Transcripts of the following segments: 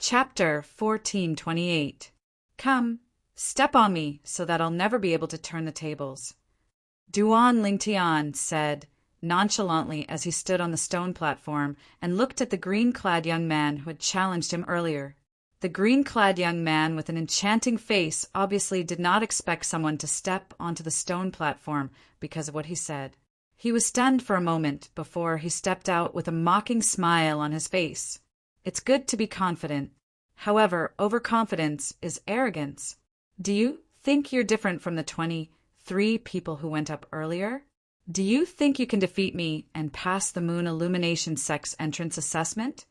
Chapter 1428. Come, step on me so that I'll never be able to turn the tables. Duan Lingtian said nonchalantly as he stood on the stone platform and looked at the green-clad young man who had challenged him earlier. The green-clad young man with an enchanting face obviously did not expect someone to step onto the stone platform because of what he said. He was stunned for a moment before he stepped out with a mocking smile on his face. It's good to be confident. However, overconfidence is arrogance. Do you think you're different from the 23 people who went up earlier? Do you think you can defeat me and pass the Moon Illumination Sect's entrance assessment?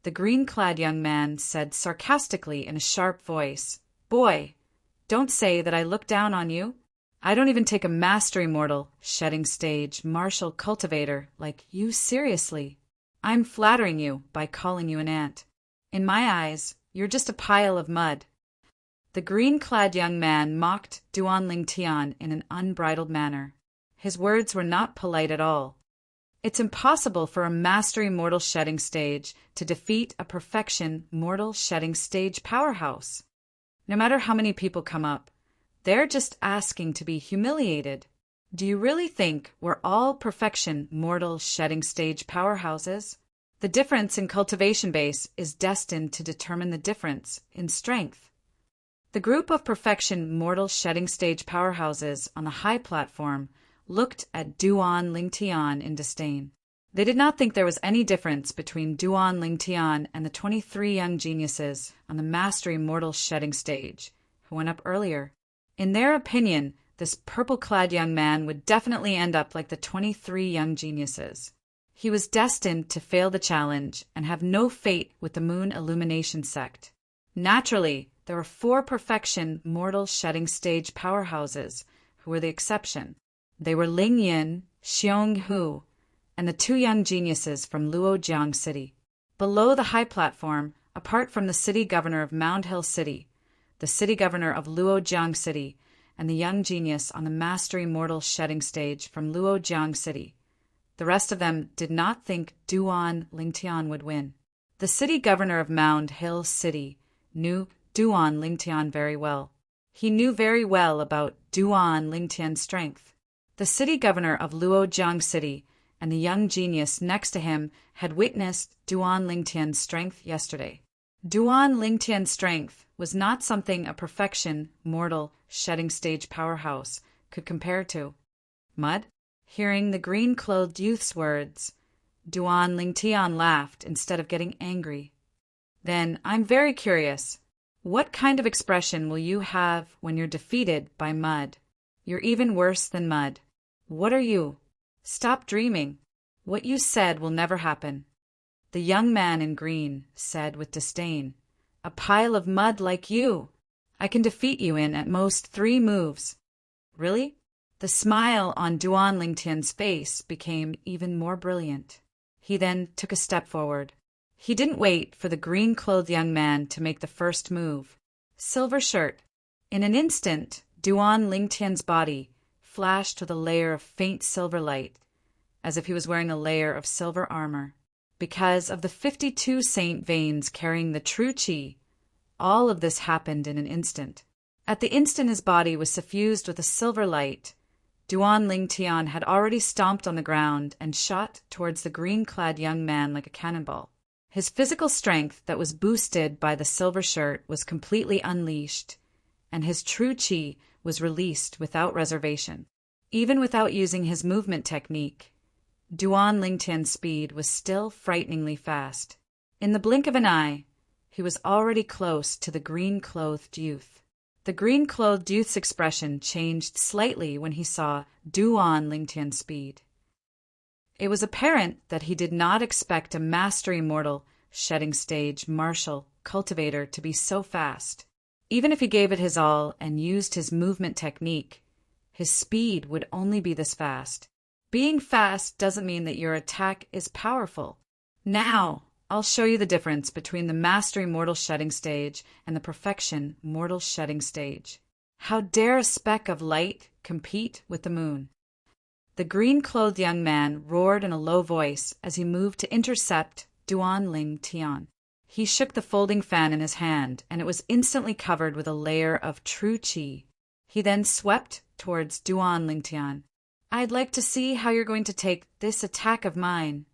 The green-clad young man said sarcastically in a sharp voice, Boy, don't say that I look down on you. I don't even take a master immortal, shedding stage, martial cultivator like you seriously. I'm flattering you by calling you an ant. In my eyes, you're just a pile of mud. The green-clad young man mocked Duan Lingtian in an unbridled manner. His words were not polite at all. It's impossible for a mastery mortal shedding stage to defeat a perfection mortal shedding stage powerhouse. No matter how many people come up, they're just asking to be humiliated. Do you really think we're all perfection mortal shedding stage powerhouses? The difference in cultivation base is destined to determine the difference in strength. The group of perfection mortal shedding stage powerhouses on the high platform looked at Duan Lingtian in disdain. They did not think there was any difference between Duan Lingtian and the 23 young geniuses on the mastery mortal shedding stage who went up earlier. In their opinion, this purple-clad young man would definitely end up like the 23 young geniuses. He was destined to fail the challenge and have no fate with the Moon Illumination Sect. Naturally, there were 4 perfection mortal shedding stage powerhouses who were the exception. They were Ling Yin, Xiong Hu, and the 2 young geniuses from Luojiang City. Below the high platform, apart from the city governor of Mound Hill City, the city governor of Luojiang City, and the young genius on the mastery mortal shedding stage from Luojiang City, the rest of them did not think Duan Lingtian would win. The city governor of Mound Hill City knew Duan Lingtian very well. He knew very well about Duan Lingtian's strength. The city governor of Luojiang City and the young genius next to him had witnessed Duan Lingtian's strength yesterday. Duan Lingtian's strength was not something a perfection mortal shedding stage powerhouse could compare to. Mud? Hearing the green-clothed youth's words, Duan Lingtian laughed instead of getting angry. Then, I'm very curious. What kind of expression will you have when you're defeated by mud? You're even worse than mud. What are you? Stop dreaming. What you said will never happen. The young man in green said with disdain, A pile of mud like you. I can defeat you in at most 3 moves. Really? The smile on Duan Lingtian's face became even more brilliant. He then took a step forward. He didn't wait for the green-clothed young man to make the first move. Silver shirt. In an instant, Duan Lingtian's body flashed with a layer of faint silver light, as if he was wearing a layer of silver armor. Because of the 52 saint veins carrying the true qi, all of this happened in an instant. At the instant his body was suffused with a silver light, Duan Lingtian had already stomped on the ground and shot towards the green-clad young man like a cannonball. His physical strength that was boosted by the silver shirt was completely unleashed, and his true qi was released without reservation. Even without using his movement technique, Duan Lingtian's speed was still frighteningly fast. In the blink of an eye, he was already close to the green-clothed youth. The green-clothed youth's expression changed slightly when he saw Duan Lingtian's speed. It was apparent that he did not expect a mastery immortal shedding stage martial cultivator to be so fast. Even if he gave it his all and used his movement technique, his speed would only be this fast. Being fast doesn't mean that your attack is powerful. Now, I'll show you the difference between the mastery mortal shedding stage and the perfection mortal shedding stage. How dare a speck of light compete with the moon? The green-clothed young man roared in a low voice as he moved to intercept Duan Lingtian. He shook the folding fan in his hand, and it was instantly covered with a layer of true qi. He then swept towards Duan Lingtian. "I'd like to see how you're going to take this attack of mine."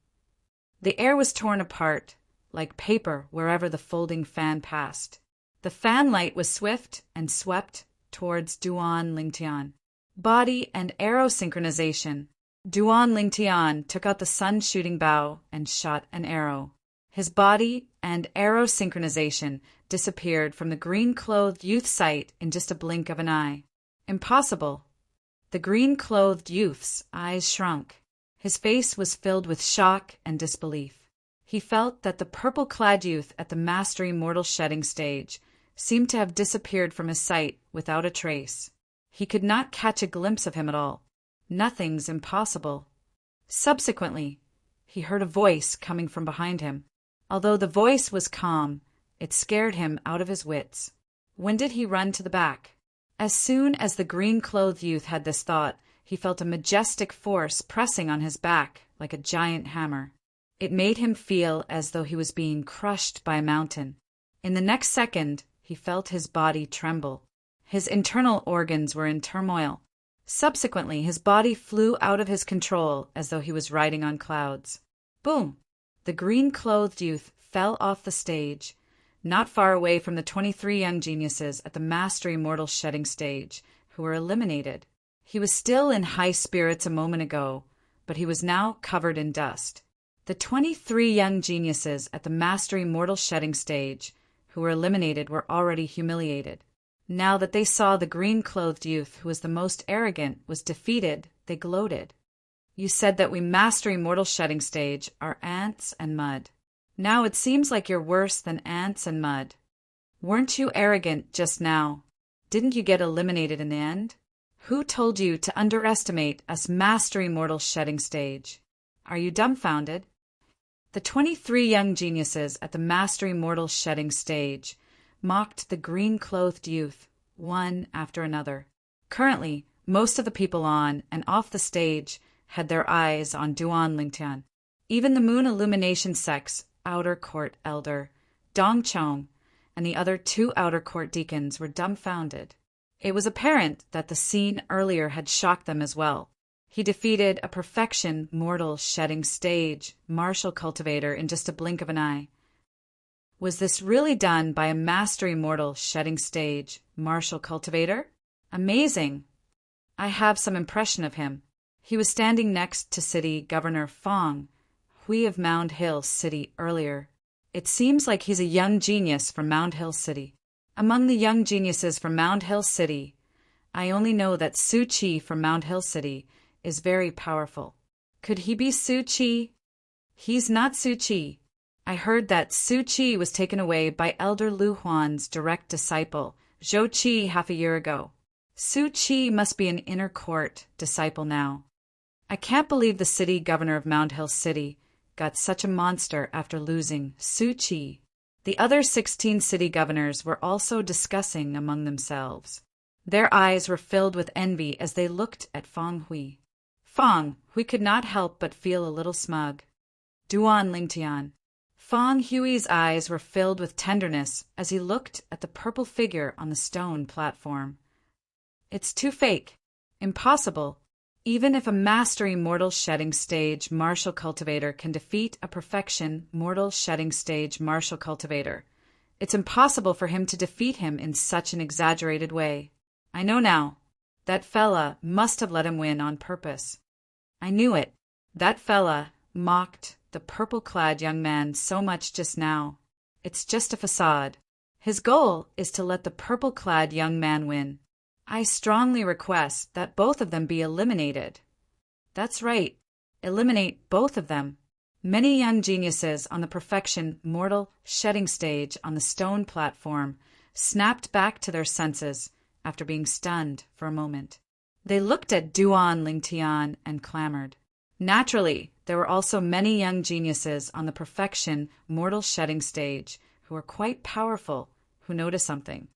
The air was torn apart, like paper wherever the folding fan passed. The fan light was swift and swept towards Duan Lingtian. Body and arrow synchronization. Duan Lingtian took out the sun-shooting bow and shot an arrow. His body and arrow synchronization disappeared from the green-clothed youth's sight in just a blink of an eye. Impossible. The green-clothed youth's eyes shrunk. His face was filled with shock and disbelief. He felt that the purple-clad youth at the mastery mortal shedding stage seemed to have disappeared from his sight without a trace. He could not catch a glimpse of him at all. Nothing's impossible. Subsequently, he heard a voice coming from behind him. Although the voice was calm, it scared him out of his wits. When did he run to the back? As soon as the green-clothed youth had this thought, he felt a majestic force pressing on his back like a giant hammer. It made him feel as though he was being crushed by a mountain. In the next second, he felt his body tremble. His internal organs were in turmoil. Subsequently, his body flew out of his control as though he was riding on clouds. Boom! The green-clothed youth fell off the stage, not far away from the 23 young geniuses at the mastery mortal shedding stage, who were eliminated. He was still in high spirits a moment ago, but he was now covered in dust. The 23 young geniuses at the mastery mortal shedding stage, who were eliminated, were already humiliated. Now that they saw the green-clothed youth, who was the most arrogant, was defeated, they gloated. "You said that we mastery mortal shedding stage are ants and mud. Now it seems like you're worse than ants and mud. Weren't you arrogant just now? Didn't you get eliminated in the end? Who told you to underestimate us mastery mortal shedding stage? Are you dumbfounded?" The 23 young geniuses at the mastery mortal shedding stage mocked the green-clothed youth, one after another. Currently, most of the people on and off the stage had their eyes on Duan Lingtian. Even the Moon Illumination Sect's outer court elder, Dong Chong, and the other 2 outer court deacons were dumbfounded. It was apparent that the scene earlier had shocked them as well. He defeated a perfection mortal shedding stage martial cultivator in just a blink of an eye. Was this really done by a mastery mortal shedding stage martial cultivator? Amazing! I have some impression of him. He was standing next to City Governor Fong, Hui of Mound Hill City earlier. It seems like he's a young genius from Mound Hill City. Among the young geniuses from Mound Hill City, I only know that Su Chi from Mound Hill City is very powerful. Could he be Su Chi? He's not Su Chi. I heard that Su Chi was taken away by Elder Lu Huan's direct disciple, Zhou Qi, half a year ago. Su Chi must be an inner court disciple now. I can't believe the city governor of Mound Hill City got such a monster after losing Su Chi. The other 16 city governors were also discussing among themselves. Their eyes were filled with envy as they looked at Fong Hui. Fong Hui could not help but feel a little smug. Duan Lingtian. Fong Hui's eyes were filled with tenderness as he looked at the purple figure on the stone platform. It's too fake. Impossible. Even if a mastery mortal shedding stage martial cultivator can defeat a perfection mortal shedding stage martial cultivator, it's impossible for him to defeat him in such an exaggerated way. I know now. That fella must have let him win on purpose. I knew it. That fella mocked the purple-clad young man so much just now. It's just a facade. His goal is to let the purple-clad young man win. I strongly request that both of them be eliminated. That's right. Eliminate both of them. Many young geniuses on the perfection mortal shedding stage on the stone platform snapped back to their senses after being stunned for a moment. They looked at Duan Lingtian and clamored. Naturally, there were also many young geniuses on the perfection mortal shedding stage who were quite powerful who noticed something.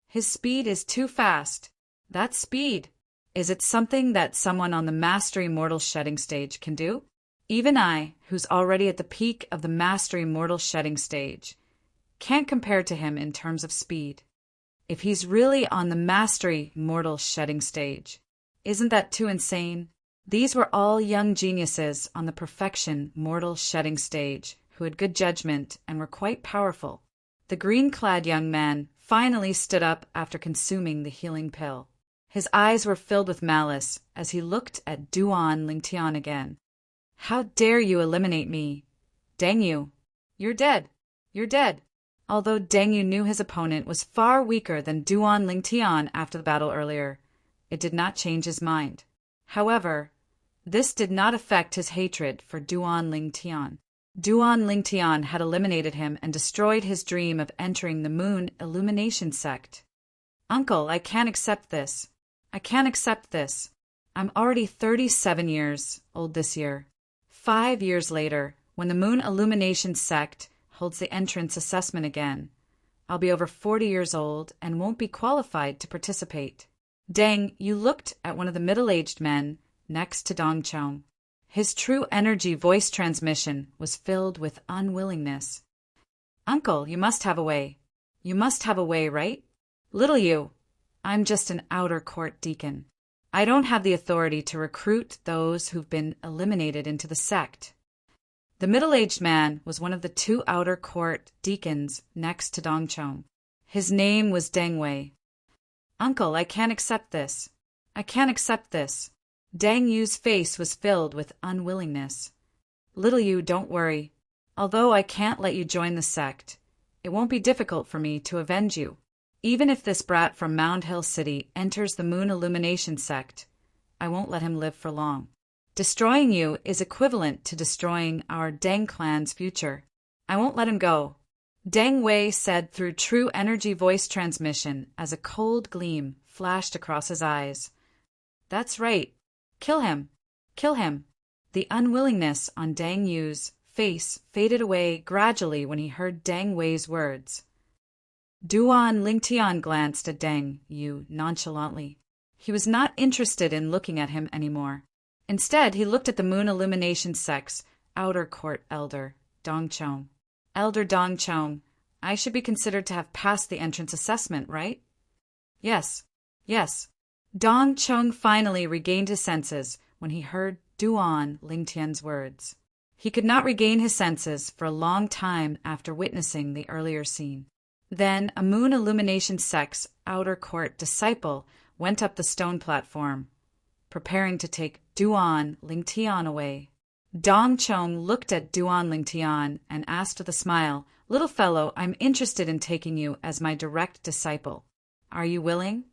His speed is too fast. That speed. Is it something that someone on the mastery mortal shedding stage can do? Even I, who's already at the peak of the mastery mortal shedding stage, can't compare to him in terms of speed. If he's really on the mastery mortal shedding stage, isn't that too insane? These were all young geniuses on the perfection mortal shedding stage who had good judgment and were quite powerful. The green-clad young man finally stood up after consuming the healing pill. His eyes were filled with malice as he looked at Duan Lingtian again. How dare you eliminate me? Dang you! You're dead! You're dead! Although Deng Yu knew his opponent was far weaker than Duan Lingtian after the battle earlier, it did not change his mind. However, this did not affect his hatred for Duan Lingtian. Duan Lingtian had eliminated him and destroyed his dream of entering the Moon Illumination sect. Uncle, I can't accept this. I can't accept this. I'm already 37 years old this year. 5 years later, when the Moon Illumination sect holds the entrance assessment again, I'll be over 40 years old and won't be qualified to participate. Deng, you looked at one of the middle-aged men next to Dong Chong. His true energy voice transmission was filled with unwillingness. Uncle, you must have a way. You must have a way, right? Little you, I'm just an outer court deacon. I don't have the authority to recruit those who've been eliminated into the sect. The middle-aged man was one of the 2 outer court deacons next to Dong Chong. His name was Deng Wei. Uncle, I can't accept this. I can't accept this. Deng Yu's face was filled with unwillingness. Little you, don't worry. Although I can't let you join the sect, it won't be difficult for me to avenge you. Even if this brat from Mound Hill City enters the Moon Illumination sect, I won't let him live for long. Destroying you is equivalent to destroying our Deng clan's future. I won't let him go. Deng Wei said through true energy voice transmission as a cold gleam flashed across his eyes. That's right. Kill him. Kill him. The unwillingness on Deng Yu's face faded away gradually when he heard Deng Wei's words. Duan Lingtian glanced at Deng Yu nonchalantly. He was not interested in looking at him anymore. Instead, he looked at the Moon Illumination sect's outer court elder, Dong Chong. Elder Dong Chong, I should be considered to have passed the entrance assessment, right? Yes, yes. Dong Chong finally regained his senses when he heard Duan Lingtian's words. He could not regain his senses for a long time after witnessing the earlier scene. Then a Moon Illumination sect's outer court disciple went up the stone platform, preparing to take Duan Lingtian away. Dong Chong looked at Duan Lingtian and asked with a smile, Little fellow, I'm interested in taking you as my direct disciple. Are you willing?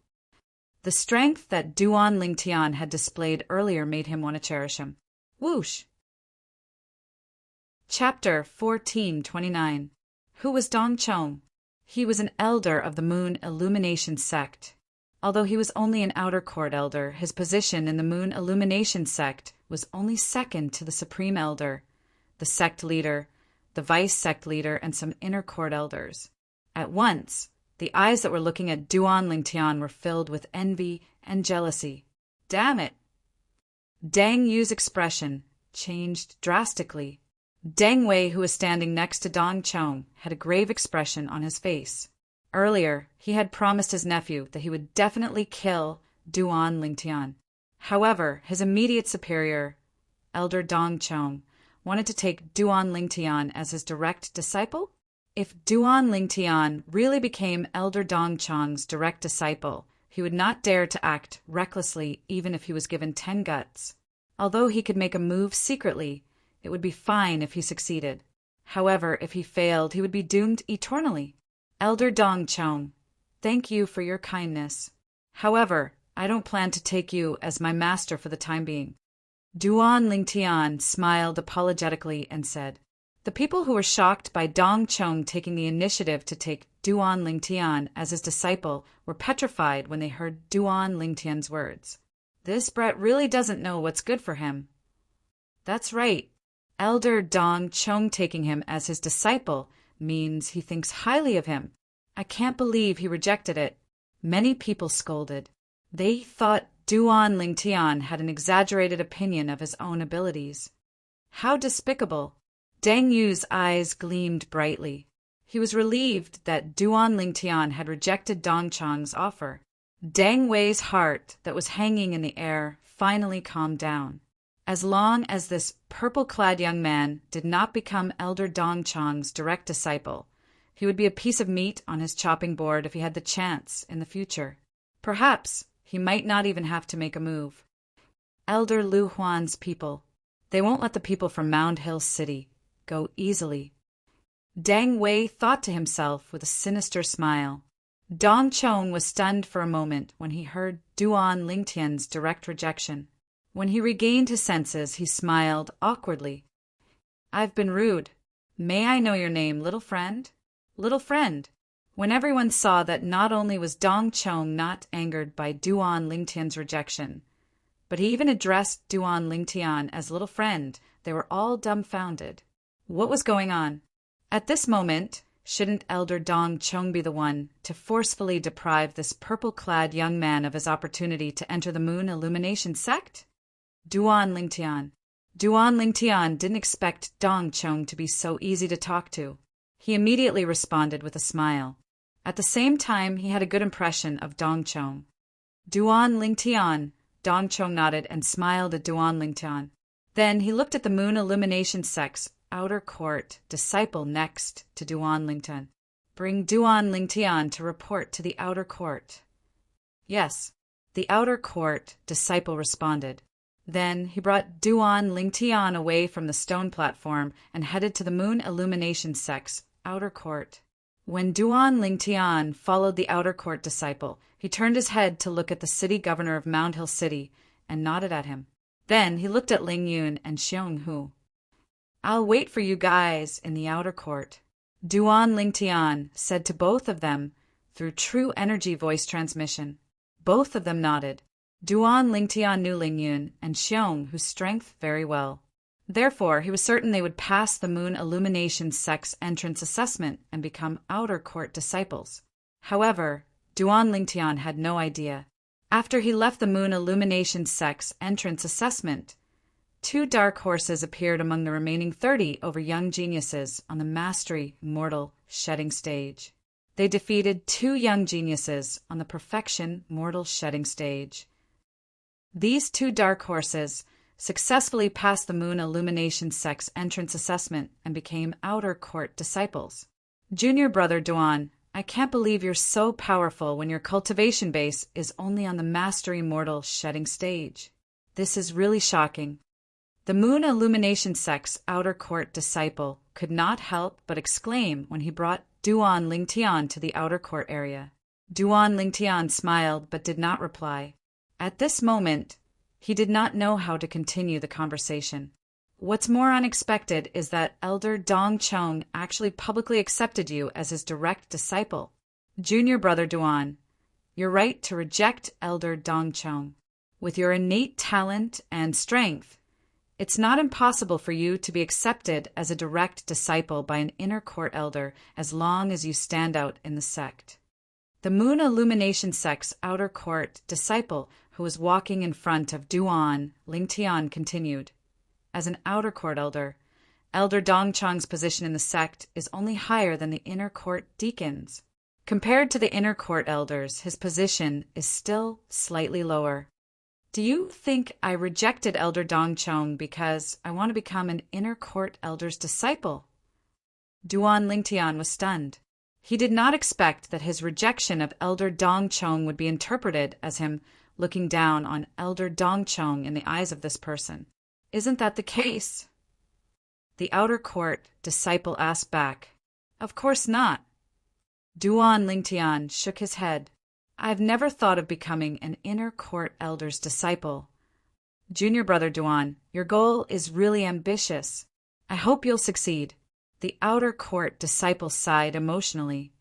The strength that Duan Lingtian had displayed earlier made him want to cherish him. Whoosh! Chapter 1429. Who was Dong Chong? He was an elder of the Moon Illumination sect. Although he was only an outer court elder, his position in the Moon Illumination sect was only second to the Supreme Elder, the sect leader, the vice sect leader, and some inner court elders. At once, the eyes that were looking at Duan Lingtian were filled with envy and jealousy. Damn it! Deng Yu's expression changed drastically. Deng Wei, who was standing next to Dong Chong, had a grave expression on his face. Earlier, he had promised his nephew that he would definitely kill Duan Lingtian. However, his immediate superior, Elder Dong Chong, wanted to take Duan Lingtian as his direct disciple? If Duan Lingtian really became Elder Dong Chong's direct disciple, he would not dare to act recklessly even if he was given 10 guts. Although he could make a move secretly, it would be fine if he succeeded. However, if he failed, he would be doomed eternally. Elder Dong Chong, thank you for your kindness. However, I don't plan to take you as my master for the time being. Duan Lingtian smiled apologetically and said, The people who were shocked by Dong Chong taking the initiative to take Duan Lingtian as his disciple were petrified when they heard Duan Lingtian's words. This brat really doesn't know what's good for him. That's right. Elder Dong Chong taking him as his disciple means he thinks highly of him. I can't believe he rejected it. Many people scolded. They thought Duan Lingtian had an exaggerated opinion of his own abilities. How despicable! Deng Yu's eyes gleamed brightly. He was relieved that Duan Lingtian had rejected Dong Chang's offer. Deng Wei's heart that was hanging in the air finally calmed down. As long as this purple-clad young man did not become Elder Dong Chang's direct disciple, he would be a piece of meat on his chopping board if he had the chance in the future. Perhaps he might not even have to make a move. Elder Lu Huan's people. They won't let the people from Mound Hill City go easily. Deng Wei thought to himself with a sinister smile. Dong Chong was stunned for a moment when he heard Duan Lingtian's direct rejection. When he regained his senses, he smiled awkwardly. "I've been rude. May I know your name, little friend?" "Little friend." When everyone saw that not only was Dong Chong not angered by Duan Lingtian's rejection, but he even addressed Duan Lingtian as little friend, they were all dumbfounded. What was going on? At this moment, shouldn't Elder Dong Chong be the one to forcefully deprive this purple-clad young man of his opportunity to enter the Moon Illumination sect? Duan Lingtian. Duan Lingtian didn't expect Dong Chong to be so easy to talk to. He immediately responded with a smile. At the same time, he had a good impression of Dong Chong. "Duan Lingtian." Dong Chong nodded and smiled at Duan Lingtian. Then he looked at the Moon Illumination sect's outer court disciple next to Duan Lingtian. "Bring Duan Lingtian to report to the outer court." "Yes." The outer court disciple responded. Then he brought Duan Lingtian away from the stone platform and headed to the Moon Illumination sect's outer court. When Duan Lingtian followed the outer court disciple, he turned his head to look at the city governor of Mound Hill City and nodded at him. Then he looked at Ling Yun and Xiong Hu. "I'll wait for you guys in the outer court," Duan Lingtian said to both of them through true energy voice transmission. Both of them nodded. Duan Lingtian knew Ling Yun and Xiong Hu's strength very well. Therefore, he was certain they would pass the Moon Illumination sect's entrance assessment and become outer court disciples. However, Duan Lingtian had no idea. After he left the Moon Illumination sect's entrance assessment, 2 dark horses appeared among the remaining 30 over young geniuses on the Mastery Mortal Shedding stage. They defeated 2 young geniuses on the Perfection Mortal Shedding stage. These 2 dark horses successfully passed the Moon Illumination sect's entrance assessment and became outer court disciples. "Junior brother Duan, I can't believe you're so powerful when your cultivation base is only on the Mastery Mortal Shedding stage. This is really shocking." The Moon Illumination sect's outer court disciple could not help but exclaim when he brought Duan Lingtian to the outer court area. Duan Lingtian smiled but did not reply. At this moment, he did not know how to continue the conversation. What's more unexpected is that Elder Dong Chong actually publicly accepted you as his direct disciple. Junior brother Duan, you're right to reject Elder Dong Chong. With your innate talent and strength, it's not impossible for you to be accepted as a direct disciple by an inner court elder as long as you stand out in the sect. The Moon Illumination sect's outer court disciple who was walking in front of Duan Lingtian continued. As an outer court elder, Elder Dong Chong's position in the sect is only higher than the inner court deacons. Compared to the inner court elders, his position is still slightly lower. Do you think I rejected Elder Dong Chong because I want to become an inner court elder's disciple? Duan Lingtian was stunned. He did not expect that his rejection of Elder Dong Chong would be interpreted as him looking down on Elder Dong Chong in the eyes of this person. Isn't that the case? The outer court disciple asked back. Of course not. Duan Lingtian shook his head. I've never thought of becoming an inner court elder's disciple. Junior brother Duan, your goal is really ambitious. I hope you'll succeed. The outer court disciple sighed emotionally.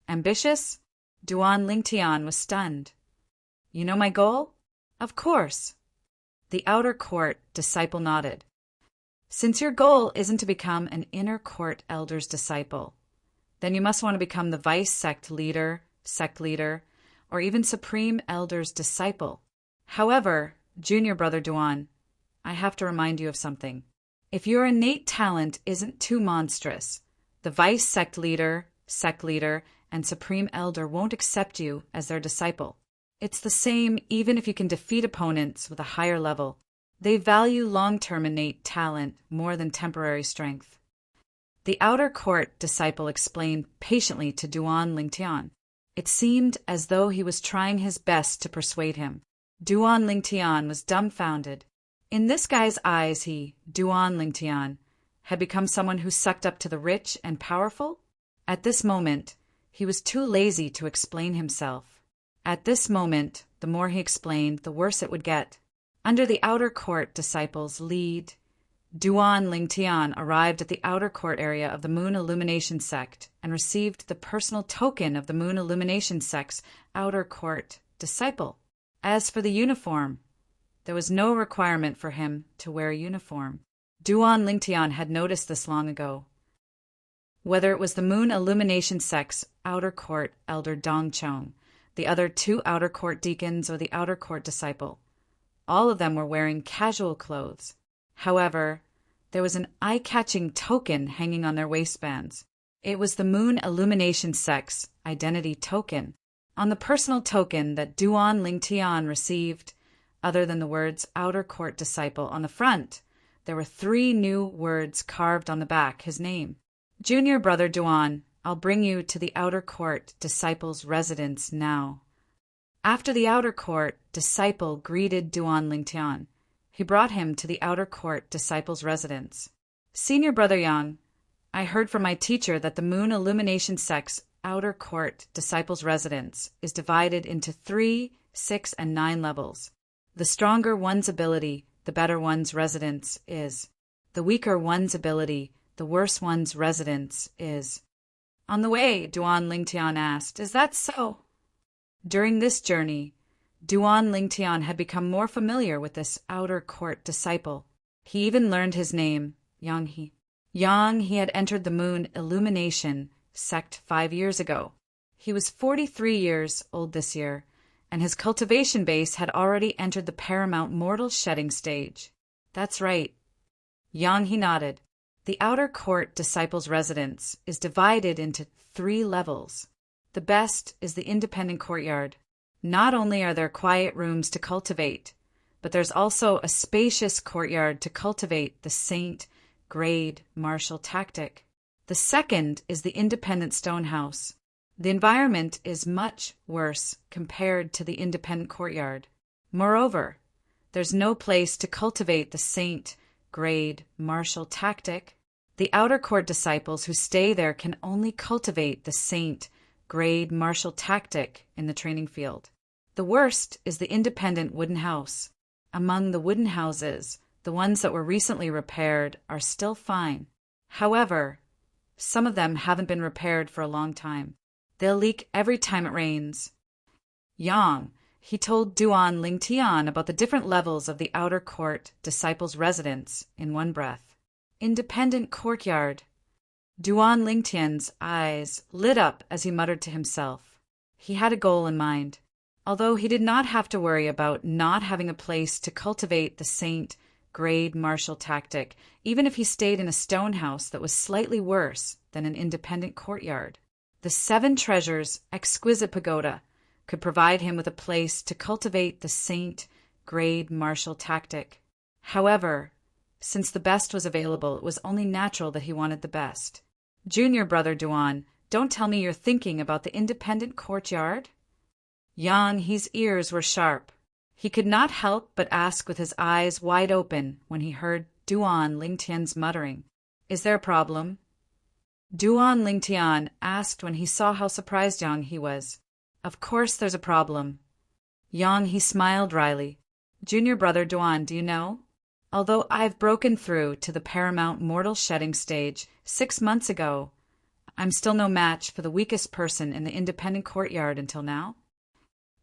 Ambitious? Duan Lingtian was stunned. You know my goal? Of course. The outer court disciple nodded. Since your goal isn't to become an inner court elder's disciple, then you must want to become the vice sect leader, or even supreme elder's disciple. However, junior brother Duan, I have to remind you of something. If your innate talent isn't too monstrous, the vice sect leader, sect leader, and supreme elder won't accept you as their disciple. It's the same even if you can defeat opponents with a higher level. They value long-term innate talent more than temporary strength. The outer court disciple explained patiently to Duan Lingtian. It seemed as though he was trying his best to persuade him. Duan Lingtian was dumbfounded. In this guy's eyes Duan Lingtian, had become someone who sucked up to the rich and powerful? At this moment, he was too lazy to explain himself. At this moment, the more he explained, the worse it would get. Under the outer court disciples' lead, Duan Lingtian arrived at the outer court area of the Moon Illumination sect and received the personal token of the Moon Illumination sect's outer court disciple. As for the uniform, there was no requirement for him to wear a uniform. Duan Lingtian had noticed this long ago. Whether it was the Moon Illumination sect's outer court elder Dongchong, the other 2 outer court deacons, or the outer court disciple, all of them were wearing casual clothes. However, there was an eye-catching token hanging on their waistbands. It was the Moon Illumination sect's identity token. On the personal token that Duan Lingtian received, other than the words outer court disciple on the front, there were 3 new words carved on the back, his name. Junior brother Duan, I'll bring you to the outer court disciple's residence now. After the outer court disciple greeted Duan Lingtian, he brought him to the outer court disciple's residence. Senior brother Yang, I heard from my teacher that the Moon Illumination sect's outer court disciple's residence is divided into 3, 6, and 9 levels. The stronger one's ability, the better one's residence is. The weaker one's ability, the worse one's residence is. On the way, Duan Lingtian asked, is that so? During this journey, Duan Lingtian had become more familiar with this outer court disciple. He even learned his name, Yang He. Yang He had entered the Moon Illumination sect 5 years ago. He was 43 years old this year, and his cultivation base had already entered the paramount mortal shedding stage. That's right. Yang He nodded. The outer court disciple's residence is divided into 3 levels. The best is the independent courtyard. Not only are there quiet rooms to cultivate, but there's also a spacious courtyard to cultivate the saint grade martial tactic. The second is the independent stone house. The environment is much worse compared to the independent courtyard. Moreover, there's no place to cultivate the saint grade martial tactic. The outer court disciples who stay there can only cultivate the saint grade martial tactic in the training field. The worst is the independent wooden house. Among the wooden houses, the ones that were recently repaired are still fine. However, some of them haven't been repaired for a long time. They'll leak every time it rains. Yang, he told Duan Lingtian about the different levels of the outer court disciples' residence in one breath. Independent courtyard. Duan Lingtian's eyes lit up as he muttered to himself. He had a goal in mind. Although he did not have to worry about not having a place to cultivate the saint grade martial tactic, even if he stayed in a stone house that was slightly worse than an independent courtyard. The 7 Treasures exquisite pagoda could provide him with a place to cultivate the saint grade martial tactic. However, since the best was available, it was only natural that he wanted the best. Junior brother Duan, don't tell me you're thinking about the independent courtyard? Yang He's ears were sharp. He could not help but ask with his eyes wide open when he heard Duan Lingtian's muttering. Is there a problem? Duan Lingtian asked when he saw how surprised Yang He was. Of course there's a problem. Yang He smiled wryly. Junior brother Duan, do you know? Although I've broken through to the paramount mortal shedding stage 6 months ago, I'm still no match for the weakest person in the independent courtyard until now.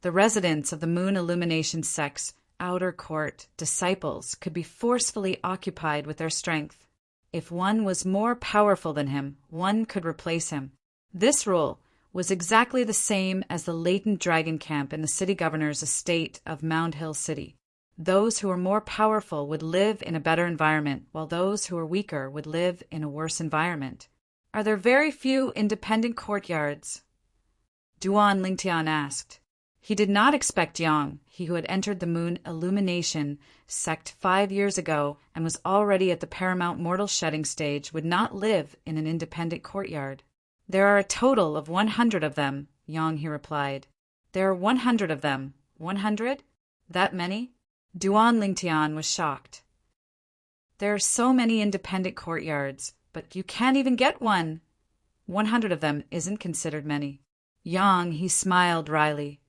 The residents of the Moon Illumination sect's outer court disciples could be forcefully occupied with their strength. If one was more powerful than him, one could replace him. This rule was exactly the same as the latent dragon camp in the city governor's estate of Mound Hill City. Those who were more powerful would live in a better environment, while those who were weaker would live in a worse environment. Are there very few independent courtyards? Duan Lingtian asked. He did not expect Yang, he who had entered the moon illumination sect 5 years ago and was already at the paramount mortal shedding stage, would not live in an independent courtyard. There are a total of 100 of them, Yang, he replied. There are 100 of them. 100? That many? Duan Lingtian was shocked. There are so many independent courtyards, but you can't even get one. 100 of them isn't considered many. Yang, he smiled wryly.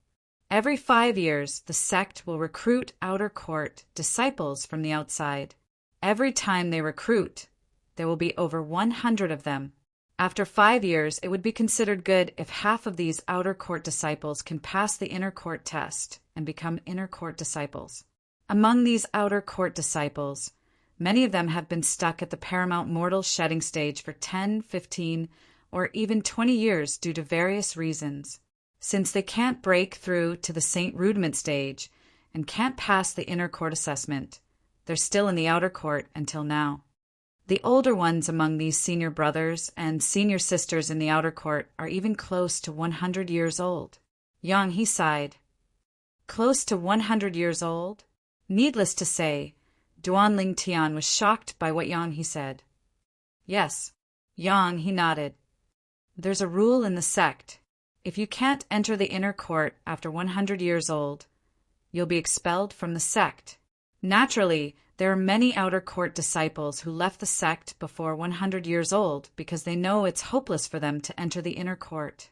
Every 5 years, the sect will recruit outer court disciples from the outside. Every time they recruit, there will be over 100 of them. After 5 years, it would be considered good if half of these outer court disciples can pass the inner court test and become inner court disciples. Among these outer court disciples, many of them have been stuck at the paramount mortal shedding stage for 10, 15, or even 20 years due to various reasons. Since they can't break through to the Saint Rudiment stage and can't pass the inner court assessment, they're still in the outer court until now. The older ones among these senior brothers and senior sisters in the outer court are even close to 100 years old. Yang, he sighed. Close to 100 years old? Needless to say, Duan Lingtian was shocked by what Yang, he said. Yes. Yang, he nodded. There's a rule in the sect. If you can't enter the inner court after 100 years old, you'll be expelled from the sect. Naturally, there are many outer court disciples who left the sect before 100 years old because they know it's hopeless for them to enter the inner court.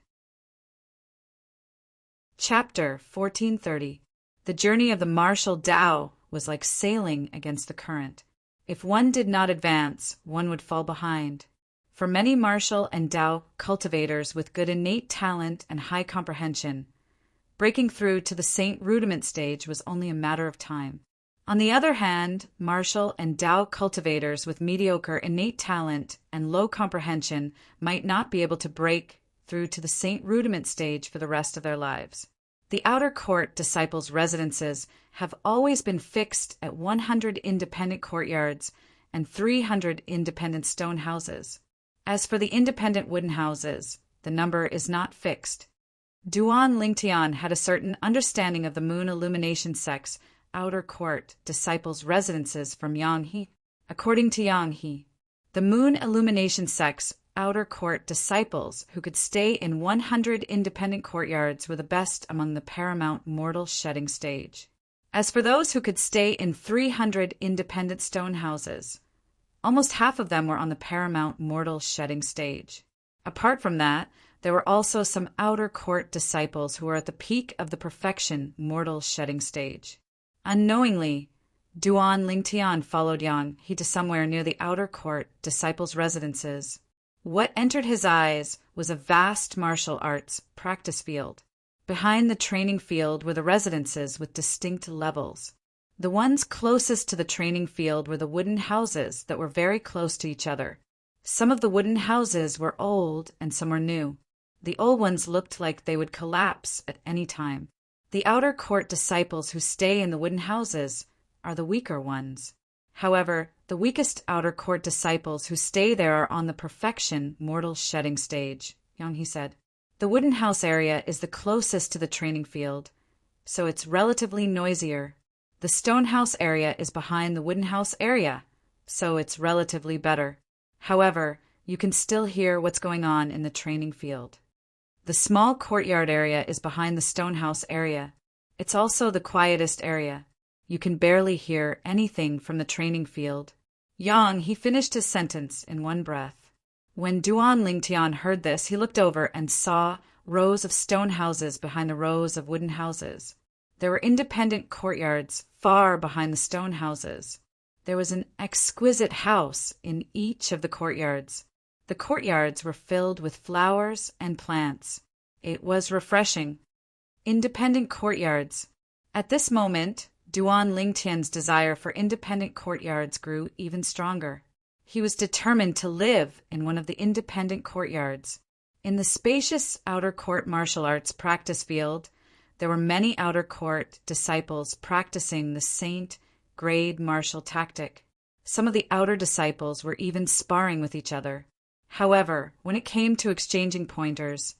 Chapter 1430. The journey of the martial Tao was like sailing against the current. If one did not advance, one would fall behind. For many martial and Tao cultivators with good innate talent and high comprehension, breaking through to the Saint Rudiment stage was only a matter of time. On the other hand, martial and Tao cultivators with mediocre innate talent and low comprehension might not be able to break through to the Saint Rudiment stage for the rest of their lives. The outer court disciples' residences have always been fixed at 100 independent courtyards and 300 independent stone houses. As for the independent wooden houses, the number is not fixed. Duan Lingtian had a certain understanding of the moon illumination sect's outer court disciples' residences from Yang He. According to Yang He, the moon illumination sect's outer court disciples who could stay in 100 independent courtyards were the best among the paramount mortal shedding stage. As for those who could stay in 300 independent stone houses, almost half of them were on the paramount mortal shedding stage. Apart from that, there were also some outer court disciples who were at the peak of the perfection mortal shedding stage. Unknowingly, Duan Lingtian followed Yang He to somewhere near the outer court disciples' residences. What entered his eyes was a vast martial arts practice field. Behind the training field were the residences with distinct levels. The ones closest to the training field were the wooden houses that were very close to each other. Some of the wooden houses were old and some were new. The old ones looked like they would collapse at any time. The outer court disciples who stay in the wooden houses are the weaker ones. However, the weakest outer court disciples who stay there are on the perfection mortal shedding stage, Yang He said. The wooden house area is the closest to the training field, so it's relatively noisier. The stone house area is behind the wooden house area, so it's relatively better. However, you can still hear what's going on in the training field. The small courtyard area is behind the stone house area. It's also the quietest area. You can barely hear anything from the training field. Yang, he finished his sentence in one breath. When Duan Lingtian heard this, he looked over and saw rows of stone houses behind the rows of wooden houses. There were independent courtyards far behind the stone houses. There was an exquisite house in each of the courtyards. The courtyards were filled with flowers and plants. It was refreshing. Independent courtyards. At this moment, Duan Lingtian's desire for independent courtyards grew even stronger. He was determined to live in one of the independent courtyards. In the spacious outer court martial arts practice field, there were many outer court disciples practicing the saint grade martial tactic. Some of the outer disciples were even sparring with each other. However, when it came to exchanging pointers,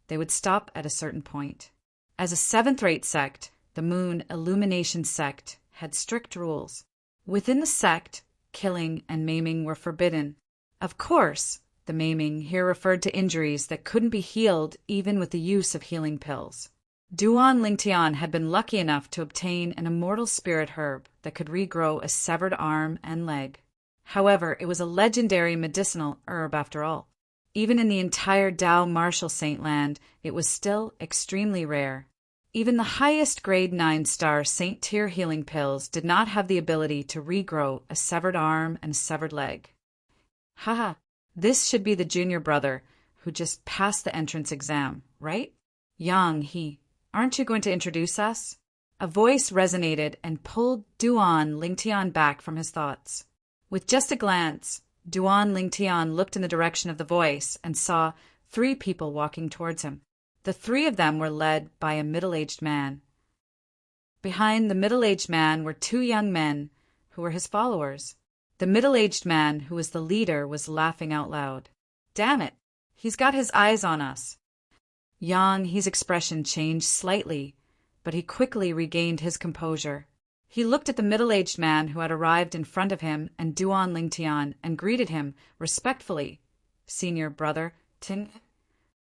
they would stop at a certain point. As a seventh-rate sect, the Moon Illumination sect had strict rules. Within the sect, killing and maiming were forbidden. Of course, the maiming here referred to injuries that couldn't be healed even with the use of healing pills. Duan Lingtian had been lucky enough to obtain an immortal spirit herb that could regrow a severed arm and leg. However, it was a legendary medicinal herb after all. Even in the entire Dao Martial Saint land, it was still extremely rare. Even the highest grade 9-star Saint tier healing pills did not have the ability to regrow a severed arm and a severed leg. Haha, this should be the junior brother who just passed the entrance exam, right? Yang, aren't you going to introduce us? A voice resonated and pulled Duan Lingtian back from his thoughts. With just a glance, Duan Lingtian looked in the direction of the voice and saw 3 people walking towards him. The 3 of them were led by a middle-aged man. Behind the middle-aged man were 2 young men who were his followers. The middle-aged man who was the leader was laughing out loud. Damn it, he's got his eyes on us. His expression changed slightly, but he quickly regained his composure. He looked at the middle-aged man who had arrived in front of him and Duan Lingtian and greeted him respectfully. Senior brother, Ting.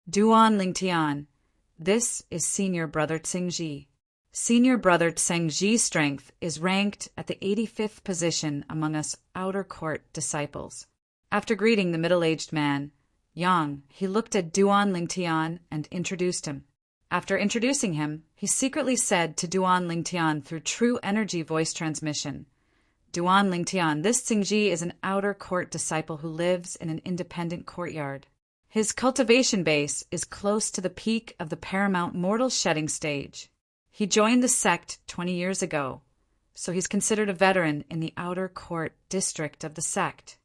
Duan Lingtian, this is Senior Brother Tsingji. Senior Brother Tsingji's strength is ranked at the 85th position among us outer court disciples. After greeting the middle-aged man, he looked at Duan Lingtian and introduced him. After introducing him, he secretly said to Duan Lingtian through true energy voice transmission, Duan Lingtian, this Tsingji is an outer court disciple who lives in an independent courtyard. His cultivation base is close to the peak of the paramount mortal shedding stage. He joined the sect 20 years ago, so he's considered a veteran in the outer court district of the sect.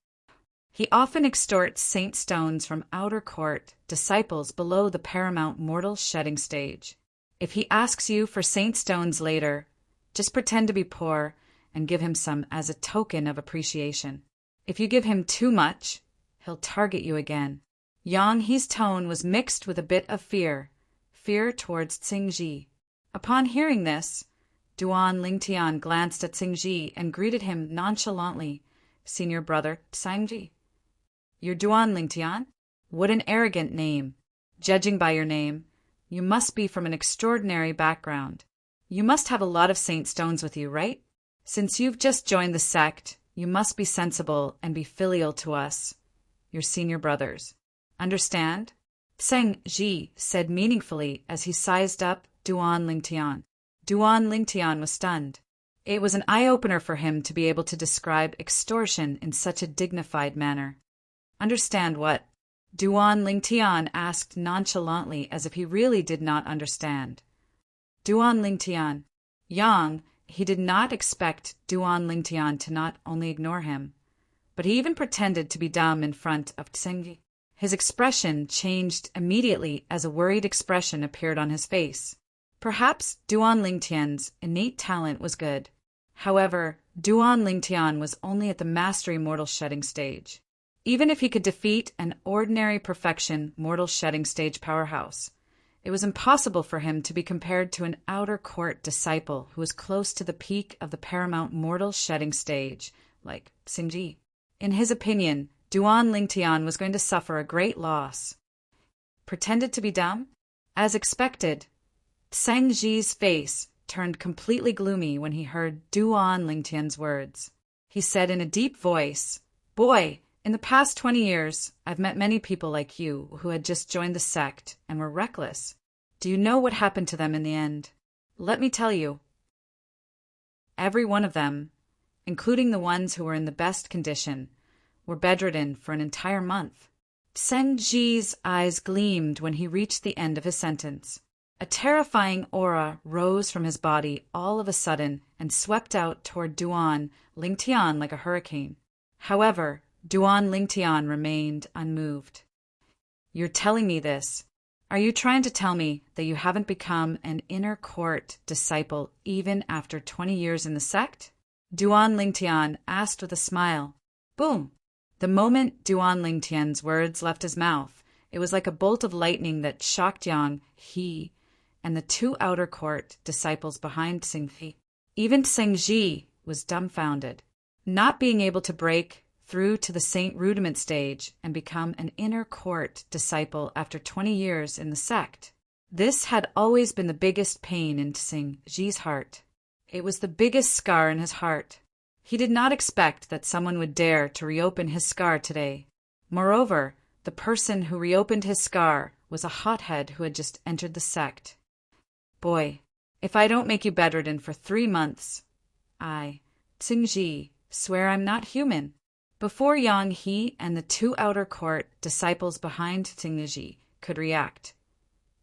He often extorts saint stones from outer court disciples below the paramount mortal shedding stage. If he asks you for saint stones later, just pretend to be poor and give him some as a token of appreciation. If you give him too much, he'll target you again. His tone was mixed with a bit of fear towards Tsingji. Upon hearing this, Duan Lingtian glanced at Tsingji and greeted him nonchalantly. Senior brother Tsingji. You're Duan Lingtian? What an arrogant name. Judging by your name, you must be from an extraordinary background. You must have a lot of saint stones with you, right? Since you've just joined the sect, you must be sensible and be filial to us, your senior brothers. Understand? Tsingji said meaningfully as he sized up Duan Lingtian. Duan Lingtian was stunned. It was an eye-opener for him to be able to describe extortion in such a dignified manner. Understand what? Duan Lingtian asked nonchalantly as if he really did not understand. Duan Lingtian. He did not expect Duan Lingtian to not only ignore him, but he even pretended to be dumb in front of Tsingji. His expression changed immediately as a worried expression appeared on his face. Perhaps Duan Lingtian's innate talent was good. However, Duan Lingtian was only at the mastery mortal shedding stage. Even if he could defeat an ordinary perfection mortal shedding stage powerhouse, it was impossible for him to be compared to an outer court disciple who was close to the peak of the paramount mortal shedding stage, like Tsingji. In his opinion, Duan Lingtian was going to suffer a great loss. Pretended to be dumb? As expected, Tsingji's face turned completely gloomy when he heard Duan Lingtian's words. He said in a deep voice, Boy, in the past 20 years, I've met many people like you who had just joined the sect and were reckless. Do you know what happened to them in the end? Let me tell you. Every one of them, including the ones who were in the best condition, were bedridden for an entire month. Tsingji's eyes gleamed when he reached the end of his sentence. A terrifying aura rose from his body all of a sudden and swept out toward Duan Lingtian like a hurricane. However, Duan Lingtian remained unmoved. You're telling me this. Are you trying to tell me that you haven't become an inner court disciple even after 20 years in the sect? Duan Lingtian asked with a smile. Boom! The moment Duan Lingtian's words left his mouth, it was like a bolt of lightning that shocked Yang He and the two outer court disciples behind Tsingji. Even Tsingji was dumbfounded, not being able to break through to the Saint Rudiment stage and become an inner court disciple after 20 years in the sect. This had always been the biggest pain in Tsingji's heart. It was the biggest scar in his heart. He did not expect that someone would dare to reopen his scar today. Moreover, the person who reopened his scar was a hothead who had just entered the sect. Boy, if I don't make you bedridden for 3 months, I, Tsingji, swear I'm not human. Before Yang He and the two outer court disciples behind Tsingji could react,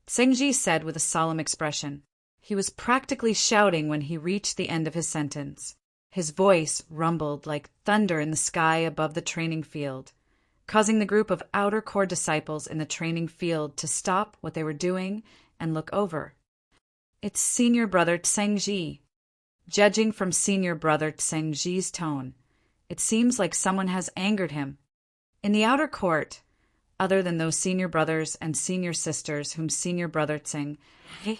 Tsingji said with a solemn expression. He was practically shouting when he reached the end of his sentence. His voice rumbled like thunder in the sky above the training field, causing the group of outer core disciples in the training field to stop what they were doing and look over. It's Senior Brother Tsengji. Judging from Senior Brother Tsengji's tone, it seems like someone has angered him. In the outer court, other than those senior brothers and senior sisters whom Senior Brother Tseng, he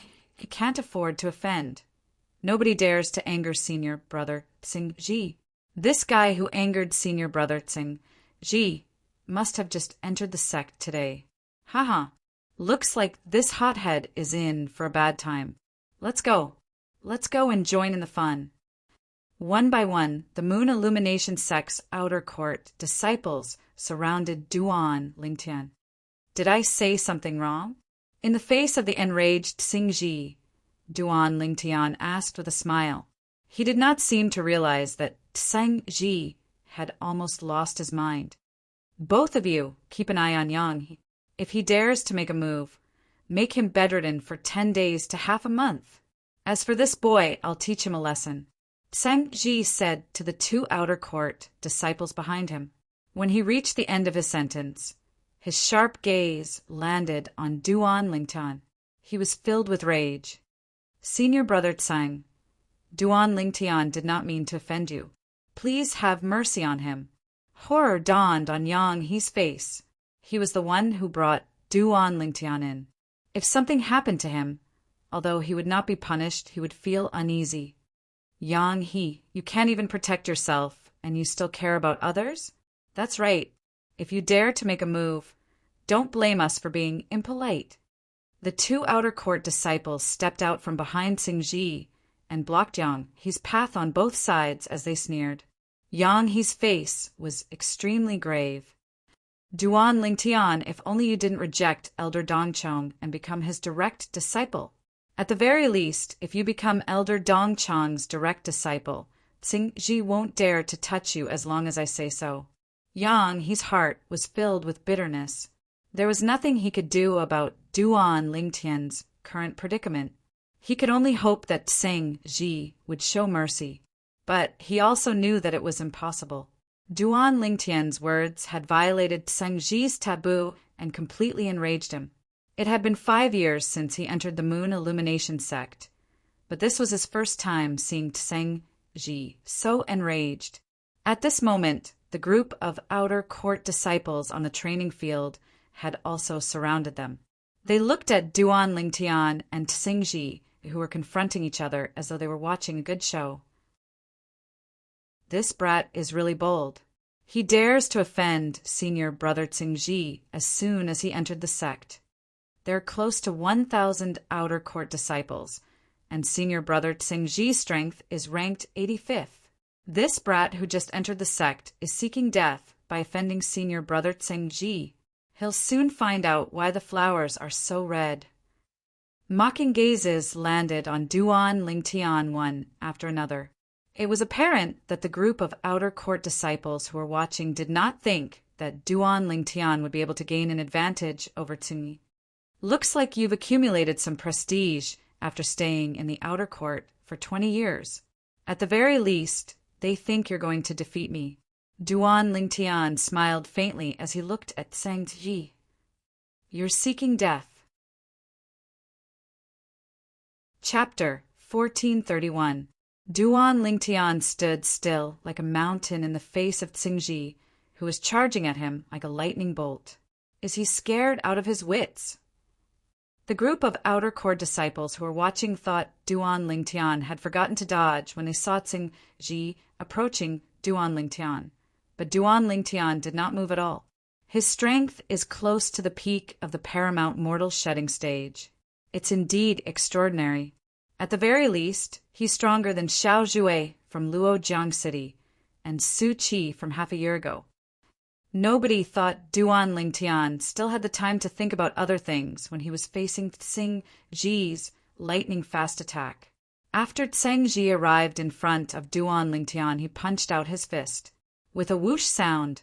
can't afford to offend. Nobody dares to anger Senior Brother Tsingji. This guy who angered Senior Brother Tsingji must have just entered the sect today. Haha, looks like this hothead is in for a bad time. Let's go. Let's go and join in the fun. One by one, the Moon Illumination sect's outer court disciples surrounded Duan Lingtian. Did I say something wrong? In the face of the enraged Tsingji, Duan Lingtian asked with a smile. He did not seem to realize that Tsingji had almost lost his mind. Both of you, keep an eye on Yang. If he dares to make a move, make him bedridden for 10 days to half a month. As for this boy, I'll teach him a lesson. Tsingji said to the two outer court disciples behind him. When he reached the end of his sentence, his sharp gaze landed on Duan Lingtian. He was filled with rage. Senior Brother Tsang, Duan Lingtian did not mean to offend you. Please have mercy on him. Horror dawned on Yang He's face. He was the one who brought Duan Lingtian in. If something happened to him, although he would not be punished, he would feel uneasy. Yang He, you can't even protect yourself, and you still care about others? That's right. If you dare to make a move, don't blame us for being impolite. The two outer court disciples stepped out from behind Tsingji and blocked Yang He's path on both sides as they sneered. Yang He's face was extremely grave. Duan Lingtian, if only you didn't reject Elder Dongchong and become his direct disciple. At the very least, if you become Elder Dongchong's direct disciple, Tsingji won't dare to touch you as long as I say so. Yang He's heart was filled with bitterness. There was nothing he could do about Duan Lingtian's current predicament. He could only hope that Tsingji would show mercy, but he also knew that it was impossible. Duan Lingtian's words had violated Tsingji's taboo and completely enraged him. It had been 5 years since he entered the Moon Illumination sect, but this was his first time seeing Tsingji so enraged. At this moment, the group of outer court disciples on the training field had also surrounded them. They looked at Duan Lingtian and Tsingji, who were confronting each other as though they were watching a good show. This brat is really bold. He dares to offend Senior Brother Tsingji as soon as he entered the sect. There are close to 1,000 outer court disciples, and Senior Brother Tsingji's strength is ranked 85th. This brat who just entered the sect is seeking death by offending Senior Brother Tsingji. He'll soon find out why the flowers are so red. Mocking gazes landed on Duan Lingtian one after another. It was apparent that the group of outer court disciples who were watching did not think that Duan Lingtian would be able to gain an advantage over Tsingji. Looks like you've accumulated some prestige after staying in the outer court for 20 years. At the very least, they think you're going to defeat me. Duan Lingtian smiled faintly as he looked at Tsingji. You're seeking death. Chapter 1431. Duan Lingtian stood still like a mountain in the face of Tsingji, who was charging at him like a lightning bolt. Is he scared out of his wits? The group of outer court disciples who were watching thought Duan Lingtian had forgotten to dodge when they saw Tsing Ji approaching Duan Lingtian. But Duan Lingtian did not move at all. His strength is close to the peak of the paramount mortal shedding stage. It's indeed extraordinary. At the very least, he's stronger than Xiao Zhui from Luojiang City and Su Qi from half a year ago. Nobody thought Duan Lingtian still had the time to think about other things when he was facing Tsing Ji's lightning-fast attack. After Tsing Ji arrived in front of Duan Lingtian, he punched out his fist. With a whoosh sound,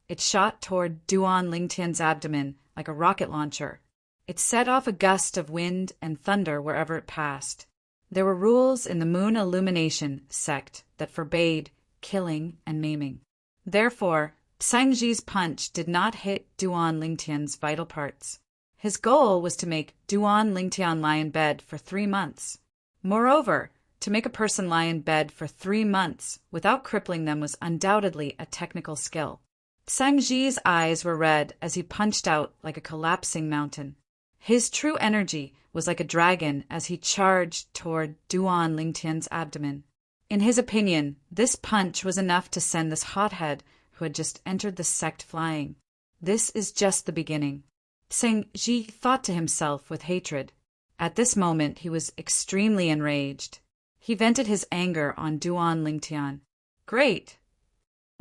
it shot toward Duan Lingtian's abdomen like a rocket launcher. It set off a gust of wind and thunder wherever it passed. There were rules in the Moon Illumination sect that forbade killing and maiming. Therefore, Tsang Ji's punch did not hit Duan Lingtian's vital parts. His goal was to make Duan Lingtian lie in bed for 3 months. Moreover, to make a person lie in bed for 3 months without crippling them was undoubtedly a technical skill. Tsang Ji's eyes were red as he punched out like a collapsing mountain. His true energy was like a dragon as he charged toward Duan Lingtian's abdomen. In his opinion, this punch was enough to send this hothead who had just entered the sect flying. This is just the beginning. Tsang Ji thought to himself with hatred. At this moment he was extremely enraged. He vented his anger on Duan Lingtian. Great!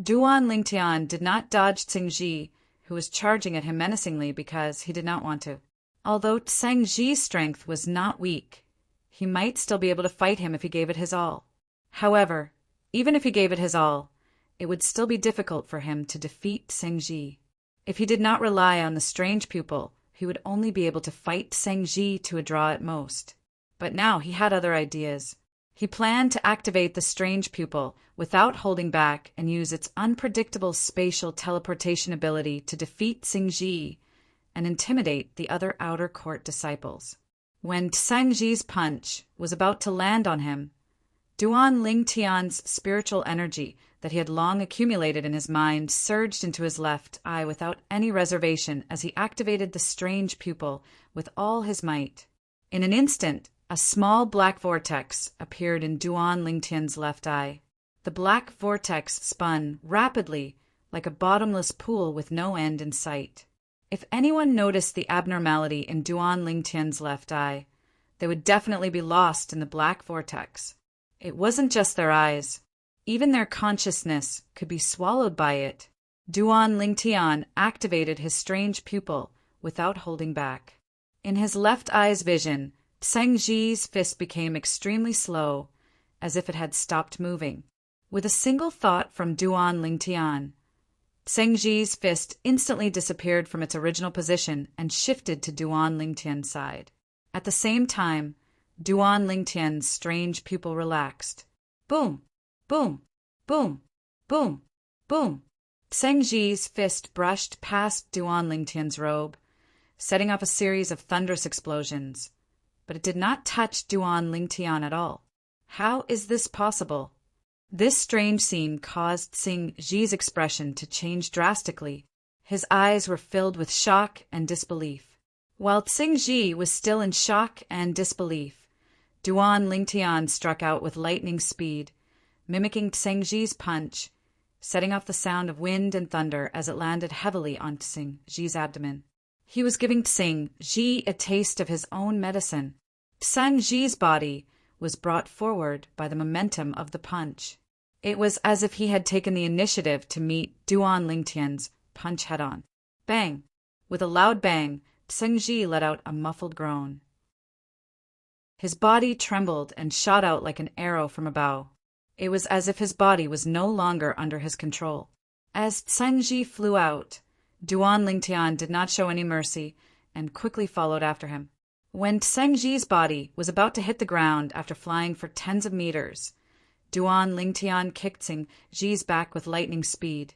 Duan Lingtian did not dodge Tsang Ji, who was charging at him menacingly because he did not want to. Although Tsang Ji's strength was not weak, he might still be able to fight him if he gave it his all. However, even if he gave it his all, it would still be difficult for him to defeat Tsang Ji. If he did not rely on the strange pupil, he would only be able to fight Tsang Ji to a draw at most. But now he had other ideas. He planned to activate the strange pupil without holding back and use its unpredictable spatial teleportation ability to defeat Tsang Ji and intimidate the other outer court disciples. When Tsang Ji's punch was about to land on him, Duan Lingtian's spiritual energy that he had long accumulated in his mind surged into his left eye without any reservation as he activated the strange pupil with all his might. In an instant, a small black vortex appeared in Duan Lingtian's left eye. The black vortex spun rapidly like a bottomless pool with no end in sight. If anyone noticed the abnormality in Duan Lingtian's left eye, they would definitely be lost in the black vortex. It wasn't just their eyes. Even their consciousness could be swallowed by it. Duan Lingtian activated his strange pupil without holding back. In his left eye's vision, Tsang Ji's fist became extremely slow, as if it had stopped moving. With a single thought from Duan Lingtian, Tsang Ji's fist instantly disappeared from its original position and shifted to Duan Lingtian's side. At the same time, Duan Lingtian's strange pupil relaxed. Boom! Boom! Boom! Boom! Boom! Tsang Ji's fist brushed past Duan Lingtian's robe, setting off a series of thunderous explosions. But it did not touch Duan Lingtian at all. How is this possible? This strange scene caused Tsang Ji's expression to change drastically. His eyes were filled with shock and disbelief. While Tsang Ji was still in shock and disbelief, Duan Lingtian struck out with lightning speed, mimicking Tsang Ji's punch, setting off the sound of wind and thunder as it landed heavily on Tsang Ji's abdomen. He was giving Tsang Ji a taste of his own medicine. Tsang Ji's body was brought forward by the momentum of the punch. It was as if he had taken the initiative to meet Duan Lingtian's punch head-on. Bang! With a loud bang, Tsang Ji let out a muffled groan. His body trembled and shot out like an arrow from a bow. It was as if his body was no longer under his control. As Tsang Ji flew out, Duan Lingtian did not show any mercy and quickly followed after him. When Tsang Ji's body was about to hit the ground after flying for tens of meters, Duan Lingtian kicked Tsang Ji's back with lightning speed,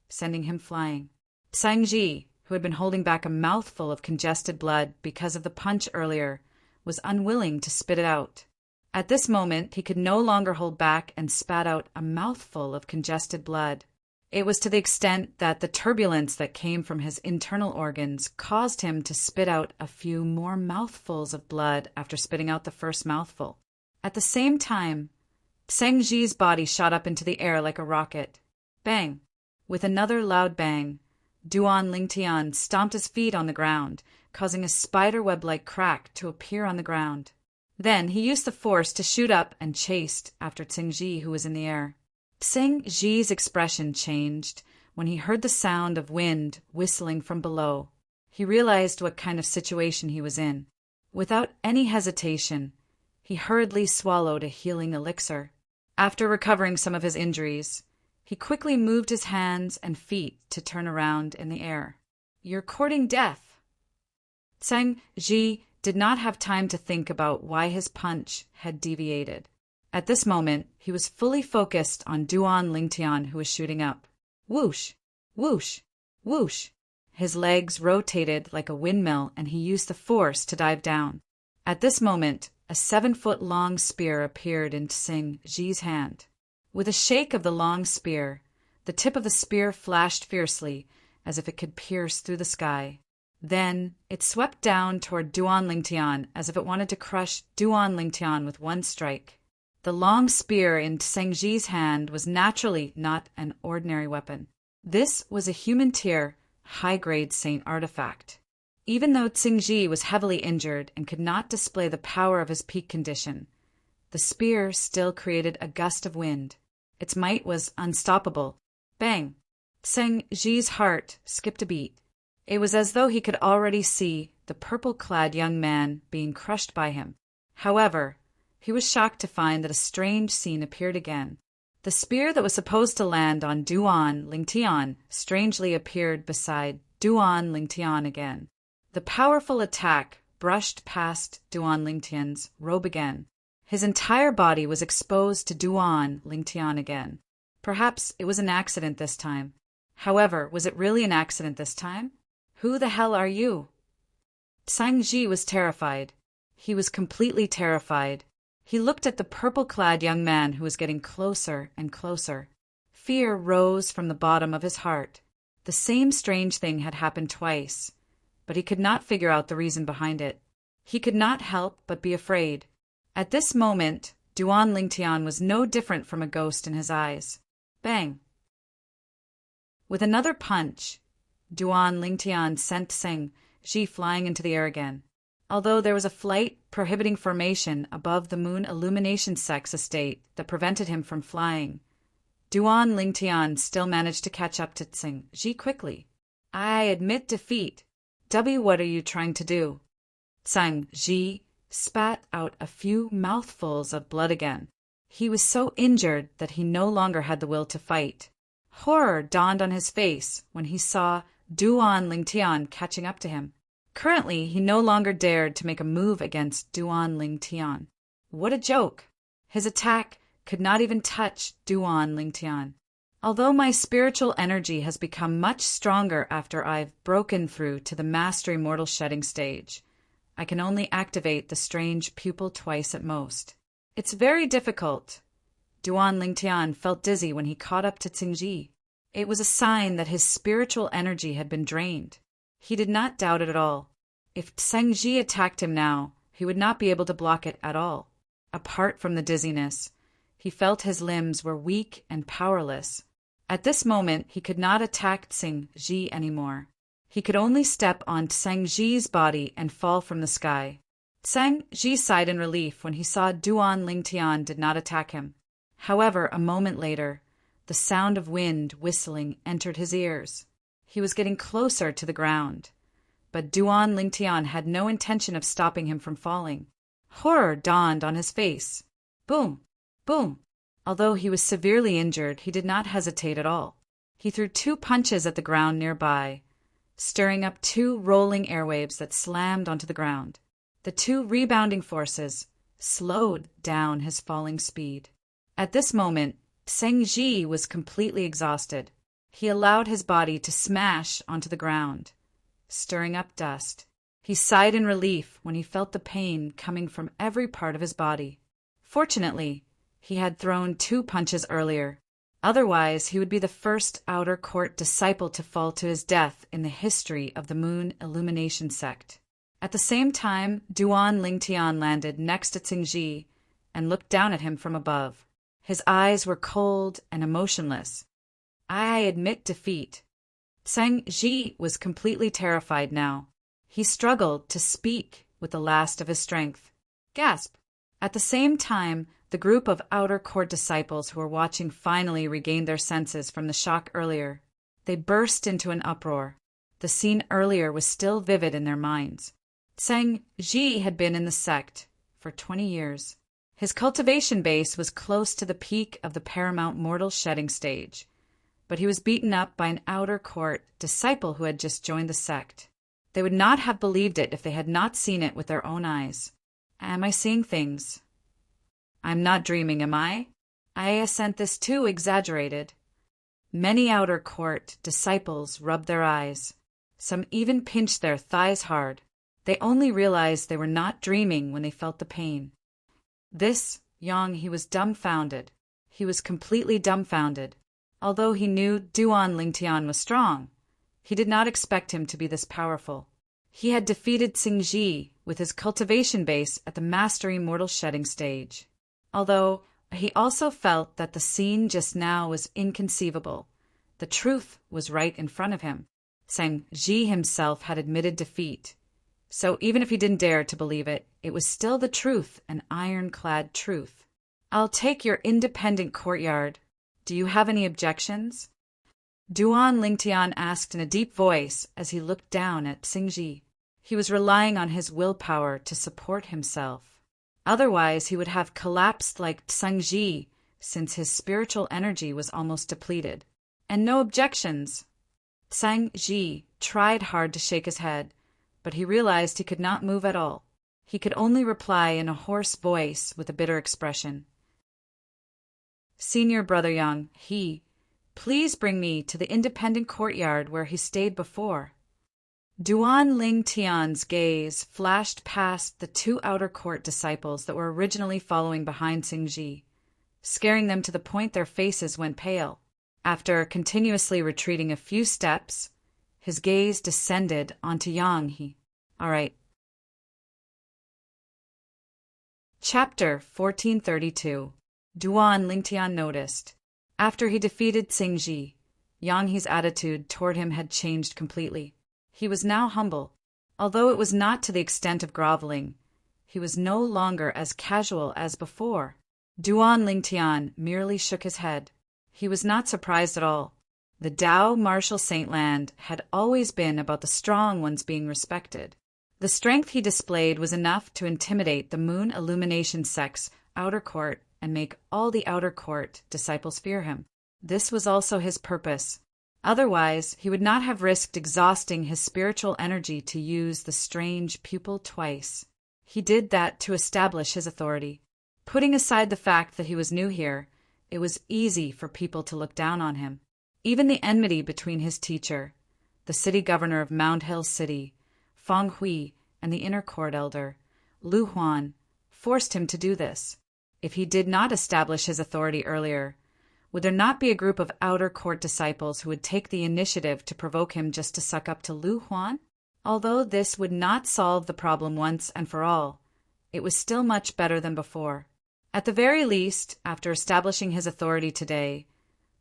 sending him flying. Tsang Ji, who had been holding back a mouthful of congested blood because of the punch earlier, was unwilling to spit it out. At this moment, he could no longer hold back and spat out a mouthful of congested blood. It was to the extent that the turbulence that came from his internal organs caused him to spit out a few more mouthfuls of blood after spitting out the first mouthful. At the same time, Tseng Ji's body shot up into the air like a rocket. Bang! With another loud bang, Duan Lingtian stomped his feet on the ground, causing a spiderweb-like crack to appear on the ground. Then he used the force to shoot up and chased after Tseng Ji, who was in the air. Tseng Ji's expression changed when he heard the sound of wind whistling from below. He realized what kind of situation he was in. Without any hesitation, he hurriedly swallowed a healing elixir. After recovering some of his injuries, he quickly moved his hands and feet to turn around in the air. "You're courting death." Tseng Ji did not have time to think about why his punch had deviated. At this moment, he was fully focused on Duan Lingtian, who was shooting up. Whoosh! Whoosh! Whoosh! His legs rotated like a windmill, and he used the force to dive down. At this moment, a 7-foot-long spear appeared in Tseng Ji's hand. With a shake of the long spear, the tip of the spear flashed fiercely, as if it could pierce through the sky. Then it swept down toward Duan Lingtian, as if it wanted to crush Duan Lingtian with one strike. The long spear in Tseng Ji's hand was naturally not an ordinary weapon. This was a human tier, high-grade saint artifact. Even though Tseng Ji was heavily injured and could not display the power of his peak condition, the spear still created a gust of wind. Its might was unstoppable. Bang! Tseng Ji's heart skipped a beat. It was as though he could already see the purple-clad young man being crushed by him. However, he was shocked to find that a strange scene appeared again. The spear that was supposed to land on Duan Lingtian strangely appeared beside Duan Lingtian again. The powerful attack brushed past Duan Lingtian's robe again. His entire body was exposed to Duan Lingtian again. Perhaps it was an accident this time. However, was it really an accident this time? Who the hell are you? Tseng Ji was terrified. He was completely terrified. He looked at the purple-clad young man who was getting closer and closer. Fear rose from the bottom of his heart. The same strange thing had happened twice, but he could not figure out the reason behind it. He could not help but be afraid. At this moment, Duan Lingtian was no different from a ghost in his eyes. Bang! With another punch, Duan Lingtian sent Tseng Ji flying into the air again. Although there was a flight prohibiting formation above the Moon Illumination Sex estate that prevented him from flying, Duan Lingtian still managed to catch up to Tseng Ji quickly. "I admit defeat. What are you trying to do?" Tseng Ji spat out a few mouthfuls of blood again. He was so injured that he no longer had the will to fight. Horror dawned on his face when he saw Duan Lingtian catching up to him. Currently, he no longer dared to make a move against Duan Lingtian. What a joke! His attack could not even touch Duan Lingtian. Although my spiritual energy has become much stronger after I've broken through to the Mastery Mortal Shedding stage, I can only activate the strange pupil twice at most. It's very difficult. Duan Lingtian felt dizzy when he caught up to Tseng Ji. It was a sign that his spiritual energy had been drained. He did not doubt it at all. If Tseng Ji attacked him now, he would not be able to block it at all. Apart from the dizziness, he felt his limbs were weak and powerless. At this moment, he could not attack Tseng Ji anymore. He could only step on Tseng Ji's body and fall from the sky. Tseng Ji sighed in relief when he saw Duan Lingtian did not attack him. However, a moment later, the sound of wind whistling entered his ears. He was getting closer to the ground, but Duan Lingtian had no intention of stopping him from falling. Horror dawned on his face. Boom! Boom! Although he was severely injured, he did not hesitate at all. He threw 2 punches at the ground nearby, stirring up 2 rolling airwaves that slammed onto the ground. The 2 rebounding forces slowed down his falling speed. At this moment, Tseng Ji was completely exhausted. He allowed his body to smash onto the ground, stirring up dust. He sighed in relief when he felt the pain coming from every part of his body. Fortunately, he had thrown 2 punches earlier. Otherwise, he would be the first outer court disciple to fall to his death in the history of the Moon Illumination sect. At the same time, Duan Lingtian landed next to Tsingji and looked down at him from above. His eyes were cold and emotionless. "I admit defeat." Tsingji was completely terrified now. He struggled to speak with the last of his strength. Gasp! At the same time, the group of outer court disciples who were watching finally regained their senses from the shock earlier. They burst into an uproar. The scene earlier was still vivid in their minds. Tsingji had been in the sect for 20 years. His cultivation base was close to the peak of the paramount mortal shedding stage, but he was beaten up by an outer court disciple who had just joined the sect. They would not have believed it if they had not seen it with their own eyes. Am I seeing things? I'm not dreaming, am I? I assent this too exaggerated. Many outer court disciples rubbed their eyes. Some even pinched their thighs hard. They only realized they were not dreaming when they felt the pain. This Yang, he was dumbfounded. He was completely dumbfounded. Although he knew Duan Lingtian was strong, he did not expect him to be this powerful. He had defeated Tsingji with his cultivation base at the mastery mortal shedding stage. Although he also felt that the scene just now was inconceivable. The truth was right in front of him. Tsingji himself had admitted defeat. So even if he didn't dare to believe it, it was still the truth, an ironclad truth. "I'll take your independent courtyard. Do you have any objections?" Duan Lingtian asked in a deep voice as he looked down at Tsingji. He was relying on his willpower to support himself. Otherwise, he would have collapsed like Tsingji, since his spiritual energy was almost depleted. "And no objections." Tsingji tried hard to shake his head, but he realized he could not move at all. He could only reply in a hoarse voice with a bitter expression. "Senior Brother Yang, please bring me to the independent courtyard where he stayed before." Duan Lingtian's gaze flashed past the two outer court disciples that were originally following behind Tsingji, scaring them to the point their faces went pale. After continuously retreating a few steps, his gaze descended onto Yang. "All right." Chapter 1432. Duan Lingtian noticed. After he defeated Tsingji, Yang He's attitude toward him had changed completely. He was now humble. Although it was not to the extent of groveling, he was no longer as casual as before. Duan Lingtian merely shook his head. He was not surprised at all. The Tao Martial Saintland had always been about the strong ones being respected. The strength he displayed was enough to intimidate the Moon Illumination sect's outer court and make all the outer court disciples fear him. This was also his purpose. Otherwise, he would not have risked exhausting his spiritual energy to use the strange pupil twice. He did that to establish his authority. Putting aside the fact that he was new here, it was easy for people to look down on him. Even the enmity between his teacher, the city governor of Mount Hill City, Feng Hui, and the inner court elder, Lu Huan, forced him to do this. If he did not establish his authority earlier, would there not be a group of outer court disciples who would take the initiative to provoke him just to suck up to Lu Huan? Although this would not solve the problem once and for all, it was still much better than before. At the very least, after establishing his authority today,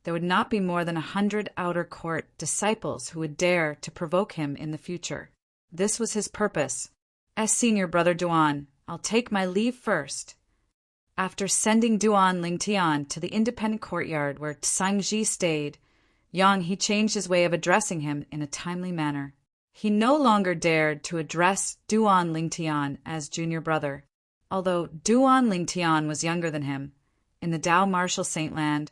there would not be more than 100 outer court disciples who would dare to provoke him in the future. This was his purpose. As Senior Brother Duan, I'll take my leave first. After sending Duan Lingtian to the independent courtyard where Tsingji stayed, He changed his way of addressing him in a timely manner. He no longer dared to address Duan Lingtian as junior brother. Although Duan Lingtian was younger than him, in the Tao Martial Saintland,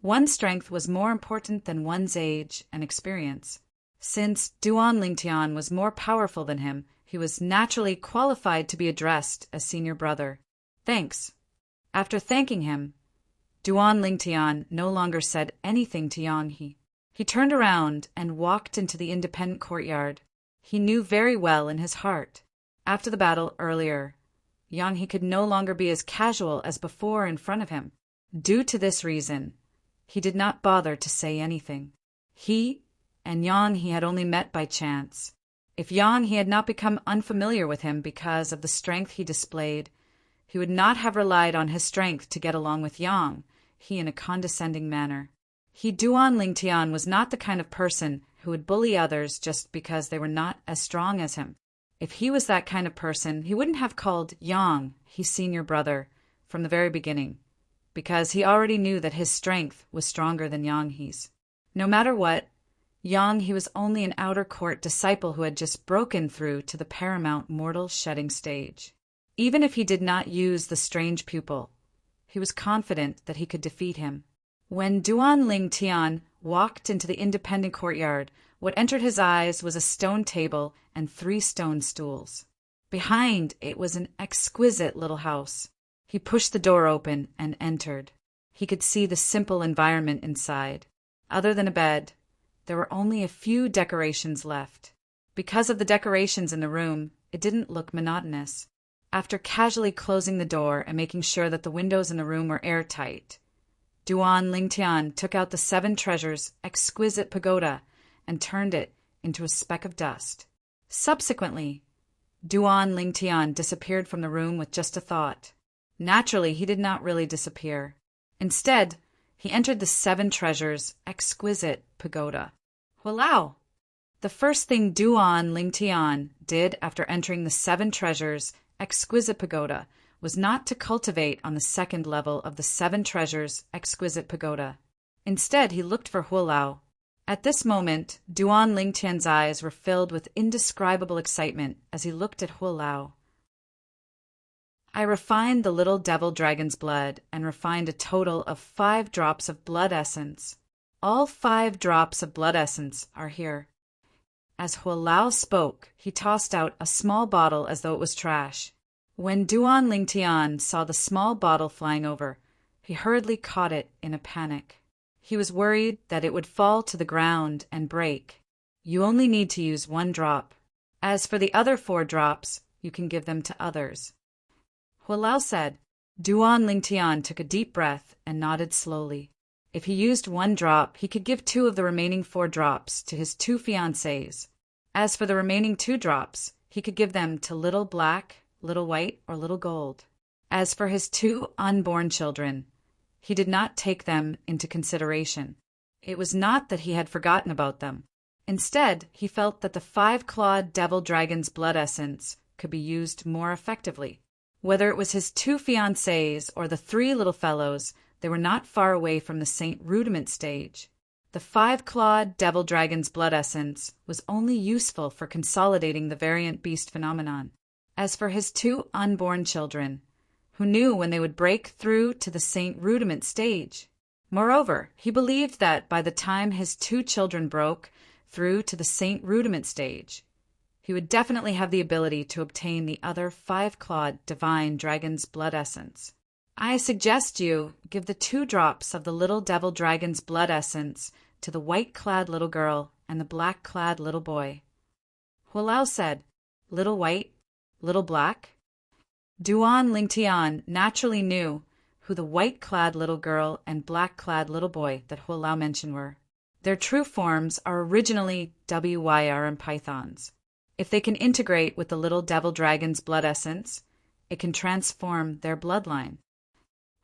one's strength was more important than one's age and experience. Since Duan Lingtian was more powerful than him, he was naturally qualified to be addressed as senior brother. Thanks. After thanking him, Duan Lingtian no longer said anything to Yang. He turned around and walked into the independent courtyard. He knew very well in his heart, after the battle earlier, Yang could no longer be as casual as before in front of him. Due to this reason, He did not bother to say anything. He and Yang he had only met by chance. If Yang he had not become unfamiliar with him because of the strength he displayed, he would not have relied on his strength to get along with Yang, he in a condescending manner. Duan Lingtian was not the kind of person who would bully others just because they were not as strong as him. If he was that kind of person, he wouldn't have called Yang his senior brother from the very beginning, because he already knew that his strength was stronger than Yang he's. No matter what, Yang he was only an outer court disciple who had just broken through to the paramount mortal shedding stage. Even if he did not use the strange pupil, he was confident that he could defeat him. When Duan Ling Tian walked into the independent courtyard, what entered his eyes was a stone table and 3 stone stools. Behind it was an exquisite little house. He pushed the door open and entered. He could see the simple environment inside. Other than a bed, there were only a few decorations left. Because of the decorations in the room, it didn't look monotonous. After casually closing the door and making sure that the windows in the room were airtight, Duan Lingtian took out the 7 treasures exquisite pagoda and turned it into a speck of dust. Subsequently, Duan Lingtian disappeared from the room with just a thought. Naturally, he did not really disappear. Instead, he entered the 7 treasures exquisite pagoda. Walao! The first thing Duan Lingtian did after entering the 7 treasures exquisite pagoda was not to cultivate on the 2nd level of the 7 treasures exquisite pagoda. Instead, he looked for Huolao. At this moment, Duan Lingtian's eyes were filled with indescribable excitement as he looked at Huolao. I refined the little devil dragon's blood and refined a total of 5 drops of blood essence. All 5 drops of blood essence are here. As Huolao spoke, he tossed out a small bottle as though it was trash. When Duan Lingtian saw the small bottle flying over, he hurriedly caught it in a panic. He was worried that it would fall to the ground and break. You only need to use 1 drop. As for the other 4 drops, you can give them to others. Huolao said. Duan Lingtian took a deep breath and nodded slowly. If he used 1 drop, he could give 2 of the remaining 4 drops to his 2 fiancées. As for the remaining 2 drops, he could give them to Little Black, Little White, or Little Gold. As for his 2 unborn children, he did not take them into consideration. It was not that he had forgotten about them. Instead, he felt that the 5-clawed devil dragon's blood essence could be used more effectively. Whether it was his 2 fiancées or the 3 little fellows, they were not far away from the Saint Rudiment stage. The 5-clawed devil dragon's blood essence was only useful for consolidating the variant beast phenomenon. As for his 2 unborn children, who knew when they would break through to the Saint Rudiment stage? Moreover, he believed that by the time his 2 children broke through to the Saint Rudiment stage, he would definitely have the ability to obtain the other 5-clawed divine dragon's blood essence. I suggest you give the 2 drops of the little devil dragon's blood essence to the white-clad little girl and the black-clad little boy. Huolao said, Little White, Little Black? Duan Lingtian naturally knew who the white-clad little girl and black-clad little boy that Huolao mentioned were. Their true forms are originally WYRM pythons. If they can integrate with the little devil dragon's blood essence, it can transform their bloodline.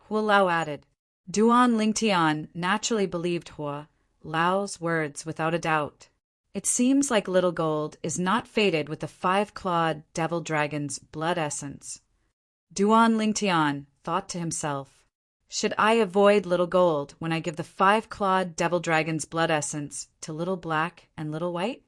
Huolao added. Duan Lingtian naturally believed Huolao's words without a doubt. It seems like Little Gold is not fated with the 5-clawed devil dragon's blood essence. Duan Lingtian thought to himself, should I avoid Little Gold when I give the 5-clawed devil dragon's blood essence to Little Black and Little White?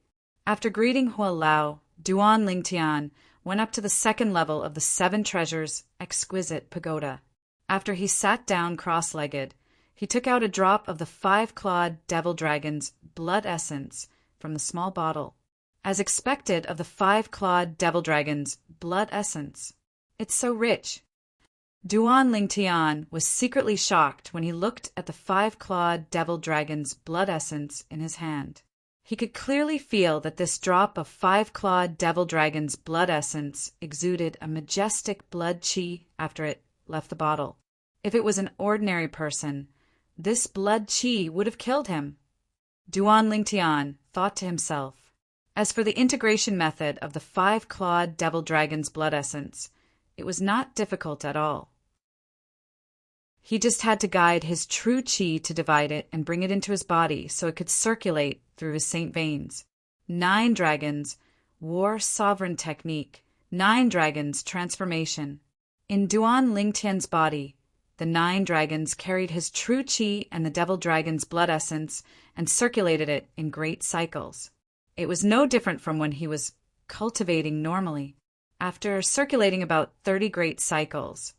After greeting Huolao, Duan Lingtian went up to the 2nd level of the 7 treasures exquisite pagoda. After he sat down cross-legged, he took out a drop of the 5-clawed devil dragon's blood essence from the small bottle. As expected of the 5-clawed devil dragon's blood essence, it's so rich. Duan Lingtian was secretly shocked when he looked at the 5-clawed devil dragon's blood essence in his hand. He could clearly feel that this drop of 5-clawed devil dragon's blood essence exuded a majestic blood chi after it left the bottle. If it was an ordinary person, this blood qi would have killed him. Duan Lingtian thought to himself. As for the integration method of the 5-clawed devil dragon's blood essence, it was not difficult at all. He just had to guide his true qi to divide it and bring it into his body so it could circulate through his saint veins. 9 dragons, war sovereign technique, 9 dragons transformation. In Duan Lingtian's body, the 9 dragons carried his true qi and the devil dragon's blood essence and circulated it in great cycles. It was no different from when he was cultivating normally. After circulating about 30 great cycles,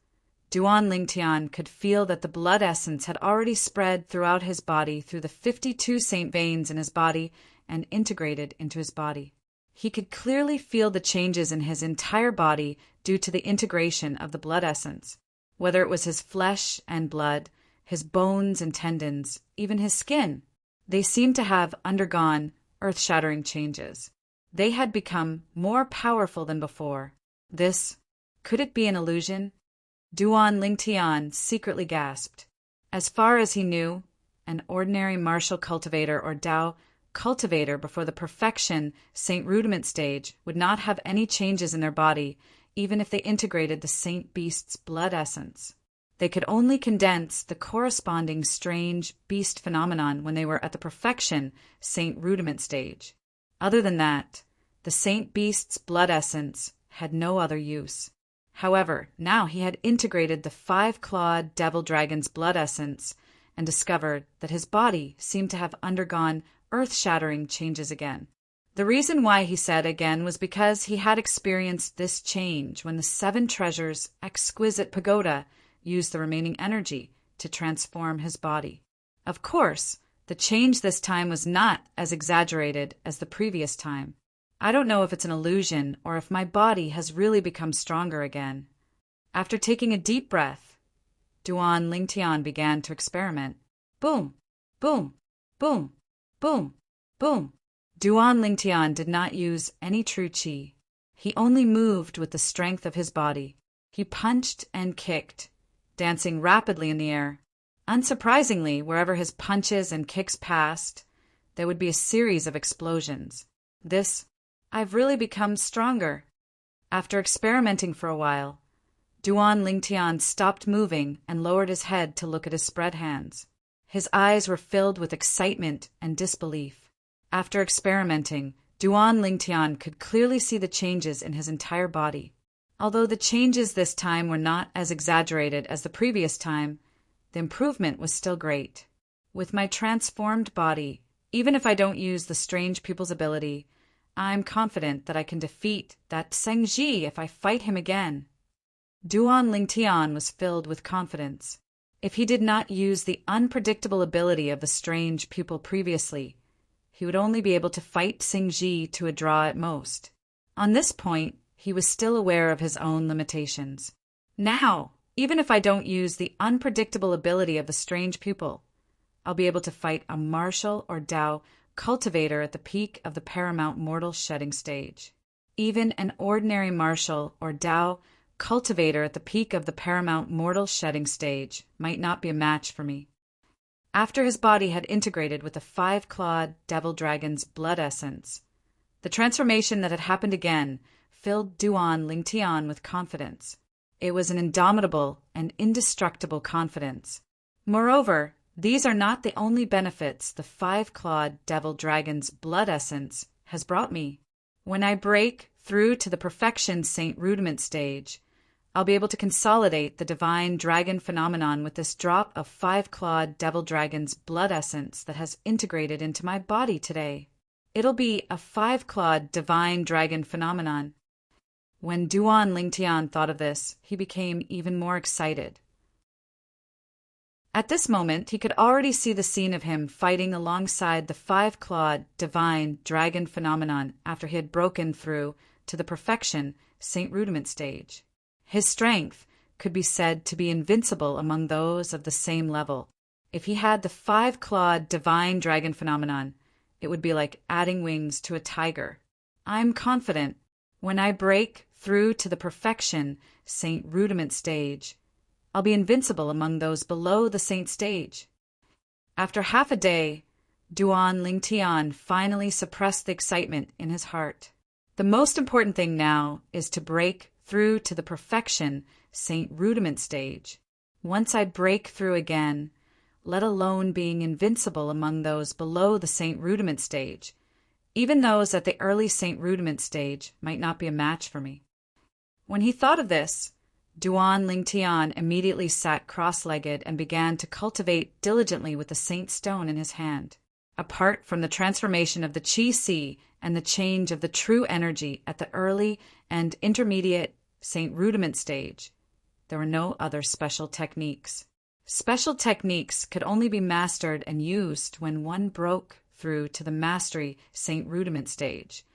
Duan Lingtian could feel that the blood essence had already spread throughout his body through the 52 saint veins in his body and integrated into his body. He could clearly feel the changes in his entire body due to the integration of the blood essence. Whether it was his flesh and blood, his bones and tendons, even his skin, they seemed to have undergone earth-shattering changes. They had become more powerful than before. Could it be an illusion? Duan Lingtian secretly gasped. As far as he knew, an ordinary martial cultivator or Dao cultivator before the perfection Saint Rudiment stage would not have any changes in their body, even if they integrated the Saint Beast's blood essence. They could only condense the corresponding strange beast phenomenon when they were at the perfection Saint Rudiment stage. Other than that, the Saint Beast's blood essence had no other use. However, now he had integrated the 5-clawed devil dragon's blood essence and discovered that his body seemed to have undergone earth-shattering changes again. The reason why he said again was because he had experienced this change when the 7 treasures' exquisite pagoda used the remaining energy to transform his body. Of course, the change this time was not as exaggerated as the previous time. I don't know if it's an illusion or if my body has really become stronger again. After taking a deep breath, Duan Lingtian began to experiment. Boom, boom, boom, boom, boom. Duan Lingtian did not use any true qi. He only moved with the strength of his body. He punched and kicked, dancing rapidly in the air. Unsurprisingly, wherever his punches and kicks passed, there would be a series of explosions. I've really become stronger. After experimenting for a while, Duan Lingtian stopped moving and lowered his head to look at his spread hands. His eyes were filled with excitement and disbelief. After experimenting, Duan Lingtian could clearly see the changes in his entire body. Although the changes this time were not as exaggerated as the previous time, the improvement was still great. With my transformed body, even if I don't use the strange people's ability, I'm confident that I can defeat that Zhengji if I fight him again. Duan Lingtian was filled with confidence. If he did not use the unpredictable ability of the strange pupil previously, he would only be able to fight Zhengji to a draw at most. On this point, he was still aware of his own limitations. Now, even if I don't use the unpredictable ability of the strange pupil, I'll be able to fight a martial or Dao cultivator at the peak of the paramount mortal shedding stage. Even an ordinary martial or Dao cultivator at the peak of the paramount mortal shedding stage might not be a match for me. After his body had integrated with the 5-clawed devil dragon's blood essence, the transformation that had happened again filled Duan Lingtian with confidence. It was an indomitable and indestructible confidence. Moreover, these are not the only benefits the 5-clawed devil dragon's blood essence has brought me. When I break through to the perfection Saint Rudiment stage, I'll be able to consolidate the divine dragon phenomenon with this drop of 5-clawed devil dragon's blood essence that has integrated into my body today. It'll be a 5-clawed divine dragon phenomenon. When Duan Lingtian thought of this, he became even more excited. At this moment, he could already see the scene of him fighting alongside the 5-clawed divine dragon phenomenon after he had broken through to the perfection Saint Rudiment stage. His strength could be said to be invincible among those of the same level. If he had the 5-clawed divine dragon phenomenon, it would be like adding wings to a tiger. I'm confident when I break through to the perfection Saint Rudiment stage, I'll be invincible among those below the saint stage. After half a day, Duan Lingtian finally suppressed the excitement in his heart. The most important thing now is to break through to the perfection Saint Rudiment stage. Once I break through again, let alone being invincible among those below the Saint Rudiment stage, even those at the early Saint Rudiment stage might not be a match for me. When he thought of this, Duan Lingtian immediately sat cross-legged and began to cultivate diligently with the saint stone in his hand. Apart from the transformation of the Qi Si and the change of the true energy at the early and intermediate Saint Rudiment stage, there were no other special techniques. Special techniques could only be mastered and used when one broke through to the mastery Saint Rudiment stage.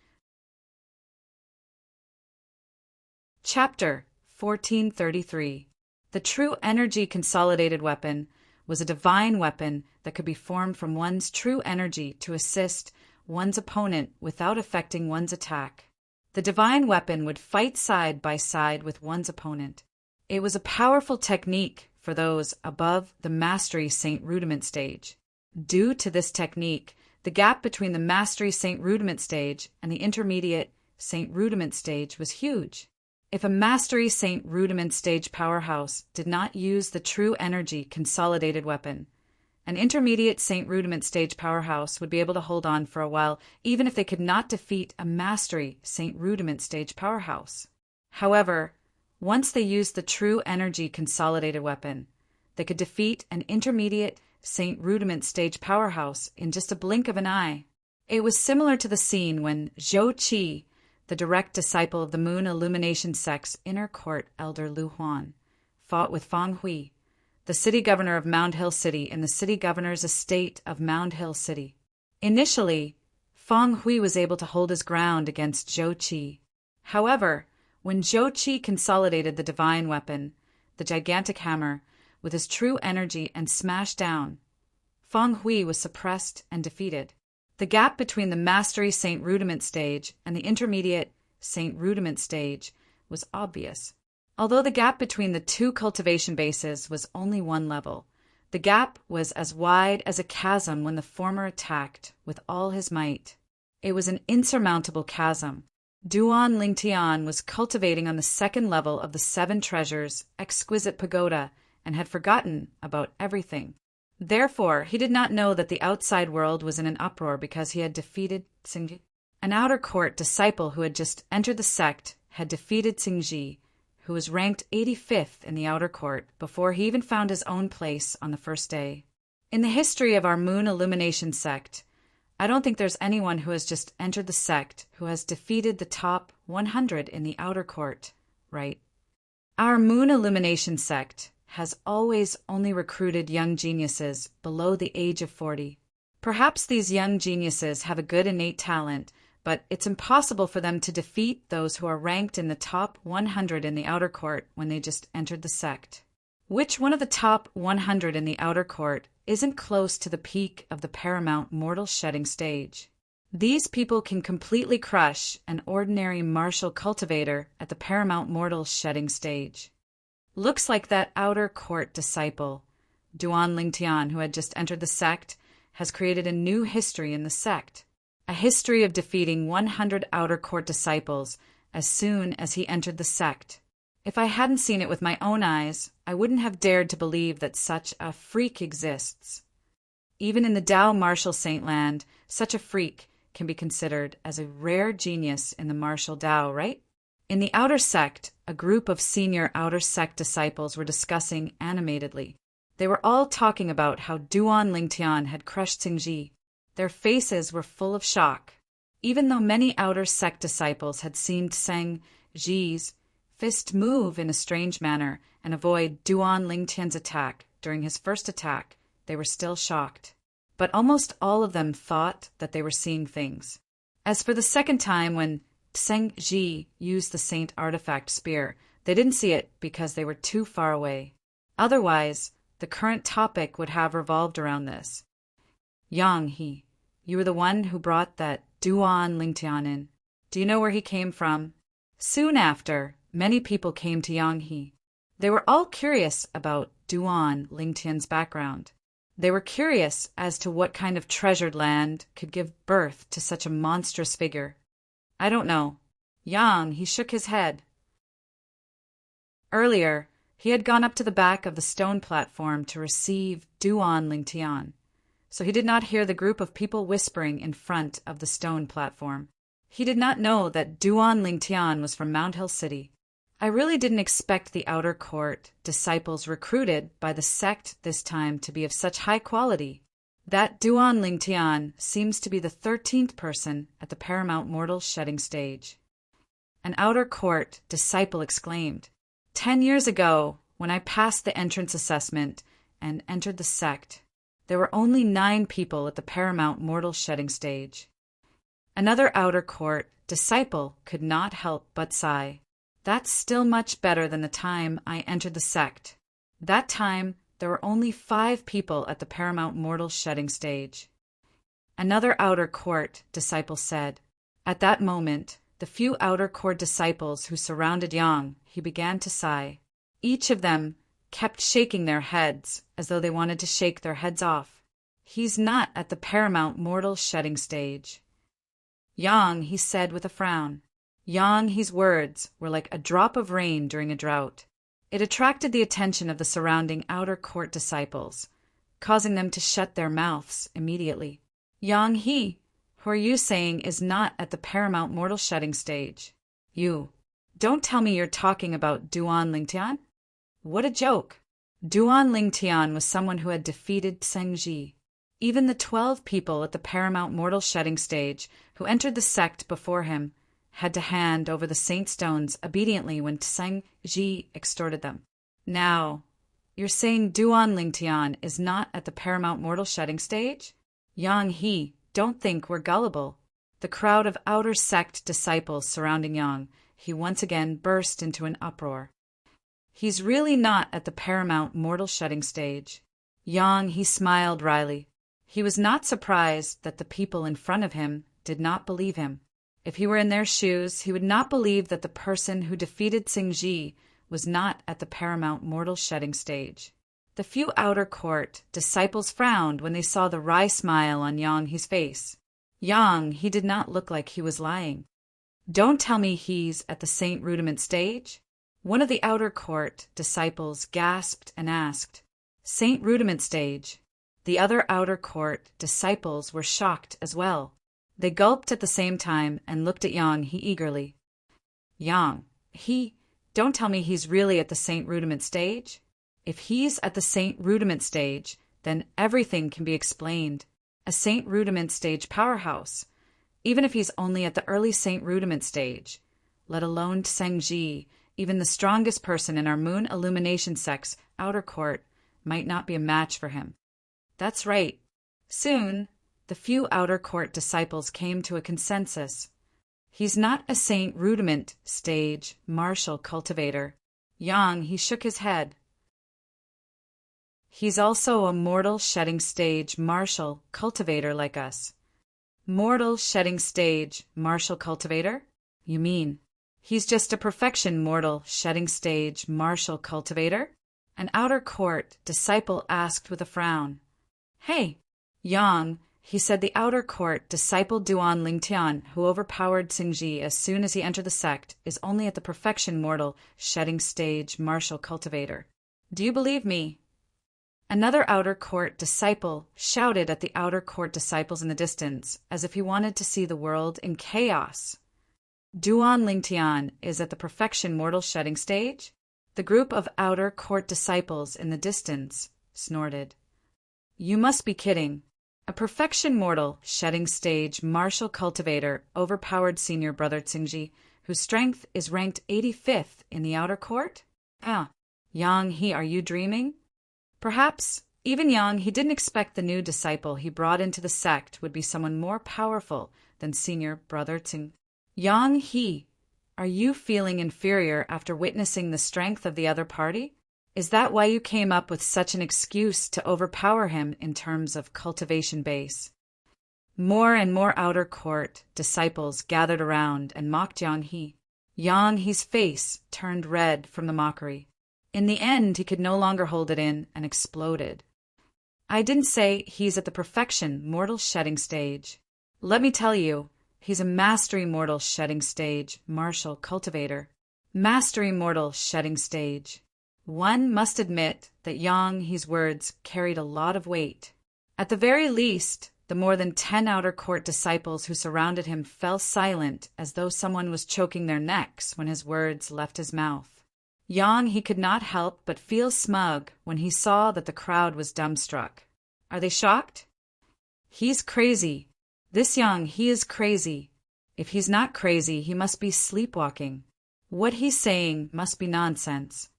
Chapter 1433. The true energy consolidated weapon was a divine weapon that could be formed from one's true energy to assist one's opponent without affecting one's attack. The divine weapon would fight side by side with one's opponent. It was a powerful technique for those above the mastery Saint Rudiment stage. Due to this technique, the gap between the mastery Saint Rudiment stage and the intermediate Saint Rudiment stage was huge. If a mastery Saint Rudiment stage powerhouse did not use the true energy consolidated weapon, an intermediate Saint Rudiment stage powerhouse would be able to hold on for a while even if they could not defeat a mastery Saint Rudiment stage powerhouse. However, once they used the true energy consolidated weapon, they could defeat an intermediate Saint Rudiment stage powerhouse in just a blink of an eye. It was similar to the scene when Zhou Qi, the direct disciple of the Moon Illumination sect's inner court elder Lu Huan, fought with Fang Hui, the city governor of Mound Hill City in the city governor's estate of Mound Hill City. Initially, Fang Hui was able to hold his ground against Zhou Qi. However, when Zhou Qi consolidated the divine weapon, the gigantic hammer, with his true energy and smashed down, Fang Hui was suppressed and defeated. The gap between the mastery Saint Rudiment stage and the intermediate Saint Rudiment stage was obvious. Although the gap between the two cultivation bases was only one level, the gap was as wide as a chasm when the former attacked with all his might. It was an insurmountable chasm. Duan Lingtian was cultivating on the second level of the Seven Treasures' exquisite pagoda and had forgotten about everything. Therefore, he did not know that the outside world was in an uproar because he had defeated Xingji. An outer court disciple who had just entered the sect had defeated Xingji, who was ranked 85th in the outer court before he even found his own place on the first day. In the history of our Moon Illumination sect, I don't think there's anyone who has just entered the sect who has defeated the top 100 in the outer court, right? Our Moon Illumination sect has always only recruited young geniuses below the age of 40. Perhaps these young geniuses have a good innate talent, but it's impossible for them to defeat those who are ranked in the top 100 in the outer court when they just entered the sect. Which one of the top 100 in the outer court isn't close to the peak of the paramount mortal shedding stage? These people can completely crush an ordinary martial cultivator at the paramount mortal shedding stage. Looks like that outer court disciple, Duan Lingtian, who had just entered the sect, has created a new history in the sect. A history of defeating 100 outer court disciples as soon as he entered the sect. If I hadn't seen it with my own eyes, I wouldn't have dared to believe that such a freak exists. Even in the Tao martial saint land, such a freak can be considered as a rare genius in the martial Tao, right? In the outer sect, a group of senior outer sect disciples were discussing animatedly. They were all talking about how Duan Lingtian had crushed Xingji. Their faces were full of shock. Even though many outer sect disciples had seen Zheng Ji's fist move in a strange manner and avoid Duan Lingtian's attack during his first attack, they were still shocked. But almost all of them thought that they were seeing things. As for the second time when Zheng Ji used the Saint Artifact Spear, they didn't see it because they were too far away. Otherwise, the current topic would have revolved around this. Yang He, you were the one who brought that Duan Lingtian in. Do you know where he came from? Soon after, many people came to Yang He. They were all curious about Duan Lingtian's background. They were curious as to what kind of treasured land could give birth to such a monstrous figure. I don't know. Yang, he shook his head. Earlier, he had gone up to the back of the stone platform to receive Duan Lingtian, so he did not hear the group of people whispering in front of the stone platform. He did not know that Duan Lingtian was from Mount Hill City. I really didn't expect the outer court disciples recruited by the sect this time to be of such high quality. That Duan Lingtian seems to be the 13th person at the paramount mortal shedding stage. An outer court disciple exclaimed, 10 years ago, when I passed the entrance assessment and entered the sect, there were only 9 people at the paramount mortal shedding stage. Another outer court disciple could not help but sigh. That's still much better than the time I entered the sect. That time, there were only 5 people at the paramount mortal shedding stage. Another outer court disciple said. At that moment, the few outer court disciples who surrounded Yang, he began to sigh. Each of them kept shaking their heads as though they wanted to shake their heads off. He's not at the paramount mortal shedding stage. Yang, he said with a frown. Yang He's words were like a drop of rain during a drought. It attracted the attention of the surrounding outer court disciples, causing them to shut their mouths immediately. Yang He, who are you saying is not at the paramount mortal shedding stage? You. Don't tell me you're talking about Duan Lingtian? What a joke. Duan Lingtian was someone who had defeated Zhengji. Even the 12 people at the paramount mortal shedding stage who entered the sect before him had to hand over the saint stones obediently when Zhengji extorted them. Now, you're saying Duan Lingtian is not at the paramount mortal shedding stage? Yang He, don't think we're gullible. The crowd of outer sect disciples surrounding Yang, he once again burst into an uproar. He's really not at the paramount mortal shedding stage. Yang He smiled wryly. He was not surprised that the people in front of him did not believe him. If he were in their shoes, he would not believe that the person who defeated Zhengji was not at the paramount mortal shedding stage. The few outer court disciples frowned when they saw the wry smile on Yang He's face. Yang He did not look like he was lying. Don't tell me he's at the Saint Rudiment stage? One of the outer court disciples gasped and asked, Saint Rudiment stage? The other outer court disciples were shocked as well. They gulped at the same time and looked at Yang He eagerly. Yang He, don't tell me he's really at the Saint Rudiment stage? If he's at the Saint Rudiment stage, then everything can be explained. A Saint Rudiment stage powerhouse. Even if he's only at the early Saint Rudiment stage, let alone Zhengji, even the strongest person in our moon illumination sect's outer court might not be a match for him. That's right. Soon, the few outer court disciples came to a consensus. He's not a Saint Rudiment stage martial cultivator. Yang He shook his head. He's also a mortal shedding stage martial cultivator like us. Mortal shedding stage martial cultivator? You mean he's just a perfection mortal shedding stage martial cultivator? An outer court disciple asked with a frown. Hey, Yang, he said the outer court disciple Duan Lingtian, who overpowered Zhengji as soon as he entered the sect, is only at the perfection mortal shedding stage martial cultivator. Do you believe me? Another outer court disciple shouted at the outer court disciples in the distance, as if he wanted to see the world in chaos. Duan Lingtian is at the perfection mortal shedding stage? The group of outer court disciples in the distance snorted. You must be kidding. A perfection mortal shedding stage martial cultivator overpowered senior brother Zhengji, whose strength is ranked 85th in the outer court? Yang He, are you dreaming? Perhaps, even Yang He didn't expect the new disciple he brought into the sect would be someone more powerful than senior brother Zhengji. Yang He, are you feeling inferior after witnessing the strength of the other party? Is that why you came up with such an excuse to overpower him in terms of cultivation base? More and more outer court disciples gathered around and mocked Yang He. Yang He's face turned red from the mockery. In the end, he could no longer hold it in and exploded. I didn't say he's at the perfection mortal shedding stage. Let me tell you, he's a mastery mortal shedding stage, martial cultivator. Mastery mortal shedding stage. One must admit that Yang He's words carried a lot of weight. At the very least, the more than 10 outer court disciples who surrounded him fell silent as though someone was choking their necks when his words left his mouth. Yang he could not help but feel smug when he saw that the crowd was dumbstruck. Are they shocked? He's crazy. This Yang, he is crazy. If he's not crazy, he must be sleepwalking. What he's saying must be nonsense.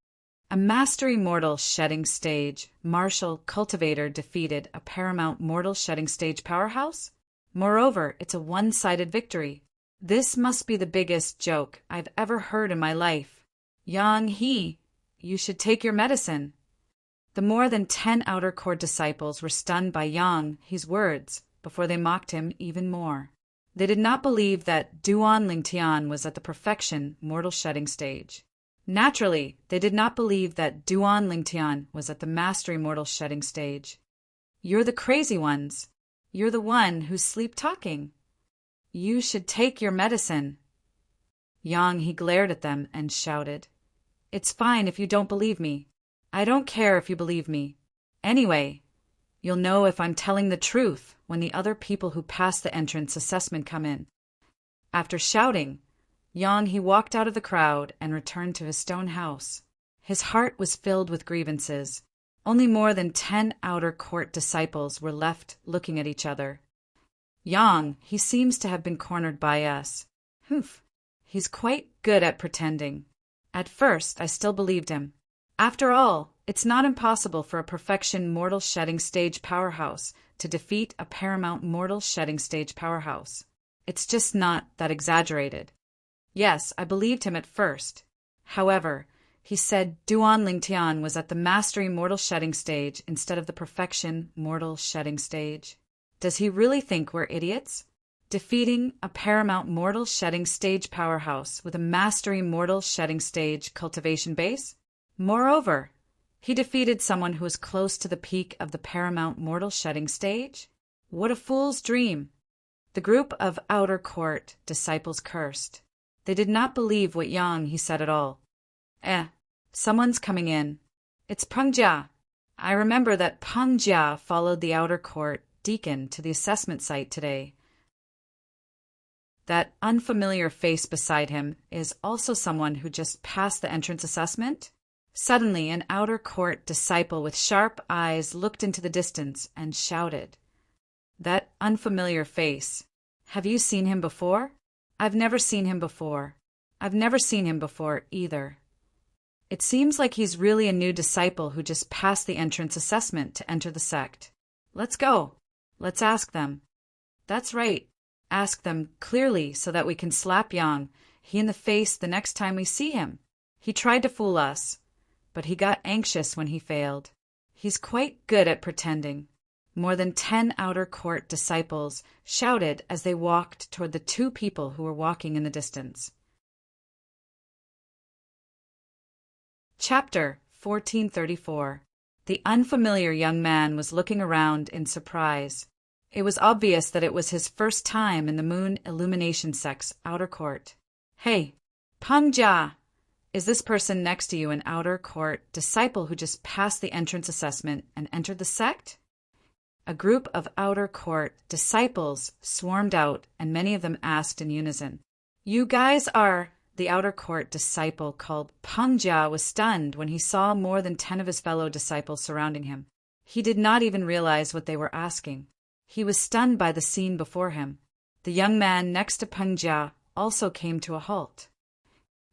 A mastery mortal shedding stage, martial cultivator defeated a paramount mortal shedding stage powerhouse? Moreover, it's a one-sided victory. This must be the biggest joke I've ever heard in my life. Yang, you should take your medicine. The more than 10 outer court disciples were stunned by Yang He's words before they mocked him even more. They did not believe that Duan Lingtian was at the perfection mortal shedding stage. Naturally, they did not believe that Duan Lingtian was at the mastery mortal shedding stage. You're the crazy ones. You're the one who's sleep-talking. You should take your medicine. Yang he glared at them and shouted, It's fine if you don't believe me. I don't care if you believe me. Anyway, you'll know if I'm telling the truth when the other people who passed the entrance assessment come in. After shouting, Yang he walked out of the crowd and returned to his stone house. His heart was filled with grievances. Only more than 10 outer court disciples were left looking at each other. Yang, he seems to have been cornered by us. Humph, he's quite good at pretending. At first, I still believed him. After all, it's not impossible for a perfection mortal shedding stage powerhouse to defeat a paramount mortal shedding stage powerhouse. It's just not that exaggerated. Yes, I believed him at first. However, he said Duan Lingtian was at the mastery mortal shedding stage instead of the perfection mortal shedding stage. Does he really think we're idiots? Defeating a paramount mortal shedding stage powerhouse with a mastery mortal shedding stage cultivation base? Moreover, he defeated someone who was close to the peak of the paramount mortal shedding stage? What a fool's dream! The group of outer court disciples cursed. They did not believe what Yang he said at all. Someone's coming in. It's Peng Jia. I remember that Peng Jia followed the outer court deacon to the assessment site today. That unfamiliar face beside him is also someone who just passed the entrance assessment? Suddenly, an outer court disciple with sharp eyes looked into the distance and shouted, That unfamiliar face. Have you seen him before? I've never seen him before. I've never seen him before either. It seems like he's really a new disciple who just passed the entrance assessment to enter the sect. Let's go. Let's ask them. That's right. Ask them clearly so that we can slap Yang he in the face the next time we see him. He tried to fool us, but he got anxious when he failed. He's quite good at pretending. More than 10 outer court disciples shouted as they walked toward the 2 people who were walking in the distance. Chapter 1434. The unfamiliar young man was looking around in surprise. It was obvious that it was his first time in the Moon Illumination Sect's outer court. Hey, Peng Jia! Is this person next to you an outer court disciple who just passed the entrance assessment and entered the sect? A group of outer court disciples swarmed out, and many of them asked in unison, You guys are... The outer court disciple called Peng Jia was stunned when he saw more than 10 of his fellow disciples surrounding him. He did not even realize what they were asking. He was stunned by the scene before him. The young man next to Peng Jia also came to a halt.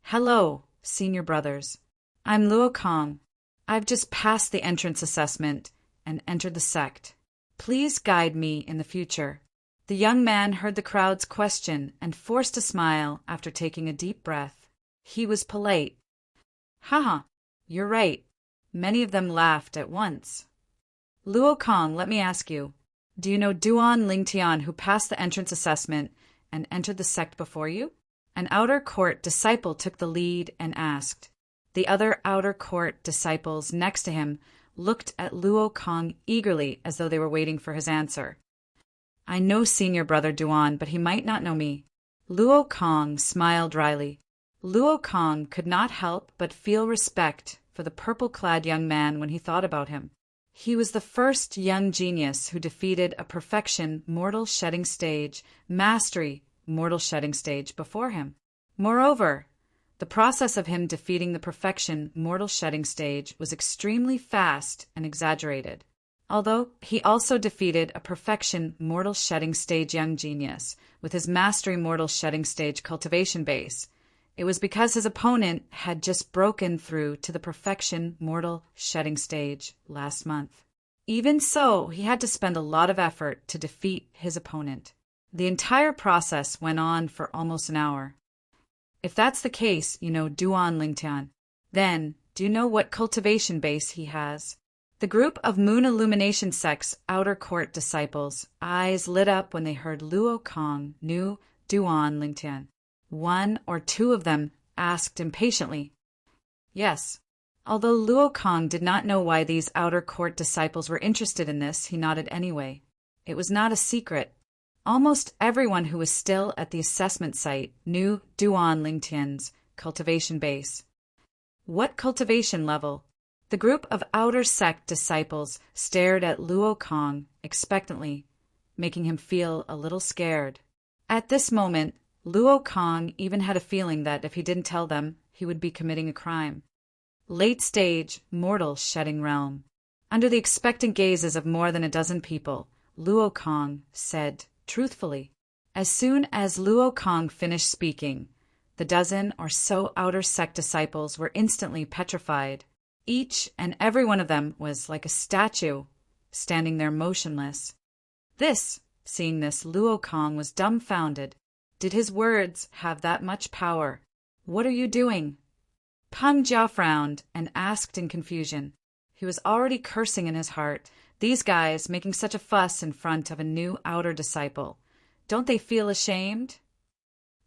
Hello, senior brothers. I'm Luo Kong. I've just passed the entrance assessment and entered the sect. Please guide me in the future. The young man heard the crowd's question and forced a smile after taking a deep breath. He was polite. Haha, you're right. Many of them laughed at once. Luo Kong, let me ask you, do you know Duan Lingtian who passed the entrance assessment and entered the sect before you? An outer court disciple took the lead and asked. The other outer court disciples next to him looked at Luo Kong eagerly as though they were waiting for his answer. I know senior brother Duan, but he might not know me. Luo Kong smiled wryly. Luo Kong could not help but feel respect for the purple-clad young man when he thought about him. He was the first young genius who defeated a perfection mortal shedding stage, mastery mortal shedding stage before him. Moreover, the process of him defeating the perfection mortal shedding stage was extremely fast and exaggerated. Although he also defeated a perfection mortal shedding stage young genius with his mastery mortal shedding stage cultivation base, it was because his opponent had just broken through to the perfection mortal shedding stage last month. Even so, he had to spend a lot of effort to defeat his opponent. The entire process went on for almost an hour. If that's the case, you know Duan Lingtian. Then, do you know what cultivation base he has? The group of Moon Illumination Sect's outer court disciples' eyes lit up when they heard Luo Kong knew Duan Lingtian. One or two of them asked impatiently. Yes. Although Luo Kong did not know why these outer court disciples were interested in this, he nodded anyway. It was not a secret. Almost everyone who was still at the assessment site knew Duan Lingtian's cultivation base. What cultivation level? The group of outer sect disciples stared at Luo Kong expectantly, making him feel a little scared. At this moment, Luo Kong even had a feeling that if he didn't tell them, he would be committing a crime. Late stage, mortal shedding realm. Under the expectant gazes of more than a dozen people, Luo Kong said truthfully. As soon as Luo Kong finished speaking, the dozen or so outer sect disciples were instantly petrified. Each and every one of them was like a statue, standing there motionless. Seeing this, Luo Kong was dumbfounded. Did his words have that much power? What are you doing? Peng Jia frowned and asked in confusion. He was already cursing in his heart. These guys making such a fuss in front of a new outer disciple. Don't they feel ashamed?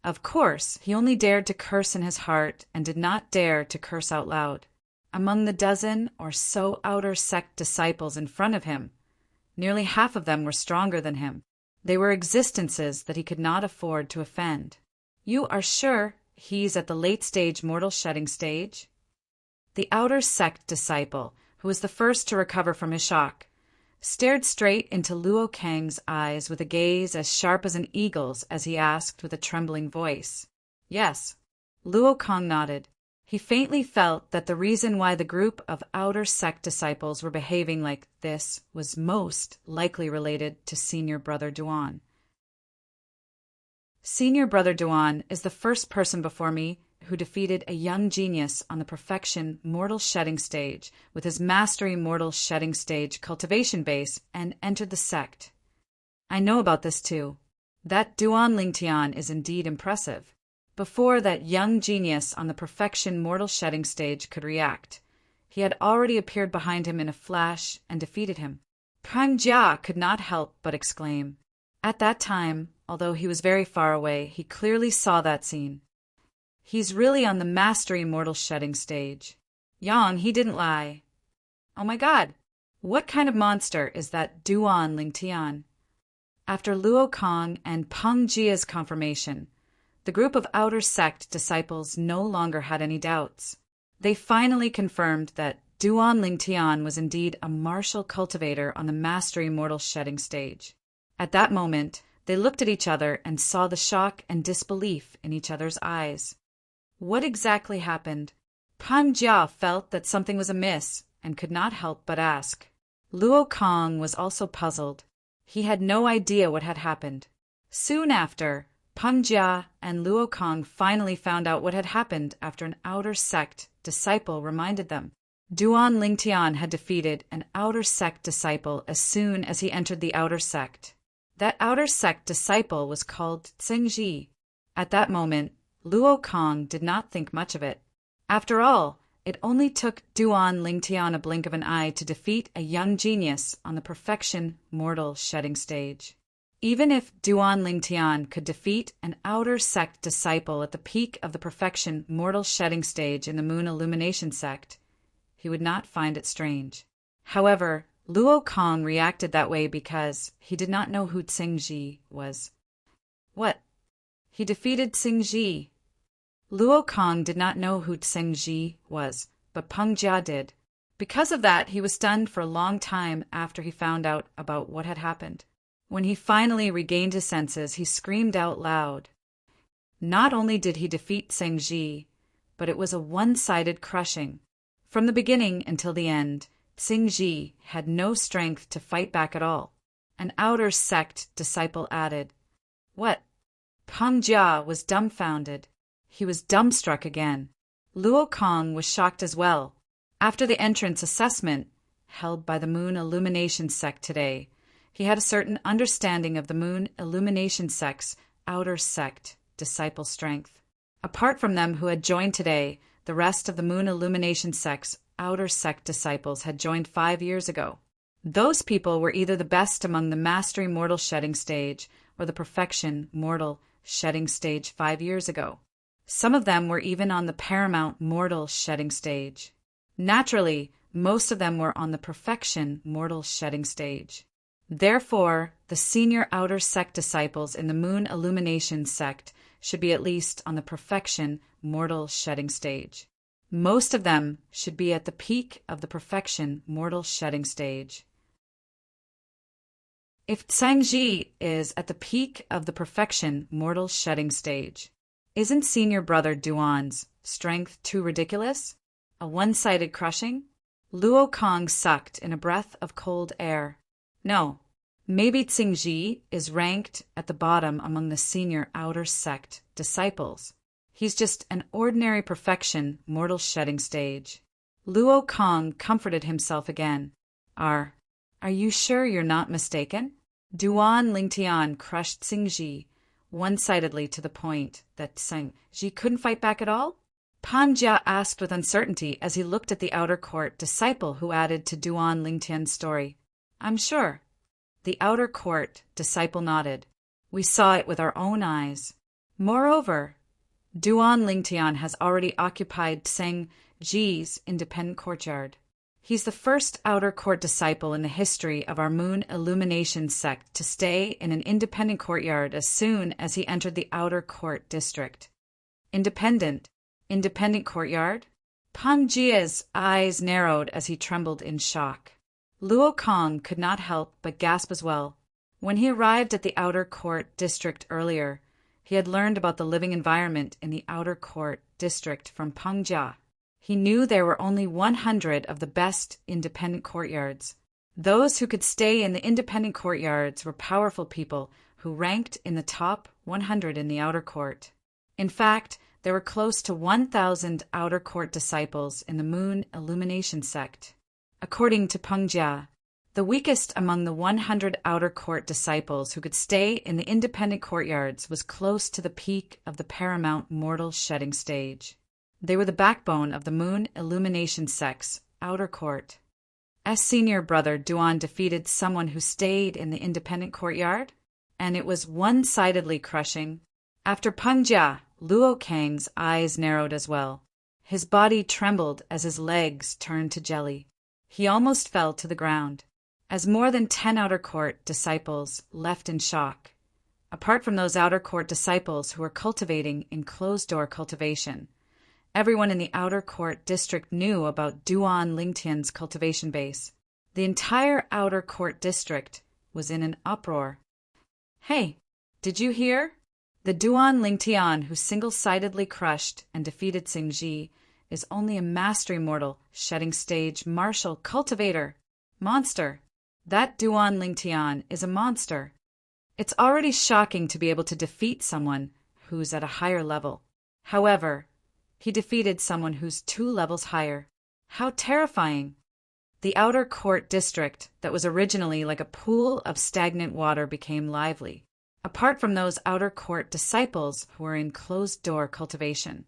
Of course, he only dared to curse in his heart and did not dare to curse out loud. Among the dozen or so outer sect disciples in front of him, nearly half of them were stronger than him. They were existences that he could not afford to offend. You are sure he's at the late stage mortal shedding stage? The outer sect disciple, who was the first to recover from his shock, stared straight into Luo Kang's eyes with a gaze as sharp as an eagle's as he asked with a trembling voice. Yes. Luo Kang nodded. He faintly felt that the reason why the group of outer sect disciples were behaving like this was most likely related to Senior Brother Duan. Senior Brother Duan is the first person before me who defeated a young genius on the perfection mortal shedding stage with his mastery mortal shedding stage cultivation base and entered the sect. I know about this too. That Duan Lingtian is indeed impressive. Before that young genius on the perfection mortal shedding stage could react, he had already appeared behind him in a flash and defeated him. Peng Jia could not help but exclaim. At that time, although he was very far away, he clearly saw that scene. He's really on the mastery mortal shedding stage. Yang, he didn't lie. Oh my God, what kind of monster is that Duan Lingtian? After Luo Kong and Peng Jia's confirmation, the group of outer sect disciples no longer had any doubts. They finally confirmed that Duan Lingtian was indeed a martial cultivator on the mastery mortal shedding stage. At that moment, they looked at each other and saw the shock and disbelief in each other's eyes. What exactly happened? Peng Jia felt that something was amiss and could not help but ask. Luo Kong was also puzzled. He had no idea what had happened. Soon after, Peng Jia and Luo Kong finally found out what had happened after an outer sect disciple reminded them. Duan Lingtian had defeated an outer sect disciple as soon as he entered the outer sect. That outer sect disciple was called Tsingji. At that moment, Luo Kong did not think much of it. After all, it only took Duan Lingtian a blink of an eye to defeat a young genius on the perfection mortal shedding stage. Even if Duan Lingtian could defeat an outer sect disciple at the peak of the perfection mortal shedding stage in the moon illumination sect, he would not find it strange. However, Luo Kong reacted that way because he did not know who Tsingji was. What? He defeated Tsingji. Luo Kong did not know who Tsingji was, but Peng Jia did. Because of that, he was stunned for a long time after he found out about what had happened. When he finally regained his senses, he screamed out loud. Not only did he defeat Tsingji, but it was a one-sided crushing. From the beginning until the end, Tsingji had no strength to fight back at all. An outer sect disciple added. What? Peng Jia was dumbfounded. He was dumbstruck again. Luo Kong was shocked as well. After the entrance assessment, held by the Moon Illumination Sect today, he had a certain understanding of the Moon Illumination Sect's outer sect disciple strength. Apart from them who had joined today, the rest of the Moon Illumination Sect's outer sect disciples had joined 5 years ago. Those people were either the best among the Mastery Mortal Shedding stage or the Perfection Mortal Shedding stage 5 years ago. Some of them were even on the Paramount Mortal Shedding stage. Naturally, most of them were on the Perfection Mortal Shedding stage. Therefore, the senior outer sect disciples in the Moon Illumination sect should be at least on the Perfection Mortal Shedding stage. Most of them should be at the peak of the Perfection Mortal Shedding stage. If Tsangji is at the peak of the Perfection Mortal Shedding stage, isn't senior brother Duan's strength too ridiculous? A one-sided crushing? Luo Kong sucked in a breath of cold air. No, maybe Tsingji is ranked at the bottom among the senior outer sect disciples. He's just an ordinary perfection mortal shedding stage. Luo Kong comforted himself again. Are you sure you're not mistaken? Duan Lingtian crushed Tsingji one-sidedly to the point that Tsingji couldn't fight back at all? Peng Jia asked with uncertainty as he looked at the outer court disciple who added to Duan Lingtian's story. I'm sure. The outer court disciple nodded. We saw it with our own eyes. Moreover, Duan Lingtian has already occupied Tsingji's independent courtyard. He's the first outer court disciple in the history of our Moon Illumination sect to stay in an independent courtyard as soon as he entered the outer court district. Independent courtyard? Peng Jia's eyes narrowed as he trembled in shock. Luo Kong could not help but gasp as well. When he arrived at the outer court district earlier, he had learned about the living environment in the outer court district from Peng Jia. He knew there were only 100 of the best independent courtyards. Those who could stay in the independent courtyards were powerful people who ranked in the top 100 in the outer court. In fact, there were close to 1,000 outer court disciples in the Moon Illumination sect. According to Peng Jia, the weakest among the 100 outer court disciples who could stay in the independent courtyards was close to the peak of the Paramount Mortal Shedding stage. They were the backbone of the Moon Illumination sect's outer court. As senior brother Duan defeated someone who stayed in the independent courtyard, and it was one-sidedly crushing. After Peng Jia, Luo Kang's eyes narrowed as well. His body trembled as his legs turned to jelly. He almost fell to the ground. As more than 10 outer court disciples left in shock, apart from those outer court disciples who were cultivating in closed-door cultivation, everyone in the outer court district knew about Duan Lingtian's cultivation base. The entire outer court district was in an uproar. Hey, did you hear? The Duan Lingtian who single-sidedly crushed and defeated Tsingji is only a mastery mortal, shedding stage, martial, cultivator, monster. That Duan Lingtian is a monster. It's already shocking to be able to defeat someone who's at a higher level. However, he defeated someone who's 2 levels higher. How terrifying! The outer court district that was originally like a pool of stagnant water became lively. Apart from those outer court disciples who were in closed-door cultivation,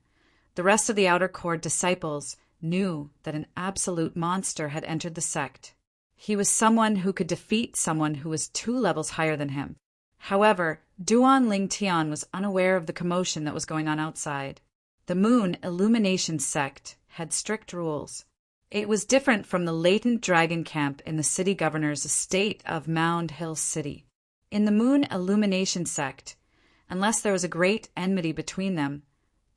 the rest of the outer court disciples knew that an absolute monster had entered the sect. He was someone who could defeat someone who was 2 levels higher than him. However, Duan Lingtian was unaware of the commotion that was going on outside. The Moon Illumination sect had strict rules. It was different from the latent dragon camp in the city governor's estate of Mound Hill City. In the Moon Illumination sect, unless there was a great enmity between them,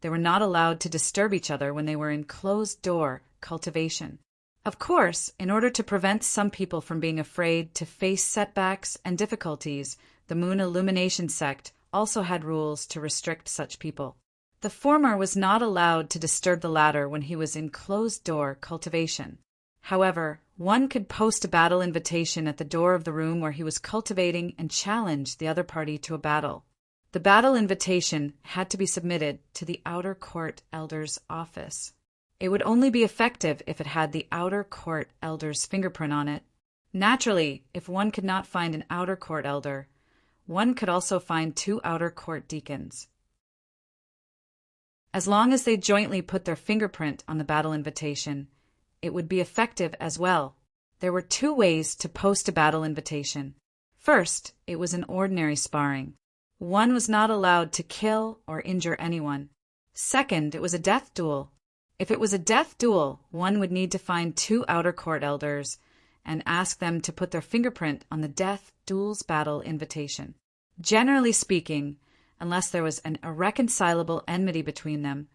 they were not allowed to disturb each other when they were in closed-door cultivation. Of course, in order to prevent some people from being afraid to face setbacks and difficulties, the Moon Illumination sect also had rules to restrict such people. The former was not allowed to disturb the latter when he was in closed-door cultivation. However, one could post a battle invitation at the door of the room where he was cultivating and challenge the other party to a battle. The battle invitation had to be submitted to the outer court elder's office. It would only be effective if it had the outer court elder's fingerprint on it. Naturally, if one could not find an outer court elder, one could also find 2 outer court deacons. As long as they jointly put their fingerprint on the battle invitation, it would be effective as well. There were 2 ways to post a battle invitation. First, it was an ordinary sparring. One was not allowed to kill or injure anyone. Second, it was a death duel. If it was a death duel, one would need to find 2 outer court elders and ask them to put their fingerprint on the death duel's battle invitation. Generally speaking, unless there was an irreconcilable enmity between them,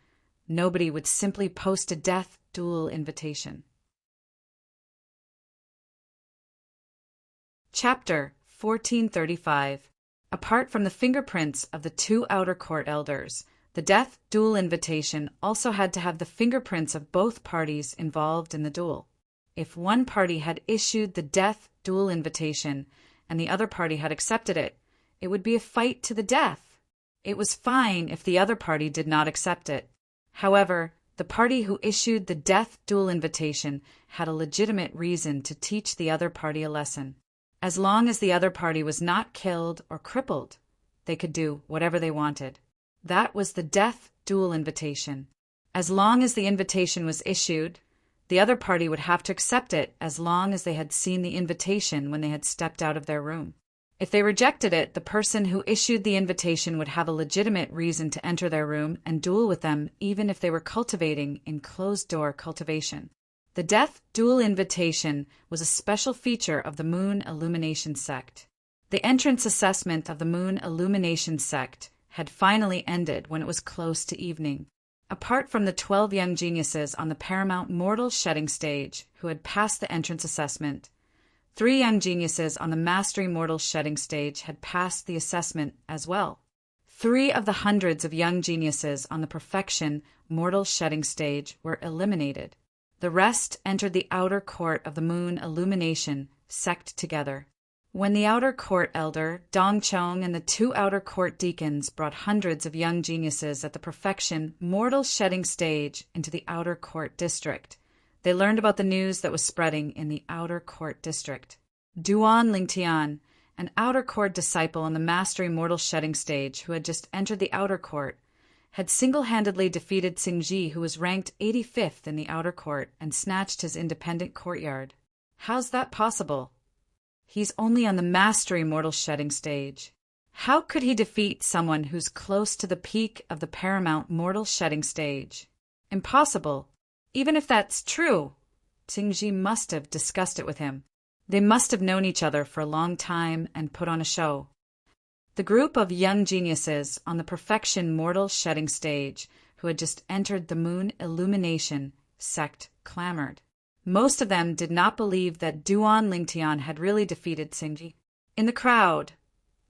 nobody would simply post a death duel invitation. Chapter 1435. Apart from the fingerprints of the 2 outer court elders, the death duel invitation also had to have the fingerprints of both parties involved in the duel. If one party had issued the death duel invitation and the other party had accepted it, it would be a fight to the death. It was fine if the other party did not accept it. However, the party who issued the death duel invitation had a legitimate reason to teach the other party a lesson. As long as the other party was not killed or crippled, they could do whatever they wanted. That was the death duel invitation. As long as the invitation was issued, the other party would have to accept it as long as they had seen the invitation when they had stepped out of their room. If they rejected it, the person who issued the invitation would have a legitimate reason to enter their room and duel with them even if they were cultivating in closed-door cultivation. The death duel invitation was a special feature of the Moon Illumination sect. The entrance assessment of the Moon Illumination sect had finally ended when it was close to evening. Apart from the 12 young geniuses on the paramount mortal shedding stage who had passed the entrance assessment, 3 young geniuses on the mastery mortal shedding stage had passed the assessment as well. 3 of the hundreds of young geniuses on the perfection mortal shedding stage were eliminated. The rest entered the outer court of the Moon Illumination sect together. When the outer court elder, Dong Chong, and the 2 outer court deacons brought hundreds of young geniuses at the perfection mortal shedding stage into the outer court district, they learned about the news that was spreading in the outer court district. Duan Lingtian, an outer court disciple on the mastery mortal shedding stage who had just entered the outer court, had single-handedly defeated Xingji, who was ranked 85th in the outer court, and snatched his independent courtyard. How's that possible? He's only on the mastery mortal shedding stage. How could he defeat someone who's close to the peak of the paramount mortal shedding stage? Impossible. Even if that's true, Xingji must have discussed it with him. They must have known each other for a long time and put on a show. The group of young geniuses on the perfection mortal shedding stage who had just entered the Moon Illumination sect clamored. Most of them did not believe that Duan Lingtian had really defeated Xingji. In the crowd,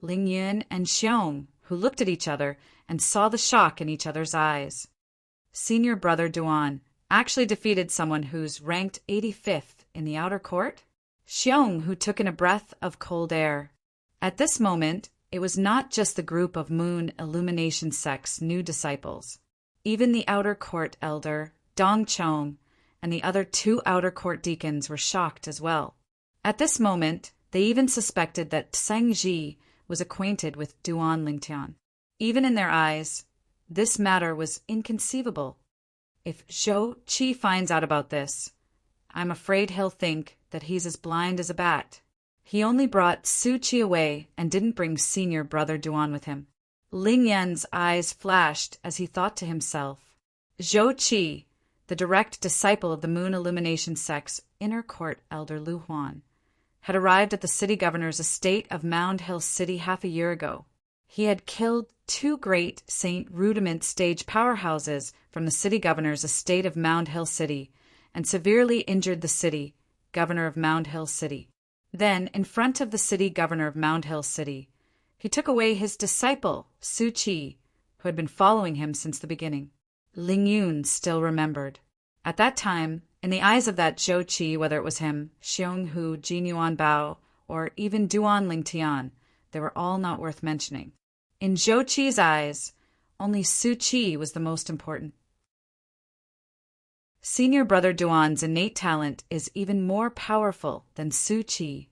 Ling Yun and Xiong, who looked at each other and saw the shock in each other's eyes. Senior brother Duan actually defeated someone who's ranked 85th in the outer court? Xiong, who took in a breath of cold air. At this moment, it was not just the group of Moon Illumination sect's new disciples. Even the outer court elder, Dong Chong, and the other 2 outer court deacons were shocked as well. At this moment, they even suspected that Tseng Ji was acquainted with Duan Lingtian. Even in their eyes, this matter was inconceivable. If Zhou Qi finds out about this, I'm afraid he'll think that he's as blind as a bat. He only brought Su Qi away and didn't bring senior brother Duan with him. Ling Yan's eyes flashed as he thought to himself. Zhou Qi, the direct disciple of the Moon Illumination sect's inner court elder Lu Huan, had arrived at the city governor's estate of Mound Hill City half a year ago. He had killed 2 great St. Rudiment stage powerhouses from the city governor's estate of Mound Hill City and severely injured the city governor of Mound Hill City. Then, in front of the city governor of Mound Hill City, he took away his disciple, Su Qi, who had been following him since the beginning. Ling Yun still remembered. At that time, in the eyes of that Zhou Qi, whether it was him, Xiong Hu, Jin Yuan Bao, or even Duan Ling Tian, they were all not worth mentioning. In Zhou Qi's eyes, only Su Qi was the most important. Senior brother Duan's innate talent is even more powerful than Su Qi.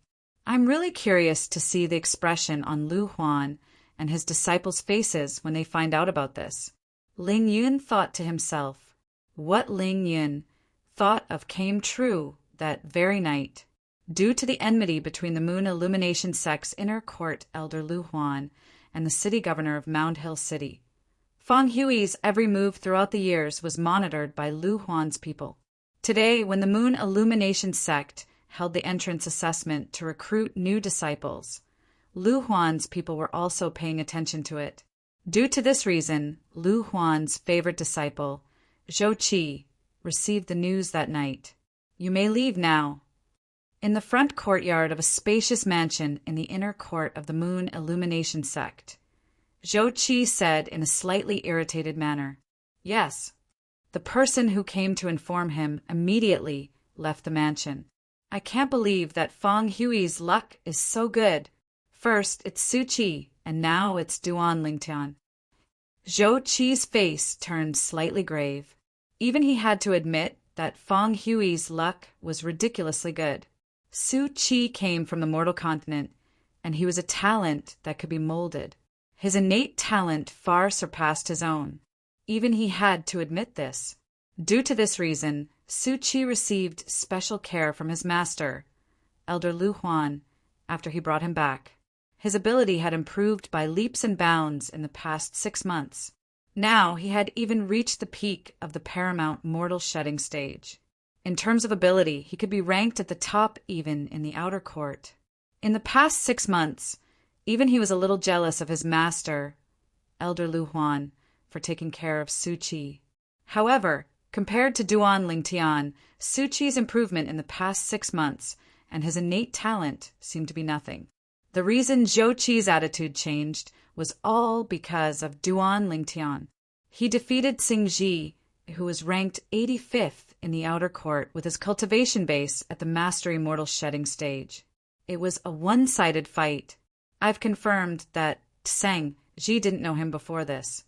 I'm really curious to see the expression on Lu Huan and his disciples' faces when they find out about this. Ling Yun thought to himself. What Ling Yun thought of came true that very night. Due to the enmity between the Moon Illumination sect's inner court elder Lu Huan and the city governor of Mound Hill City, Fang Hui's every move throughout the years was monitored by Lu Huan's people. Today, when the Moon Illumination sect held the entrance assessment to recruit new disciples, Lu Huan's people were also paying attention to it. Due to this reason, Lu Huan's favorite disciple, Zhou Qi, received the news that night. You may leave now. In the front courtyard of a spacious mansion in the inner court of the Moon Illumination sect, Zhou Qi said in a slightly irritated manner, Yes. The person who came to inform him immediately left the mansion. I can't believe that Fang Hui's luck is so good. First it's Su Qi, and now it's Duan Lingtian. Zhou Qi's face turned slightly grave. Even he had to admit that Fang Hui's luck was ridiculously good. Su Qi came from the mortal continent, and he was a talent that could be molded. His innate talent far surpassed his own. Even he had to admit this. Due to this reason, Su Qi received special care from his master, Elder Lu Huan, after he brought him back. His ability had improved by leaps and bounds in the past 6 months. Now he had even reached the peak of the paramount mortal shedding stage. In terms of ability, he could be ranked at the top even in the outer court. In the past 6 months, even he was a little jealous of his master, Elder Lu Huan, for taking care of Su Qi. However, compared to Duan Lingtian, Su Qi's improvement in the past 6 months and his innate talent seemed to be nothing. The reason Zhou Qi's attitude changed was all because of Duan Lingtian. He defeated Xing Ji, who was ranked 85th in the outer court with his cultivation base at the Mastery Mortal Shedding stage. It was a one-sided fight. I've confirmed that Tseng Ji didn't know him before this.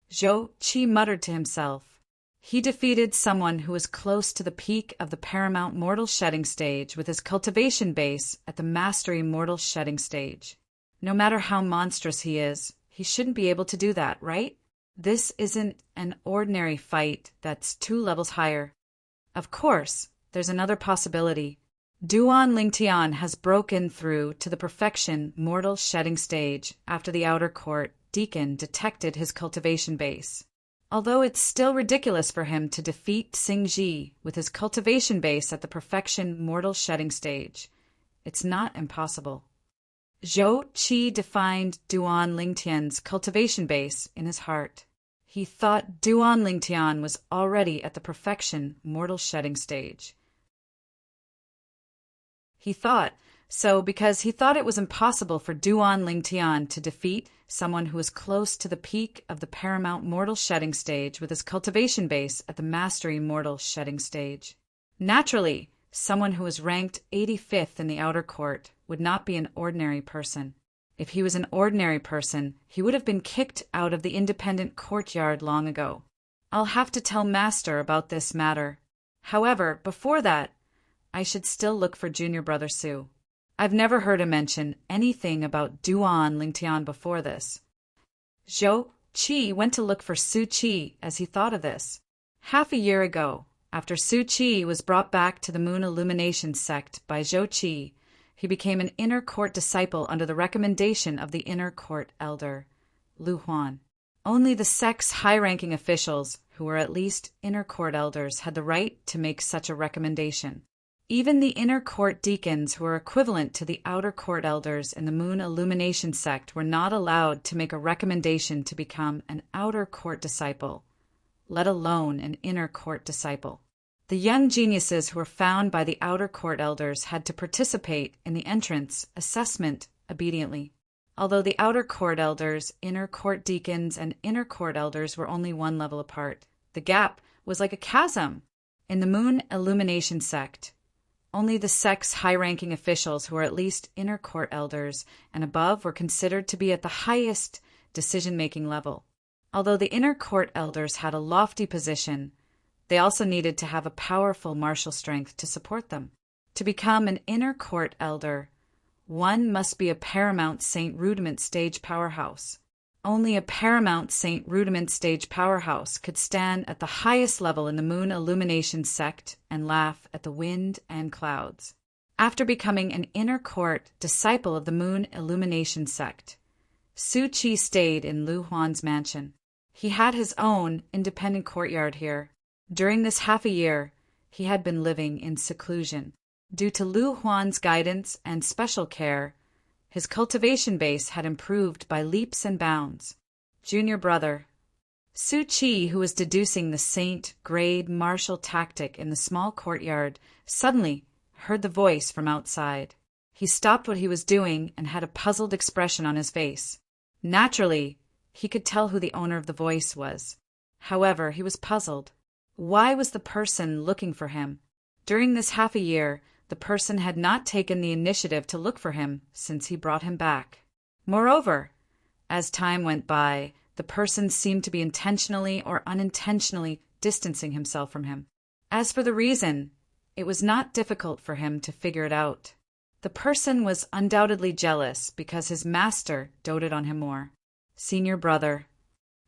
Zhou Qi muttered to himself. He defeated someone who was close to the peak of the paramount mortal shedding stage with his cultivation base at the Mastery Mortal Shedding stage. No matter how monstrous he is, he shouldn't be able to do that, right? This isn't an ordinary fight that's 2 levels higher. Of course, there's another possibility. Duan Lingtian has broken through to the perfection mortal shedding stage after the outer court deacon detected his cultivation base. Although it's still ridiculous for him to defeat Xing Ji with his cultivation base at the perfection mortal shedding stage, it's not impossible. Zhou Qi defined Duan Lingtian's cultivation base in his heart. He thought Duan Lingtian was already at the perfection mortal shedding stage. He thought so because he thought it was impossible for Duan Lingtian to defeat someone who was close to the peak of the paramount mortal shedding stage with his cultivation base at the Mastery Mortal Shedding stage. Naturally, someone who was ranked 85th in the outer court would not be an ordinary person. If he was an ordinary person, he would have been kicked out of the independent courtyard long ago. I'll have to tell Master about this matter. However, before that, I should still look for junior brother Su. I've never heard him mention anything about Duan Lingtian before this. Zhou Qi went to look for Su Qi as he thought of this. Half a year ago, after Su Qi was brought back to the Moon Illumination sect by Zhou Qi, He became an inner court disciple under the recommendation of the inner court elder, Lu Huan. Only the sect's high-ranking officials, who were at least inner court elders, had the right to make such a recommendation. Even the inner court deacons, who were equivalent to the outer court elders in the Moon Illumination sect, were not allowed to make a recommendation to become an outer court disciple, let alone an inner court disciple. The young geniuses who were found by the outer court elders had to participate in the entrance assessment obediently. Although the outer court elders, inner court deacons, and inner court elders were only one level apart, the gap was like a chasm. In the Moon Illumination sect, only the sect's high-ranking officials, who were at least inner court elders and above, were considered to be at the highest decision-making level. Although the inner court elders had a lofty position, they also needed to have a powerful martial strength to support them. To become an inner court elder, one must be a paramount Saint Rudiment stage powerhouse. Only a paramount Saint Rudiment stage powerhouse could stand at the highest level in the Moon Illumination sect and laugh at the wind and clouds. After becoming an inner court disciple of the Moon Illumination sect, Su Qi stayed in Lu Huan's mansion. He had his own independent courtyard here. During this half a year, he had been living in seclusion. Due to Lu Huan's guidance and special care, his cultivation base had improved by leaps and bounds. Junior brother. Su Qi, who was deducing the saint-grade martial tactic in the small courtyard, suddenly heard the voice from outside. He stopped what he was doing and had a puzzled expression on his face. Naturally, he could tell who the owner of the voice was. However, he was puzzled. Why was the person looking for him? During this half a year, the person had not taken the initiative to look for him since he brought him back. Moreover, as time went by, the person seemed to be intentionally or unintentionally distancing himself from him. As for the reason, it was not difficult for him to figure it out. The person was undoubtedly jealous because his master doted on him more. Senior brother.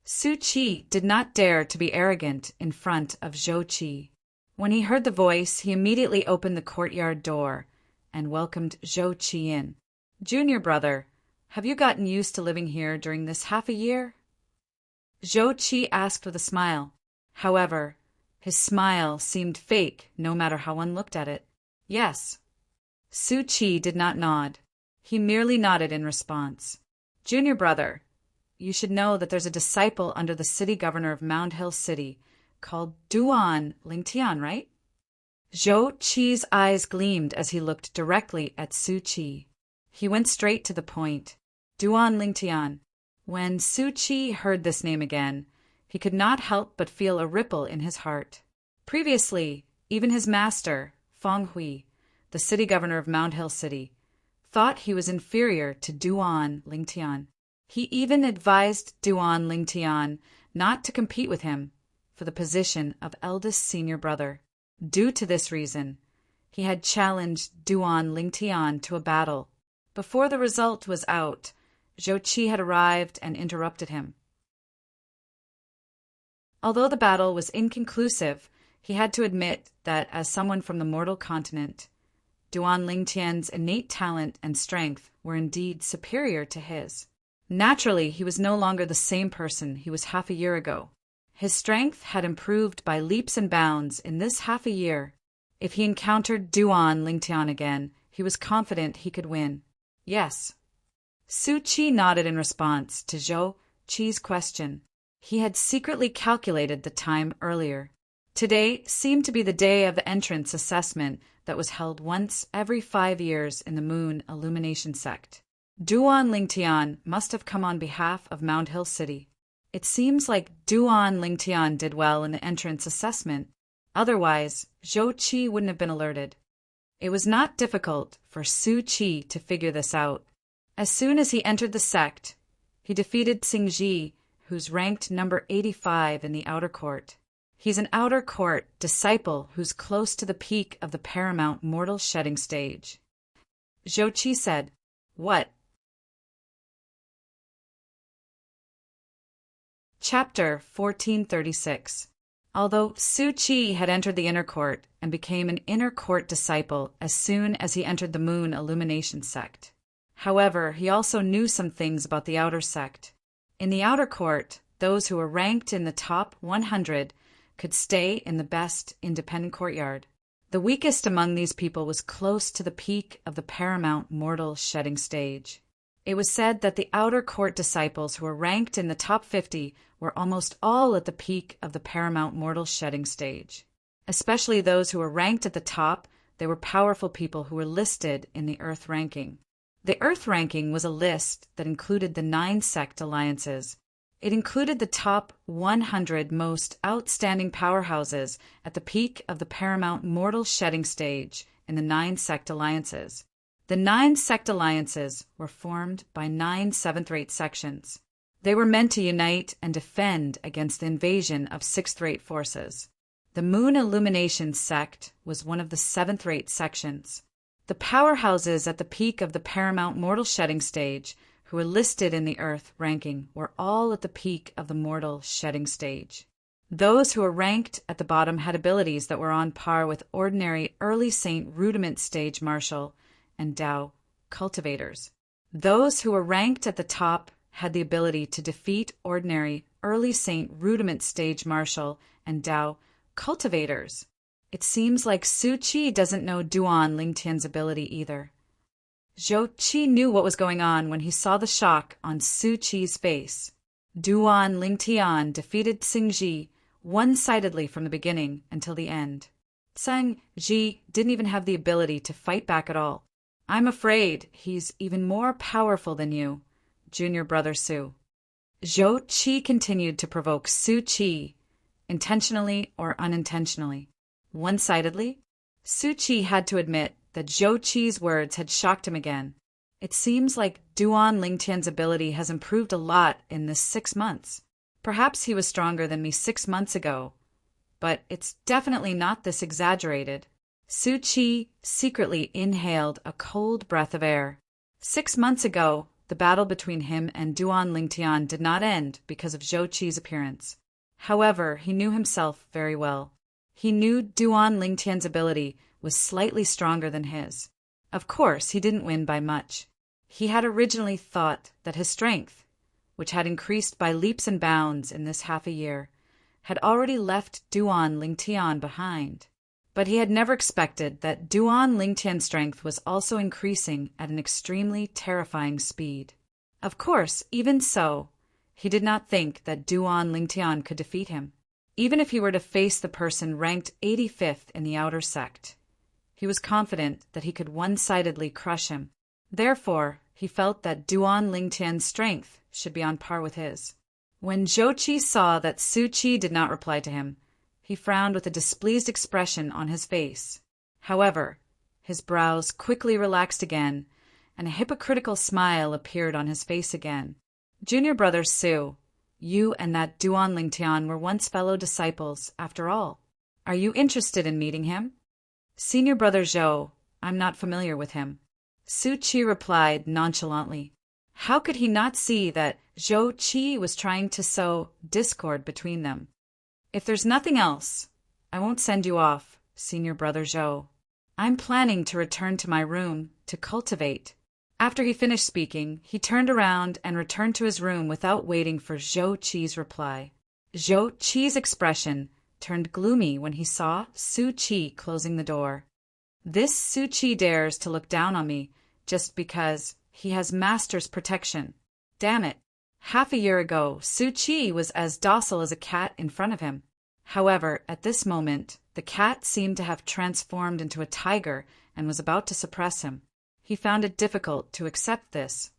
Su Qi did not dare to be arrogant in front of Zhou Qi. When he heard the voice, he immediately opened the courtyard door and welcomed Zhou Qi in. Junior brother, have you gotten used to living here during this half a year? Zhou Qi asked with a smile. However, his smile seemed fake no matter how one looked at it. Yes. Su Qi did not nod. He merely nodded in response. Junior brother, you should know that there's a disciple under the city governor of Mound Hill City called Duan Lingtian, right? Zhou Qi's eyes gleamed as he looked directly at Su Qi. He went straight to the point. Duan Lingtian. When Su Qi heard this name again, he could not help but feel a ripple in his heart. Previously, even his master, Feng Hui, the city governor of Mound Hill City, thought he was inferior to Duan Lingtian. He even advised Duan Lingtian not to compete with him for the position of eldest senior brother. Due to this reason, he had challenged Duan Lingtian to a battle. Before the result was out, Zhou Qi had arrived and interrupted him. Although the battle was inconclusive, he had to admit that as someone from the mortal continent, Duan Lingtian's innate talent and strength were indeed superior to his. Naturally, he was no longer the same person he was half a year ago. His strength had improved by leaps and bounds in this half a year. If he encountered Duan Lingtian again, he was confident he could win. Yes. Su Qi nodded in response to Zhou Qi's question. He had secretly calculated the time earlier. Today seemed to be the day of the entrance assessment that was held once every 5 years in the Moon Illumination sect. Duan Lingtian must have come on behalf of Mound Hill City. It seems like Duan Lingtian did well in the entrance assessment. Otherwise, Zhou Qi wouldn't have been alerted. It was not difficult for Su Qi to figure this out. As soon as he entered the sect, he defeated Xingji, who's ranked number 85 in the outer court. He's an outer court disciple who's close to the peak of the paramount mortal shedding stage. Zhou Qi said, "What?" Chapter 1436. Although Su Chi had entered the inner court and became an inner court disciple as soon as he entered the Moon Illumination sect. However, he also knew some things about the outer sect. In the outer court, those who were ranked in the top 100 could stay in the best independent courtyard. The weakest among these people was close to the peak of the paramount mortal shedding stage. It was said that the outer court disciples who were ranked in the top 50 were almost all at the peak of the paramount mortal shedding stage. Especially those who were ranked at the top, they were powerful people who were listed in the Earth ranking. The Earth ranking was a list that included the 9 sect alliances. It included the top 100 most outstanding powerhouses at the peak of the paramount mortal shedding stage in the 9 sect alliances. The 9 sect alliances were formed by 9 seventh-rate sections. They were meant to unite and defend against the invasion of sixth-rate forces. The Moon Illumination sect was one of the 7th-rate sections. The powerhouses at the peak of the paramount mortal shedding stage who were listed in the Earth ranking were all at the peak of the mortal shedding stage. Those who were ranked at the bottom had abilities that were on par with ordinary early Saint Rudiment stage martial and Tao cultivators. Those who were ranked at the top had the ability to defeat ordinary early Saint Rudiment stage martial and Tao cultivators. It seems like Su Chi doesn't know Duan Lingtian's ability either. Zhou Qi knew what was going on when he saw the shock on Su Chi's face. Duan Lingtian defeated Xing Ji one-sidedly from the beginning until the end. Zhang Ji didn't even have the ability to fight back at all. I'm afraid he's even more powerful than you, junior brother Su. Zhou Qi continued to provoke Su Chi, intentionally or unintentionally. One-sidedly, Su Chi had to admit that Zhou Qi's words had shocked him again. It seems like Duan Lingtian's ability has improved a lot in this 6 months. Perhaps he was stronger than me 6 months ago, but it's definitely not this exaggerated. Su Chi secretly inhaled a cold breath of air. 6 months ago, the battle between him and Duan Lingtian did not end because of Zhou Qi's appearance. However, he knew himself very well. He knew Duan Lingtian's ability was slightly stronger than his. Of course, he didn't win by much. He had originally thought that his strength, which had increased by leaps and bounds in this half a year, had already left Duan Lingtian behind. But he had never expected that Duan Lingtian's strength was also increasing at an extremely terrifying speed. Of course, even so, he did not think that Duan Lingtian could defeat him, even if he were to face the person ranked 85th in the outer sect. He was confident that he could one-sidedly crush him. Therefore, he felt that Duan Lingtian's strength should be on par with his. When Zhou Qi saw that Su Chi did not reply to him, he frowned with a displeased expression on his face. However, his brows quickly relaxed again, and a hypocritical smile appeared on his face again. Junior brother Su, you and that Duan Lingtian were once fellow disciples, after all. Are you interested in meeting him? Senior brother Zhou, I'm not familiar with him. Su Chi replied nonchalantly. How could he not see that Zhou Qi was trying to sow discord between them? If there's nothing else, I won't send you off, senior brother Zhou. I'm planning to return to my room to cultivate. After he finished speaking, he turned around and returned to his room without waiting for Zhou Qi's reply. Zhou Qi's expression turned gloomy when he saw Su Chi closing the door. This Su Chi dares to look down on me just because he has master's protection. Damn it. Half a year ago, Su Chi was as docile as a cat in front of him. However, at this moment, the cat seemed to have transformed into a tiger and was about to suppress him. He found it difficult to accept this.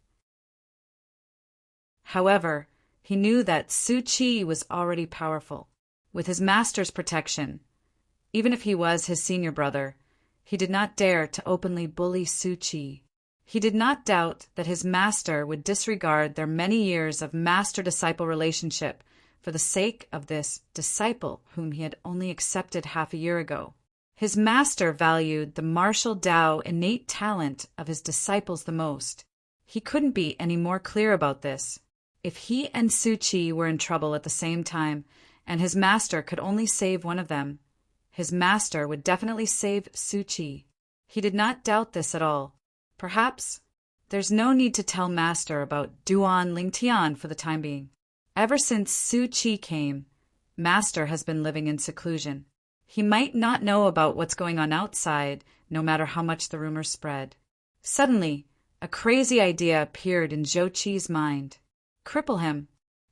However, he knew that Su Chi was already powerful. With his master's protection, even if he was his senior brother, he did not dare to openly bully Su Chi. He did not doubt that his master would disregard their many years of master-disciple relationship for the sake of this disciple whom he had only accepted half a year ago. His master valued the martial Tao innate talent of his disciples the most. He couldn't be any more clear about this. If he and Su Chi were in trouble at the same time, and his master could only save one of them. His master would definitely save Su Qi. He did not doubt this at all. Perhaps there's no need to tell master about Duan Lingtian for the time being. Ever since Su Qi came, master has been living in seclusion. He might not know about what's going on outside, no matter how much the rumors spread. Suddenly, a crazy idea appeared in Zhou Qi's mind. Cripple him.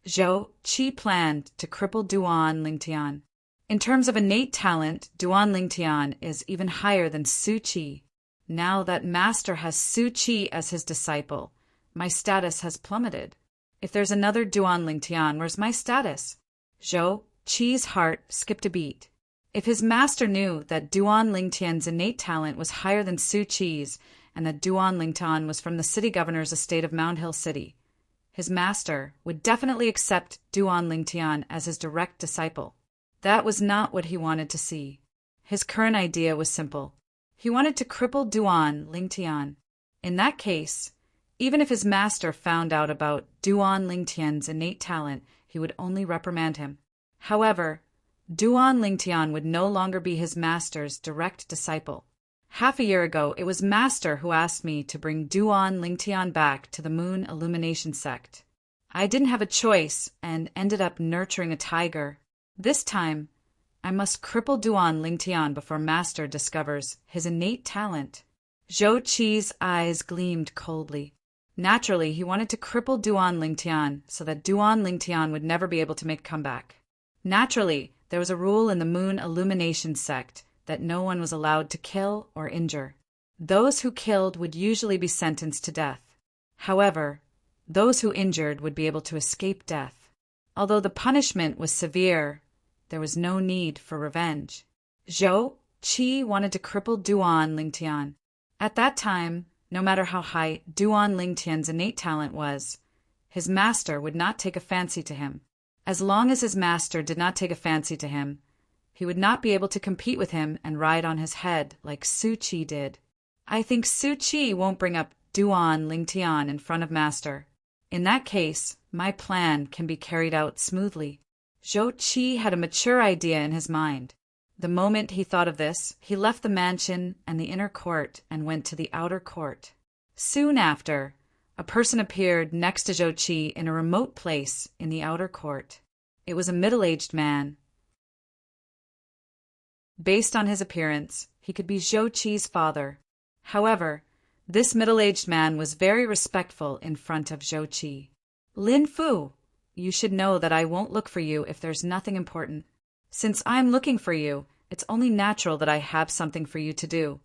Zhou Qi planned to cripple Duan Lingtian. In terms of innate talent, Duan Lingtian is even higher than Su Qi. Now that master has Su Qi as his disciple, my status has plummeted. If there's another Duan Lingtian, where's my status? Zhou Qi's heart skipped a beat. If his master knew that Duan Lingtian's innate talent was higher than Su Qi's, and that Duan Lingtian was from the city governor's estate of Mound Hill City, his master would definitely accept Duan Lingtian as his direct disciple. That was not what he wanted to see. His current idea was simple. He wanted to cripple Duan Lingtian. In that case, even if his master found out about Duan Lingtian's innate talent, he would only reprimand him. However, Duan Lingtian would no longer be his master's direct disciple. Half a year ago, it was master who asked me to bring Duan Lingtian back to the Moon Illumination sect. I didn't have a choice and ended up nurturing a tiger. This time, I must cripple Duan Lingtian before master discovers his innate talent. Zhou Qi's eyes gleamed coldly. Naturally, he wanted to cripple Duan Lingtian so that Duan Lingtian would never be able to make a comeback. Naturally, there was a rule in the Moon Illumination sect that no one was allowed to kill or injure. Those who killed would usually be sentenced to death. However, those who injured would be able to escape death. Although the punishment was severe, there was no need for revenge. Zhou Qi wanted to cripple Duan Lingtian. At that time, no matter how high Duan Lingtian's innate talent was, his master would not take a fancy to him. As long as his master did not take a fancy to him, he would not be able to compete with him and ride on his head like Su Qi did. I think Su Qi won't bring up Duan Lingtian in front of master. In that case, my plan can be carried out smoothly. Zhou Qi had a mature idea in his mind. The moment he thought of this, he left the mansion and the inner court and went to the outer court. Soon after, a person appeared next to Zhou Qi in a remote place in the outer court. It was a middle-aged man. Based on his appearance, he could be Zhou Qi's father. However, this middle-aged man was very respectful in front of Zhou Qi. Lin Fu, you should know that I won't look for you if there's nothing important. Since I'm looking for you, it's only natural that I have something for you to do.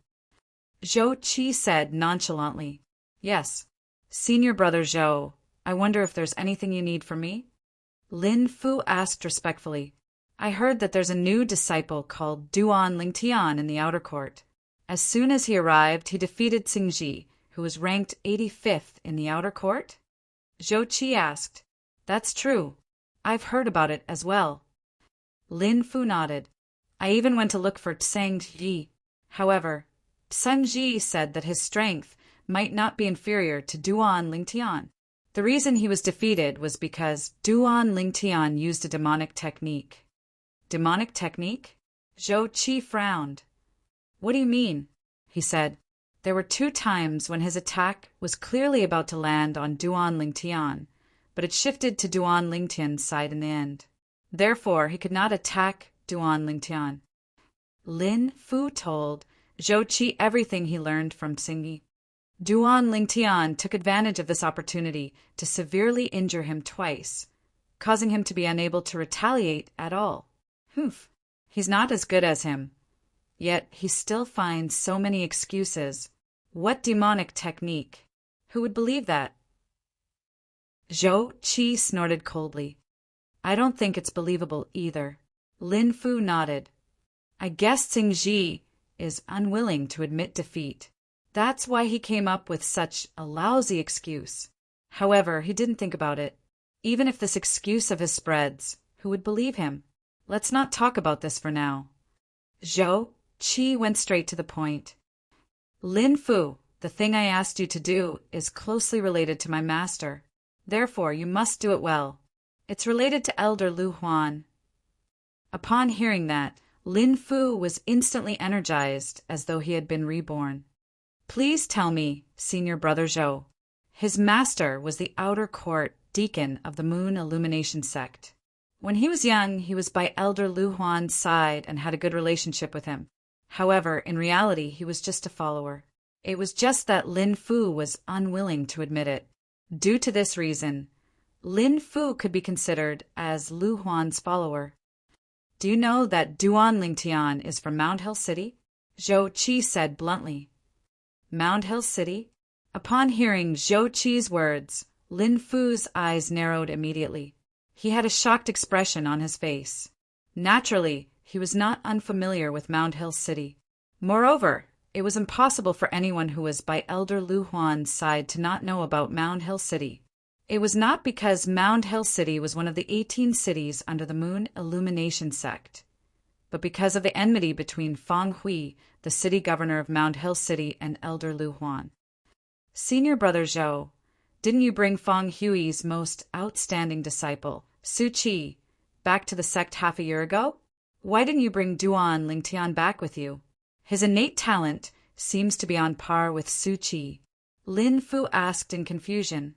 Zhou Qi said nonchalantly. Yes, senior brother Zhou, I wonder if there's anything you need from me? Lin Fu asked respectfully. I heard that there's a new disciple called Duan Lingtian in the outer court. As soon as he arrived, he defeated Xingji, who was ranked 85th in the outer court? Zhou Qi asked. That's true. I've heard about it as well. Lin Fu nodded. I even went to look for Xingji. However, Xingji said that his strength might not be inferior to Duan Lingtian. The reason he was defeated was because Duan Lingtian used a demonic technique. Demonic technique? Zhou Qi frowned. What do you mean? He said. There were 2 times when his attack was clearly about to land on Duan Lingtian, but it shifted to Duan Lingtian's side in the end. Therefore, he could not attack Duan Lingtian. Lin Fu told Zhou Qi everything he learned from Xingyi. Duan Lingtian took advantage of this opportunity to severely injure him twice, causing him to be unable to retaliate at all. Humph, he's not as good as him. Yet he still finds so many excuses. What demonic technique? Who would believe that? Zhou Qi snorted coldly. I don't think it's believable either. Lin Fu nodded. I guess Xingji is unwilling to admit defeat. That's why he came up with such a lousy excuse. However, he didn't think about it. Even if this excuse of his spreads, who would believe him? Let's not talk about this for now. Zhou Qi went straight to the point. Lin Fu, the thing I asked you to do is closely related to my master. Therefore, you must do it well. It's related to Elder Lu Huan. Upon hearing that, Lin Fu was instantly energized as though he had been reborn. Please tell me, Senior Brother Zhou. His master was the outer court deacon of the Moon Illumination sect. When he was young, he was by Elder Lu Huan's side and had a good relationship with him. However, in reality, he was just a follower. It was just that Lin Fu was unwilling to admit it. Due to this reason, Lin Fu could be considered as Lu Huan's follower. Do you know that Duan Lingtian is from Mound Hill City? Zhou Qi said bluntly. Mound Hill City? Upon hearing Zhou Qi's words, Lin Fu's eyes narrowed immediately. He had a shocked expression on his face. Naturally, he was not unfamiliar with Mound Hill City. Moreover, it was impossible for anyone who was by Elder Lu Huan's side to not know about Mound Hill City. It was not because Mound Hill City was one of the 18 cities under the Moon Illumination sect, but because of the enmity between Fang Hui, the city governor of Mound Hill City, and Elder Lu Huan. Senior Brother Zhou, didn't you bring Fang Hui's most outstanding disciple, Su Qi, back to the sect half a year ago? Why didn't you bring Duan Lingtian back with you? His innate talent seems to be on par with Su Qi. Lin Fu asked in confusion.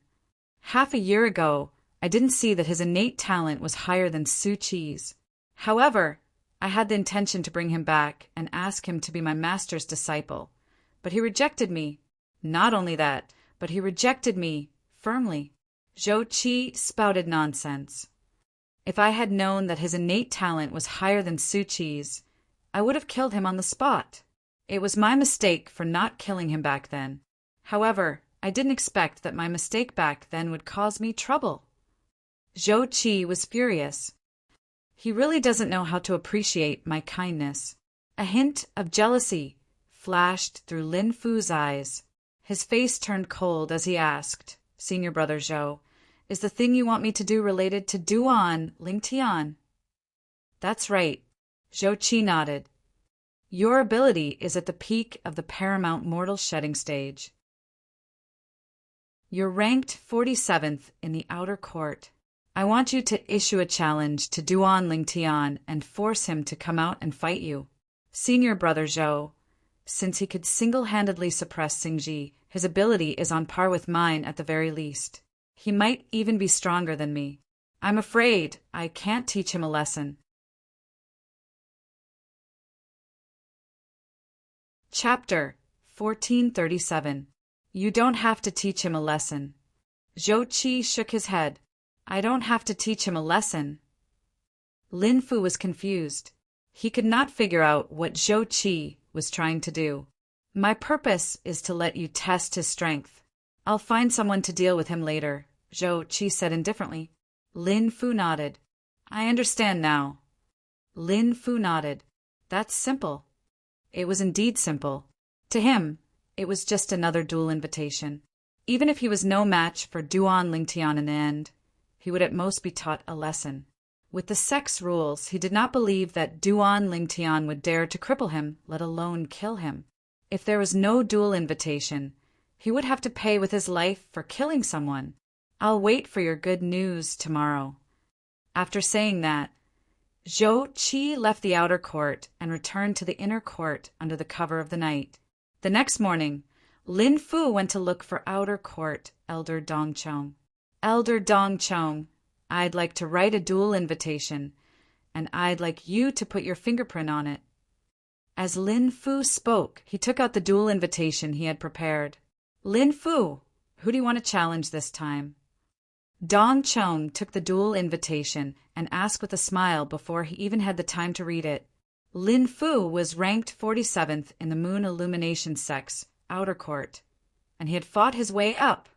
Half a year ago, I didn't see that his innate talent was higher than Su Qi's. However, I had the intention to bring him back and ask him to be my master's disciple, but he rejected me. Not only that, but he rejected me firmly. Zhou Qi spouted nonsense. If I had known that his innate talent was higher than Su Qi's, I would have killed him on the spot. It was my mistake for not killing him back then. However, I didn't expect that my mistake back then would cause me trouble. Zhou Qi was furious. He really doesn't know how to appreciate my kindness. A hint of jealousy flashed through Lin Fu's eyes. His face turned cold as he asked, Senior Brother Zhou, is the thing you want me to do related to Duan Lingtian? That's right. Zhou Qi nodded. Your ability is at the peak of the paramount mortal shedding stage. You're ranked 47th in the outer court. I want you to issue a challenge to Duan Lingtian and force him to come out and fight you. Senior Brother Zhou, since he could single-handedly suppress Xingji, his ability is on par with mine at the very least. He might even be stronger than me. I'm afraid I can't teach him a lesson. Chapter 1437. You don't have to teach him a lesson. Zhou Qi shook his head. I don't have to teach him a lesson. Lin Fu was confused. He could not figure out what Zhou Qi was trying to do. My purpose is to let you test his strength. I'll find someone to deal with him later, Zhou Qi said indifferently. Lin Fu nodded. I understand now. Lin Fu nodded. That's simple. It was indeed simple. To him, it was just another duel invitation. Even if he was no match for Duan Lingtian in the end, he would at most be taught a lesson. With the sect's rules, he did not believe that Duan Lingtian would dare to cripple him, let alone kill him. If there was no duel invitation, he would have to pay with his life for killing someone. I'll wait for your good news tomorrow. After saying that, Zhou Qi left the outer court and returned to the inner court under the cover of the night. The next morning, Lin Fu went to look for outer court Elder Dongchong. Elder Dongchong, I'd like to write a duel invitation, and I'd like you to put your fingerprint on it. As Lin Fu spoke, he took out the duel invitation he had prepared. Lin Fu, who do you want to challenge this time? Dongchong took the duel invitation and asked with a smile before he even had the time to read it. Lin Fu was ranked 47th in the Moon Illumination sect's outer court, and he had fought his way up.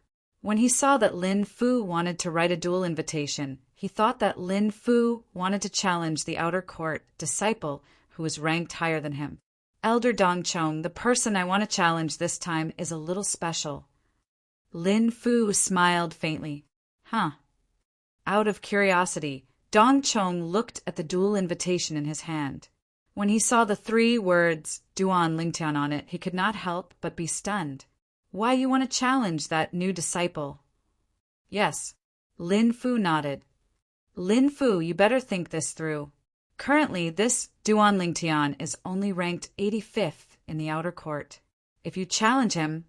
When he saw that Lin Fu wanted to write a duel invitation, he thought that Lin Fu wanted to challenge the outer court disciple who was ranked higher than him. Elder Dongchong, the person I want to challenge this time is a little special. Lin Fu smiled faintly. Huh. Out of curiosity, Dongchong looked at the duel invitation in his hand. When he saw the 3 words Duan Lingtian on it, he could not help but be stunned. Why you want to challenge that new disciple? Yes. Lin Fu nodded. Lin Fu, you better think this through. Currently, this Duan Lingtian is only ranked 85th in the outer court. If you challenge him,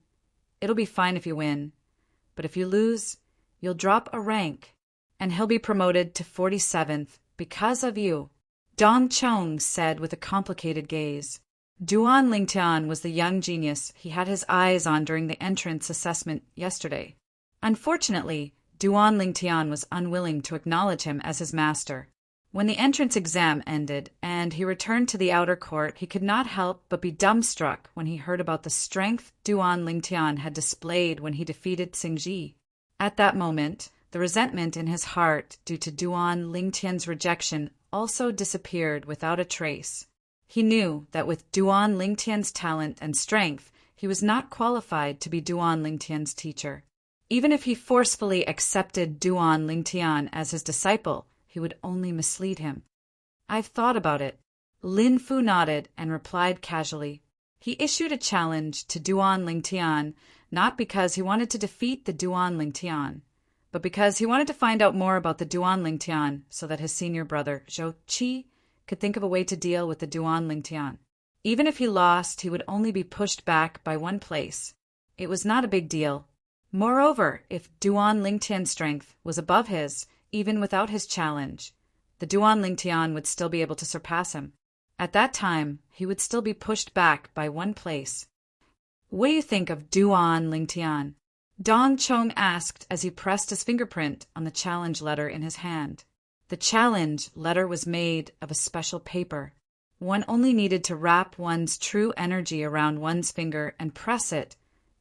it'll be fine if you win. But if you lose, you'll drop a rank, and he'll be promoted to 47th because of you. Dong Chong said with a complicated gaze. Duan Lingtian was the young genius he had his eyes on during the entrance assessment yesterday. Unfortunately, Duan Lingtian was unwilling to acknowledge him as his master. When the entrance exam ended and he returned to the outer court, he could not help but be dumbstruck when he heard about the strength Duan Lingtian had displayed when he defeated Xingji. At that moment, the resentment in his heart due to Duan Lingtian's rejection also disappeared without a trace. He knew that with Duan Lingtian's talent and strength, he was not qualified to be Duan Lingtian's teacher. Even if he forcefully accepted Duan Lingtian as his disciple, he would only mislead him. I've thought about it. Lin Fu nodded and replied casually. He issued a challenge to Duan Lingtian not because he wanted to defeat the Duan Lingtian, but because he wanted to find out more about the Duan Lingtian so that his senior brother, Zhou Qi, could think of a way to deal with the Duan Lingtian. Even if he lost, he would only be pushed back by one place. It was not a big deal. Moreover, if Duan Lingtian's strength was above his, even without his challenge, the Duan Lingtian would still be able to surpass him. At that time, he would still be pushed back by one place. What do you think of Duan Lingtian? Dong Chong asked as he pressed his fingerprint on the challenge letter in his hand. The challenge letter was made of a special paper. One only needed to wrap one's true energy around one's finger and press it,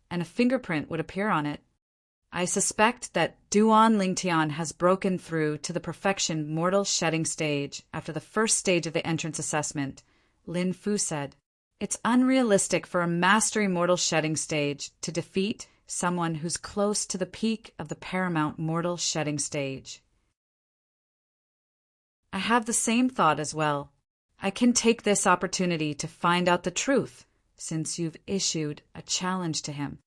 and a fingerprint would appear on it. I suspect that Duan Lingtian has broken through to the perfection mortal shedding stage after the first stage of the entrance assessment, Lin Fu said. It's unrealistic for a mastery mortal shedding stage to defeat someone who's close to the peak of the paramount mortal shedding stage. I have the same thought as well. I can take this opportunity to find out the truth, since you've issued a challenge to him.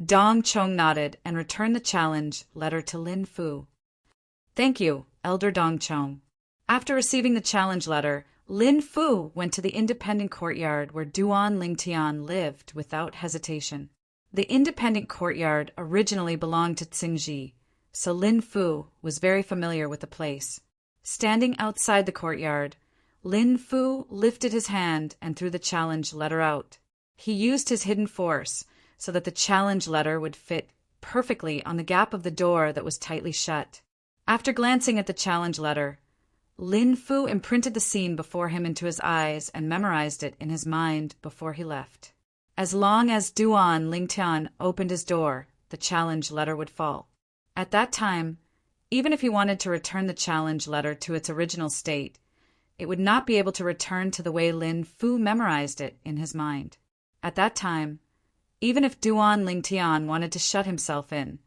Dong Chong nodded and returned the challenge letter to Lin Fu. Thank you, Elder Dong Chong. After receiving the challenge letter, Lin Fu went to the independent courtyard where Duan Lingtian lived without hesitation. The independent courtyard originally belonged to Xingji, so Lin Fu was very familiar with the place. Standing outside the courtyard, Lin Fu lifted his hand and threw the challenge letter out. He used his hidden force so that the challenge letter would fit perfectly on the gap of the door that was tightly shut. After glancing at the challenge letter, Lin Fu imprinted the scene before him into his eyes and memorized it in his mind before he left. As long as Duan Lingtian opened his door, the challenge letter would fall. At that time, even if he wanted to return the challenge letter to its original state, it would not be able to return to the way Lin Fu memorized it in his mind. At that time, even if Duan Lingtian wanted to shut himself in,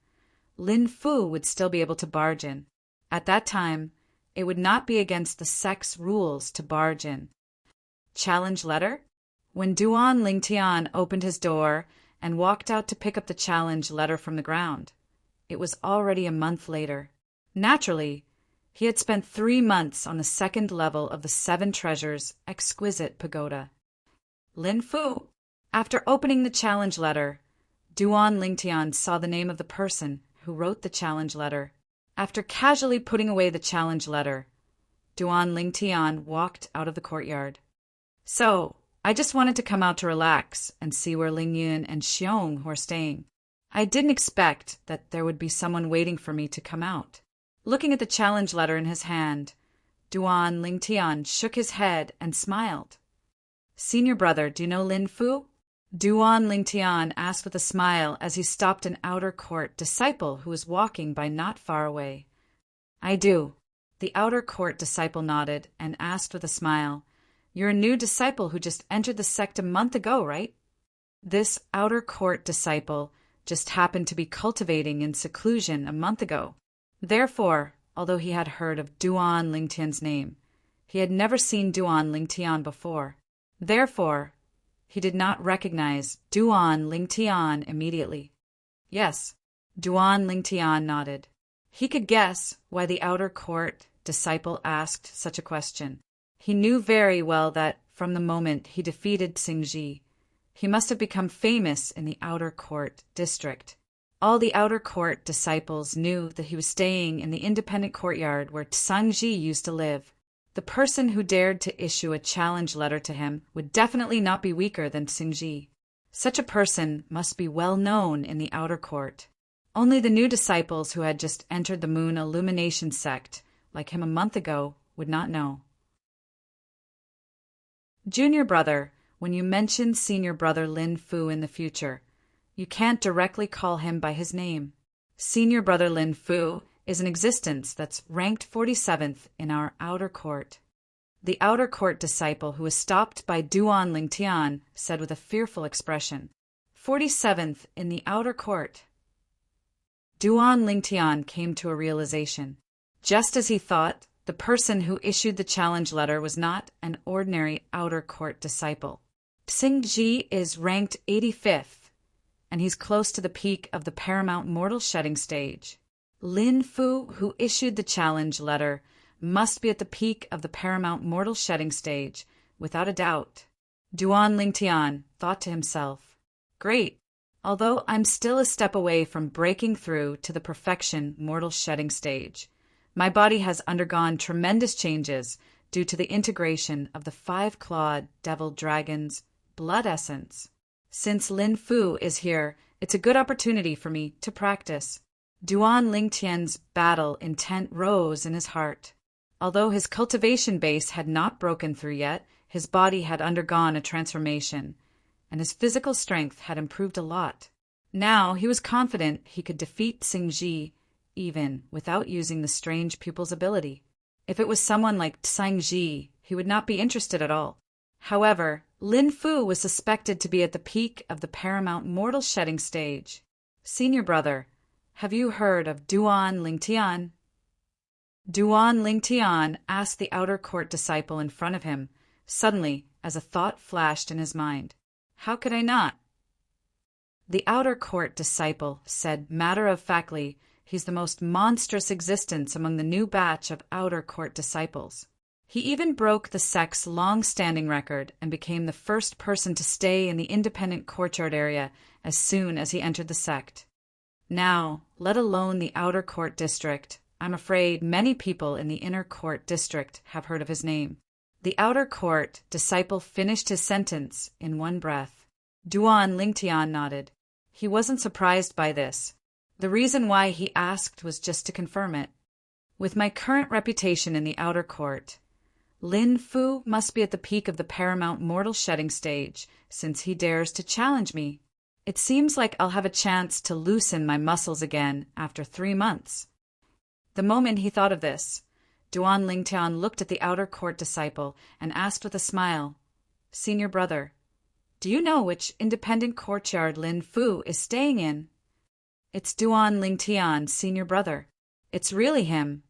Lin Fu would still be able to barge in. At that time, it would not be against the sect's rules to barge in. Challenge letter? When Duan Lingtian opened his door and walked out to pick up the challenge letter from the ground, it was already a month later. Naturally, he had spent 3 months on the second level of the Seven Treasures' exquisite pagoda. Lin Fu. After opening the challenge letter, Duan Lingtian saw the name of the person who wrote the challenge letter. After casually putting away the challenge letter, Duan Lingtian walked out of the courtyard. So, I just wanted to come out to relax and see where Ling Yun and Xiong were staying. I didn't expect that there would be someone waiting for me to come out. Looking at the challenge letter in his hand, Duan Lingtian shook his head and smiled. Senior brother, do you know Lin Fu? Duan Lingtian asked with a smile as he stopped an outer court disciple who was walking by not far away. I do. The outer court disciple nodded and asked with a smile, You're a new disciple who just entered the sect a month ago, right? This outer court disciple just happened to be cultivating in seclusion a month ago. Therefore, although he had heard of Duan Lingtian's name, he had never seen Duan Lingtian before. Therefore, he did not recognize Duan Lingtian immediately. Yes, Duan Lingtian nodded. He could guess why the outer court disciple asked such a question. He knew very well that, from the moment he defeated Xingji, he must have become famous in the outer court district. All the outer court disciples knew that he was staying in the independent courtyard where Xingji used to live. The person who dared to issue a challenge letter to him would definitely not be weaker than Xingji. Such a person must be well known in the outer court. Only the new disciples who had just entered the Moon Illumination sect, like him a month ago, would not know. Junior brother, when you mention senior brother Lin Fu in the future, you can't directly call him by his name. Senior brother Lin Fu is an existence that's ranked 47th in our outer court. The outer court disciple who was stopped by Duan Lingtian said with a fearful expression, 47th in the outer court. Duan Lingtian came to a realization. Just as he thought, the person who issued the challenge letter was not an ordinary outer court disciple. Xingji is ranked 85th, and he's close to the peak of the paramount mortal shedding stage. Lin Fu, who issued the challenge letter, must be at the peak of the paramount mortal shedding stage, without a doubt. Duan Lingtian thought to himself, great, although I'm still a step away from breaking through to the perfection mortal shedding stage. My body has undergone tremendous changes due to the integration of the 5-clawed devil dragon's blood essence. Since Lin Fu is here, it's a good opportunity for me to practice. Duan Lingtian's battle intent rose in his heart. Although his cultivation base had not broken through yet, his body had undergone a transformation, and his physical strength had improved a lot. Now he was confident he could defeat Xingji even without using the strange pupil's ability. If it was someone like Xingji, he would not be interested at all. However, Lin Fu was suspected to be at the peak of the paramount mortal shedding stage. Senior brother, have you heard of Duan Lingtian? Duan Lingtian asked the outer court disciple in front of him, suddenly, as a thought flashed in his mind. How could I not? The outer court disciple said matter-of-factly, he's the most monstrous existence among the new batch of outer court disciples. He even broke the sect's long-standing record and became the first person to stay in the independent courtyard area as soon as he entered the sect. Now, let alone the outer court district, I'm afraid many people in the inner court district have heard of his name. The outer court disciple finished his sentence in one breath. Duan Lingtian nodded. He wasn't surprised by this. The reason why he asked was just to confirm it. With my current reputation in the outer court, Lin Fu must be at the peak of the paramount mortal shedding stage, since he dares to challenge me. It seems like I'll have a chance to loosen my muscles again after 3 months. The moment he thought of this, Duan Lingtian looked at the outer court disciple and asked with a smile, Senior brother, do you know which independent courtyard Lin Fu is staying in? It's Duan Lingtian, senior brother. It's really him.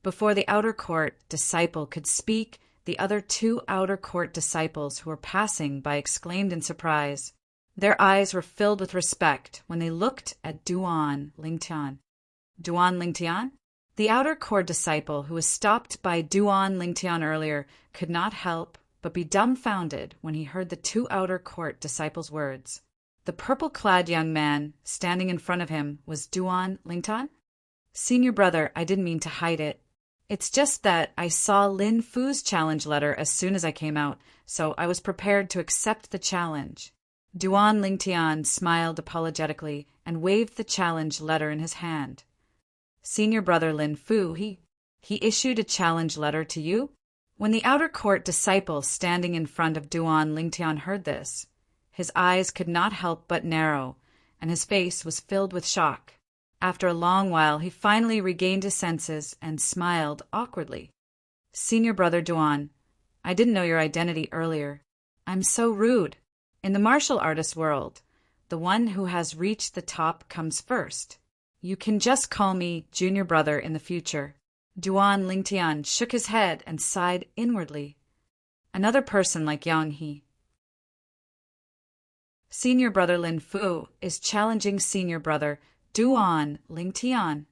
Before the outer court disciple could speak, the other 2 outer court disciples who were passing by exclaimed in surprise. Their eyes were filled with respect when they looked at Duan Lingtian. Duan Lingtian? The outer court disciple who was stopped by Duan Lingtian earlier could not help but be dumbfounded when he heard the 2 outer court disciples' words. The purple-clad young man standing in front of him was Duan Lingtian? Senior brother, I didn't mean to hide it. It's just that I saw Lin Fu's challenge letter as soon as I came out, so I was prepared to accept the challenge. Duan Lingtian smiled apologetically and waved the challenge letter in his hand. Senior brother Lin Fu, he issued a challenge letter to you? When the outer court disciple standing in front of Duan Lingtian heard this, his eyes could not help but narrow, and his face was filled with shock. After a long while, he finally regained his senses and smiled awkwardly. Senior brother Duan, I didn't know your identity earlier. I'm so rude. In the martial artist world, the one who has reached the top comes first. You can just call me junior brother in the future. Duan Lingtian shook his head and sighed inwardly. Another person like Yang He. Senior brother Lin Fu is challenging senior brother Duan Lingtian.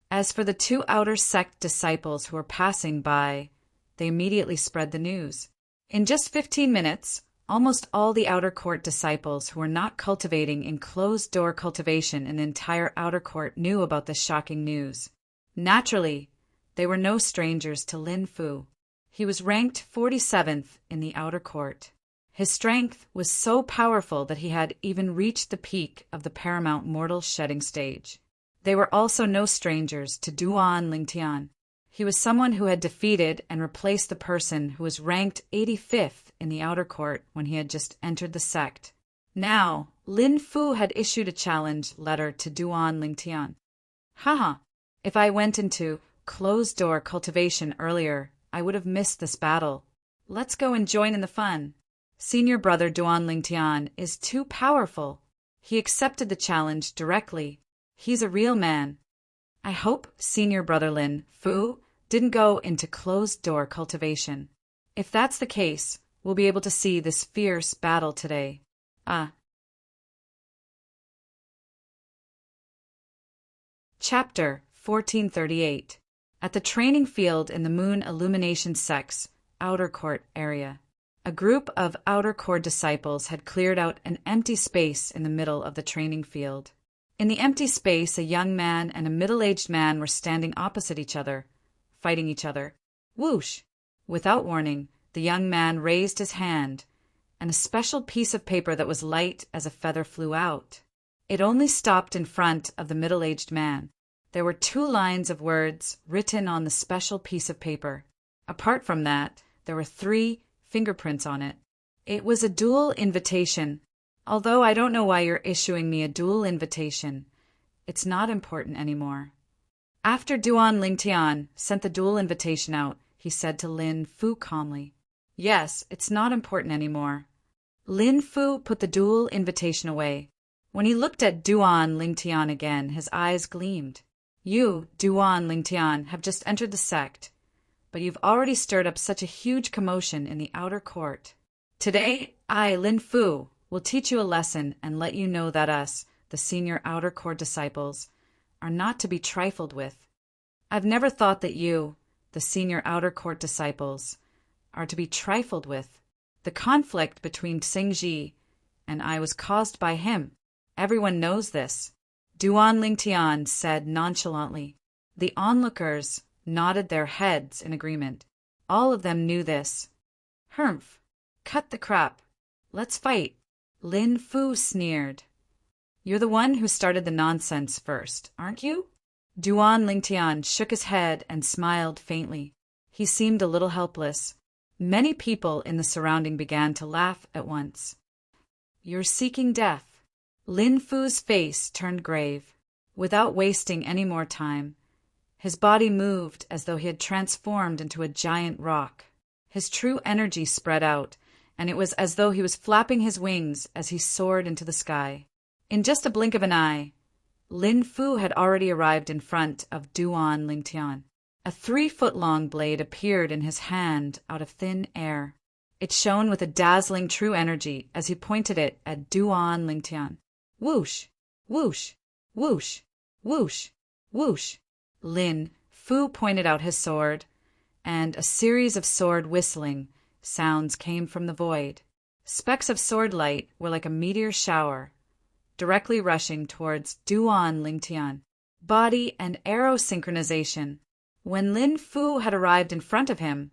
As for the 2 outer sect disciples who were passing by, they immediately spread the news. In just 15 minutes, almost all the outer court disciples who were not cultivating in closed-door cultivation in the entire outer court knew about this shocking news. Naturally, they were no strangers to Lin Fu. He was ranked 47th in the outer court. His strength was so powerful that he had even reached the peak of the paramount mortal shedding stage. They were also no strangers to Duan Lingtian. He was someone who had defeated and replaced the person who was ranked 85th in the outer court when he had just entered the sect. Now, Lin Fu had issued a challenge letter to Duan Lingtian. Haha, if I went into closed-door cultivation earlier, I would have missed this battle. Let's go and join in the fun. Senior brother Duan Lingtian is too powerful. He accepted the challenge directly. He's a real man. I hope senior brother Lin Fu didn't go into closed-door cultivation. If that's the case, we'll be able to see this fierce battle today. Chapter 1438. At the training field in the Moon Illumination Sect's outer court area, a group of outer court disciples had cleared out an empty space in the middle of the training field. In the empty space, a young man and a middle-aged man were standing opposite each other, fighting each other. Whoosh! Without warning, the young man raised his hand, and a special piece of paper that was light as a feather flew out. It only stopped in front of the middle-aged man. There were 2 lines of words written on the special piece of paper. Apart from that, there were 3 fingerprints on it. It was a dual invitation. Although I don't know why you're issuing me a dual invitation. It's not important anymore. After Duan Lingtian sent the dual invitation out, he said to Lin Fu calmly, Yes, it's not important anymore. Lin Fu put the dual invitation away. When he looked at Duan Lingtian again, his eyes gleamed. You, Duan Lingtian, have just entered the sect, but you've already stirred up such a huge commotion in the outer court. Today, I, Lin Fu, will teach you a lesson and let you know that us, the senior outer court disciples, are not to be trifled with. I've never thought that you, the senior outer court disciples, are to be trifled with. The conflict between Xingji and I was caused by him. Everyone knows this. Duan Lingtian said nonchalantly. The onlookers nodded their heads in agreement. All of them knew this. Humph! Cut the crap. Let's fight. Lin Fu sneered. You're the one who started the nonsense first, aren't you? Duan Lingtian shook his head and smiled faintly. He seemed a little helpless. Many people in the surrounding began to laugh at once. You're seeking death. Lin Fu's face turned grave. Without wasting any more time, his body moved as though he had transformed into a giant rock. His true energy spread out, and it was as though he was flapping his wings as he soared into the sky. In just a blink of an eye, Lin Fu had already arrived in front of Duan Lingtian. A 3-foot-long blade appeared in his hand out of thin air. It shone with a dazzling true energy as he pointed it at Duan Lingtian. Whoosh! Whoosh! Whoosh! Whoosh! Whoosh! Lin Fu pointed out his sword, and a series of sword whistling sounds came from the void. Specks of sword light were like a meteor shower, directly rushing towards Duan Lingtian. Body and arrow synchronization. When Lin Fu had arrived in front of him,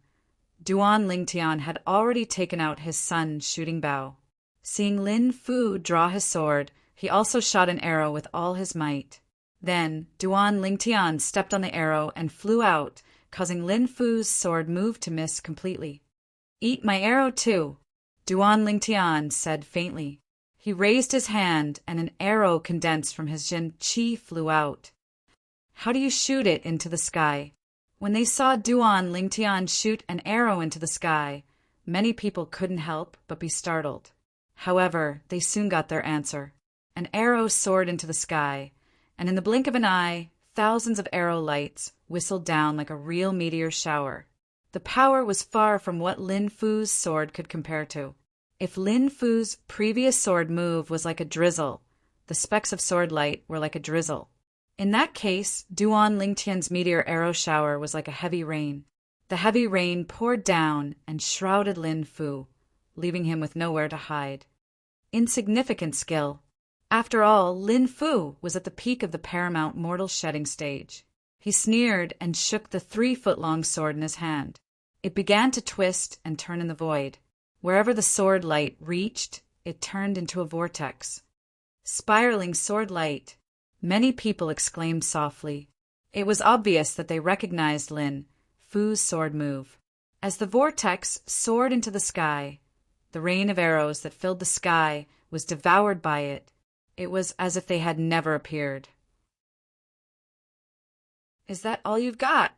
Duan Lingtian had already taken out his sun's shooting bow. Seeing Lin Fu draw his sword, he also shot an arrow with all his might. Then Duan Lingtian stepped on the arrow and flew out, causing Lin Fu's sword move to miss completely. Eat my arrow too, Duan Lingtian said faintly. He raised his hand and an arrow condensed from his Jin Qi flew out. How do you shoot it into the sky? When they saw Duan Lingtian shoot an arrow into the sky, many people couldn't help but be startled. However, they soon got their answer. An arrow soared into the sky, and in the blink of an eye, thousands of arrow lights whistled down like a real meteor shower. The power was far from what Lin Fu's sword could compare to. If Lin Fu's previous sword move was like a drizzle, the specks of sword light were like a drizzle. In that case, Duan Lingtian's meteor arrow shower was like a heavy rain. The heavy rain poured down and shrouded Lin Fu, leaving him with nowhere to hide. Insignificant skill. After all, Lin Fu was at the peak of the paramount mortal shedding stage. He sneered and shook the 3-foot-long sword in his hand. It began to twist and turn in the void. Wherever the sword light reached, it turned into a vortex. Spiraling sword light. Many people exclaimed softly. It was obvious that they recognized Lin Fu's sword move. As the vortex soared into the sky, the rain of arrows that filled the sky was devoured by it. It was as if they had never appeared. "Is that all you've got?"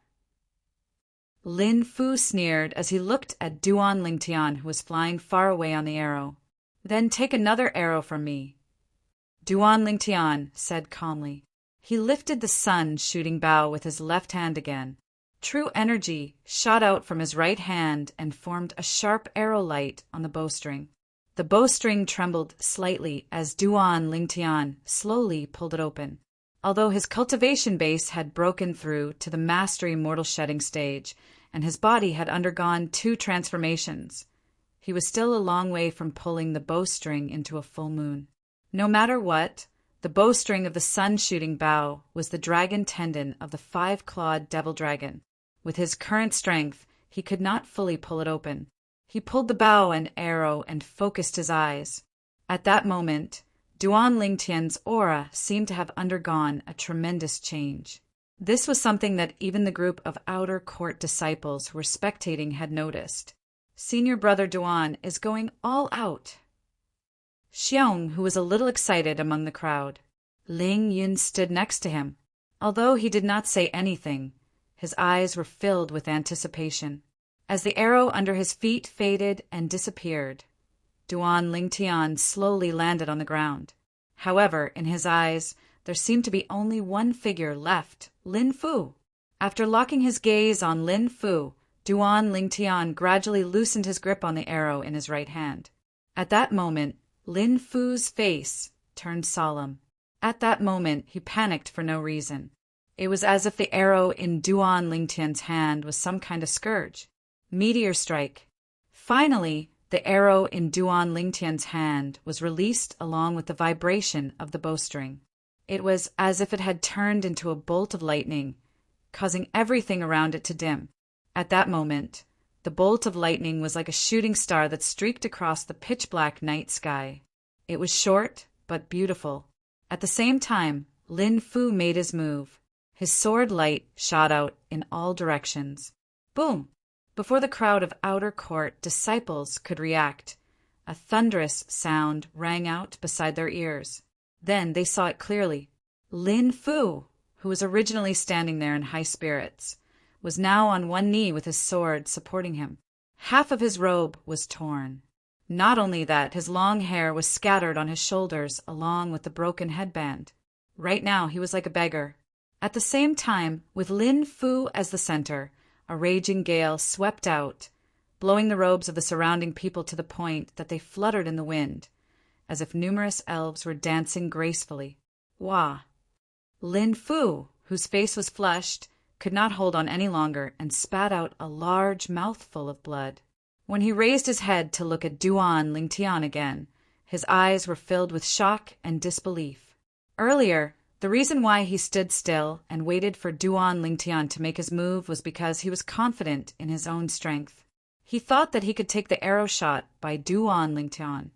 Lin Fu sneered as he looked at Duan Lingtian, who was flying far away on the arrow. "Then take another arrow from me." Duan Lingtian said calmly. He lifted the sun-shooting bow with his left hand again. True energy shot out from his right hand and formed a sharp arrow light on the bowstring. The bowstring trembled slightly as Duan Lingtian slowly pulled it open. Although his cultivation base had broken through to the mastery mortal shedding stage, and his body had undergone 2 transformations, he was still a long way from pulling the bowstring into a full moon. No matter what, the bowstring of the sun-shooting bow was the dragon tendon of the 5-clawed devil dragon. With his current strength, he could not fully pull it open. He pulled the bow and arrow and focused his eyes. At that moment, Duan Lingtian's aura seemed to have undergone a tremendous change. This was something that even the group of outer court disciples who were spectating had noticed. Senior brother Duan is going all out. Xiong, who was a little excited among the crowd. Ling Yun stood next to him. Although he did not say anything, his eyes were filled with anticipation. As the arrow under his feet faded and disappeared, Duan Lingtian slowly landed on the ground. However, in his eyes, there seemed to be only one figure left, Lin Fu. After locking his gaze on Lin Fu, Duan Lingtian gradually loosened his grip on the arrow in his right hand. At that moment, Lin Fu's face turned solemn. At that moment, he panicked for no reason. It was as if the arrow in Duan Lingtian's hand was some kind of scourge. Meteor strike. Finally, the arrow in Duan Lingtian's hand was released along with the vibration of the bowstring. It was as if it had turned into a bolt of lightning, causing everything around it to dim. At that moment, the bolt of lightning was like a shooting star that streaked across the pitch-black night sky. It was short, but beautiful. At the same time, Lin Fu made his move. His sword light shot out in all directions. Boom! Before the crowd of outer court disciples could react, a thunderous sound rang out beside their ears. Then they saw it clearly. Lin Fu, who was originally standing there in high spirits, was now on one knee with his sword supporting him. Half of his robe was torn. Not only that, his long hair was scattered on his shoulders along with the broken headband. Right now he was like a beggar. At the same time, with Lin Fu as the center, a raging gale swept out, blowing the robes of the surrounding people to the point that they fluttered in the wind, as if numerous elves were dancing gracefully. Wah! Lin Fu, whose face was flushed, could not hold on any longer and spat out a large mouthful of blood. When he raised his head to look at Duan Lingtian again, his eyes were filled with shock and disbelief. Earlier, the reason why he stood still and waited for Duan Lingtian to make his move was because he was confident in his own strength. He thought that he could take the arrow shot by Duan Lingtian.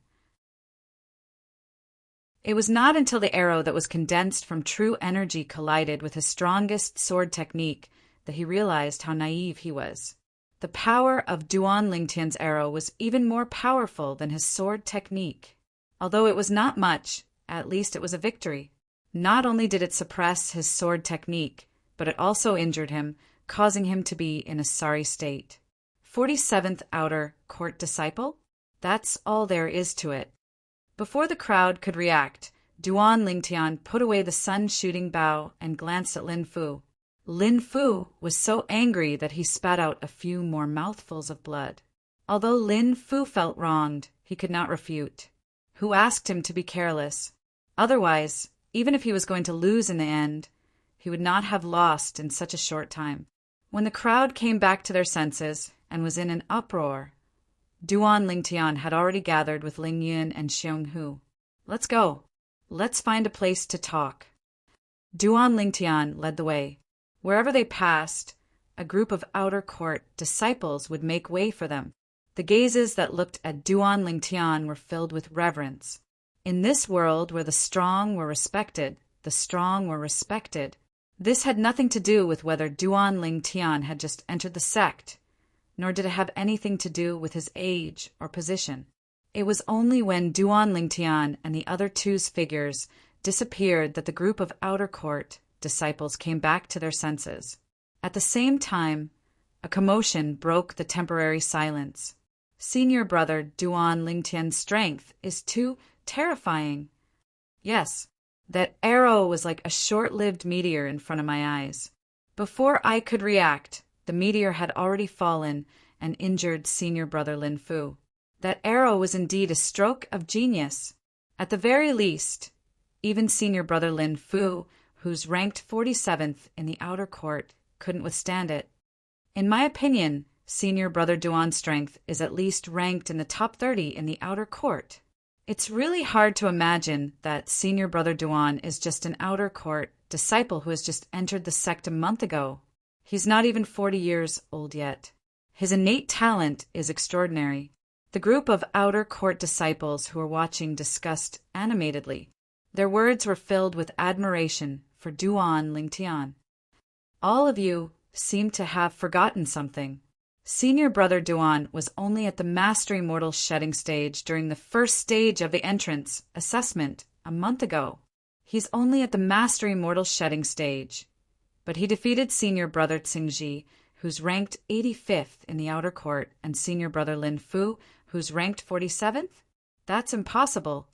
It was not until the arrow that was condensed from true energy collided with his strongest sword technique that he realized how naive he was. The power of Duan Lingtian's arrow was even more powerful than his sword technique. Although it was not much, at least it was a victory. Not only did it suppress his sword technique, but it also injured him, causing him to be in a sorry state. 47th Outer Court Disciple? That's all there is to it. Before the crowd could react, Duan Lingtian put away the sun-shooting bow and glanced at Lin Fu. Lin Fu was so angry that he spat out a few more mouthfuls of blood. Although Lin Fu felt wronged, he could not refute. Who asked him to be careless? Otherwise, even if he was going to lose in the end, he would not have lost in such a short time. When the crowd came back to their senses and was in an uproar, Duan Lingtian had already gathered with Ling Yun and Xiong Hu. "Let's go. Let's find a place to talk." Duan Lingtian led the way. Wherever they passed, a group of outer court disciples would make way for them. The gazes that looked at Duan Lingtian were filled with reverence. In this world where the strong were respected, the strong were respected. This had nothing to do with whether Duan Lingtian had just entered the sect, nor did it have anything to do with his age or position. It was only when Duan Lingtian and the other two's figures disappeared that the group of outer court disciples came back to their senses. At the same time, a commotion broke the temporary silence. Senior brother Duan Lingtian's strength is too terrifying. Yes, that arrow was like a short-lived meteor in front of my eyes. Before I could react, the meteor had already fallen and injured senior brother Lin Fu. That arrow was indeed a stroke of genius. At the very least, even senior brother Lin Fu, who's ranked 47th in the outer court, couldn't withstand it. In my opinion, senior brother Duan's strength is at least ranked in the top 30 in the outer court. It's really hard to imagine that senior brother Duan is just an outer court disciple who has just entered the sect a month ago. He's not even 40 years old yet. His innate talent is extraordinary. The group of outer court disciples who were watching discussed animatedly. Their words were filled with admiration for Duan Lingtian. "All of you seem to have forgotten something. Senior brother Duan was only at the Mastery Mortal shedding stage during the first stage of the entrance assessment a month ago. He's only at the Mastery Mortal shedding stage. But he defeated senior brother Tsingji, who's ranked 85th in the outer court, and senior brother Lin Fu, who's ranked 47th? That's impossible.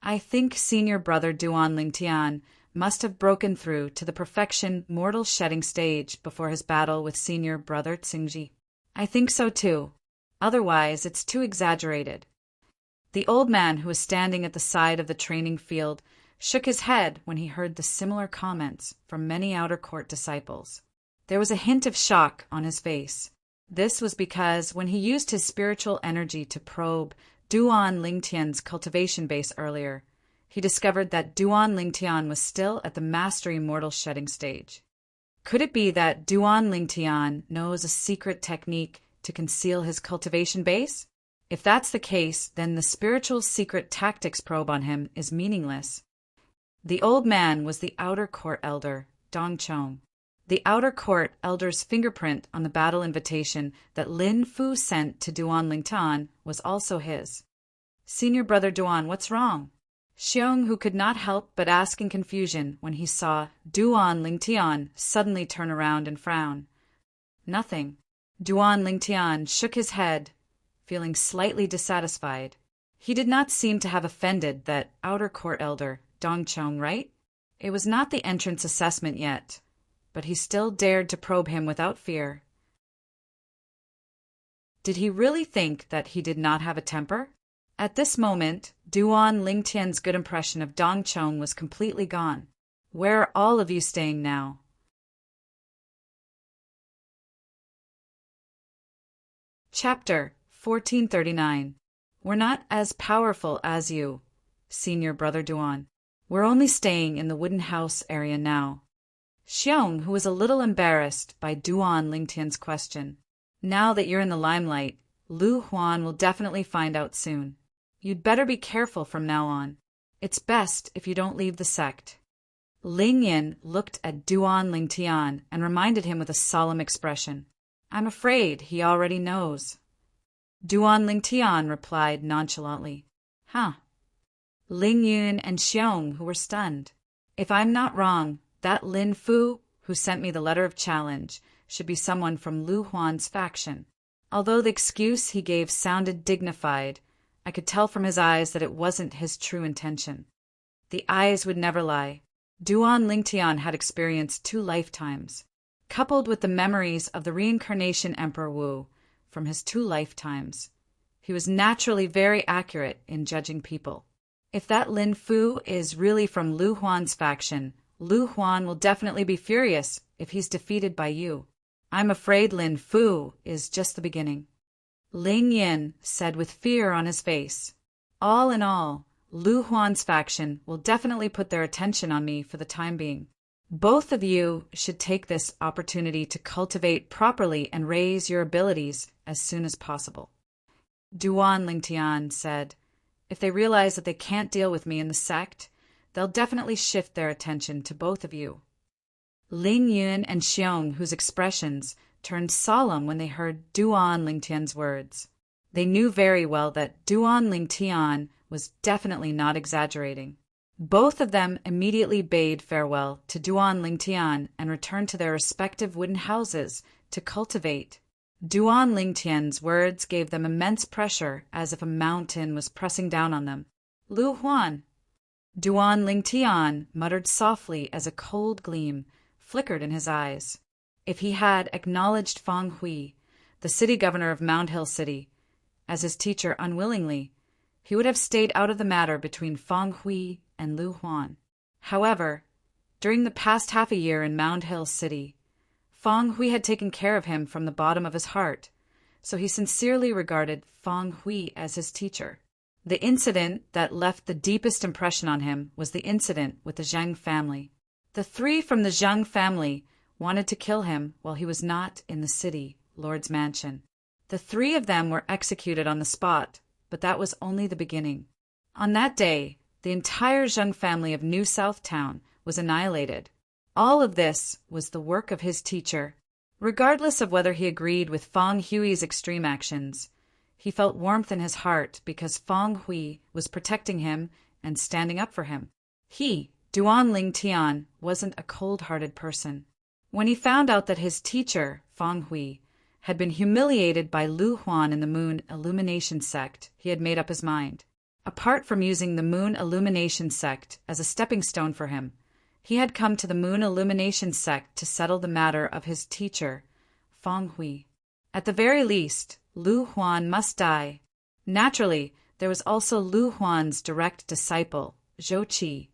I think senior brother Duan Lingtian must have broken through to the perfection mortal shedding stage before his battle with senior brother Tsingji. I think so too. Otherwise, it's too exaggerated." The old man who was standing at the side of the training field shook his head when he heard the similar comments from many outer court disciples. There was a hint of shock on his face. This was because when he used his spiritual energy to probe Duan Lingtian's cultivation base earlier, he discovered that Duan Lingtian was still at the Mastery Mortal shedding stage. Could it be that Duan Lingtian knows a secret technique to conceal his cultivation base? If that's the case, then the spiritual secret tactics probe on him is meaningless. The old man was the outer court elder, Dong Chong. The outer court elder's fingerprint on the battle invitation that Lin Fu sent to Duan Lingtian was also his. "Senior brother Duan, what's wrong?" Xiong, who could not help but ask in confusion when he saw Duan Lingtian suddenly turn around and frown. "Nothing." Duan Lingtian shook his head, feeling slightly dissatisfied. He did not seem to have offended that outer court elder, Dong Chong, right? It was not the entrance assessment yet, but he still dared to probe him without fear. Did he really think that he did not have a temper? At this moment, Duan Lingtian's good impression of Dong Chong was completely gone. "Where are all of you staying now?" Chapter 1439. "We're not as powerful as you, senior brother Duan. We're only staying in the wooden house area now." Xiong, who was a little embarrassed by Duan Lingtian's question. "Now that you're in the limelight, Lu Huan will definitely find out soon. You'd better be careful from now on. It's best if you don't leave the sect." Ling Yin looked at Duan Lingtian and reminded him with a solemn expression. "I'm afraid he already knows." Duan Lingtian replied nonchalantly, "Huh." Ling Yun and Xiong, who were stunned. "If I'm not wrong, that Lin Fu, who sent me the letter of challenge, should be someone from Lu Huan's faction." Although the excuse he gave sounded dignified, I could tell from his eyes that it wasn't his true intention. The eyes would never lie. Duan Lingtian had experienced 2 lifetimes, coupled with the memories of the reincarnation Emperor Wu from his 2 lifetimes. He was naturally very accurate in judging people. If that Lin Fu is really from Lu Huan's faction, Lu Huan will definitely be furious if he's defeated by you. I'm afraid Lin Fu is just the beginning. Ling Yin said with fear on his face. All in all, Lu Huan's faction will definitely put their attention on me for the time being. Both of you should take this opportunity to cultivate properly and raise your abilities as soon as possible. Duan Lingtian said, if they realize that they can't deal with me in the sect, they'll definitely shift their attention to both of you. Ling Yun and Xiong, whose expressions turned solemn when they heard Duan Lingtian's words. They knew very well that Duan Lingtian was definitely not exaggerating. Both of them immediately bade farewell to Duan Lingtian and returned to their respective wooden houses to cultivate. Duan Lingtian's words gave them immense pressure, as if a mountain was pressing down on them. Lu Huan. Duan Lingtian muttered softly as a cold gleam flickered in his eyes. If he had acknowledged Fang Hui, the city governor of Mound Hill City, as his teacher unwillingly, he would have stayed out of the matter between Fang Hui and Lu Huan. However, during the past half a year in Mound Hill City, Fang Hui had taken care of him from the bottom of his heart, so he sincerely regarded Fang Hui as his teacher. The incident that left the deepest impression on him was the incident with the Zheng family. The three from the Zheng family wanted to kill him while he was not in the city, Lord's mansion. The three of them were executed on the spot, but that was only the beginning. On that day, the entire Zheng family of New South Town was annihilated. All of this was the work of his teacher. Regardless of whether he agreed with Fang Hui's extreme actions, he felt warmth in his heart because Fang Hui was protecting him and standing up for him. He, Duan Lingtian, wasn't a cold-hearted person. When he found out that his teacher, Fang Hui, had been humiliated by Lu Huan in the Moon Illumination sect, he had made up his mind. Apart from using the Moon Illumination sect as a stepping stone for him, he had come to the Moon Illumination sect to settle the matter of his teacher, Fang Hui. At the very least, Lu Huan must die. Naturally, there was also Lu Huan's direct disciple, Zhou Qi.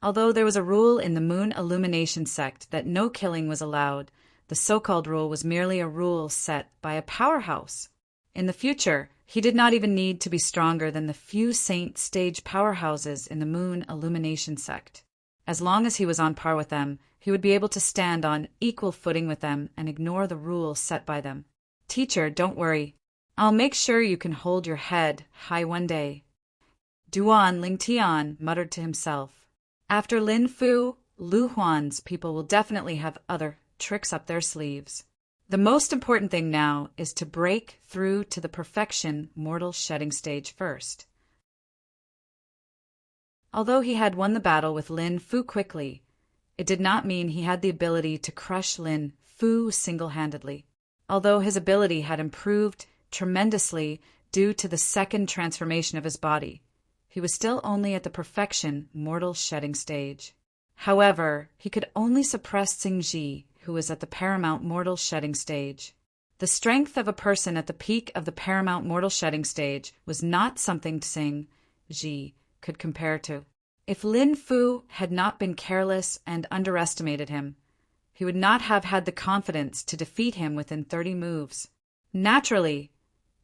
Although there was a rule in the Moon Illumination sect that no killing was allowed, the so-called rule was merely a rule set by a powerhouse. In the future, he did not even need to be stronger than the few saint stage powerhouses in the Moon Illumination sect. As long as he was on par with them, he would be able to stand on equal footing with them and ignore the rules set by them. Teacher, don't worry. I'll make sure you can hold your head high one day. Duan Lingtian muttered to himself. After Lin Fu, Lu Huan's people will definitely have other tricks up their sleeves. The most important thing now is to break through to the perfection mortal shedding stage first. Although he had won the battle with Lin Fu quickly, it did not mean he had the ability to crush Lin Fu single-handedly. Although his ability had improved tremendously due to the second transformation of his body, he was still only at the perfection mortal shedding stage. However, he could only suppress Xingji, who was at the paramount mortal shedding stage. The strength of a person at the peak of the paramount mortal shedding stage was not something Xingji could compare to. If Lin Fu had not been careless and underestimated him, he would not have had the confidence to defeat him within 30 moves. Naturally,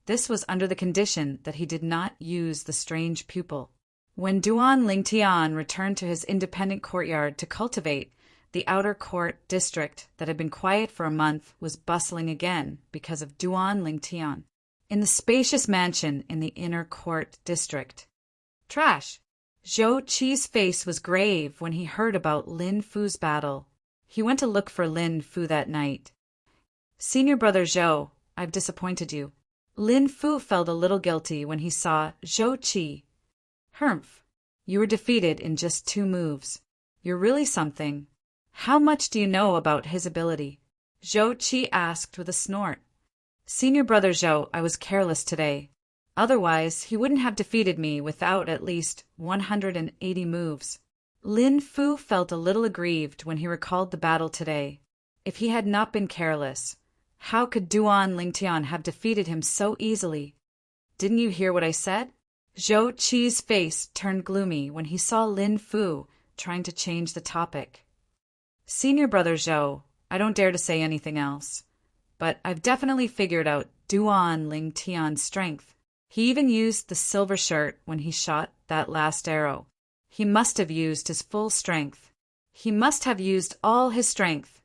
this was under the condition that he did not use the strange pupil. When Duan Lingtian returned to his independent courtyard to cultivate, the outer court district that had been quiet for a month was bustling again because of Duan Lingtian. In the spacious mansion in the inner court district. Trash! Zhou Qi's face was grave when he heard about Lin Fu's battle. He went to look for Lin Fu that night. Senior brother Zhou, I've disappointed you. Lin Fu felt a little guilty when he saw Zhou Qi. Humph, you were defeated in just 2 moves. You're really something. How much do you know about his ability? Zhou Qi asked with a snort. Senior brother Zhou, I was careless today. Otherwise, he wouldn't have defeated me without at least 180 moves. Lin Fu felt a little aggrieved when he recalled the battle today. If he had not been careless, how could Duan Lingtian have defeated him so easily? Didn't you hear what I said? Zhou Qi's face turned gloomy when he saw Lin Fu trying to change the topic. Senior brother Zhou, I don't dare to say anything else. but I've definitely figured out Duan Ling Tian's strength. He even used the silver shirt when he shot that last arrow. He must have used his full strength. He must have used all his strength,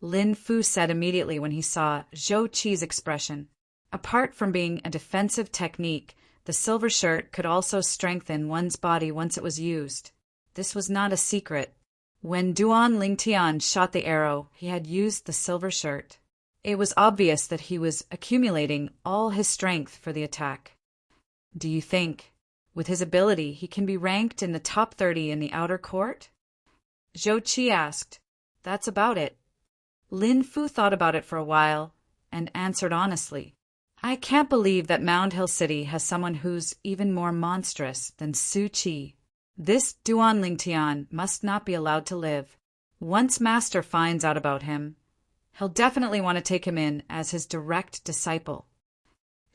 Lin Fu said immediately when he saw Zhou Qi's expression. Apart from being a defensive technique, the silver shirt could also strengthen one's body once it was used. This was not a secret. When Duan Lingtian shot the arrow, he had used the silver shirt. It was obvious that he was accumulating all his strength for the attack. Do you think, with his ability, he can be ranked in the top 30 in the outer court? Zhou Qi asked. That's about it. Lin Fu thought about it for a while and answered honestly. I can't believe that Mound Hill City has someone who's even more monstrous than Su Qi. This Duan Lingtian must not be allowed to live. Once Master finds out about him, he'll definitely want to take him in as his direct disciple.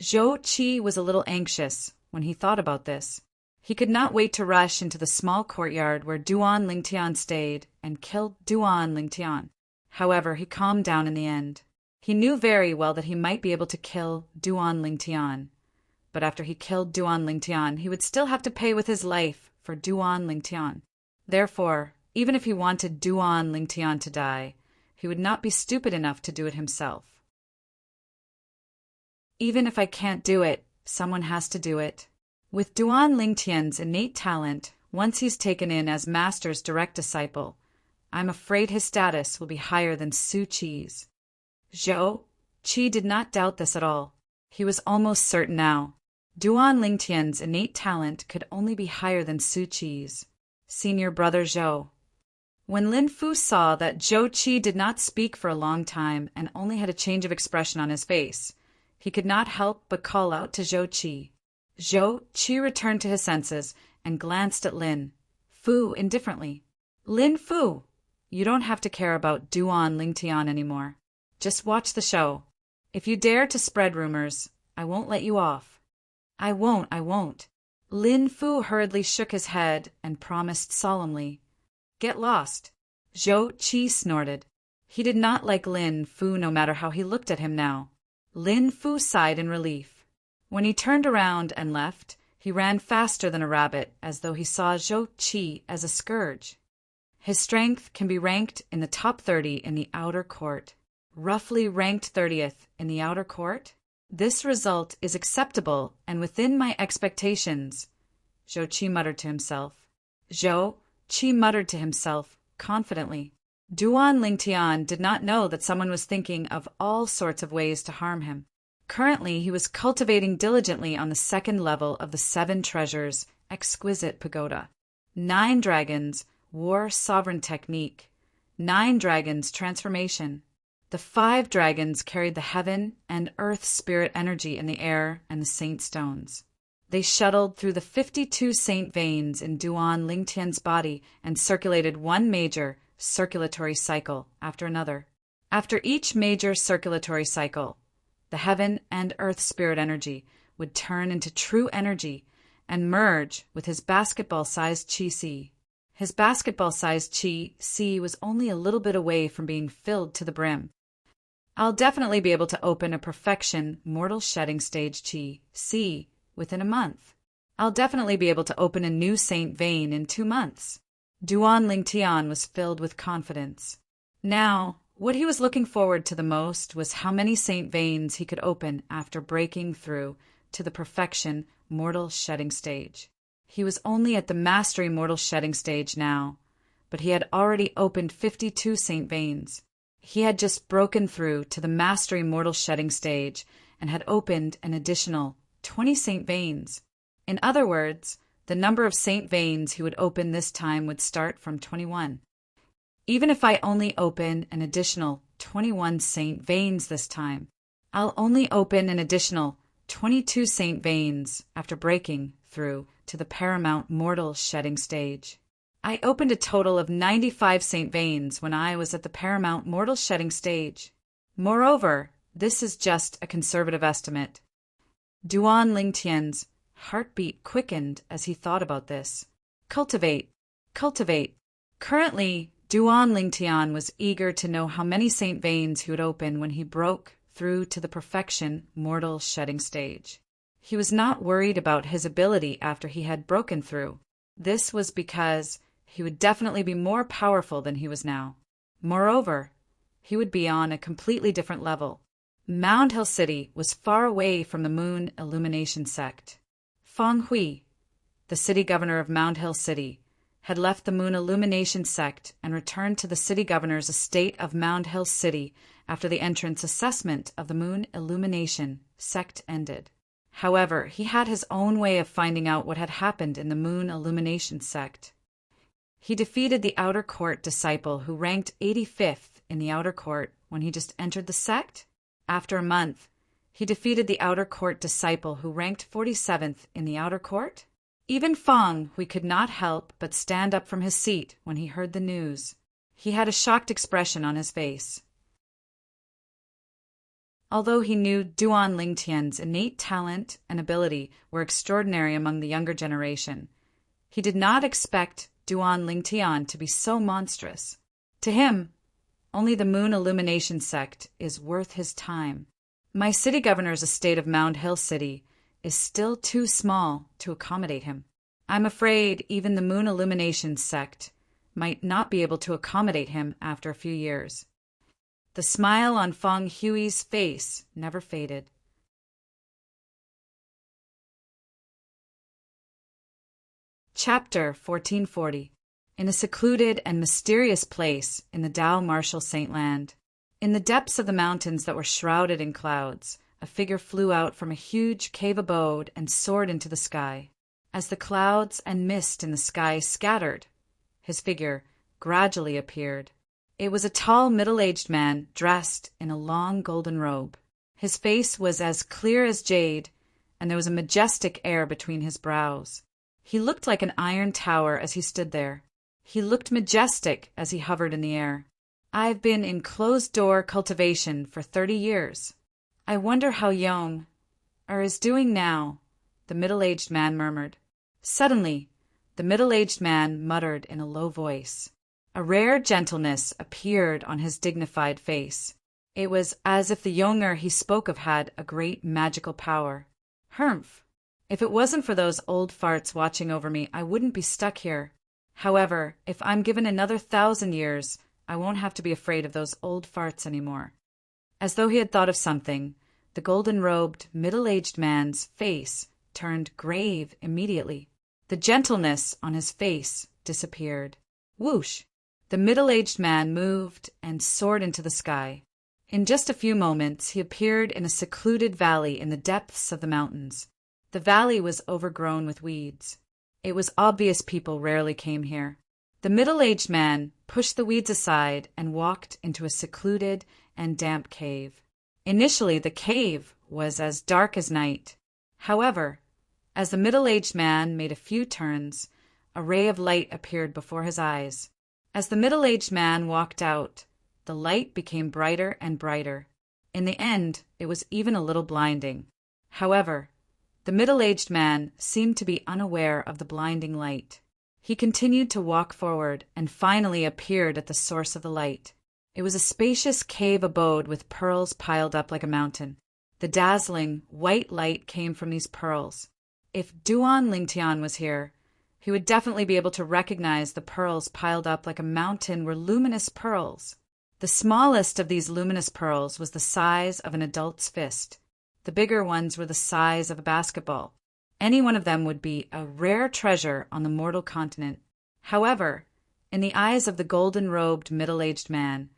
Zhou Qi was a little anxious when he thought about this. He could not wait to rush into the small courtyard where Duan Lingtian stayed and kill Duan Lingtian. However, he calmed down in the end. He knew very well that he might be able to kill Duan Lingtian, but after he killed Duan Lingtian, he would still have to pay with his life for Duan Lingtian. Therefore, even if he wanted Duan Lingtian to die, he would not be stupid enough to do it himself. Even if I can't do it, someone has to do it. With Duan Lingtian's innate talent, once he's taken in as Master's direct disciple, I'm afraid his status will be higher than Su Qi's. Zhou Qi did not doubt this at all. He was almost certain now. Duan Lingtian's innate talent could only be higher than Su Qi's. Senior brother Zhou. When Lin Fu saw that Zhou Qi did not speak for a long time and only had a change of expression on his face, he could not help but call out to Zhou Qi. Zhou Qi returned to his senses and glanced at Lin Fu indifferently. Lin Fu, you don't have to care about Duan Lingtian anymore. Just watch the show. If you dare to spread rumors, I won't let you off. I won't. Lin Fu hurriedly shook his head and promised solemnly. Get lost. Zhou Qi snorted. He did not like Lin Fu no matter how he looked at him now. Lin Fu sighed in relief. When he turned around and left, he ran faster than a rabbit as though he saw Zhou Qi as a scourge. His strength can be ranked in the top 30 in the outer court. Roughly ranked 30th in the outer court? This result is acceptable and within my expectations, Zhou Qi muttered to himself. Zhou Qi muttered to himself confidently. Duan Lingtian did not know that someone was thinking of all sorts of ways to harm him. Currently, he was cultivating diligently on the second level of the 7 treasures exquisite pagoda. 9 dragons, war sovereign technique. 9 dragons, transformation. The 5 dragons carried the heaven and earth spirit energy in the air and the saint stones. They shuttled through the 52 saint veins in Duan Lingtian's body and circulated one major circulatory cycle after another. After each major circulatory cycle, the heaven and earth spirit energy would turn into true energy and merge with his basketball-sized Qi. His basketball-sized Qi was only a little bit away from being filled to the brim. I'll definitely be able to open a perfection mortal shedding stage Qi within a month. I'll definitely be able to open a new saint vein in 2 months. Duan Lingtian was filled with confidence. Now, what he was looking forward to the most was how many saint veins he could open after breaking through to the perfection mortal shedding stage. He was only at the mastery mortal shedding stage now, but he had already opened 52 saint veins. He had just broken through to the mastery mortal shedding stage and had opened an additional 20 saint veins. In other words, the number of saint veins he would open this time would start from 21. Even if I only open an additional 21 saint veins this time, I'll only open an additional 22 saint veins after breaking through to the paramount mortal shedding stage. I opened a total of 95 saint veins when I was at the paramount mortal shedding stage. Moreover, this is just a conservative estimate. Duan Lingtian's heartbeat quickened as he thought about this. Cultivate. Currently, Duan Lingtian was eager to know how many saint veins he would open when he broke through to the perfection mortal shedding stage. He was not worried about his ability after he had broken through. This was because he would definitely be more powerful than he was now. Moreover, he would be on a completely different level. Mound Hill City was far away from the Moon Illumination sect. Feng Hui, the city governor of Mound Hill City, had left the Moon Illumination sect and returned to the city governor's estate of Mound Hill City after the entrance assessment of the Moon Illumination sect ended. However, he had his own way of finding out what had happened in the Moon Illumination sect. He defeated the outer court disciple who ranked 85th in the outer court when he just entered the sect. After a month, he defeated the outer court disciple who ranked 47th in the outer court. Even Feng Hui could not help but stand up from his seat when he heard the news. He had a shocked expression on his face. Although he knew Duan Lingtian's innate talent and ability were extraordinary among the younger generation, he did not expect Duan Lingtian to be so monstrous. To him, only the Moon Illumination sect is worth his time. My city governor's estate of Mound Hill City is still too small to accommodate him. I'm afraid even the Moon Illumination sect might not be able to accommodate him after a few years. The smile on Feng Hui's face never faded. Chapter 1440. In a secluded and mysterious place in the Dao Marshall Saint Land, in the depths of the mountains that were shrouded in clouds, a figure flew out from a huge cave abode and soared into the sky. As the clouds and mist in the sky scattered, his figure gradually appeared. It was a tall, middle-aged man dressed in a long golden robe. His face was as clear as jade, and there was a majestic air between his brows. He looked like an iron tower as he stood there. He looked majestic as he hovered in the air. I've been in closed-door cultivation for 30 years. I wonder how Yong is doing now, the middle-aged man murmured. Suddenly, the middle-aged man muttered in a low voice. A rare gentleness appeared on his dignified face. It was as if the Yonger he spoke of had a great magical power. Humph! If it wasn't for those old farts watching over me, I wouldn't be stuck here. However, if I'm given another 1,000 years, I won't have to be afraid of those old farts anymore. As though he had thought of something, the golden-robed, middle-aged man's face turned grave immediately. The gentleness on his face disappeared. Whoosh! The middle-aged man moved and soared into the sky. In just a few moments, he appeared in a secluded valley in the depths of the mountains. The valley was overgrown with weeds. It was obvious people rarely came here. The middle-aged man pushed the weeds aside and walked into a secluded and damp cave. Initially, the cave was as dark as night. However, as the middle-aged man made a few turns, a ray of light appeared before his eyes. As the middle-aged man walked out, the light became brighter and brighter. In the end, it was even a little blinding. However, the middle-aged man seemed to be unaware of the blinding light. He continued to walk forward and finally appeared at the source of the light. It was a spacious cave abode with pearls piled up like a mountain. The dazzling, white light came from these pearls. If Duan Lingtian was here, he would definitely be able to recognize the pearls piled up like a mountain were luminous pearls. The smallest of these luminous pearls was the size of an adult's fist. The bigger ones were the size of a basketball. Any one of them would be a rare treasure on the mortal continent. However, in the eyes of the golden-robed middle-aged man,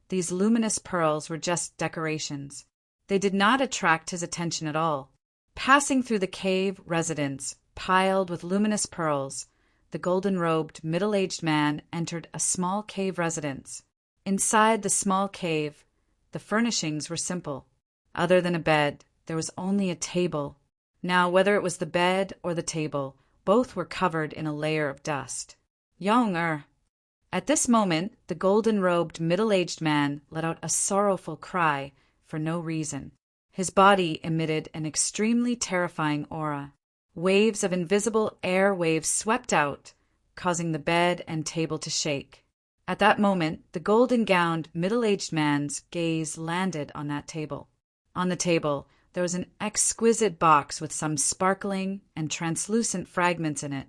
these luminous pearls were just decorations. They did not attract his attention at all. Passing through the cave residence, piled with luminous pearls, the golden-robed middle-aged man entered a small cave residence. Inside the small cave, the furnishings were simple. Other than a bed, there was only a table. Now, whether it was the bed or the table, both were covered in a layer of dust. Yonger! At this moment, the golden-robed middle-aged man let out a sorrowful cry for no reason. His body emitted an extremely terrifying aura. Waves of invisible air waves swept out, causing the bed and table to shake. At that moment, the golden-gowned, middle-aged man's gaze landed on that table. On the table, there was an exquisite box with some sparkling and translucent fragments in it.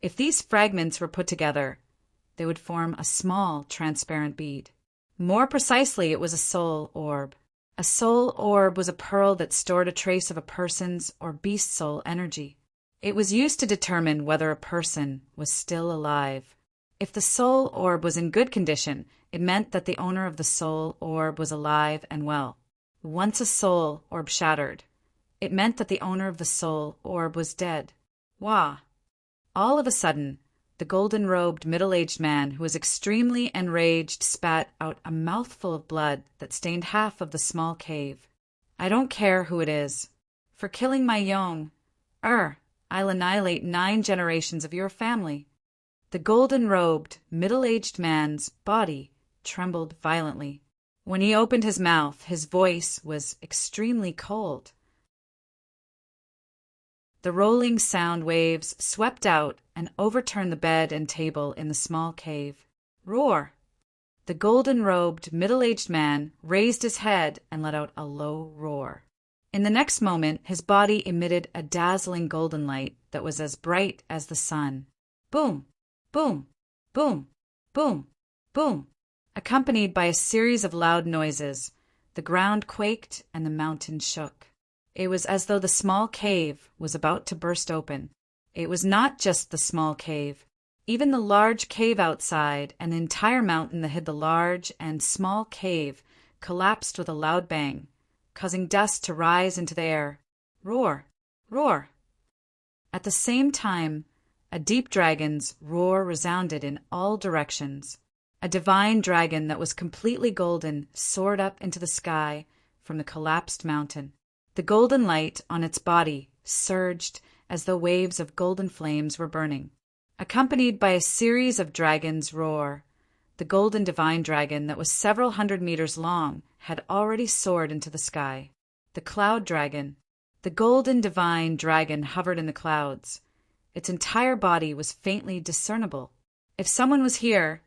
If these fragments were put together, they would form a small, transparent bead. More precisely, it was a soul orb. A soul orb was a pearl that stored a trace of a person's or beast's soul energy. It was used to determine whether a person was still alive. If the soul orb was in good condition, it meant that the owner of the soul orb was alive and well. Once a soul orb shattered, it meant that the owner of the soul orb was dead. Wah! All of a sudden, the golden-robed middle-aged man who was extremely enraged spat out a mouthful of blood that stained half of the small cave. "I don't care who it is. For killing my young, I'll annihilate 9 generations of your family." The golden-robed, middle-aged man's body trembled violently. When he opened his mouth, his voice was extremely cold. The rolling sound waves swept out and overturned the bed and table in the small cave. Roar! The golden-robed, middle-aged man raised his head and let out a low roar. In the next moment, his body emitted a dazzling golden light that was as bright as the sun. Boom! Boom! Boom! Boom! Boom! Accompanied by a series of loud noises, the ground quaked and the mountain shook. It was as though the small cave was about to burst open. It was not just the small cave. Even the large cave outside and the entire mountain that hid the large and small cave collapsed with a loud bang, causing dust to rise into the air. Roar! Roar! At the same time, a deep dragon's roar resounded in all directions. A divine dragon that was completely golden soared up into the sky from the collapsed mountain. The golden light on its body surged as though waves of golden flames were burning. Accompanied by a series of dragons' roar, the golden divine dragon that was several hundred meters long had already soared into the sky. The cloud dragon. The golden divine dragon hovered in the clouds. Its entire body was faintly discernible. If someone was here,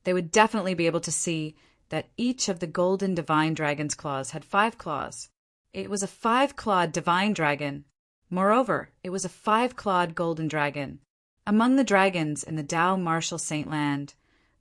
they would definitely be able to see that each of the golden divine dragon's claws had 5 claws. It was a 5-clawed divine dragon. Moreover, it was a 5-clawed golden dragon. Among the dragons in the Tao Martial Saint Land,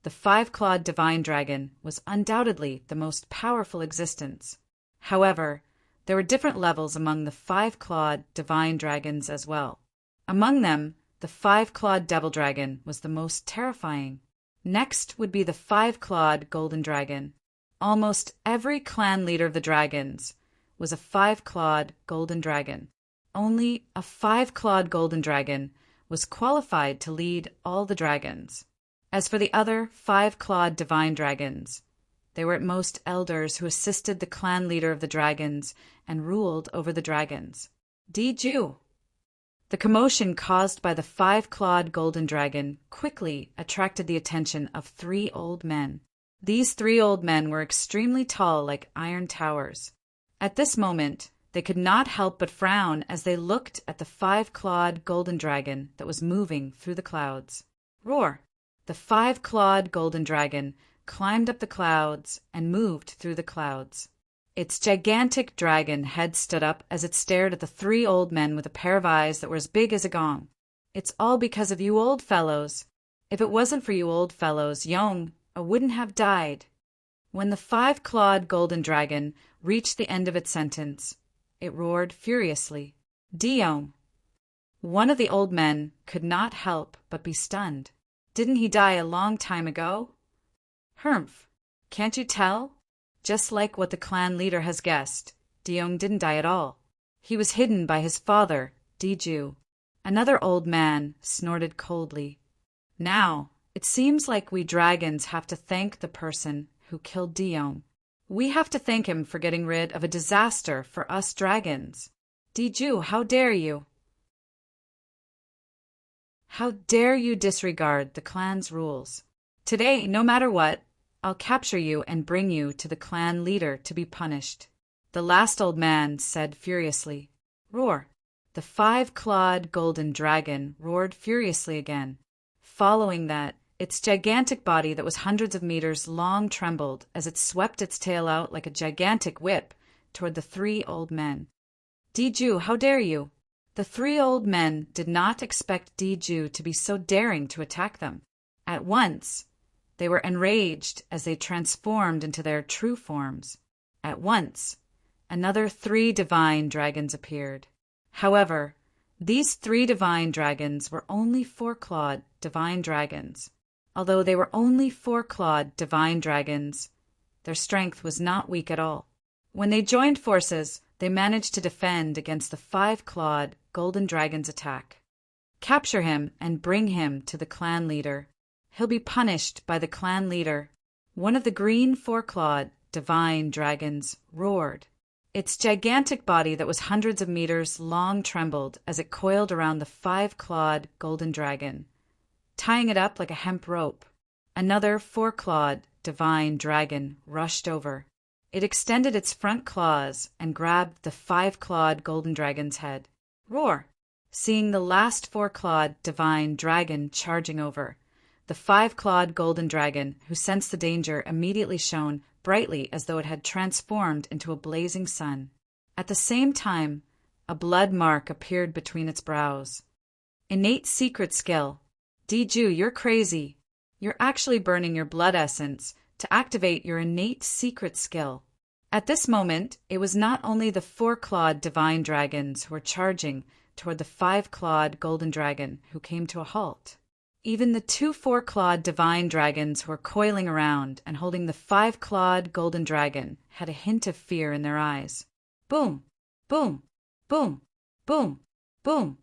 the 5-clawed divine dragon was undoubtedly the most powerful existence. However, there were different levels among the 5-clawed divine dragons as well. Among them, the 5-clawed devil dragon was the most terrifying. Next would be the 5-clawed golden dragon. Almost every clan leader of the dragons was a 5-clawed golden dragon. Only a 5-clawed golden dragon was qualified to lead all the dragons. As for the other 5-clawed divine dragons, they were at most elders who assisted the clan leader of the dragons and ruled over the dragons. Diju. The commotion caused by the 5-clawed golden dragon quickly attracted the attention of 3 old men. These 3 old men were extremely tall, like iron towers. At this moment, they could not help but frown as they looked at the 5-clawed golden dragon that was moving through the clouds. Roar! The 5-clawed golden dragon climbed up the clouds and moved through the clouds. Its gigantic dragon head stood up as it stared at the 3 old men with a pair of eyes that were as big as a gong. "It's all because of you old fellows. If it wasn't for you old fellows, Yong wouldn't have died." When the 5-clawed golden dragon reached the end of its sentence, it roared furiously. Dion. One of the old men could not help but be stunned. "Didn't he die a long time ago?" "Humph. Can't you tell?" Just like what the clan leader has guessed, Dion didn't die at all. He was hidden by his father, Diju. Another old man snorted coldly. "Now, it seems like we dragons have to thank the person who killed Dion. We have to thank him for getting rid of a disaster for us dragons. Diju, how dare you? How dare you disregard the clan's rules? Today, no matter what, I'll capture you and bring you to the clan leader to be punished." The last old man said furiously. Roar! The 5-clawed golden dragon roared furiously again. Following that, its gigantic body that was hundreds of meters long trembled as it swept its tail out like a gigantic whip, toward the three old men. Diju, how dare you? The three old men did not expect Diju to be so daring to attack them. At once, they were enraged as they transformed into their true forms. At once, another three divine dragons appeared. However, these three divine dragons were only four-clawed divine dragons. Although they were only four-clawed divine dragons, their strength was not weak at all. When they joined forces, they managed to defend against the five-clawed golden dragon's attack. Capture him and bring him to the clan leader. He'll be punished by the clan leader. One of the green four-clawed divine dragons roared. Its gigantic body that was hundreds of meters long trembled as it coiled around the five-clawed golden dragon, tying it up like a hemp rope. Another four-clawed divine dragon rushed over. It extended its front claws and grabbed the five-clawed golden dragon's head. Roar! Seeing the last four-clawed divine dragon charging over, the five-clawed golden dragon, who sensed the danger, immediately shone brightly as though it had transformed into a blazing sun. At the same time, a blood mark appeared between its brows. Innate secret skill. Diju, you're crazy. You're actually burning your blood essence to activate your innate secret skill. At this moment, it was not only the four-clawed divine dragons who were charging toward the five-clawed golden dragon who came to a halt. Even the two four-clawed divine dragons who were coiling around and holding the five-clawed golden dragon had a hint of fear in their eyes. Boom! Boom! Boom! Boom! Boom!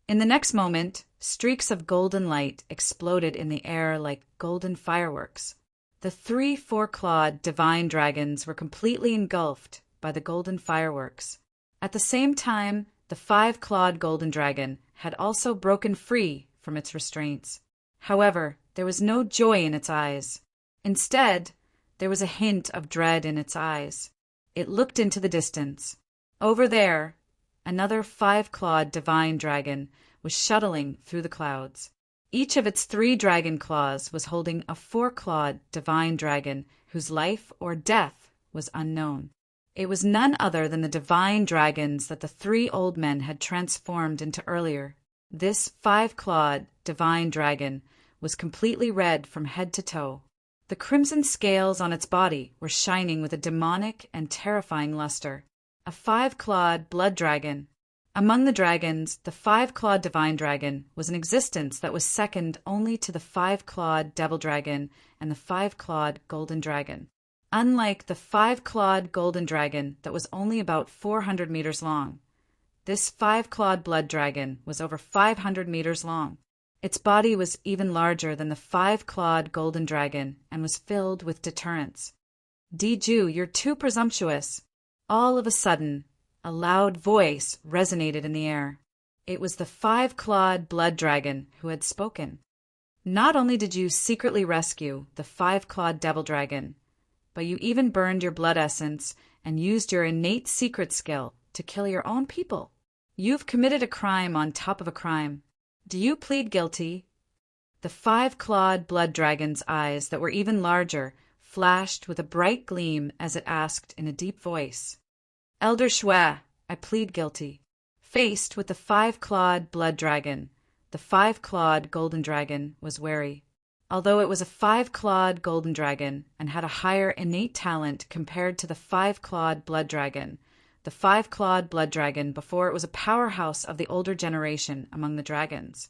In the next moment, streaks of golden light exploded in the air like golden fireworks. The three four-clawed divine dragons were completely engulfed by the golden fireworks. At the same time, the five-clawed golden dragon had also broken free from its restraints. However, there was no joy in its eyes. Instead, there was a hint of dread in its eyes. It looked into the distance. Over there, another five-clawed divine dragon was shuttling through the clouds. Each of its three dragon claws was holding a four-clawed divine dragon whose life or death was unknown. It was none other than the divine dragons that the three old men had transformed into earlier. This five-clawed divine dragon was completely red from head to toe. The crimson scales on its body were shining with a demonic and terrifying luster. A five-clawed blood dragon. Among the dragons, the five-clawed divine dragon was an existence that was second only to the five-clawed devil dragon and the five-clawed golden dragon. Unlike the five-clawed golden dragon that was only about 400 meters long, this five-clawed blood dragon was over 500 meters long. Its body was even larger than the five-clawed golden dragon and was filled with deterrence. Diju, you're too presumptuous. All of a sudden, a loud voice resonated in the air. It was the five-clawed blood dragon who had spoken. Not only did you secretly rescue the five-clawed devil dragon, but you even burned your blood essence and used your innate secret skill to kill your own people. You've committed a crime on top of a crime. Do you plead guilty? The five-clawed blood dragon's eyes that were even larger flashed with a bright gleam as it asked in a deep voice, Elder Shui, I plead guilty. Faced with the five-clawed blood dragon, the five-clawed golden dragon was wary. Although it was a five-clawed golden dragon and had a higher innate talent compared to the five-clawed blood dragon, the five-clawed blood dragon before it was a powerhouse of the older generation among the dragons.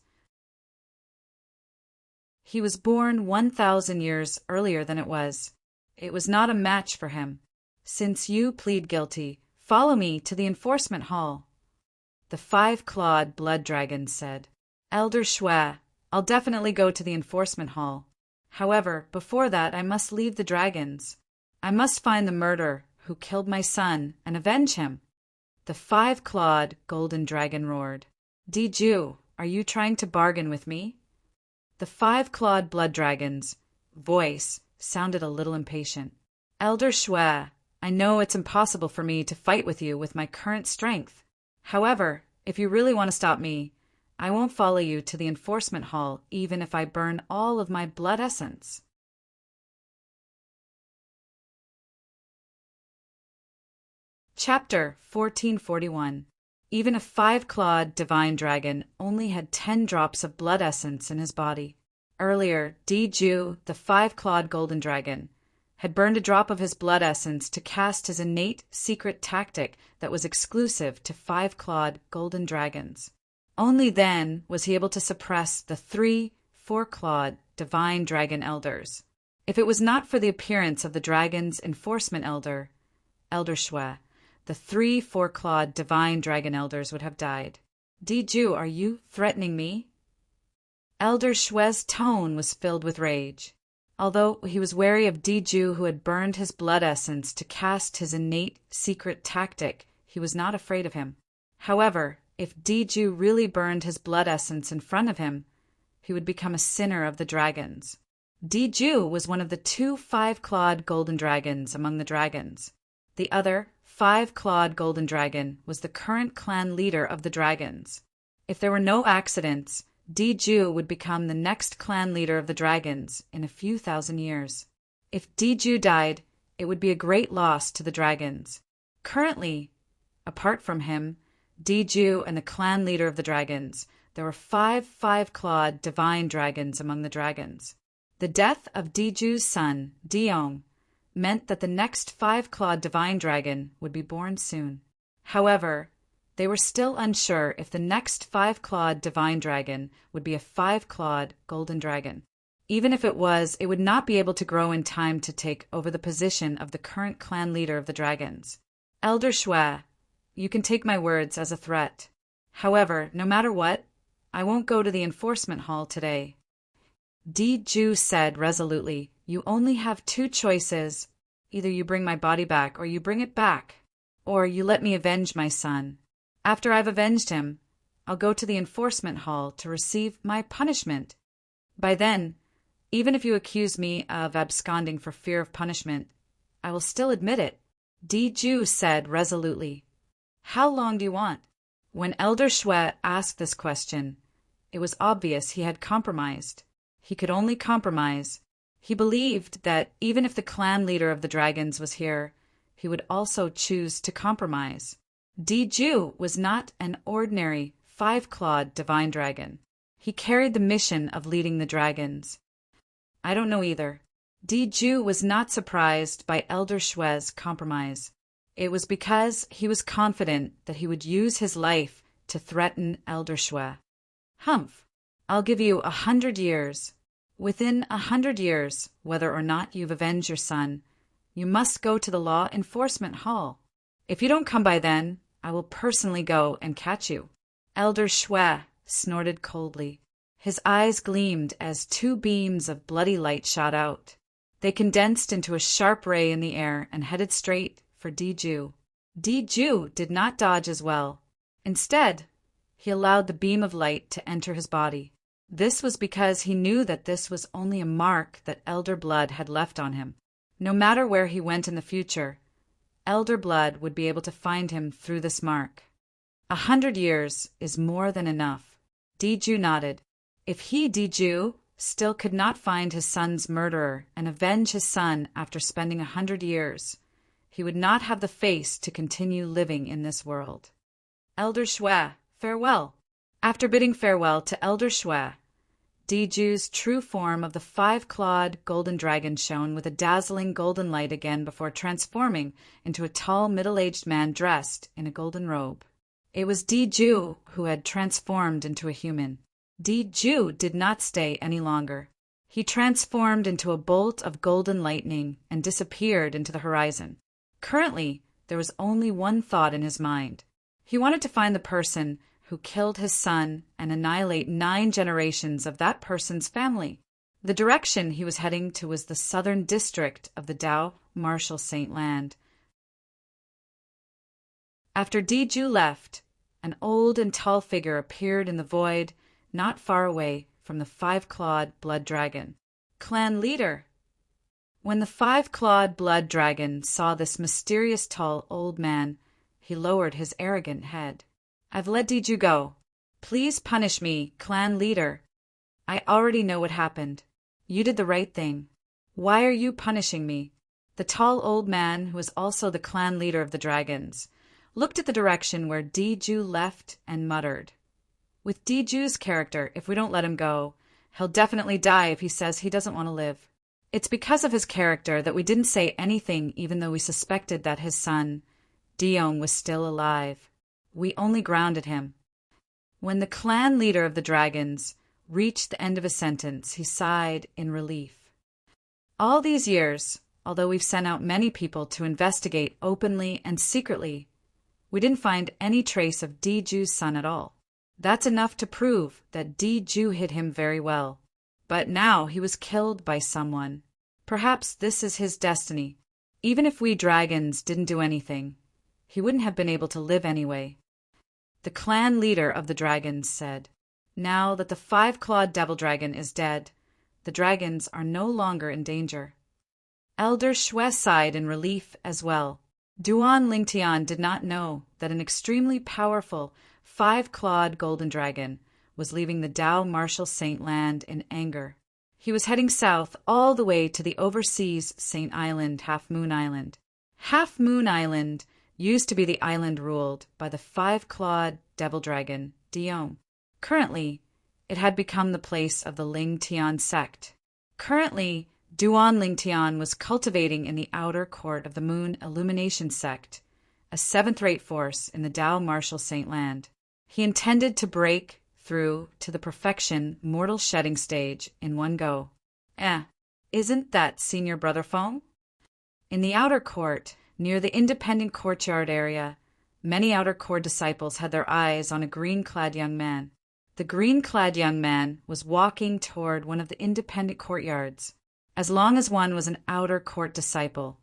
He was born 1,000 years earlier than it was. It was not a match for him. Since you plead guilty, follow me to the enforcement hall. The five-clawed blood dragon said, Elder Shui, I'll definitely go to the enforcement hall. However, before that I must leave the dragons. I must find the murderer who killed my son and avenge him. The five-clawed golden dragon roared. Diju, are you trying to bargain with me? The five-clawed blood dragon's voice sounded a little impatient. Elder Shui, I know it's impossible for me to fight with you with my current strength. However, if you really want to stop me, I won't follow you to the enforcement hall even if I burn all of my blood essence. Chapter 1441. Even a 5-clawed divine dragon only had 10 drops of blood essence in his body. Earlier, Diju, the 5-clawed golden dragon, had burned a drop of his blood essence to cast his innate secret tactic that was exclusive to 5-clawed golden dragons. Only then was he able to suppress the 3 4-clawed divine dragon elders. If it was not for the appearance of the dragon's enforcement elder, Elder Shwe, the 3 4-clawed divine dragon elders would have died. Diju, are you threatening me? Elder Shwe's tone was filled with rage. Although he was wary of Diju, who had burned his blood essence to cast his innate secret tactic, he was not afraid of him. However, if Diju really burned his blood essence in front of him, he would become a sinner of the dragons. Diju was one of the 2 5-clawed golden dragons among the dragons. The other 5-clawed golden dragon was the current clan leader of the dragons. If there were no accidents, Diju would become the next clan leader of the dragons in a few thousand years. If Diju died, it would be a great loss to the dragons. Currently, apart from him, Diju and the clan leader of the dragons, there were 5 5-clawed divine dragons among the dragons. The death of Diju's son, Diong, meant that the next 5-clawed divine dragon would be born soon. However, they were still unsure if the next 5-clawed divine dragon would be a 5-clawed golden dragon. Even if it was, it would not be able to grow in time to take over the position of the current clan leader of the dragons. Elder Shwe, you can take my words as a threat. However, no matter what, I won't go to the enforcement hall today. Diju said resolutely, you only have 2 choices. Either you bring my body back or you bring it back, or you let me avenge my son. After I've avenged him, I'll go to the enforcement hall to receive my punishment. By then, even if you accuse me of absconding for fear of punishment, I will still admit it. Diju said resolutely. How long do you want? When Elder Shwe asked this question, it was obvious he had compromised. He could only compromise. He believed that even if the clan leader of the dragons was here, he would also choose to compromise. Diju was not an ordinary 5-clawed divine dragon. He carried the mission of leading the dragons. I don't know either. Diju was not surprised by Elder Shwe's compromise. It was because he was confident that he would use his life to threaten Elder Shwe. Humph, I'll give you 100 years. Within 100 years, whether or not you've avenged your son, you must go to the law enforcement hall. If you don't come by then, I will personally go and catch you. Elder Shwe snorted coldly. His eyes gleamed as 2 beams of bloody light shot out. They condensed into a sharp ray in the air and headed straight for Diju. Diju did not dodge as well. Instead, he allowed the beam of light to enter his body. This was because he knew that this was only a mark that elder blood had left on him. No matter where he went in the future, elder blood would be able to find him through this mark. 100 years is more than enough. Diju nodded. If he, Diju, still could not find his son's murderer and avenge his son after spending 100 years, he would not have the face to continue living in this world. Elder Shwe, farewell. After bidding farewell to Elder Shwe, Diju's true form of the 5-clawed golden dragon shone with a dazzling golden light again before transforming into a tall middle-aged man dressed in a golden robe. It was Diju who had transformed into a human. Diju did not stay any longer. He transformed into a bolt of golden lightning and disappeared into the horizon. Currently, there was only one thought in his mind. He wanted to find the person who killed his son and annihilate 9 generations of that person's family. The direction he was heading to was the southern district of the Dao Marshal Saint Land. After Diju left, an old and tall figure appeared in the void not far away from the 5-clawed blood dragon. Clan leader! When the 5-clawed blood dragon saw this mysterious tall old man, he lowered his arrogant head. I've let Diju go. Please punish me, clan leader. I already know what happened. You did the right thing. Why are you punishing me? The tall old man, who was also the clan leader of the dragons, looked at the direction where Diju left and muttered, "With Diju's character, if we don't let him go, he'll definitely die if he says he doesn't want to live. It's because of his character that we didn't say anything even though we suspected that his son, Dion, was still alive. We only grounded him." When the clan leader of the dragons reached the end of his sentence, he sighed in relief. "All these years, although we've sent out many people to investigate openly and secretly, we didn't find any trace of Diju's son at all. That's enough to prove that Diju hid him very well. But now he was killed by someone. Perhaps this is his destiny. Even if we dragons didn't do anything, he wouldn't have been able to live anyway." The clan leader of the dragons said, "Now that the five-clawed devil dragon is dead, the dragons are no longer in danger." Elder Shwe sighed in relief as well. Duan Lingtian did not know that an extremely powerful five-clawed golden dragon was leaving the Dao Marshal Saint Land in anger. He was heading south all the way to the overseas Saint Island, Half Moon Island. Half Moon Island used to be the island ruled by the five-clawed devil dragon, Dion. Currently, it had become the place of the Ling Tian sect. Currently, Duan Lingtian was cultivating in the outer court of the Moon Illumination sect, a seventh-rate force in the Dao Marshal Saint Land. He intended to break through to the perfection mortal shedding stage in one go. Isn't that Senior Brother Feng? In the outer court, near the independent courtyard area, many outer court disciples had their eyes on a green-clad young man. The green-clad young man was walking toward one of the independent courtyards. As long as one was an outer court disciple,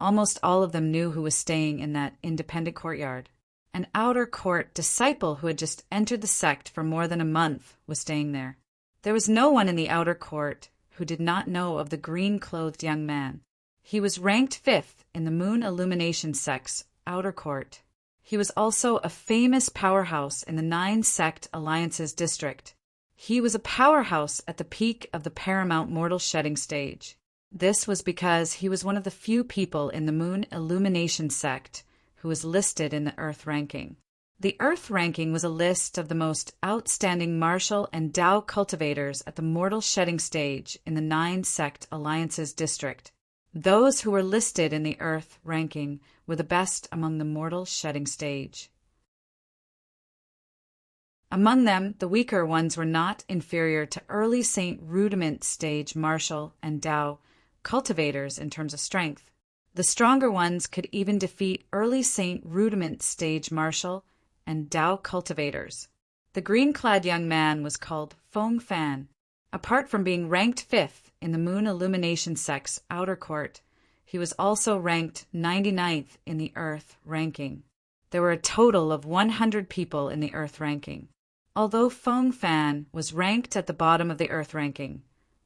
almost all of them knew who was staying in that independent courtyard. An outer court disciple who had just entered the sect for more than a month was staying there. There was no one in the outer court who did not know of the green-clothed young man. He was ranked 5th in the Moon Illumination sect's outer court. He was also a famous powerhouse in the 9-sect Alliances district. He was a powerhouse at the peak of the paramount mortal shedding stage. This was because he was one of the few people in the Moon Illumination sect who was listed in the Earth ranking. The Earth ranking was a list of the most outstanding martial and Dao cultivators at the mortal shedding stage in the 9-sect Alliances district. Those who were listed in the Earth ranking were the best among the mortal shedding stage. Among them, the weaker ones were not inferior to early Saint Rudiment stage martial and Dao cultivators in terms of strength. The stronger ones could even defeat early Saint Rudiment stage martial and Dao cultivators. The green-clad young man was called Feng Fan. Apart from being ranked 5th in the Moon Illumination sect's outer court, he was also ranked 99th in the Earth ranking. There were a total of 100 people in the Earth ranking. Although Feng Fan was ranked at the bottom of the Earth ranking,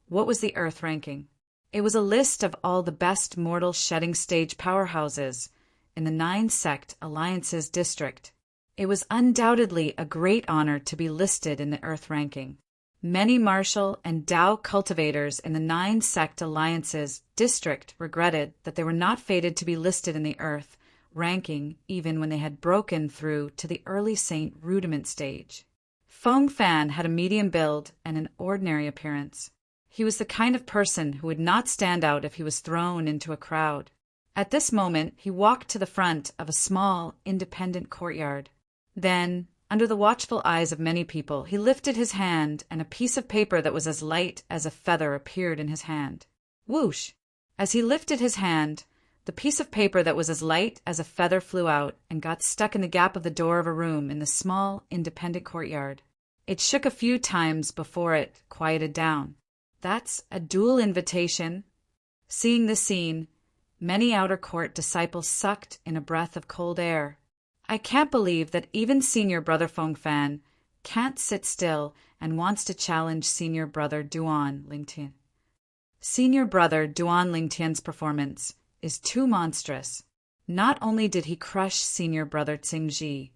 what was the Earth ranking? It was a list of all the best mortal shedding stage powerhouses in the 9-sect Alliances district. It was undoubtedly a great honor to be listed in the Earth ranking. Many martial and Dao cultivators in the 9-sect Alliances district regretted that they were not fated to be listed in the Earth ranking even when they had broken through to the early Saint Rudiment stage. Feng Fan had a medium build and an ordinary appearance. He was the kind of person who would not stand out if he was thrown into a crowd. At this moment, he walked to the front of a small, independent courtyard. Then, under the watchful eyes of many people, he lifted his hand, and a piece of paper that was as light as a feather appeared in his hand. Whoosh! As he lifted his hand, the piece of paper that was as light as a feather flew out and got stuck in the gap of the door of a room in the small, independent courtyard. It shook a few times before it quieted down. That's a dual invitation. Seeing this scene, many outer court disciples sucked in a breath of cold air. I can't believe that even Senior Brother Feng Fan can't sit still and wants to challenge Senior Brother Duan Lingtian. Senior Brother Duan Lingtian's performance is too monstrous. Not only did he crush Senior Brother Tsingji,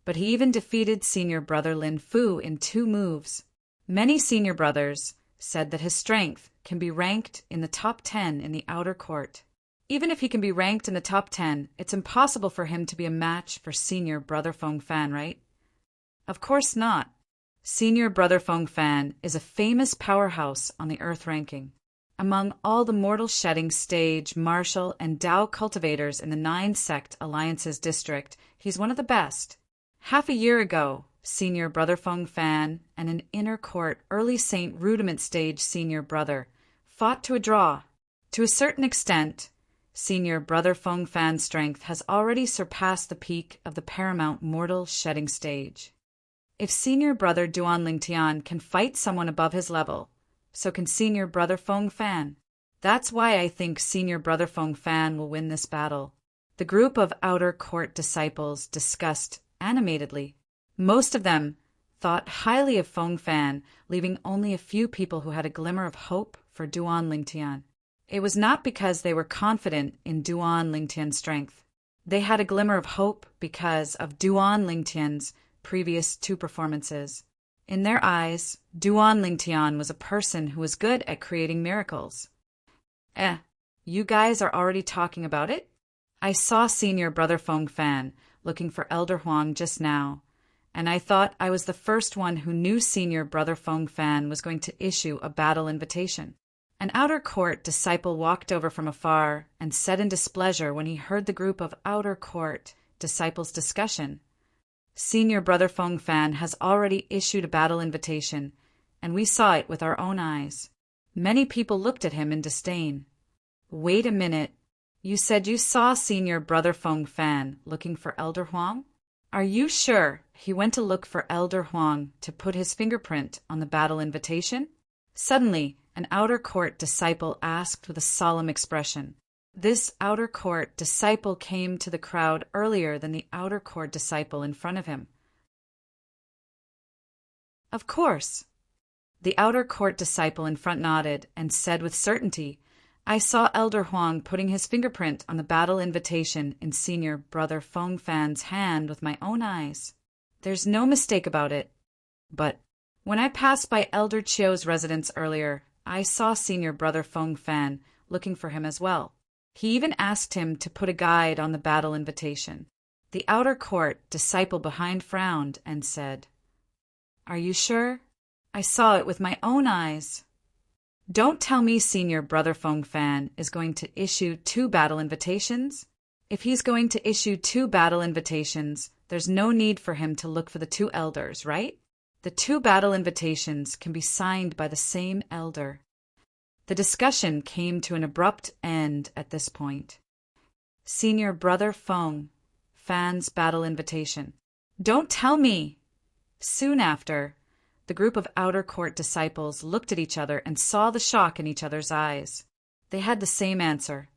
but he even defeated Senior Brother Lin Fu in 2 moves. Many Senior Brothers said that his strength can be ranked in the top 10 in the outer court. Even if he can be ranked in the top 10, it's impossible for him to be a match for Senior Brother Feng Fan, right? Of course not. Senior Brother Feng Fan is a famous powerhouse on the Earth ranking. Among all the mortal shedding stage, martial, and Dao cultivators in the 9-sect Alliances district, he's one of the best. Half a year ago, Senior Brother Feng Fan and an inner court early Saint Rudiment stage Senior Brother fought to a draw. To a certain extent, Senior Brother Feng Fan's strength has already surpassed the peak of the paramount mortal shedding stage. If Senior Brother Duan Lingtian can fight someone above his level, so can Senior Brother Feng Fan. That's why I think Senior Brother Feng Fan will win this battle. The group of outer court disciples discussed animatedly. Most of them thought highly of Feng Fan, leaving only a few people who had a glimmer of hope for Duan Lingtian. It was not because they were confident in Duan Lingtian's strength. They had a glimmer of hope because of Duan Lingtian's previous 2 performances. In their eyes, Duan Lingtian was a person who was good at creating miracles. You guys are already talking about it? I saw Senior Brother Feng Fan looking for Elder Huang just now, and I thought I was the first one who knew Senior Brother Feng Fan was going to issue a battle invitation. An outer court disciple walked over from afar and said in displeasure when he heard the group of outer court disciples' discussion. Senior Brother Feng Fan has already issued a battle invitation, and we saw it with our own eyes. Many people looked at him in disdain. Wait a minute. You said you saw Senior Brother Feng Fan looking for Elder Huang? Are you sure he went to look for Elder Huang to put his fingerprint on the battle invitation? Suddenly, an outer court disciple asked with a solemn expression. This outer court disciple came to the crowd earlier than the outer court disciple in front of him. Of course. The outer court disciple in front nodded and said with certainty, I saw Elder Huang putting his fingerprint on the battle invitation in Senior Brother Feng Fan's hand with my own eyes. There's no mistake about it. But when I passed by Elder Chiu's residence earlier, I saw Senior Brother Feng Fan looking for him as well. He even asked him to put a guide on the battle invitation. The outer court disciple behind frowned and said, Are you sure? I saw it with my own eyes. Don't tell me Senior Brother Feng Fan is going to issue 2 battle invitations. If he's going to issue 2 battle invitations, there's no need for him to look for the 2 elders, right? The 2 battle invitations can be signed by the same elder. The discussion came to an abrupt end at this point. Senior Brother Feng Fan's battle invitation. Don't tell me! Soon after, the group of outer court disciples looked at each other and saw the shock in each other's eyes. They had the same answer.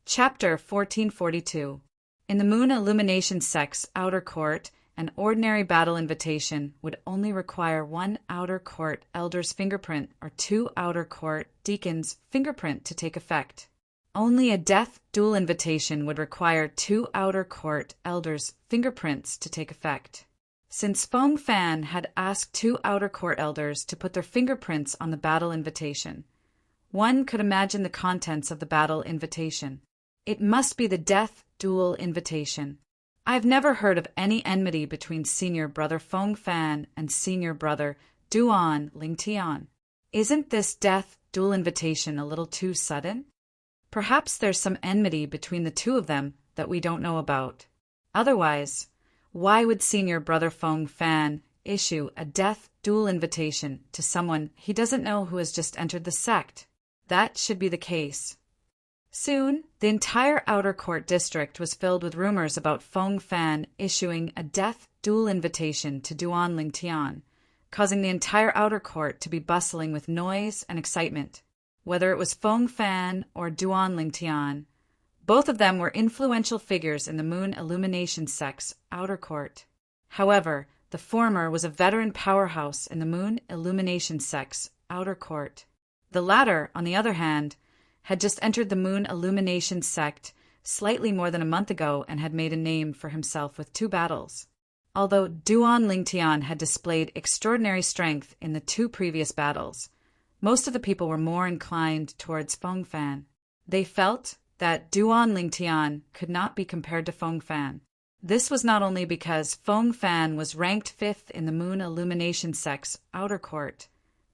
Chapter 1442. In the Moon Illumination Sect's outer court, an ordinary battle invitation would only require 1 outer court elder's fingerprint or 2 outer court deacons' fingerprint to take effect. Only a death duel invitation would require 2 outer court elders' fingerprints to take effect. Since Feng Fan had asked 2 outer court elders to put their fingerprints on the battle invitation, one could imagine the contents of the battle invitation. It must be the death duel invitation. I've never heard of any enmity between Senior Brother Feng Fan and Senior Brother Duan Lingtian. Isn't this death duel invitation a little too sudden? Perhaps there's some enmity between the 2 of them that we don't know about. Otherwise, why would Senior Brother Feng Fan issue a death duel invitation to someone he doesn't know who has just entered the sect? That should be the case. Soon, the entire outer court district was filled with rumors about Feng Fan issuing a death duel invitation to Duan Lingtian, causing the entire outer court to be bustling with noise and excitement. Whether it was Feng Fan or Duan Lingtian, both of them were influential figures in the Moon Illumination Sect's outer court. However, the former was a veteran powerhouse in the Moon Illumination Sect's outer court. The latter, on the other hand, had just entered the Moon Illumination Sect slightly more than a month ago and had made a name for himself with 2 battles. Although Duan Lingtian had displayed extraordinary strength in the 2 previous battles, Most of the people were more inclined towards Feng Fan. They felt that Duan Lingtian could not be compared to Feng Fan. This was not only because Feng Fan was ranked 5th in the Moon Illumination Sect's outer court,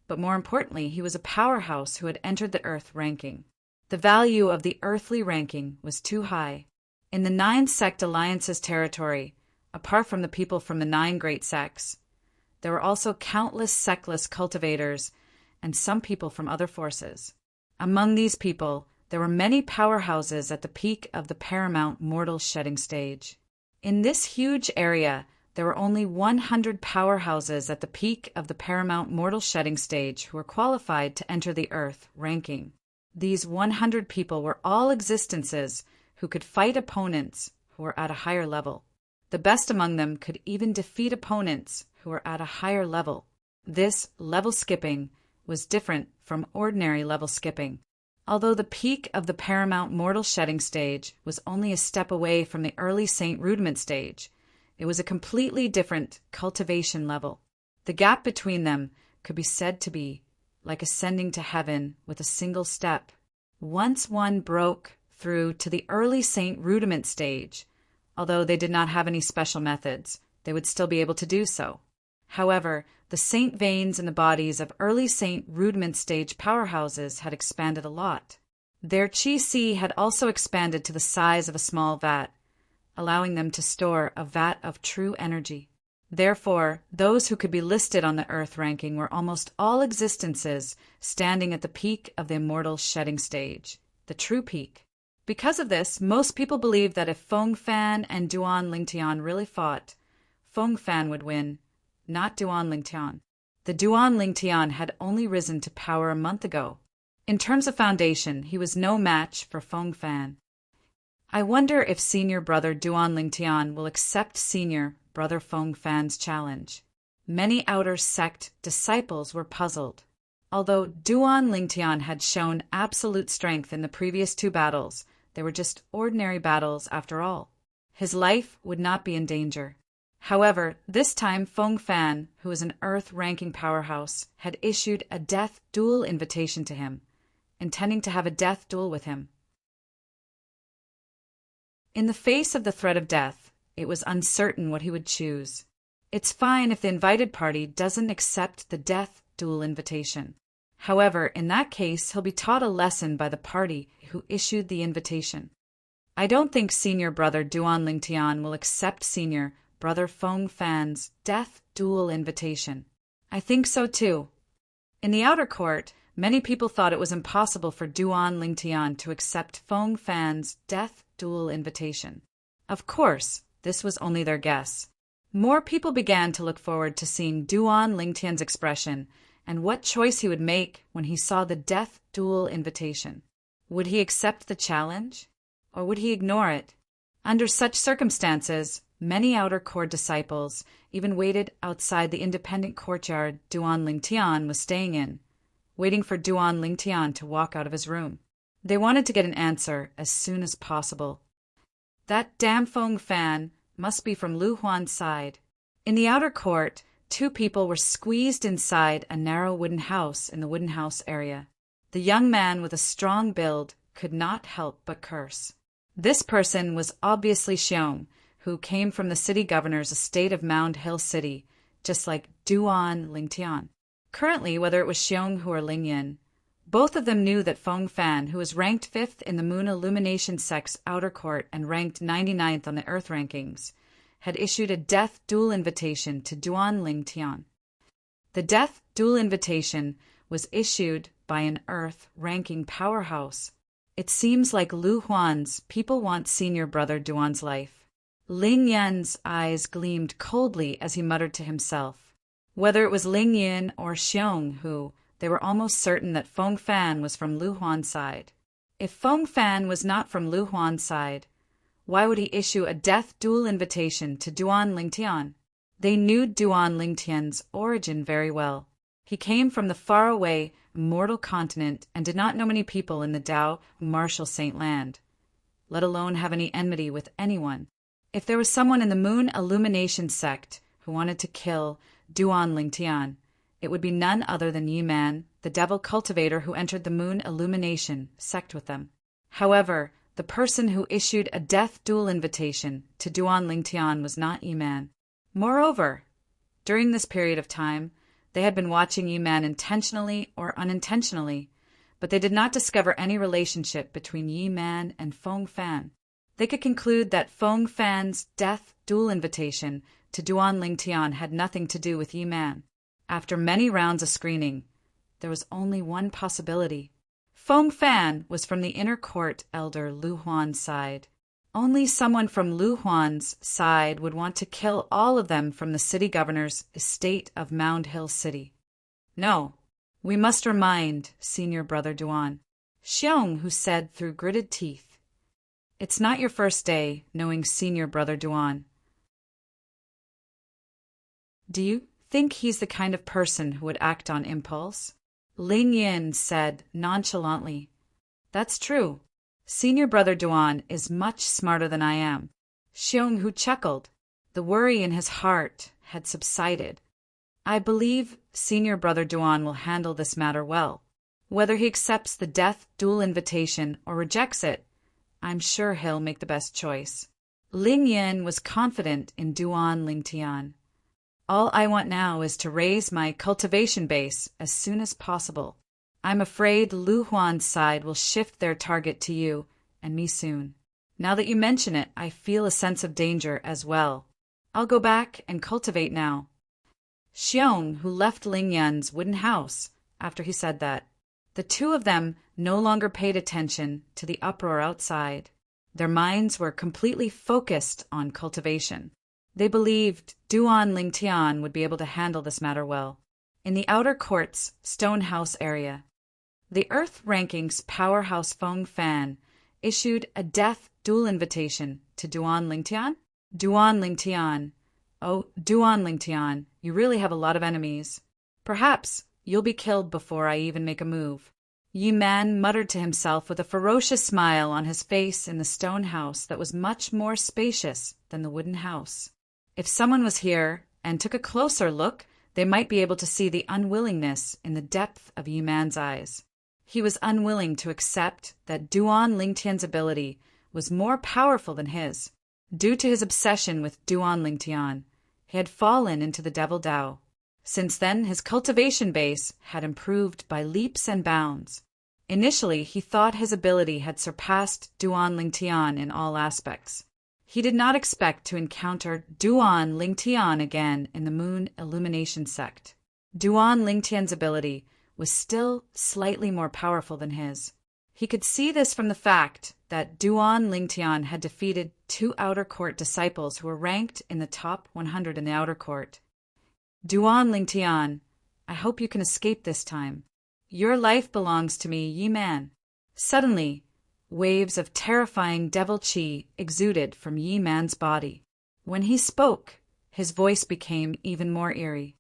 but more importantly, he was a powerhouse who had entered the Earth ranking. The value of the earthly ranking was too high. In the 9 sect alliance's territory, apart from the people from the 9 great sects, there were also countless sectless cultivators and some people from other forces. Among these people, there were many powerhouses at the peak of the paramount mortal shedding stage. In this huge area, there were only 100 powerhouses at the peak of the paramount mortal shedding stage who were qualified to enter the Earth ranking. These 100 people were all existences who could fight opponents who were at a higher level. The best among them could even defeat opponents who were at a higher level. This level skipping was different from ordinary level skipping. Although the peak of the paramount mortal shedding stage was only a step away from the early Saint Rudiment stage, it was a completely different cultivation level. The gap between them could be said to be like ascending to heaven with a single step. Once one broke through to the early Saint Rudiment stage, although they did not have any special methods, they would still be able to do so. However, the saint veins in the bodies of early Saint Rudiment stage powerhouses had expanded a lot. Their chi-si had also expanded to the size of a small vat, allowing them to store a vat of true energy. Therefore, those who could be listed on the Earth ranking were almost all existences standing at the peak of the immortal shedding stage, the true peak. Because of this, most people believed that if Feng Fan and Duan Lingtian really fought, Feng Fan would win, not Duan Lingtian. The Duan Lingtian had only risen to power a month ago. In terms of foundation, he was no match for Feng Fan. I wonder if senior brother Duan Lingtian will accept senior brother Feng Fan's challenge. Many outer sect disciples were puzzled. Although Duan Lingtian had shown absolute strength in the previous 2 battles, they were just ordinary battles after all. His life would not be in danger. However, this time Feng Fan, who was an Earth-ranking powerhouse, had issued a death duel invitation to him, intending to have a death duel with him. In the face of the threat of death, it was uncertain what he would choose. It's fine if the invited party doesn't accept the death duel invitation. However, in that case, he'll be taught a lesson by the party who issued the invitation. I don't think senior brother Duan Lingtian will accept senior brother Feng Fan's death duel invitation. I think so too. In the outer court, many people thought it was impossible for Duan Lingtian to accept Feng Fan's death duel invitation. Of course, this was only their guess. More people began to look forward to seeing Duan Lingtian's expression and what choice he would make when he saw the death duel invitation. Would he accept the challenge, or would he ignore it? Under such circumstances, many outer court disciples even waited outside the independent courtyard Duan Lingtian was staying in, waiting for Duan Lingtian to walk out of his room. They wanted to get an answer as soon as possible. That damn Feng Fan must be from Lu Huan's side. In the outer court, 2 people were squeezed inside a narrow wooden house in the wooden house area. The young man with a strong build could not help but curse. This person was obviously Xiong, who came from the city governor's estate of Mound Hill City, just like Duan Lingtian. Currently, whether it was Xiong or Ling Yin, both of them knew that Feng Fan, who was ranked 5th in the Moon Illumination Sect's outer court and ranked 99th on the Earth rankings, had issued a death duel invitation to Duan Lingtian. The death duel invitation was issued by an Earth-ranking powerhouse. It seems like Lu Huan's people want senior brother Duan's life. Ling Yan's eyes gleamed coldly as he muttered to himself. Whether it was Ling Yan or Xiong who, they were almost certain that Feng Fan was from Lu Huan's side. If Feng Fan was not from Lu Huan's side, why would he issue a death duel invitation to Duan Lingtian? They knew Duan Lingtian's origin very well. He came from the faraway, immortal continent and did not know many people in the Dao martial Saint Land, let alone have any enmity with anyone. If there was someone in the Moon Illumination sect who wanted to kill Duan Lingtian, it would be none other than Yi Man the devil cultivator who entered the moon illumination sect with them. However, the person who issued a death duel invitation to Duan Lingtian was not Yi-Man. Moreover, during this period of time, they had been watching Yi-Man intentionally or unintentionally, but they did not discover any relationship between Yi-Man and Feng Fan. They could conclude that Feng Fan's death duel invitation to Duan Lingtian had nothing to do with Yi-Man. After many rounds of screening, there was only one possibility. Feng Fan was from the inner court elder Lu Huan's side. Only someone from Lu Huan's side would want to kill all of them from the city governor's estate of Mound Hill City. No, we must remind Senior Brother Duan, Xiong, who said through gritted teeth, "It's not your first day knowing Senior Brother Duan. Do you think he's the kind of person who would act on impulse?" Ling Yin said nonchalantly, "That's true. Senior Brother Duan is much smarter than I am." Xiong Hu chuckled. The worry in his heart had subsided. "I believe Senior Brother Duan will handle this matter well. Whether he accepts the death duel invitation or rejects it, I'm sure he'll make the best choice." Ling Yin was confident in Duan Lingtian. "All I want now is to raise my cultivation base as soon as possible. I'm afraid Lu Huan's side will shift their target to you and me soon. Now that you mention it, I feel a sense of danger as well. I'll go back and cultivate now." Xiong, who left Ling Yan's wooden house after he said that. The two of them no longer paid attention to the uproar outside. Their minds were completely focused on cultivation. They believed Duan Lingtian would be able to handle this matter well. In the outer court's stone house area, the Earth Rankings powerhouse Feng Fan issued a death duel invitation to Duan Lingtian. "Duan Lingtian, oh, Duan Lingtian, you really have a lot of enemies. Perhaps you'll be killed before I even make a move." Yi-Man muttered to himself with a ferocious smile on his face in the stone house that was much more spacious than the wooden house. If someone was here and took a closer look, they might be able to see the unwillingness in the depth of Yi-Man's eyes. He was unwilling to accept that Duan Lingtian's ability was more powerful than his. Due to his obsession with Duan Lingtian, he had fallen into the Devil Dao. Since then, his cultivation base had improved by leaps and bounds. Initially, he thought his ability had surpassed Duan Lingtian in all aspects. He did not expect to encounter Duan Lingtian again in the Moon Illumination sect. Duan Lingtian's ability was still slightly more powerful than his. He could see this from the fact that Duan Lingtian had defeated 2 outer court disciples who were ranked in the top 100 in the outer court. "Duan Lingtian, I hope you can escape this time. Your life belongs to me, Yi-Man." Suddenly, waves of terrifying devil chi exuded from Yi-Man's body. When he spoke, his voice became even more eerie.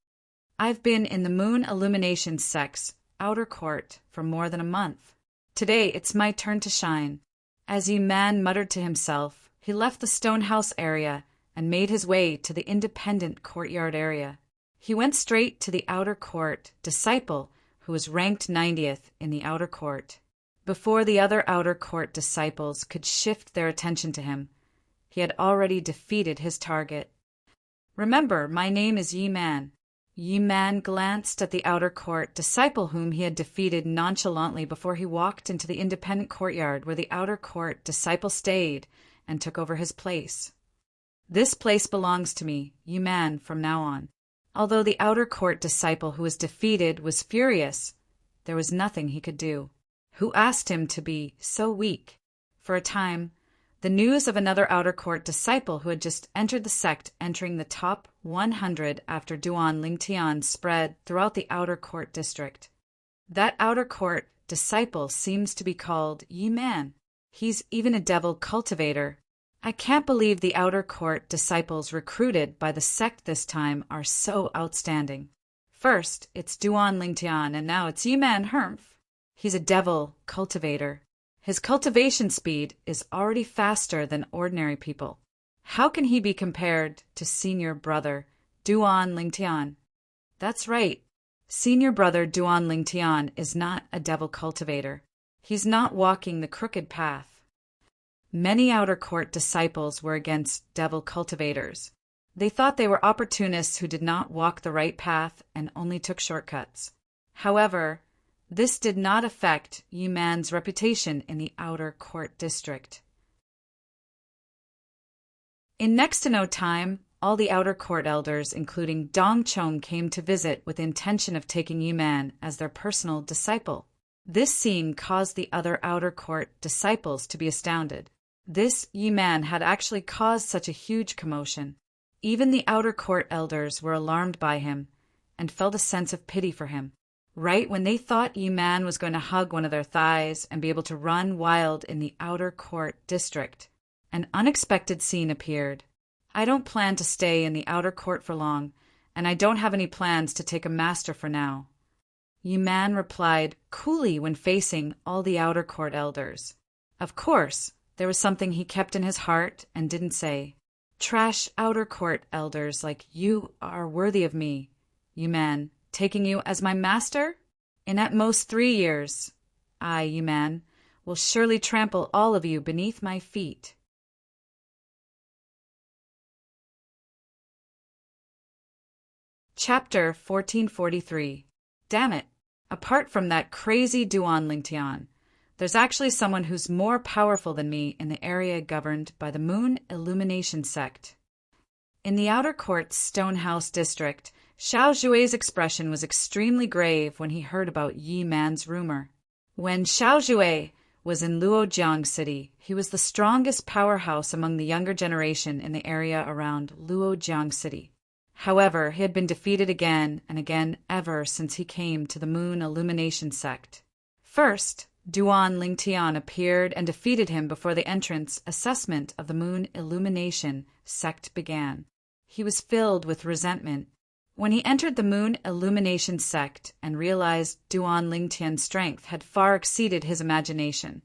"I've been in the Moon Illumination sect's outer court for more than a month. Today it's my turn to shine." As Yi-Man muttered to himself, he left the stone house area and made his way to the independent courtyard area. He went straight to the outer court disciple who was ranked 90th in the outer court. Before the other outer court disciples could shift their attention to him, he had already defeated his target. "Remember, my name is Yi-Man." Yi-Man glanced at the outer court disciple whom he had defeated nonchalantly before he walked into the independent courtyard where the outer court disciple stayed and took over his place. "This place belongs to me, Yi-Man, from now on." Although the outer court disciple who was defeated was furious, there was nothing he could do. Who asked him to be so weak? For a time, the news of another outer court disciple who had just entered the sect entering the top 100 after Duan Lingtian spread throughout the outer court district. That outer court disciple seems to be called Yi-Man. He's even a devil cultivator. I can't believe the outer court disciples recruited by the sect this time are so outstanding. First, it's Duan Lingtian, and now it's Yi-Man Hermf. He's a devil cultivator. His cultivation speed is already faster than ordinary people. How can he be compared to senior brother Duan Lingtian? That's right. Senior brother Duan Lingtian is not a devil cultivator. He's not walking the crooked path. Many outer court disciples were against devil cultivators. They thought they were opportunists who did not walk the right path and only took shortcuts. However, this did not affect Yu Man's reputation in the outer court district. In next to no time, all the outer court elders, including Dong Chong, came to visit with the intention of taking Yu Man as their personal disciple. This scene caused the other outer court disciples to be astounded. This Yu Man had actually caused such a huge commotion. Even the outer court elders were alarmed by him and felt a sense of pity for him. Right when they thought Yu Man was going to hug one of their thighs and be able to run wild in the outer court district, an unexpected scene appeared. I don't plan to stay in the outer court for long, and I don't have any plans to take a master for now. Yu Man replied coolly when facing all the outer court elders. Of course, there was something he kept in his heart and didn't say. Trash outer court elders like you are worthy of me, Yu Man, taking you as my master? In at most 3 years, I, Yu Man, will surely trample all of you beneath my feet. Chapter 1443. Damn it. Apart from that crazy Duan Lingtian, there's actually someone who's more powerful than me in the area governed by the Moon Illumination sect. In the outer court's Stonehouse district, Xiao Zhui's expression was extremely grave when he heard about Yi Man's rumor. When Xiao Zhui was in Luojiang City, he was the strongest powerhouse among the younger generation in the area around Luojiang City. However, he had been defeated again and again ever since he came to the Moon Illumination sect. First, Duan Lingtian appeared and defeated him before the entrance assessment of the Moon Illumination sect began. He was filled with resentment. When he entered the Moon Illumination sect and realized Duan Lingtian's strength had far exceeded his imagination,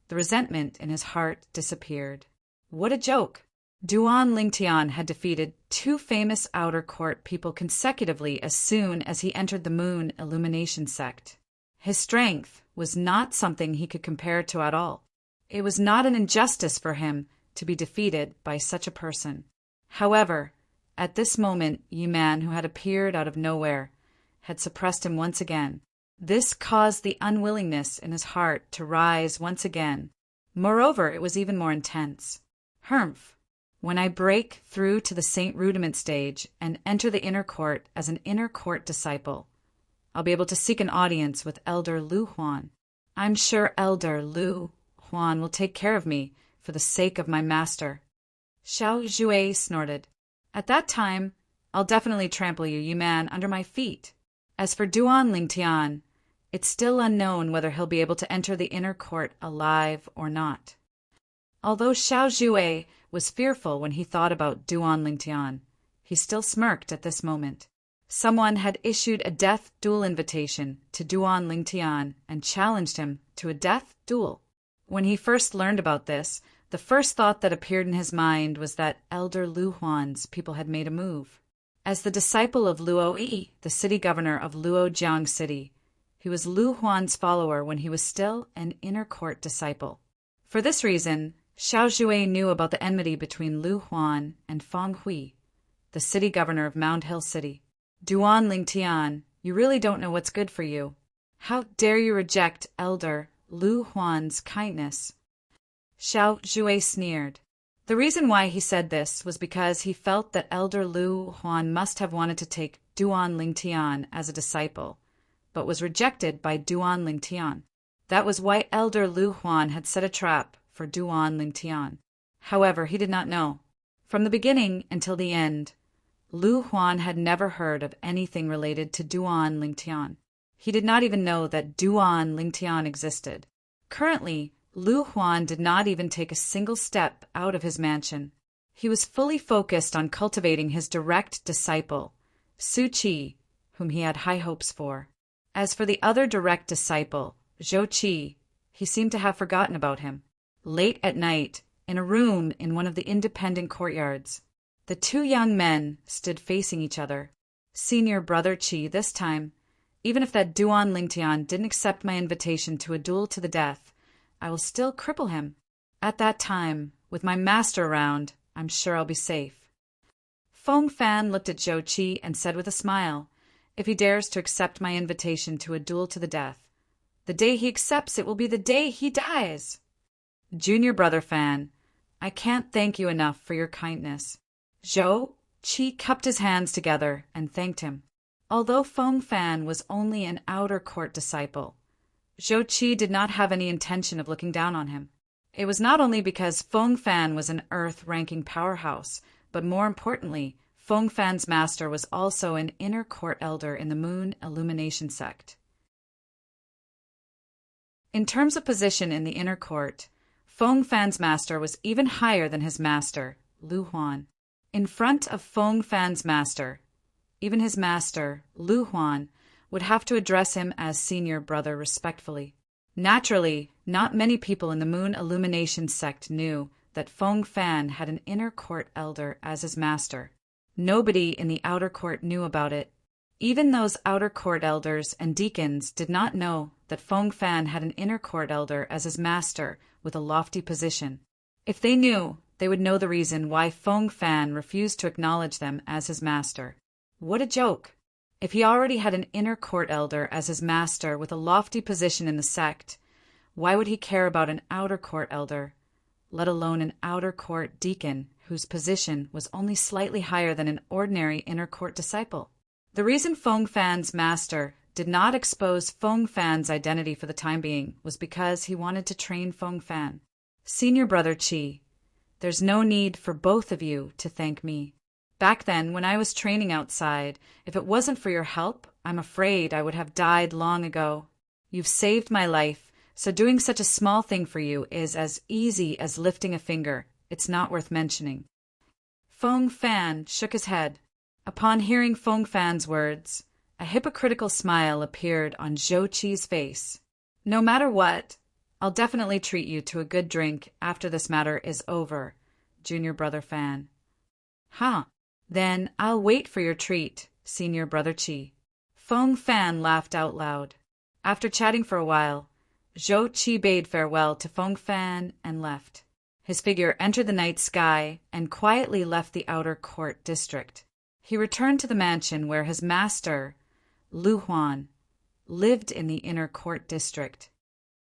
the resentment in his heart disappeared. What a joke! Duan Lingtian had defeated 2 famous outer court people consecutively as soon as he entered the Moon Illumination sect. His strength was not something he could compare to at all. It was not an injustice for him to be defeated by such a person. However, at this moment, Yu Man, who had appeared out of nowhere, had suppressed him once again. This caused the unwillingness in his heart to rise once again. Moreover, it was even more intense. Humph! When I break through to the Saint Rudiment stage and enter the inner court as an inner court disciple, I'll be able to seek an audience with Elder Lu Huan. I'm sure Elder Lu Huan will take care of me for the sake of my master. Xiao Zhui snorted. At that time, I'll definitely trample you, Yu Man, under my feet. As for Duan Lingtian, it's still unknown whether he'll be able to enter the inner court alive or not. Although Xiao Zhui was fearful when he thought about Duan Lingtian, he still smirked at this moment. Someone had issued a death duel invitation to Duan Lingtian and challenged him to a death duel. When he first learned about this, the first thought that appeared in his mind was that Elder Lu Huan's people had made a move. As the disciple of Luo Yi, the city governor of Luojiang City, he was Lu Huan's follower when he was still an inner court disciple. For this reason, Xiao Zhui knew about the enmity between Lu Huan and Fang Hui, the city governor of Mound Hill City. Duan Lingtian, you really don't know what's good for you. How dare you reject Elder Lu Huan's kindness? Xiao Zhui sneered. The reason why he said this was because he felt that Elder Lu Huan must have wanted to take Duan Lingtian as a disciple, but was rejected by Duan Lingtian. That was why Elder Lu Huan had set a trap for Duan Lingtian. However, he did not know. From the beginning until the end, Lu Huan had never heard of anything related to Duan Lingtian. He did not even know that Duan Lingtian existed. Currently, Lu Huan did not even take a single step out of his mansion. He was fully focused on cultivating his direct disciple, Su Qi, whom he had high hopes for. As for the other direct disciple, Zhou Qi, he seemed to have forgotten about him. Late at night, in a room in one of the independent courtyards, the 2 young men stood facing each other. Senior brother Qi, this time, Even if that Duan Lingtian didn't accept my invitation to a duel to the death, I will still cripple him. At that time, with my master around, I'm sure I'll be safe. Feng Fan looked at Zhou Qi and said with a smile, if he dares to accept my invitation to a duel to the death, the day he accepts it will be the day he dies. Junior brother Fan, I can't thank you enough for your kindness. Zhou Qi cupped his hands together and thanked him. Although Feng Fan was only an outer court disciple, Zhou Qi did not have any intention of looking down on him. It was not only because Feng Fan was an earth-ranking powerhouse, but more importantly, Feng Fan's master was also an inner court elder in the Moon Illumination sect. In terms of position in the inner court, Feng Fan's master was even higher than his master, Lu Huan. In front of Feng Fan's master, even his master, Lu Huan, would have to address him as senior brother respectfully. Naturally, not many people in the Moon Illumination sect knew that Feng Fan had an inner court elder as his master. Nobody in the outer court knew about it. Even those outer court elders and deacons did not know that Feng Fan had an inner court elder as his master with a lofty position. If they knew, they would know the reason why Feng Fan refused to acknowledge them as his master. What a joke! If he already had an inner court elder as his master with a lofty position in the sect, why would he care about an outer court elder, let alone an outer court deacon whose position was only slightly higher than an ordinary inner court disciple? The reason Feng Fan's master did not expose Feng Fan's identity for the time being was because he wanted to train Feng Fan. Senior brother Qi, there's no need for both of you to thank me. Back then, when I was training outside, if it wasn't for your help, I'm afraid I would have died long ago. You've saved my life, so doing such a small thing for you is as easy as lifting a finger. It's not worth mentioning. Feng Fan shook his head. Upon hearing Feng Fan's words, a hypocritical smile appeared on Zhou Qi's face. No matter what, I'll definitely treat you to a good drink after this matter is over, Junior Brother Fan. Huh. Then I'll wait for your treat, Senior Brother Qi. Feng Fan laughed out loud. After chatting for a while, Zhou Qi bade farewell to Feng Fan and left. His figure entered the night sky and quietly left the outer court district. He returned to the mansion where his master, Lu Huan, lived in the inner court district.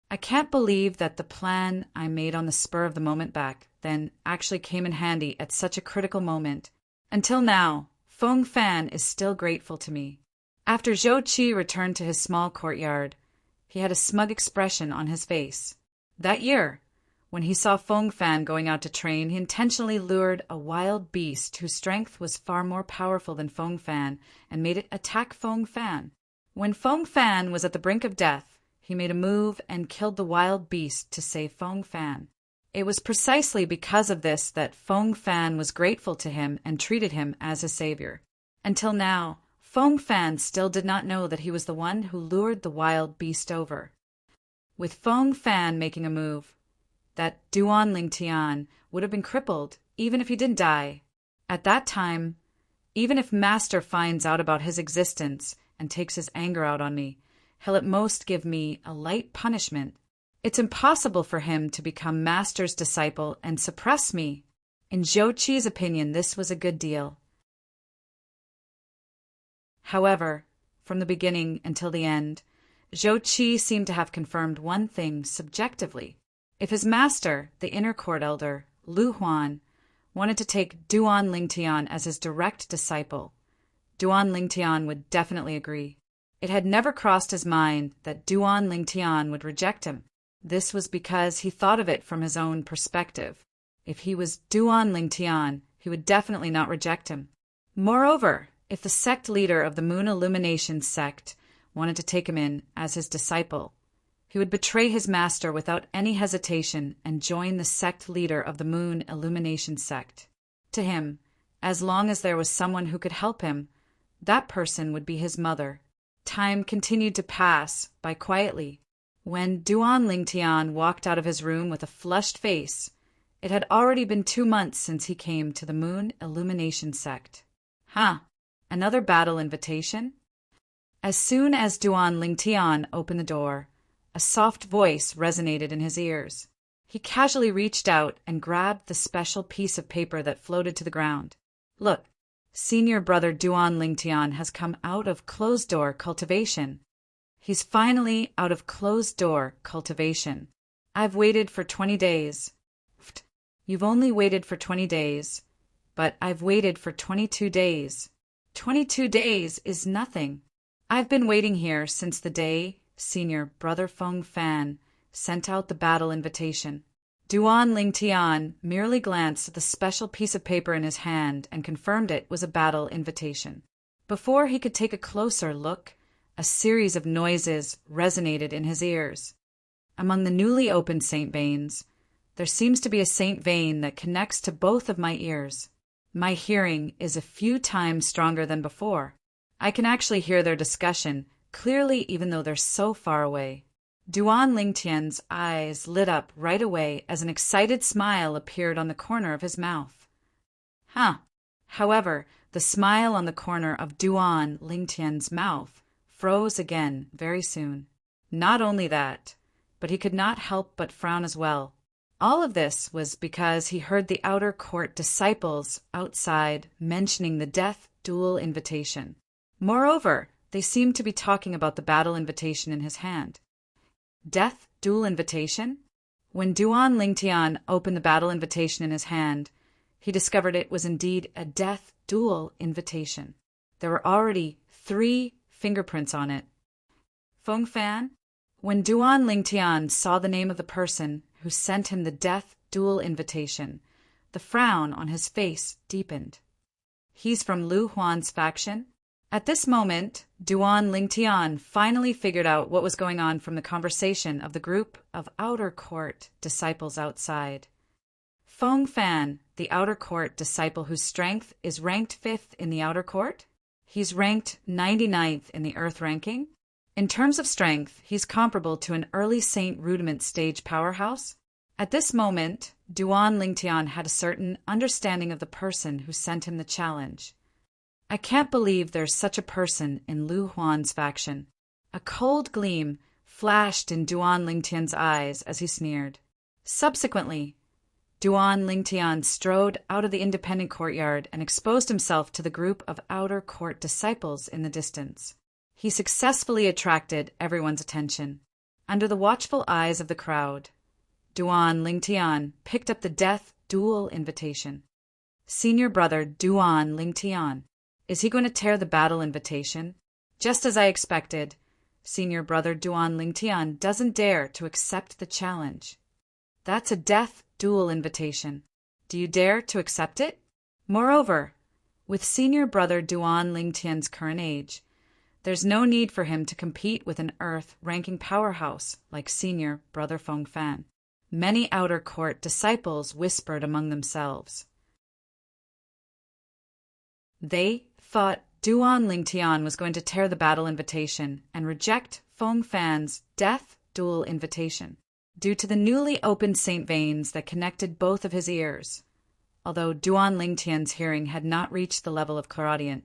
I can't believe that the plan I made on the spur of the moment back then actually came in handy at such a critical moment. Until now, Feng Fan is still grateful to me. After Zhou Qi returned to his small courtyard, he had a smug expression on his face. That year, when he saw Feng Fan going out to train, he intentionally lured a wild beast whose strength was far more powerful than Feng Fan and made it attack Feng Fan. When Feng Fan was at the brink of death, he made a move and killed the wild beast to save Feng Fan. It was precisely because of this that Feng Fan was grateful to him and treated him as a savior. Until now, Feng Fan still did not know that he was the one who lured the wild beast over. With Feng Fan making a move, that Duan Lingtian would have been crippled even if he didn't die. At that time, even if Master finds out about his existence and takes his anger out on me, he'll at most give me a light punishment. It's impossible for him to become Master's disciple and suppress me. In Zhou Qi's opinion, this was a good deal. However, from the beginning until the end, Zhou Qi seemed to have confirmed one thing subjectively. If his master, the inner court elder, Lu Huan, wanted to take Duan Lingtian as his direct disciple, Duan Lingtian would definitely agree. It had never crossed his mind that Duan Lingtian would reject him. This was because he thought of it from his own perspective. If he was Duan Lingtian, he would definitely not reject him. Moreover, if the sect leader of the Moon Illumination sect wanted to take him in as his disciple, he would betray his master without any hesitation and join the sect leader of the Moon Illumination sect. To him, as long as there was someone who could help him, that person would be his mother. Time continued to pass by quietly. When Duan Lingtian walked out of his room with a flushed face, it had already been 2 months since he came to the Moon Illumination sect. Another battle invitation? As soon as Duan Lingtian opened the door, a soft voice resonated in his ears. He casually reached out and grabbed the special piece of paper that floated to the ground. Look, senior brother Duan Lingtian has come out of closed-door cultivation. He's finally out of closed-door cultivation. I've waited for 20 days. You've only waited for 20 days, but I've waited for 22 days. 22 days is nothing. I've been waiting here since the day senior brother Feng Fan sent out the battle invitation. Duan Lingtian merely glanced at the special piece of paper in his hand and confirmed it was a battle invitation. Before he could take a closer look, a series of noises resonated in his ears. Among the newly opened saint veins, there seems to be a saint vein that connects to both of my ears. My hearing is a few times stronger than before. I can actually hear their discussion clearly even though they're so far away. Duan Lingtian's eyes lit up right away as an excited smile appeared on the corner of his mouth. However, the smile on the corner of Duan Lingtian's mouth froze again very soon. Not only that, but he could not help but frown as well. All of this was because he heard the outer court disciples outside mentioning the death duel invitation. Moreover, they seemed to be talking about the battle invitation in his hand. Death duel invitation? When Duan Lingtian opened the battle invitation in his hand, he discovered it was indeed a death duel invitation. There were already 3 fingerprints on it. Feng Fan? When Duan Lingtian saw the name of the person who sent him the death duel invitation, the frown on his face deepened. He's from Lu Huan's faction? At this moment, Duan Lingtian finally figured out what was going on from the conversation of the group of outer court disciples outside. Feng Fan, the outer court disciple whose strength is ranked 5th in the outer court? He's ranked 99th in the Earth ranking? In terms of strength, he's comparable to an early Saint Rudiment stage powerhouse. At this moment, Duan Lingtian had a certain understanding of the person who sent him the challenge. I can't believe there's such a person in Lu Huan's faction. A cold gleam flashed in Duan Lingtian's eyes as he sneered. Subsequently, Duan Lingtian strode out of the independent courtyard and exposed himself to the group of outer court disciples in the distance. He successfully attracted everyone's attention. Under the watchful eyes of the crowd, Duan Lingtian picked up the death duel invitation. Senior brother Duan Lingtian, is he going to tear the battle invitation? Just as I expected, senior brother Duan Lingtian doesn't dare to accept the challenge. That's a death duel invitation. Do you dare to accept it? Moreover, with senior brother Duan Lingtian's current age, there's no need for him to compete with an Earth-ranking powerhouse like senior brother Feng Fan. Many outer court disciples whispered among themselves. They thought Duan Lingtian was going to tear the battle invitation and reject Feng Fan's death duel invitation due to the newly opened saint veins that connected both of his ears. Although Duan Lingtian's hearing had not reached the level of clairaudient,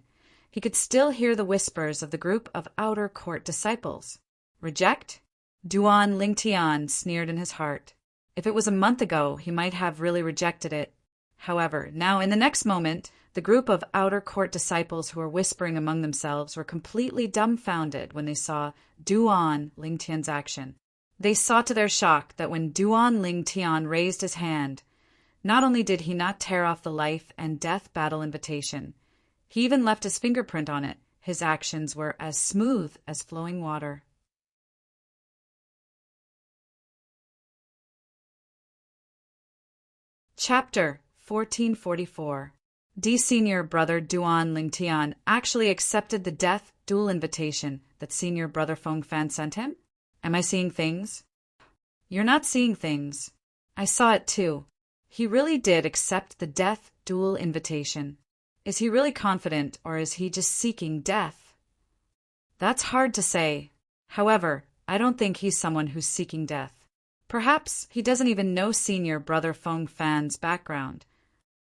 he could still hear the whispers of the group of outer court disciples. Reject? Duan Lingtian sneered in his heart. If it was a month ago, he might have really rejected it. However, now in the next moment, the group of outer court disciples who were whispering among themselves were completely dumbfounded when they saw Duan Lingtian's action. They saw to their shock that when Duan Lingtian raised his hand, not only did he not tear off the life and death battle invitation, he even left his fingerprint on it. His actions were as smooth as flowing water. Chapter 1444. D. Senior brother Duan Lingtian actually accepted the death duel invitation that senior brother Feng Fan sent him? Am I seeing things? You're not seeing things. I saw it too. He really did accept the death duel invitation. Is he really confident, or is he just seeking death? That's hard to say. However, I don't think he's someone who's seeking death. Perhaps he doesn't even know senior brother Feng Fan's background.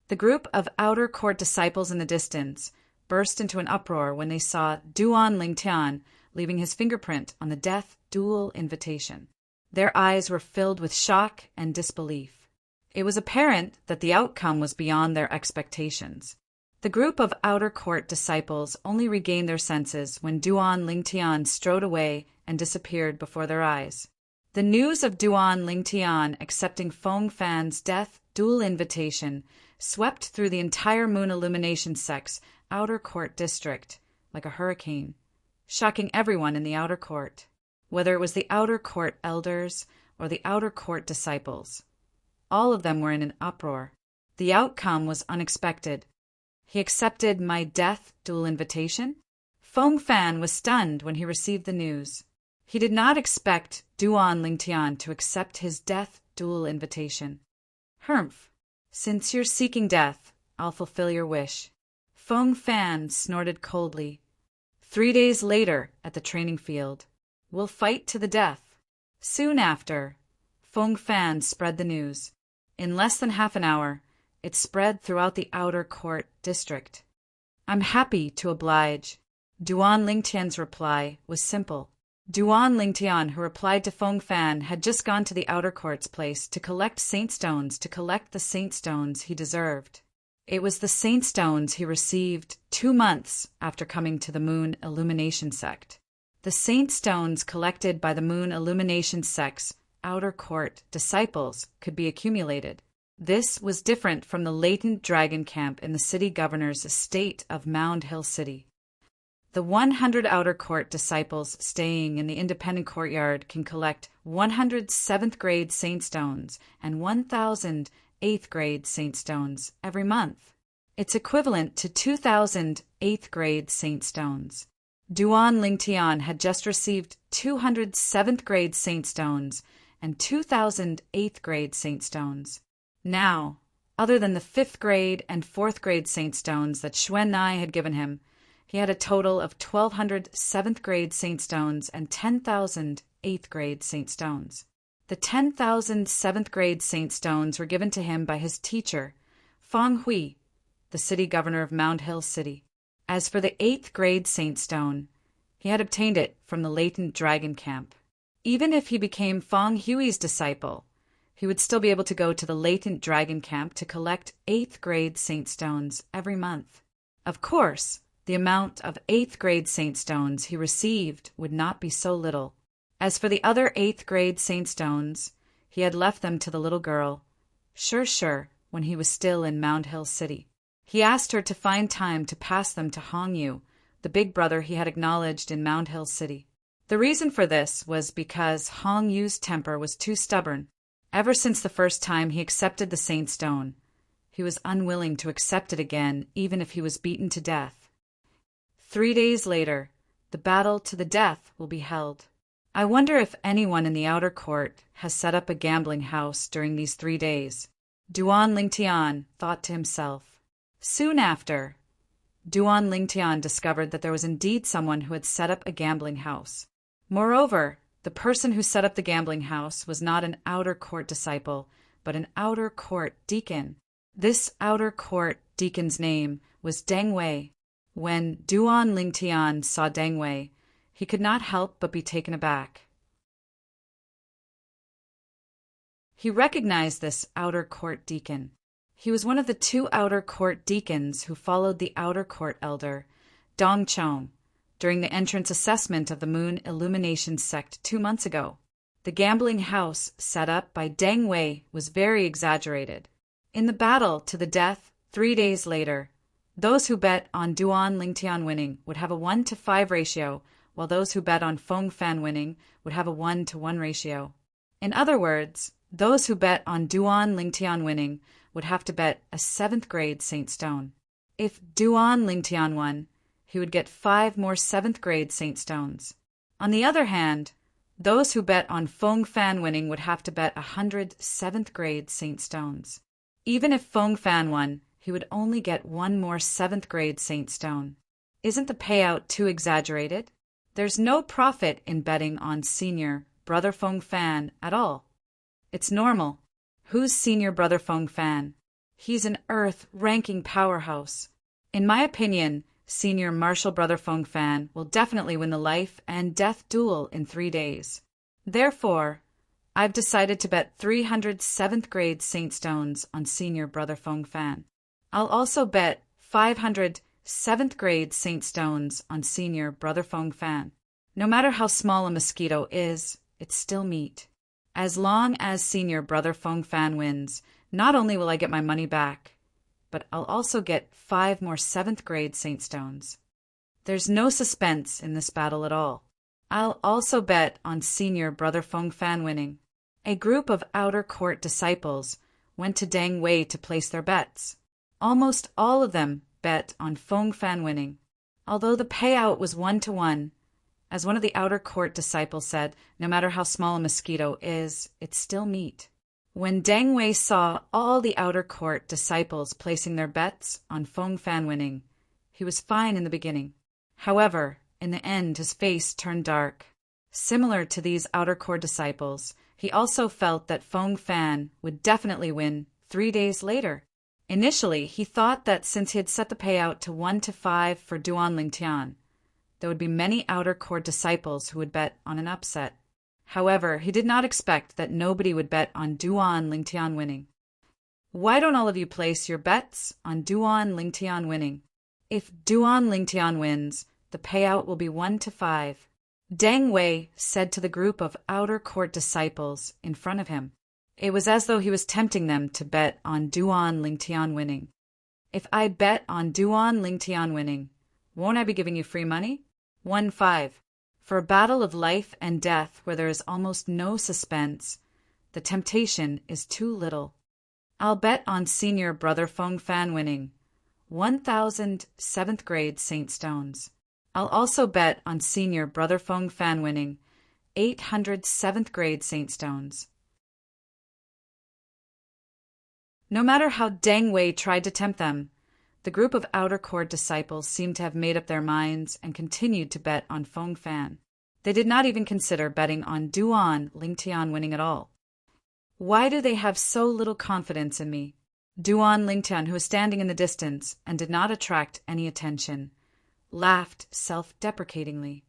The group of outer court disciples in the distance burst into an uproar when they saw Duan Lingtian leaving his fingerprint on the death duel invitation. Their eyes were filled with shock and disbelief. It was apparent that the outcome was beyond their expectations. The group of outer court disciples only regained their senses when Duan Lingtian strode away and disappeared before their eyes. The news of Duan Lingtian accepting Feng Fan's death duel invitation swept through the entire Moon Illumination sect's outer court district like a hurricane, shocking everyone in the outer court, whether it was the outer court elders or the outer court disciples. All of them were in an uproar. The outcome was unexpected. He accepted my death duel invitation? Feng Fan was stunned when he received the news. He did not expect Duan Lingtian to accept his death duel invitation. Humph. Since you're seeking death, I'll fulfill your wish. Feng Fan snorted coldly. 3 days later, at the training field, we'll fight to the death. Soon after, Feng Fan spread the news. In less than half an hour, it spread throughout the outer court district. I'm happy to oblige. Duan Lingtian's reply was simple. Duan Lingtian, who replied to Feng Fan, had just gone to the outer court's place to collect saint stones the saint stones he deserved. It was the saint stones he received 2 months after coming to the Moon Illumination sect. The saint stones collected by the Moon Illumination sect's outer court disciples could be accumulated. This was different from the latent dragon camp in the city governor's estate of Mound Hill City. The 100 outer court disciples staying in the independent courtyard can collect 100 7th grade saint stones and 1,000 8th grade saint stones every month. It's equivalent to 2,000 8th grade saint stones. Duan Lingtian had just received 200 7th grade saint stones and 2,000 8th grade saint stones. Now, other than the 5th grade and 4th grade saint stones that Xuan Nai had given him, he had a total of 1,200 7th grade saint stones and 10,000 8th grade saint stones. The 10,000 7th grade saint stones were given to him by his teacher, Fang Hui, the city governor of Mound Hill City. As for the 8th grade saint stone, he had obtained it from the latent dragon camp. Even if he became Fang Hui's disciple, he would still be able to go to the latent dragon camp to collect 8th grade saint stones every month. Of course, the amount of 8th grade saint stones he received would not be so little. As for the other 8th grade saint stones, he had left them to the little girl, Sure, when he was still in Mound Hill City. He asked her to find time to pass them to Hong Yu, the big brother he had acknowledged in Mound Hill City. The reason for this was because Hong Yu's temper was too stubborn. Ever since the first time he accepted the saint stone, he was unwilling to accept it again, even if he was beaten to death. 3 days later, the battle to the death will be held. I wonder if anyone in the outer court has set up a gambling house during these 3 days. Duan Lingtian thought to himself. Soon after, Duan Lingtian discovered that there was indeed someone who had set up a gambling house. Moreover, the person who set up the gambling house was not an outer court disciple, but an outer court deacon. This outer court deacon's name was Deng Wei. When Duan Lingtian saw Deng Wei, he could not help but be taken aback. He recognized this outer court deacon. He was one of the 2 outer court deacons who followed the outer court elder, Dong Chong, during the entrance assessment of the Moon Illumination sect 2 months ago. The gambling house set up by Deng Wei was very exaggerated. In the battle to the death 3 days later, those who bet on Duan Lingtian winning would have a 1-to-5 ratio, while those who bet on Feng Fan winning would have a 1-to-1 ratio. In other words, those who bet on Duan Lingtian winning would have to bet a 7th grade saint stone. If Duan Lingtian won, he would get 5 more 7th grade saint stones. On the other hand, those who bet on Feng Fan winning would have to bet 100 7th grade saint stones. Even if Feng Fan won, he would only get 1 more 7th grade saint stone. Isn't the payout too exaggerated? There's no profit in betting on senior brother Feng Fan at all. It's normal. Who's senior brother Feng Fan? He's an Earth ranking powerhouse. In my opinion, senior Marshall brother Feng Fan will definitely win the life and death duel in 3 days. Therefore, I've decided to bet 300 7th grade Saint Stones on senior brother Feng Fan. I'll also bet 500 7th grade Saint Stones on senior brother Feng Fan. No matter how small a mosquito is, it's still meat. As long as senior brother Feng Fan wins, not only will I get my money back, but I'll also get 5 more 7th grade Saint Stones. There's no suspense in this battle at all. I'll also bet on senior brother Feng Fan winning. A group of outer court disciples went to Dang Wei to place their bets. Almost all of them bet on Feng Fan winning. Although the payout was 1-to-1, as one of the outer court disciples said, no matter how small a mosquito is, it's still meat. When Dang Wei saw all the outer court disciples placing their bets on Feng Fan winning, he was fine in the beginning. However, in the end, his face turned dark. Similar to these outer court disciples, he also felt that Feng Fan would definitely win 3 days later. Initially, he thought that since he had set the payout to 1-to-5 for Duan Lingtian, there would be many outer court disciples who would bet on an upset. However, he did not expect that nobody would bet on Duan Lingtian winning. Why don't all of you place your bets on Duan Lingtian winning? If Duan Lingtian wins, the payout will be 1-to-5. Dang Wei said to the group of outer court disciples in front of him. It was as though he was tempting them to bet on Duan Lingtian winning. If I bet on Duan Lingtian winning, won't I be giving you free money? 1-5. For a battle of life and death where there is almost no suspense, the temptation is too little. I'll bet on senior brother Feng Fan winning 1,000 7th grade Saint Stones. I'll also bet on senior brother Feng Fan winning 800 7th grade Saint Stones. No matter how Dang Wei tried to tempt them, the group of outer court disciples seemed to have made up their minds and continued to bet on Feng Fan. They did not even consider betting on Duan Lingtian winning at all. Why do they have so little confidence in me? Duan Lingtian, who was standing in the distance and did not attract any attention, laughed self-deprecatingly.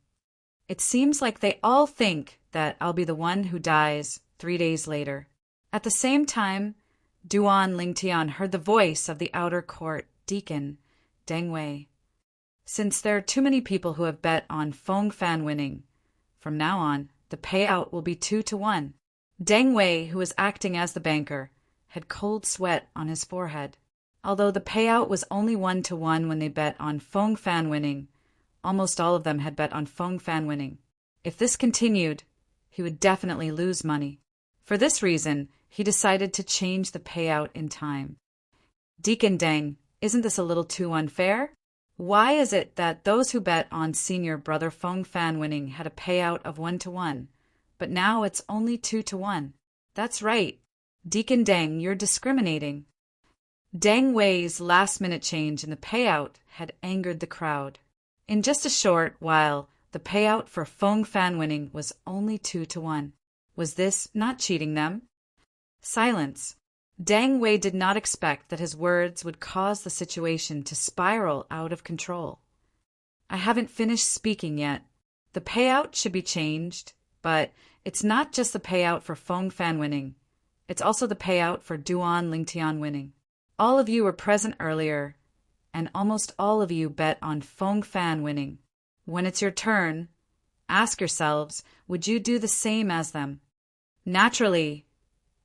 It seems like they all think that I'll be the one who dies 3 days later. At the same time, Duan Lingtian heard the voice of the outer court deacon, Dang Wei. Since there are too many people who have bet on Feng Fan winning, from now on, the payout will be 2-to-1. Dang Wei, who was acting as the banker, had cold sweat on his forehead. Although the payout was only 1-to-1 when they bet on Feng Fan winning, almost all of them had bet on Feng Fan winning. If this continued, he would definitely lose money. For this reason, he decided to change the payout in time. Deacon Deng, isn't this a little too unfair? Why is it that those who bet on senior brother Feng Fan winning had a payout of 1-to-1, but now it's only 2-to-1? That's right. Deacon Deng, you're discriminating. Dang Wei's last-minute change in the payout had angered the crowd. In just a short while, the payout for Feng Fan winning was only 2-to-1. Was this not cheating them? Silence. Dang Wei did not expect that his words would cause the situation to spiral out of control. I haven't finished speaking yet. The payout should be changed, but it's not just the payout for Feng Fan winning. It's also the payout for Duan Lingtian winning. All of you were present earlier, and almost all of you bet on Feng Fan winning. When it's your turn, ask yourselves, would you do the same as them? Naturally,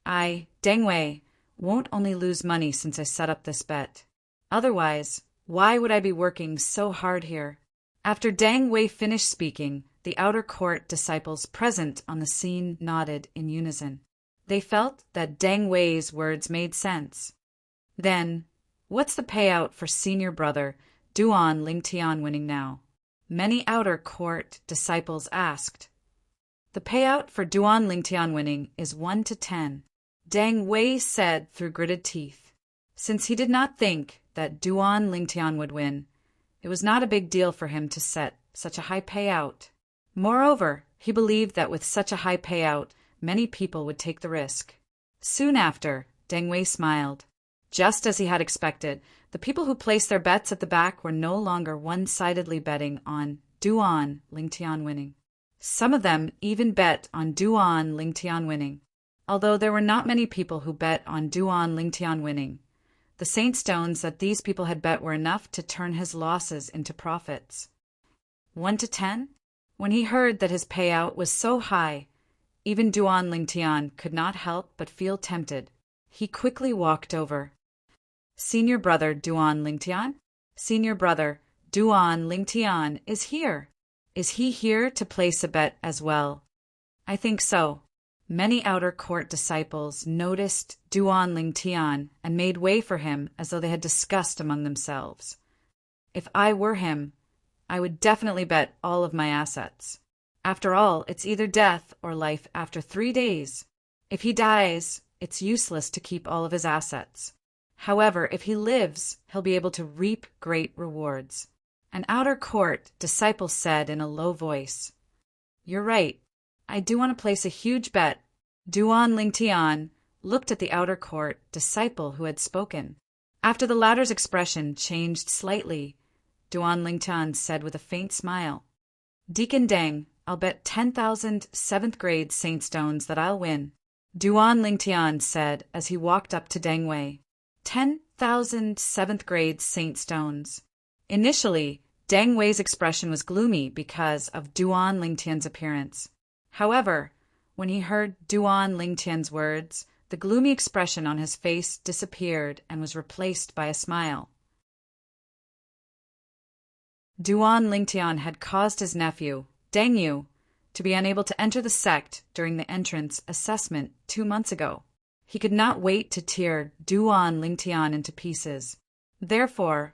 I, Deng Wei, won't only lose money since I set up this bet. Otherwise, why would I be working so hard here? After Dang Wei finished speaking, the outer court disciples present on the scene nodded in unison. They felt that Dang Wei's words made sense. Then, what's the payout for senior brother Duan Lingtian winning now? Many outer court disciples asked. The payout for Duan Lingtian winning is 1-to-10. Dang Wei said through gritted teeth. Since he did not think that Duan Lingtian would win, it was not a big deal for him to set such a high payout. Moreover, he believed that with such a high payout, many people would take the risk. Soon after, Deng Wei smiled. Just as he had expected, the people who placed their bets at the back were no longer one-sidedly betting on Duan Lingtian winning. Some of them even bet on Duan Lingtian winning. Although there were not many people who bet on Duan Lingtian winning, the saint stones that these people had bet were enough to turn his losses into profits. 1 to 10? When he heard that his payout was so high, even Duan Lingtian could not help but feel tempted. He quickly walked over. Senior brother Duan Lingtian? Senior brother Duan Lingtian is here. Is he here to place a bet as well? I think so. Many outer court disciples noticed Duan Lingtian and made way for him as though they had discussed among themselves. If I were him, I would definitely bet all of my assets. After all, it's either death or life after 3 days. If he dies, it's useless to keep all of his assets. However, if he lives, he'll be able to reap great rewards. An outer court disciple said in a low voice, "You're right. I do want to place a huge bet." Duan Lingtian looked at the outer court disciple who had spoken. After the latter's expression changed slightly, Duan Lingtian said with a faint smile, "Deacon Deng, I'll bet 10,000 7th-grade saint stones that I'll win." Duan Lingtian said as he walked up to Deng Wei, 10,000 7th-grade saint stones. Initially, Deng Wei's expression was gloomy because of Duan Lingtian's appearance. However, when he heard Duan Lingtian's words, the gloomy expression on his face disappeared and was replaced by a smile. Duan Lingtian had caused his nephew, Deng Yu, to be unable to enter the sect during the entrance assessment 2 months ago. He could not wait to tear Duan Lingtian into pieces. Therefore,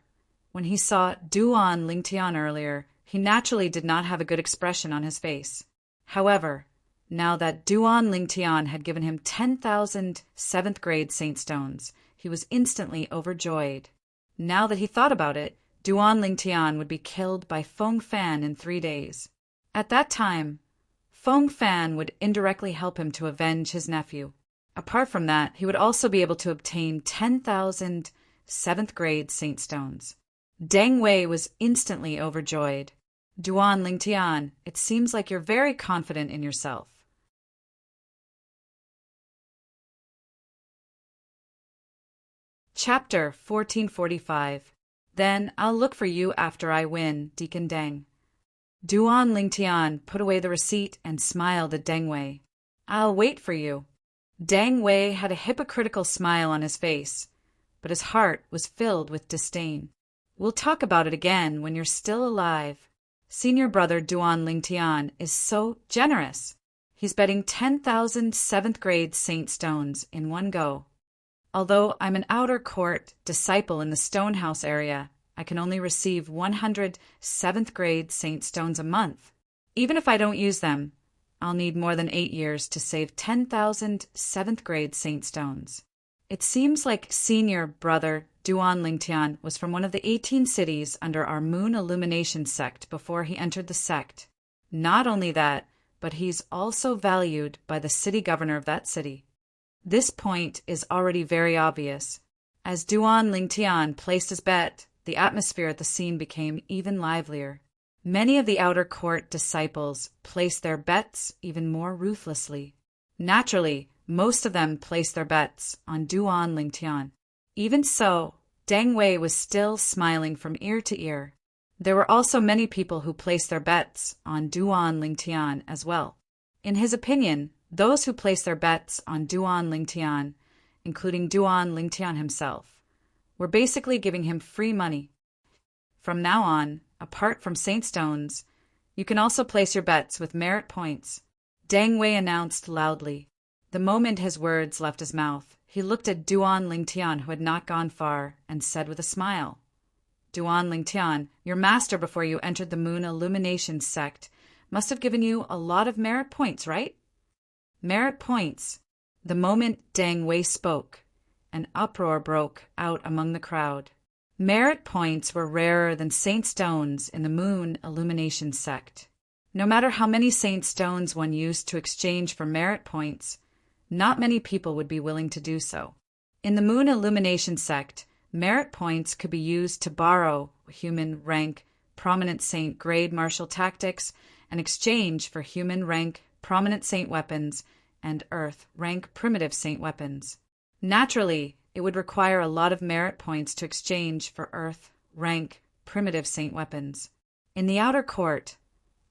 when he saw Duan Lingtian earlier, he naturally did not have a good expression on his face. However, now that Duan Lingtian had given him 10,000 7th-grade saint stones, he was instantly overjoyed. Now that he thought about it, Duan Lingtian would be killed by Feng Fan in 3 days. At that time, Feng Fan would indirectly help him to avenge his nephew. Apart from that, he would also be able to obtain 10,000 7th-grade saint stones. Deng Wei was instantly overjoyed. Duan Lingtian, it seems like you're very confident in yourself. Chapter 1445. Then I'll look for you after I win, Deacon Deng. Duan Lingtian put away the receipt and smiled at Deng Wei. I'll wait for you. Deng Wei had a hypocritical smile on his face, but his heart was filled with disdain. We'll talk about it again when you're still alive. Senior brother Duan Lingtian is so generous. He's betting 10,000 7th-grade saint stones in one go. Although I'm an outer court disciple in the Stonehouse area, I can only receive 100 7th-grade saint stones a month. Even if I don't use them, I'll need more than 8 years to save 10,000 7th-grade saint stones. It seems like senior brother Duan Lingtian was from one of the 18 cities under our Moon Illumination sect before he entered the sect. Not only that, but he's also valued by the city governor of that city. This point is already very obvious. As Duan Lingtian placed his bet, the atmosphere at the scene became even livelier. Many of the outer court disciples placed their bets even more ruthlessly. Naturally, most of them placed their bets on Duan Lingtian. Even so, Deng Wei was still smiling from ear to ear. There were also many people who placed their bets on Duan Lingtian as well. In his opinion, those who placed their bets on Duan Lingtian, including Duan Lingtian himself, were basically giving him free money. From now on, apart from saint stones, you can also place your bets with merit points, Deng Wei announced loudly. The moment his words left his mouth, he looked at Duan Lingtian, who had not gone far, and said with a smile, Duan Lingtian, your master before you entered the Moon Illumination sect must have given you a lot of merit points, right? Merit points. The moment Deng Wei spoke, an uproar broke out among the crowd. Merit points were rarer than saint stones in the Moon Illumination sect. No matter how many saint stones one used to exchange for merit points, not many people would be willing to do so. In the Moon Illumination sect, merit points could be used to borrow human rank, prominent saint grade martial tactics and exchange for human rank, prominent saint weapons and earth rank primitive saint weapons. Naturally, it would require a lot of merit points to exchange for earth rank primitive saint weapons. In the outer court,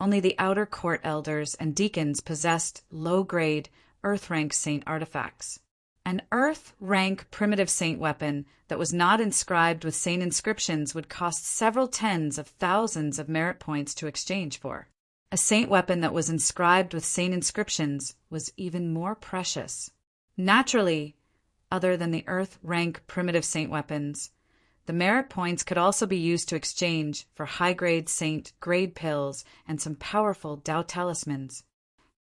only the outer court elders and deacons possessed low-grade earth rank saint artifacts. An earth rank primitive saint weapon that was not inscribed with saint inscriptions would cost several tens of thousands of merit points to exchange for. A saint weapon that was inscribed with saint inscriptions was even more precious. Naturally, other than the earth rank primitive saint weapons, the merit points could also be used to exchange for high-grade saint grade pills and some powerful Dao talismans.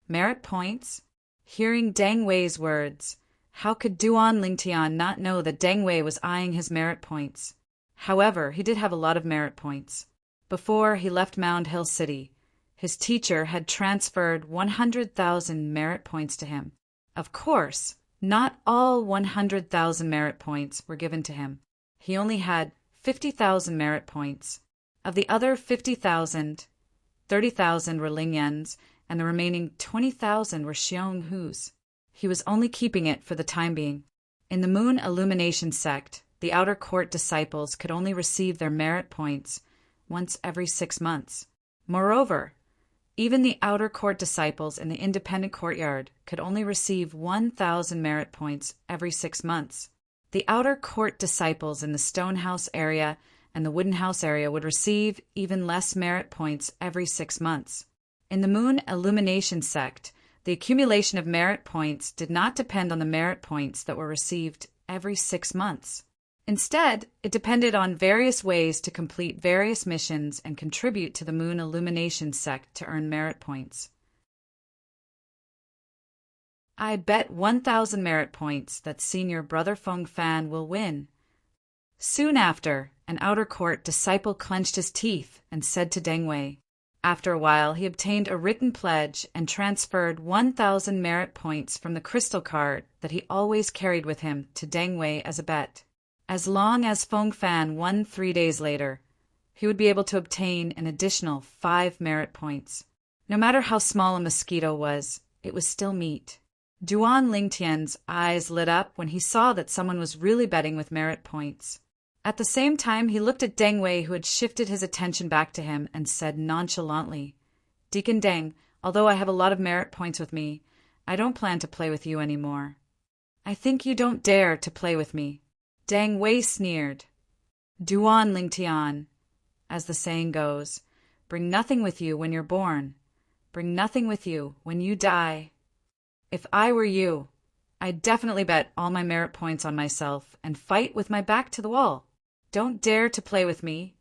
Merit points? Hearing Deng Wei's words, how could Duan Lingtian not know that Deng Wei was eyeing his merit points? However, he did have a lot of merit points. Before he left Mound Hill City, his teacher had transferred 100,000 merit points to him. Of course, not all 100,000 merit points were given to him. He only had 50,000 merit points. Of the other 50,000, 30,000 were Ling Yan's, and the remaining 20,000 were Xiong Hu's. He was only keeping it for the time being. In the Moon Illumination sect, the outer court disciples could only receive their merit points once every 6 months. Moreover, even the outer court disciples in the independent courtyard could only receive 1,000 merit points every 6 months. The outer court disciples in the stone house area and the wooden house area would receive even less merit points every 6 months. In the Moon Illumination sect, the accumulation of merit points did not depend on the merit points that were received every 6 months. Instead, it depended on various ways to complete various missions and contribute to the Moon Illumination sect to earn merit points. I bet 1,000 merit points that Senior Brother Feng Fan will win. Soon after, an outer court disciple clenched his teeth and said to Deng Wei. After a while, he obtained a written pledge and transferred 1,000 merit points from the crystal card that he always carried with him to Deng Wei as a bet. As long as Feng Fan won 3 days later, he would be able to obtain an additional 5 merit points. No matter how small a mosquito was, it was still meat. Duan Lingtian's eyes lit up when he saw that someone was really betting with merit points. At the same time, he looked at Deng Wei, who had shifted his attention back to him, and said nonchalantly, "Deacon Deng, although I have a lot of merit points with me, I don't plan to play with you anymore." "I think you don't dare to play with me." Deng Wei sneered. "Duan Lingtian, as the saying goes, bring nothing with you when you're born. Bring nothing with you when you die. If I were you, I'd definitely bet all my merit points on myself and fight with my back to the wall. Don't dare to play with me."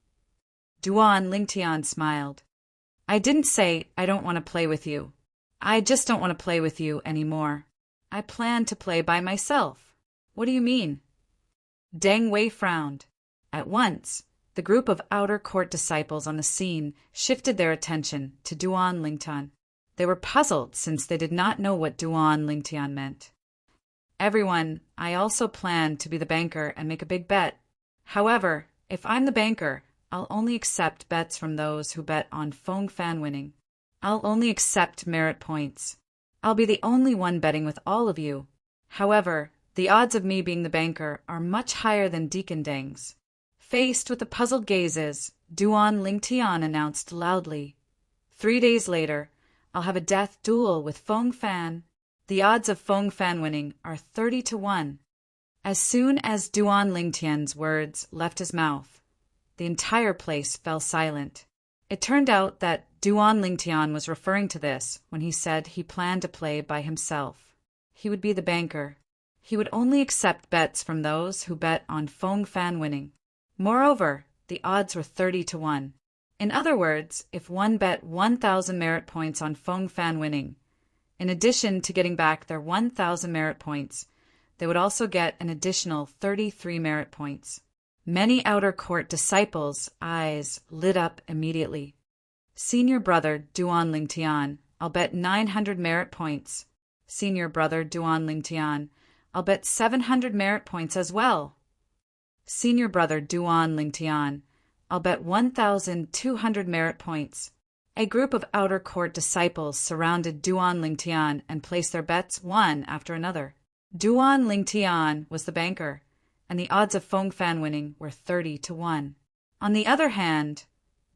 Duan Lingtian smiled. "I didn't say I don't want to play with you. I just don't want to play with you anymore. I plan to play by myself." "What do you mean?" Deng Wei frowned. At once, the group of outer court disciples on the scene shifted their attention to Duan Lingtian. They were puzzled since they did not know what Duan Lingtian meant. "Everyone, I also plan to be the banker and make a big bet. However, if I'm the banker, I'll only accept bets from those who bet on Feng Fan winning. I'll only accept merit points. I'll be the only one betting with all of you. However, the odds of me being the banker are much higher than Deacon Deng's." Faced with the puzzled gazes, Duan Lingtian announced loudly, 3 days later, I'll have a death duel with Feng Fan. The odds of Feng Fan winning are 30 to 1. As soon as Duan Lingtian's words left his mouth, the entire place fell silent. It turned out that Duan Lingtian was referring to this when he said he planned to play by himself. He would be the banker. He would only accept bets from those who bet on Feng Fan winning. Moreover, the odds were 30 to 1. In other words, if one bet 1,000 merit points on Feng Fan winning, in addition to getting back their 1,000 merit points, they would also get an additional 33 merit points. Many outer court disciples' eyes lit up immediately. "Senior Brother Duan Lingtian, I'll bet 900 merit points." "Senior Brother Duan Lingtian, I'll bet 700 merit points as well. Senior brother Duan Lingtian, I'll bet 1,200 merit points. A group of outer court disciples surrounded Duan Lingtian and placed their bets one after another. Duan Lingtian was the banker, and the odds of Feng Fan winning were 30-1. On the other hand,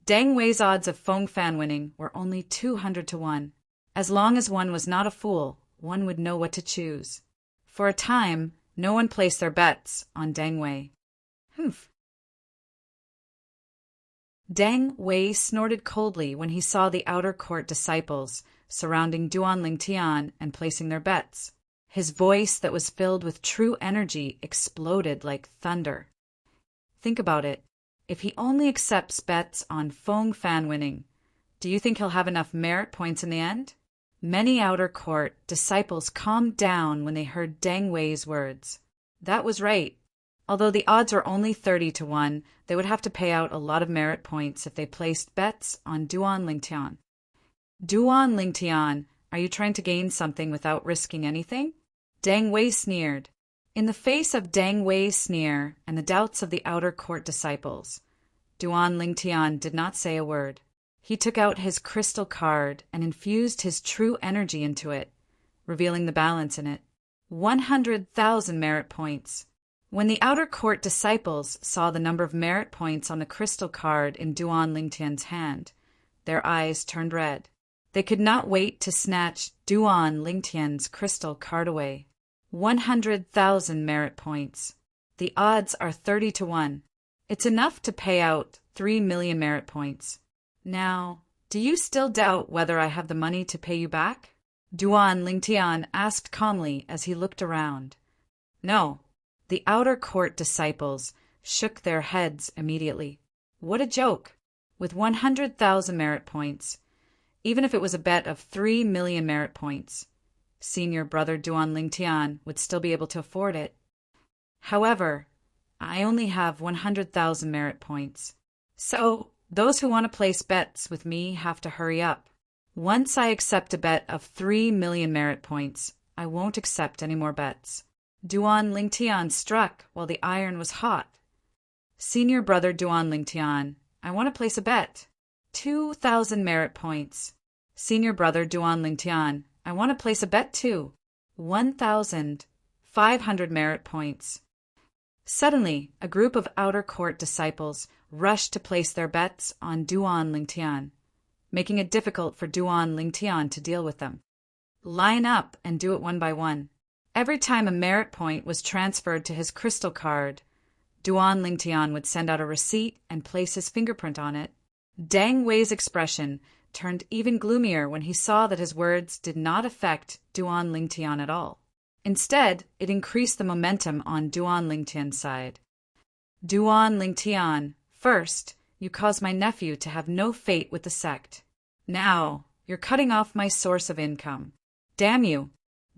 Deng Wei's odds of Feng Fan winning were only 200-1. As long as one was not a fool, one would know what to choose. For a time, no one placed their bets on Deng Wei. Humph. Deng Wei snorted coldly when he saw the outer court disciples surrounding Duan Lingtian and placing their bets. His voice that was filled with true energy exploded like thunder. Think about it. If he only accepts bets on Feng Fan winning, do you think he'll have enough merit points in the end? Many outer court disciples calmed down when they heard Deng Wei's words. That was right. Although the odds were only 30-1, they would have to pay out a lot of merit points if they placed bets on Duan Lingtian. Duan Lingtian, are you trying to gain something without risking anything? Deng Wei sneered. In the face of Deng Wei's sneer and the doubts of the outer court disciples, Duan Lingtian did not say a word. He took out his crystal card and infused his true energy into it, revealing the balance in it. 100,000 merit points. When the outer court disciples saw the number of merit points on the crystal card in Duan Lingtian's hand, their eyes turned red. They could not wait to snatch Duan Lingtian's crystal card away. 100,000 merit points. The odds are 30-1. It's enough to pay out 3 million merit points. Now, do you still doubt whether I have the money to pay you back? Duan Lingtian asked calmly as he looked around. No. The outer court disciples shook their heads immediately. What a joke! With 100,000 merit points, even if it was a bet of 3 million merit points, senior brother Duan Lingtian would still be able to afford it. However, I only have 100,000 merit points. So, those who want to place bets with me have to hurry up. Once I accept a bet of 3 million merit points, I won't accept any more bets. Duan Lingtian struck while the iron was hot. Senior brother Duan Lingtian, I want to place a bet. 2,000 merit points. Senior brother Duan Lingtian, I want to place a bet too. 1,500 merit points. Suddenly, a group of outer court disciples rushed to place their bets on Duan Lingtian, making it difficult for Duan Lingtian to deal with them. Line up and do it one by one. Every time a merit point was transferred to his crystal card, Duan Lingtian would send out a receipt and place his fingerprint on it. Deng Wei's expression turned even gloomier when he saw that his words did not affect Duan Lingtian at all. Instead, it increased the momentum on Duan Lingtian's side. Duan Lingtian, first, you caused my nephew to have no fate with the sect. Now, you're cutting off my source of income. Damn you!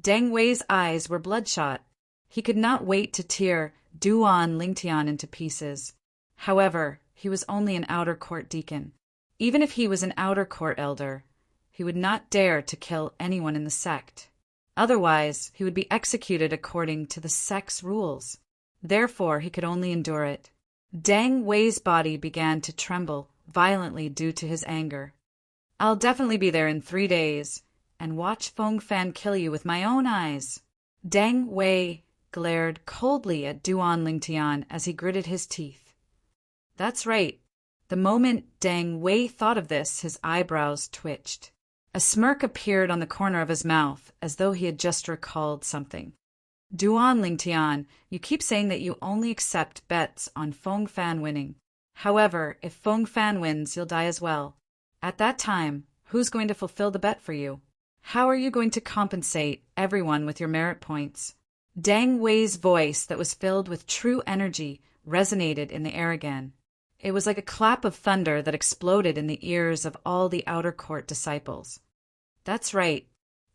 Deng Wei's eyes were bloodshot. He could not wait to tear Duan Lingtian into pieces. However, he was only an outer court deacon. Even if he was an outer court elder, he would not dare to kill anyone in the sect. Otherwise, he would be executed according to the sect's rules. Therefore, he could only endure it. Deng Wei's body began to tremble violently due to his anger. I'll definitely be there in 3 days, and watch Feng Fan kill you with my own eyes. Deng Wei glared coldly at Duan Lingtian as he gritted his teeth. That's right. The moment Deng Wei thought of this, his eyebrows twitched. A smirk appeared on the corner of his mouth, as though he had just recalled something. Duan Lingtian, you keep saying that you only accept bets on Feng Fan winning. However, if Feng Fan wins, you'll die as well. At that time, who's going to fulfill the bet for you? How are you going to compensate everyone with your merit points? Deng Wei's voice that was filled with true energy resonated in the air again. It was like a clap of thunder that exploded in the ears of all the outer court disciples. That's right.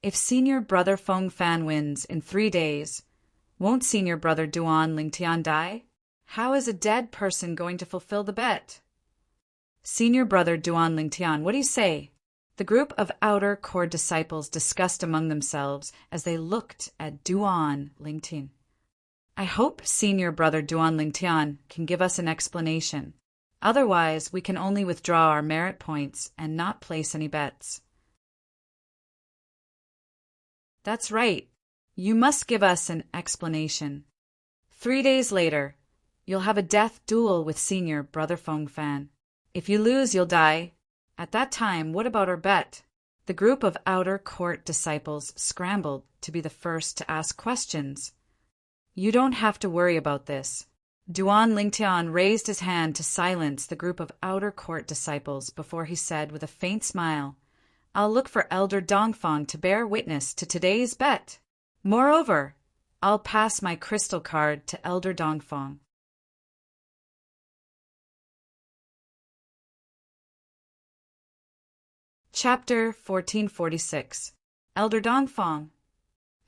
If senior brother Feng Fan wins in 3 days, won't senior brother Duan Lingtian die? How is a dead person going to fulfill the bet? Senior brother Duan Lingtian, what do you say? The group of outer court disciples discussed among themselves as they looked at Duan Lingtian. I hope Senior Brother Duan Lingtian can give us an explanation. Otherwise, we can only withdraw our merit points and not place any bets. That's right. You must give us an explanation. 3 days later, you'll have a death duel with Senior Brother Feng Fan. If you lose, you'll die. At that time, what about our bet? The group of outer court disciples scrambled to be the first to ask questions. You don't have to worry about this. Duan Lingtian raised his hand to silence the group of outer court disciples before he said with a faint smile, I'll look for Elder Dongfang to bear witness to today's bet. Moreover, I'll pass my crystal card to Elder Dongfang. Chapter 1446. Elder Dongfang.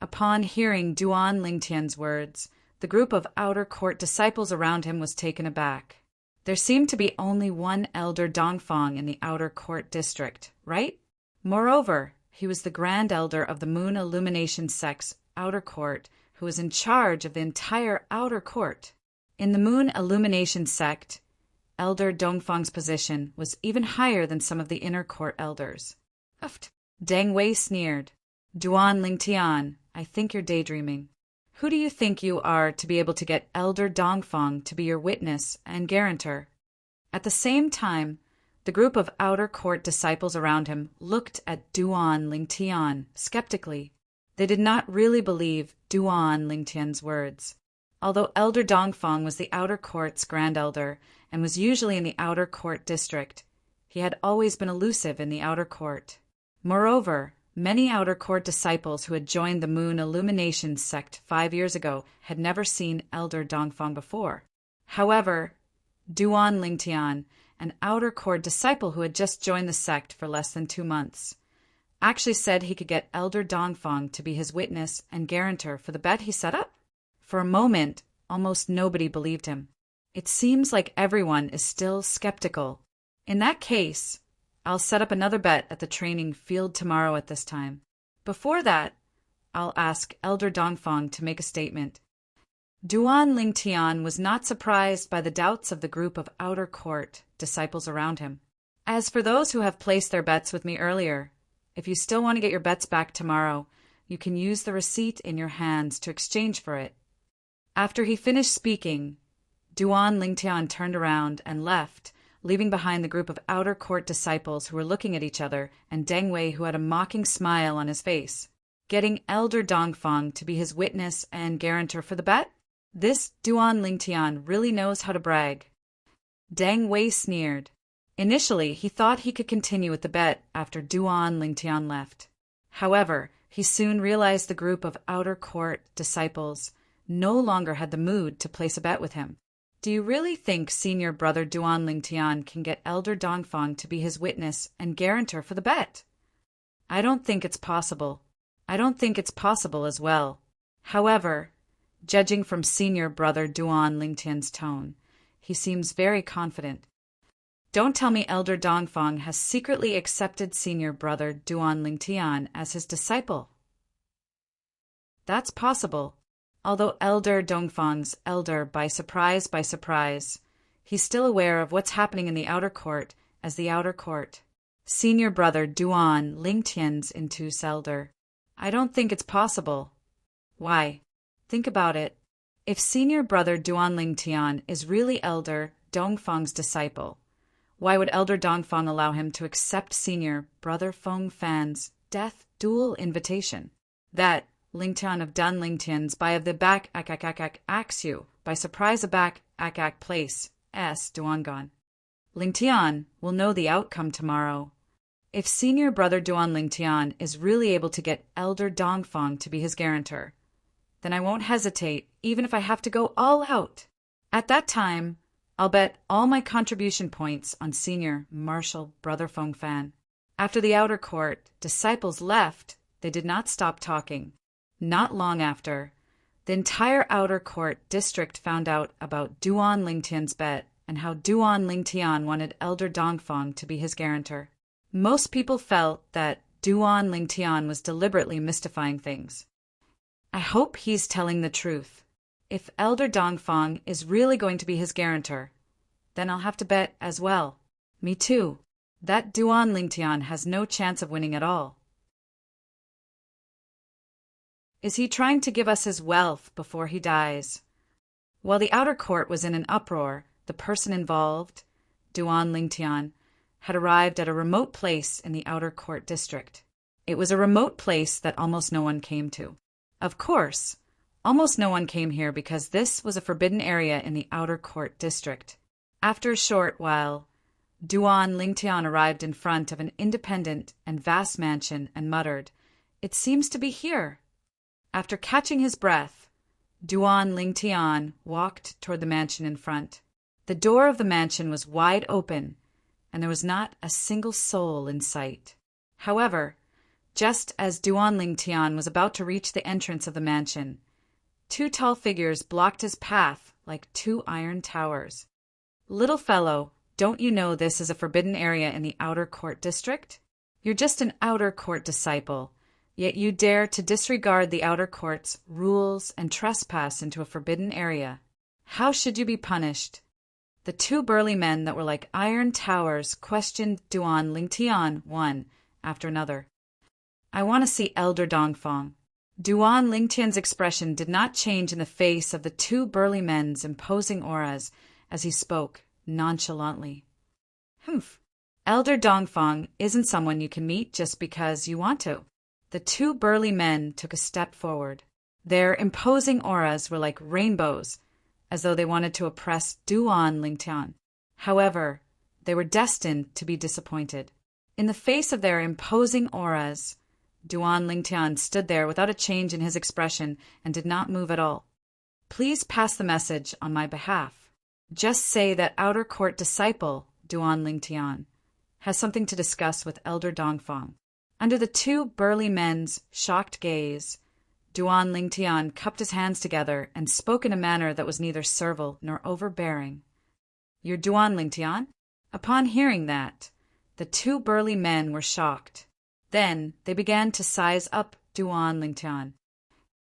Upon hearing Duan Lingtian's words, the group of outer court disciples around him was taken aback. There seemed to be only one Elder Dongfang in the outer court district, right? Moreover, he was the Grand Elder of the Moon Illumination Sect's outer court, who was in charge of the entire outer court. In the Moon Illumination Sect, Elder Dongfang's position was even higher than some of the inner court elders. Deng Wei sneered. Duan Lingtian, I think you're daydreaming. Who do you think you are to be able to get Elder Dongfang to be your witness and guarantor? At the same time, the group of outer court disciples around him looked at Duan Lingtian skeptically. They did not really believe Duan Lingtian's words. Although Elder Dongfang was the outer court's grand elder and was usually in the outer court district, he had always been elusive in the outer court. Moreover, many outer court disciples who had joined the Moon Illumination Sect 5 years ago had never seen Elder Dongfang before. However, Duan Lingtian, an outer court disciple who had just joined the sect for less than 2 months, actually said he could get Elder Dongfang to be his witness and guarantor for the bet he set up. For a moment, almost nobody believed him. It seems like everyone is still skeptical. In that case, I'll set up another bet at the training field tomorrow at this time. Before that, I'll ask Elder Dongfang to make a statement. Duan Lingtian was not surprised by the doubts of the group of outer court disciples around him. As for those who have placed their bets with me earlier, if you still want to get your bets back tomorrow, you can use the receipt in your hands to exchange for it. After he finished speaking, Duan Lingtian turned around and left, leaving behind the group of outer court disciples who were looking at each other and Deng Wei, who had a mocking smile on his face. Getting Elder Dongfang to be his witness and guarantor for the bet? This Duan Lingtian really knows how to brag. Deng Wei sneered. Initially, he thought he could continue with the bet after Duan Lingtian left. However, he soon realized the group of outer court disciples no longer had the mood to place a bet with him. Do you really think Senior Brother Duan Lingtian can get Elder Dongfang to be his witness and guarantor for the bet? I don't think it's possible. I don't think it's possible as well. However, judging from Senior Brother Duan Lingtian's tone, he seems very confident. Don't tell me Elder Dongfang has secretly accepted Senior Brother Duan Lingtian as his disciple. That's possible. Although Elder Dongfang's elder by surprise, he's still aware of what's happening in the outer court as the outer court. Senior Brother Duan Lingtian's intus elder. I don't think it's possible. Why? Think about it. If Senior Brother Duan Lingtian is really Elder Dongfang's disciple, why would Elder Dongfang allow him to accept Senior Brother Feng Fan's death duel invitation? That Lingtian of Dun Lingtian's by of the back acts you by surprise aback place s Duangon. Lingtian will know the outcome tomorrow. If Senior Brother Duan Lingtian is really able to get Elder Dongfang to be his guarantor, then I won't hesitate even if I have to go all out. At that time, I'll bet all my contribution points on Senior Marshal Brother Feng Fan. After the outer court disciples left, they did not stop talking. Not long after, the entire outer court district found out about Duan Lingtian's bet and how Duan Lingtian wanted Elder Dongfang to be his guarantor. Most people felt that Duan Lingtian was deliberately mystifying things. I hope he's telling the truth. If Elder Dongfang is really going to be his guarantor, then I'll have to bet as well. Me too. That Duan Lingtian has no chance of winning at all. Is he trying to give us his wealth before he dies? While the outer court was in an uproar, the person involved, Duan Lingtian, had arrived at a remote place in the outer court district. It was a remote place that almost no one came to. Of course, almost no one came here because this was a forbidden area in the outer court district. After a short while, Duan Lingtian arrived in front of an independent and vast mansion and muttered, "It seems to be here." After catching his breath, Duan Lingtian walked toward the mansion in front. The door of the mansion was wide open, and there was not a single soul in sight. However, just as Duan Lingtian was about to reach the entrance of the mansion, two tall figures blocked his path like two iron towers. "Little fellow, don't you know this is a forbidden area in the outer court district? You're just an outer court disciple, yet you dare to disregard the outer court's rules and trespass into a forbidden area. How should you be punished?" The two burly men that were like iron towers questioned Duan Lingtian one after another. "I want to see Elder Dongfang." Duan Lingtian's expression did not change in the face of the two burly men's imposing auras as he spoke nonchalantly. "Humph. Elder Dongfang isn't someone you can meet just because you want to." The two burly men took a step forward. Their imposing auras were like rainbows, as though they wanted to oppress Duan Lingtian. However, they were destined to be disappointed. In the face of their imposing auras, Duan Lingtian stood there without a change in his expression and did not move at all. "Please pass the message on my behalf. Just say that outer court disciple, Duan Lingtian, has something to discuss with Elder Dongfang." Under the two burly men's shocked gaze, Duan Lingtian cupped his hands together and spoke in a manner that was neither servile nor overbearing. "You're Duan Lingtian?" Upon hearing that, the two burly men were shocked. Then they began to size up Duan Lingtian.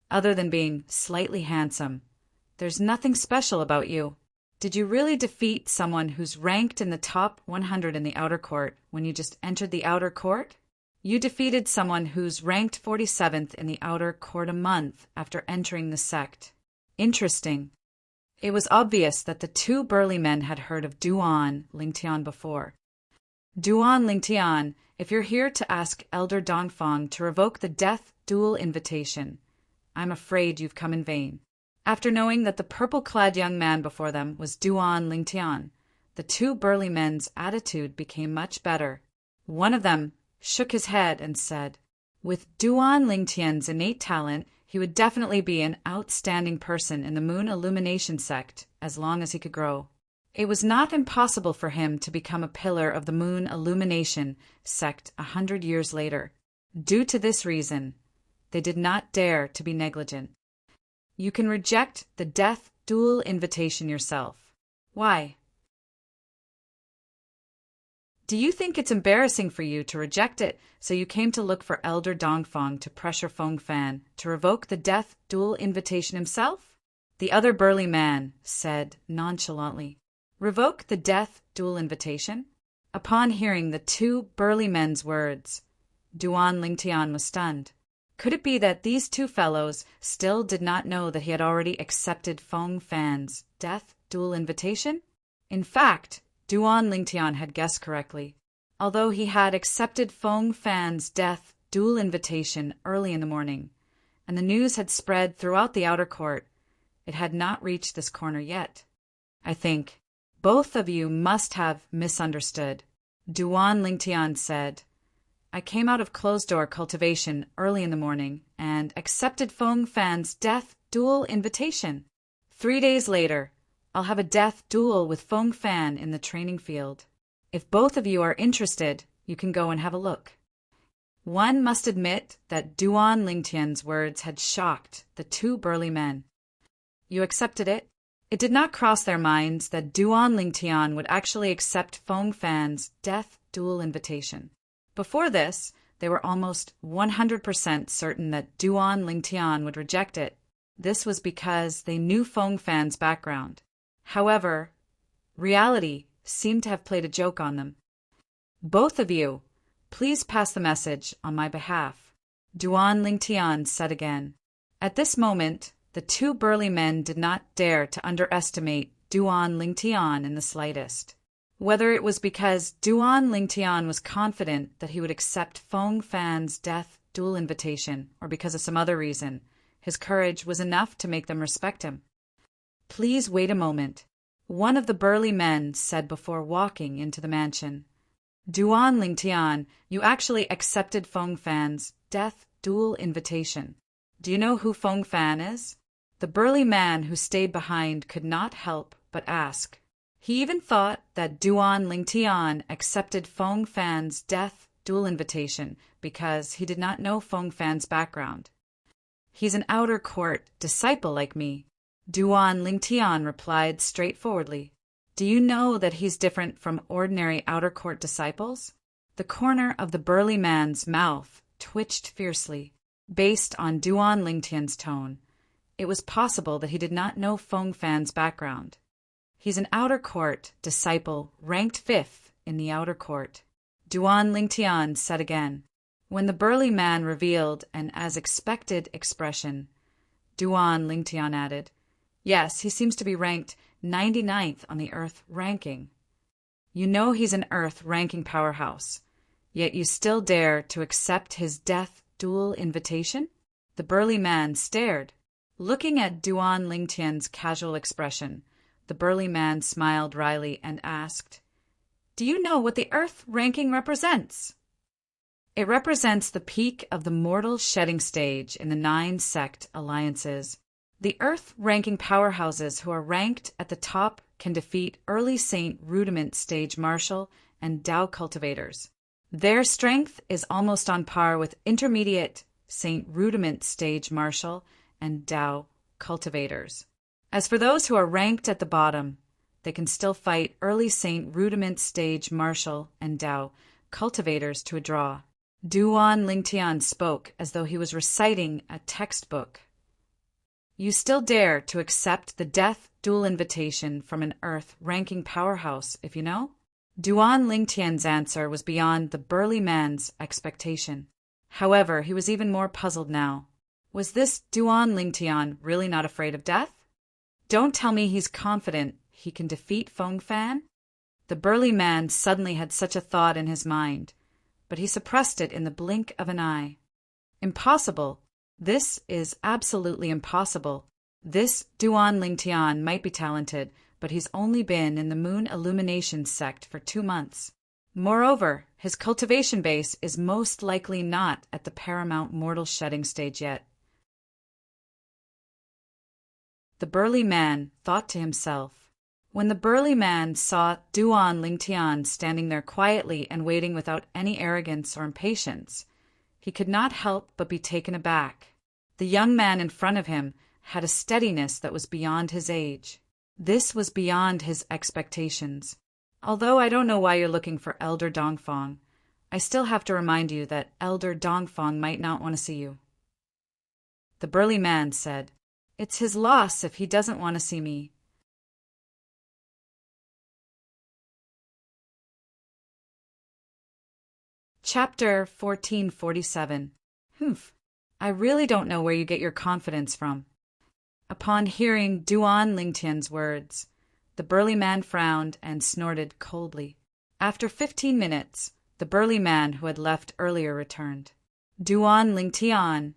"Other than being slightly handsome, there's nothing special about you. Did you really defeat someone who's ranked in the top 100 in the outer court when you just entered the outer court? You defeated someone who's ranked 47th in the outer court a month after entering the sect. Interesting." It was obvious that the two burly men had heard of Duan Lingtian before. "Duan Lingtian, if you're here to ask Elder Dongfang to revoke the death duel invitation, I'm afraid you've come in vain." After knowing that the purple-clad young man before them was Duan Lingtian, the two burly men's attitude became much better. One of them shook his head and said, "With Duan Lingtian's innate talent, he would definitely be an outstanding person in the Moon Illumination sect as long as he could grow. It was not impossible for him to become a pillar of the Moon Illumination sect 100 years later. Due to this reason, they did not dare to be negligent. You can reject the death duel invitation yourself. Why? Do you think it's embarrassing for you to reject it, so you came to look for Elder Dongfang to pressure Feng Fan to revoke the death duel invitation himself?" The other burly man said nonchalantly, "Revoke the death duel invitation?" Upon hearing the two burly men's words, Duan Lingtian was stunned. Could it be that these two fellows still did not know that he had already accepted Feng Fan's death duel invitation? In fact, Duan Lingtian had guessed correctly. Although he had accepted Feng Fan's death duel invitation early in the morning, and the news had spread throughout the outer court, it had not reached this corner yet. "I think both of you must have misunderstood," Duan Lingtian said. "I came out of closed-door cultivation early in the morning and accepted Feng Fan's death duel invitation. 3 days later, I'll have a death duel with Feng Fan in the training field. If both of you are interested, you can go and have a look." One must admit that Duan Lingtian's words had shocked the two burly men. "You accepted it?" It did not cross their minds that Duan Lingtian would actually accept Feng Fan's death duel invitation. Before this, they were almost 100% certain that Duan Lingtian would reject it. This was because they knew Feng Fan's background. However, reality seemed to have played a joke on them. "Both of you, please pass the message on my behalf," Duan Lingtian said again. At this moment, the two burly men did not dare to underestimate Duan Lingtian in the slightest. Whether it was because Duan Lingtian was confident that he would accept Feng Fan's death duel invitation, or because of some other reason, his courage was enough to make them respect him. "Please wait a moment," one of the burly men said before walking into the mansion. "Duan Lingtian, you actually accepted Feng Fan's death duel invitation. Do you know who Feng Fan is?" The burly man who stayed behind could not help but ask. He even thought that Duan Lingtian accepted Feng Fan's death duel invitation because he did not know Feng Fan's background. "He's an outer court disciple like me," Duan Lingtian replied straightforwardly. "Do you know that he's different from ordinary outer court disciples?" The corner of the burly man's mouth twitched fiercely. Based on Duan Lingtian's tone, it was possible that he did not know Feng Fan's background. "He's an outer court disciple ranked 5th in the outer court," Duan Lingtian said again. When the burly man revealed an as expected expression, Duan Lingtian added, "Yes, he seems to be ranked 99th on the Earth ranking." "You know he's an Earth ranking powerhouse, yet you still dare to accept his death duel invitation?" The burly man stared. Looking at Duan Lingtian's casual expression, the burly man smiled wryly and asked, "Do you know what the Earth ranking represents?" "It represents the peak of the mortal shedding stage in the 9 sect alliances. The Earth ranking powerhouses who are ranked at the top can defeat early Saint Rudiment stage martial and Dao cultivators. Their strength is almost on par with intermediate Saint Rudiment stage martial and Dao cultivators. As for those who are ranked at the bottom, they can still fight early Saint Rudiment stage martial and Dao cultivators to a draw." Duan Lingtian spoke as though he was reciting a textbook. "You still dare to accept the death duel invitation from an Earth ranking powerhouse, if you know?" Duan Lingtian's answer was beyond the burly man's expectation. However, he was even more puzzled now. Was this Duan Lingtian really not afraid of death? Don't tell me he's confident he can defeat Feng Fan? The burly man suddenly had such a thought in his mind, but he suppressed it in the blink of an eye. "Impossible. This is absolutely impossible. This Duan Lingtian might be talented, but he's only been in the Moon Illumination sect for 2 months. Moreover, his cultivation base is most likely not at the paramount mortal shedding stage yet." The burly man thought to himself. When the burly man saw Duan Lingtian standing there quietly and waiting without any arrogance or impatience, he could not help but be taken aback. The young man in front of him had a steadiness that was beyond his age. This was beyond his expectations. "Although I don't know why you're looking for Elder Dongfang, I still have to remind you that Elder Dongfang might not want to see you." The burly man said, "It's his loss if he doesn't want to see me." Chapter 1447. Humph. I really don't know where you get your confidence from. Upon hearing Duan Lingtian's words, the burly man frowned and snorted coldly. After 15 minutes, the burly man who had left earlier returned. "Duan Lingtian,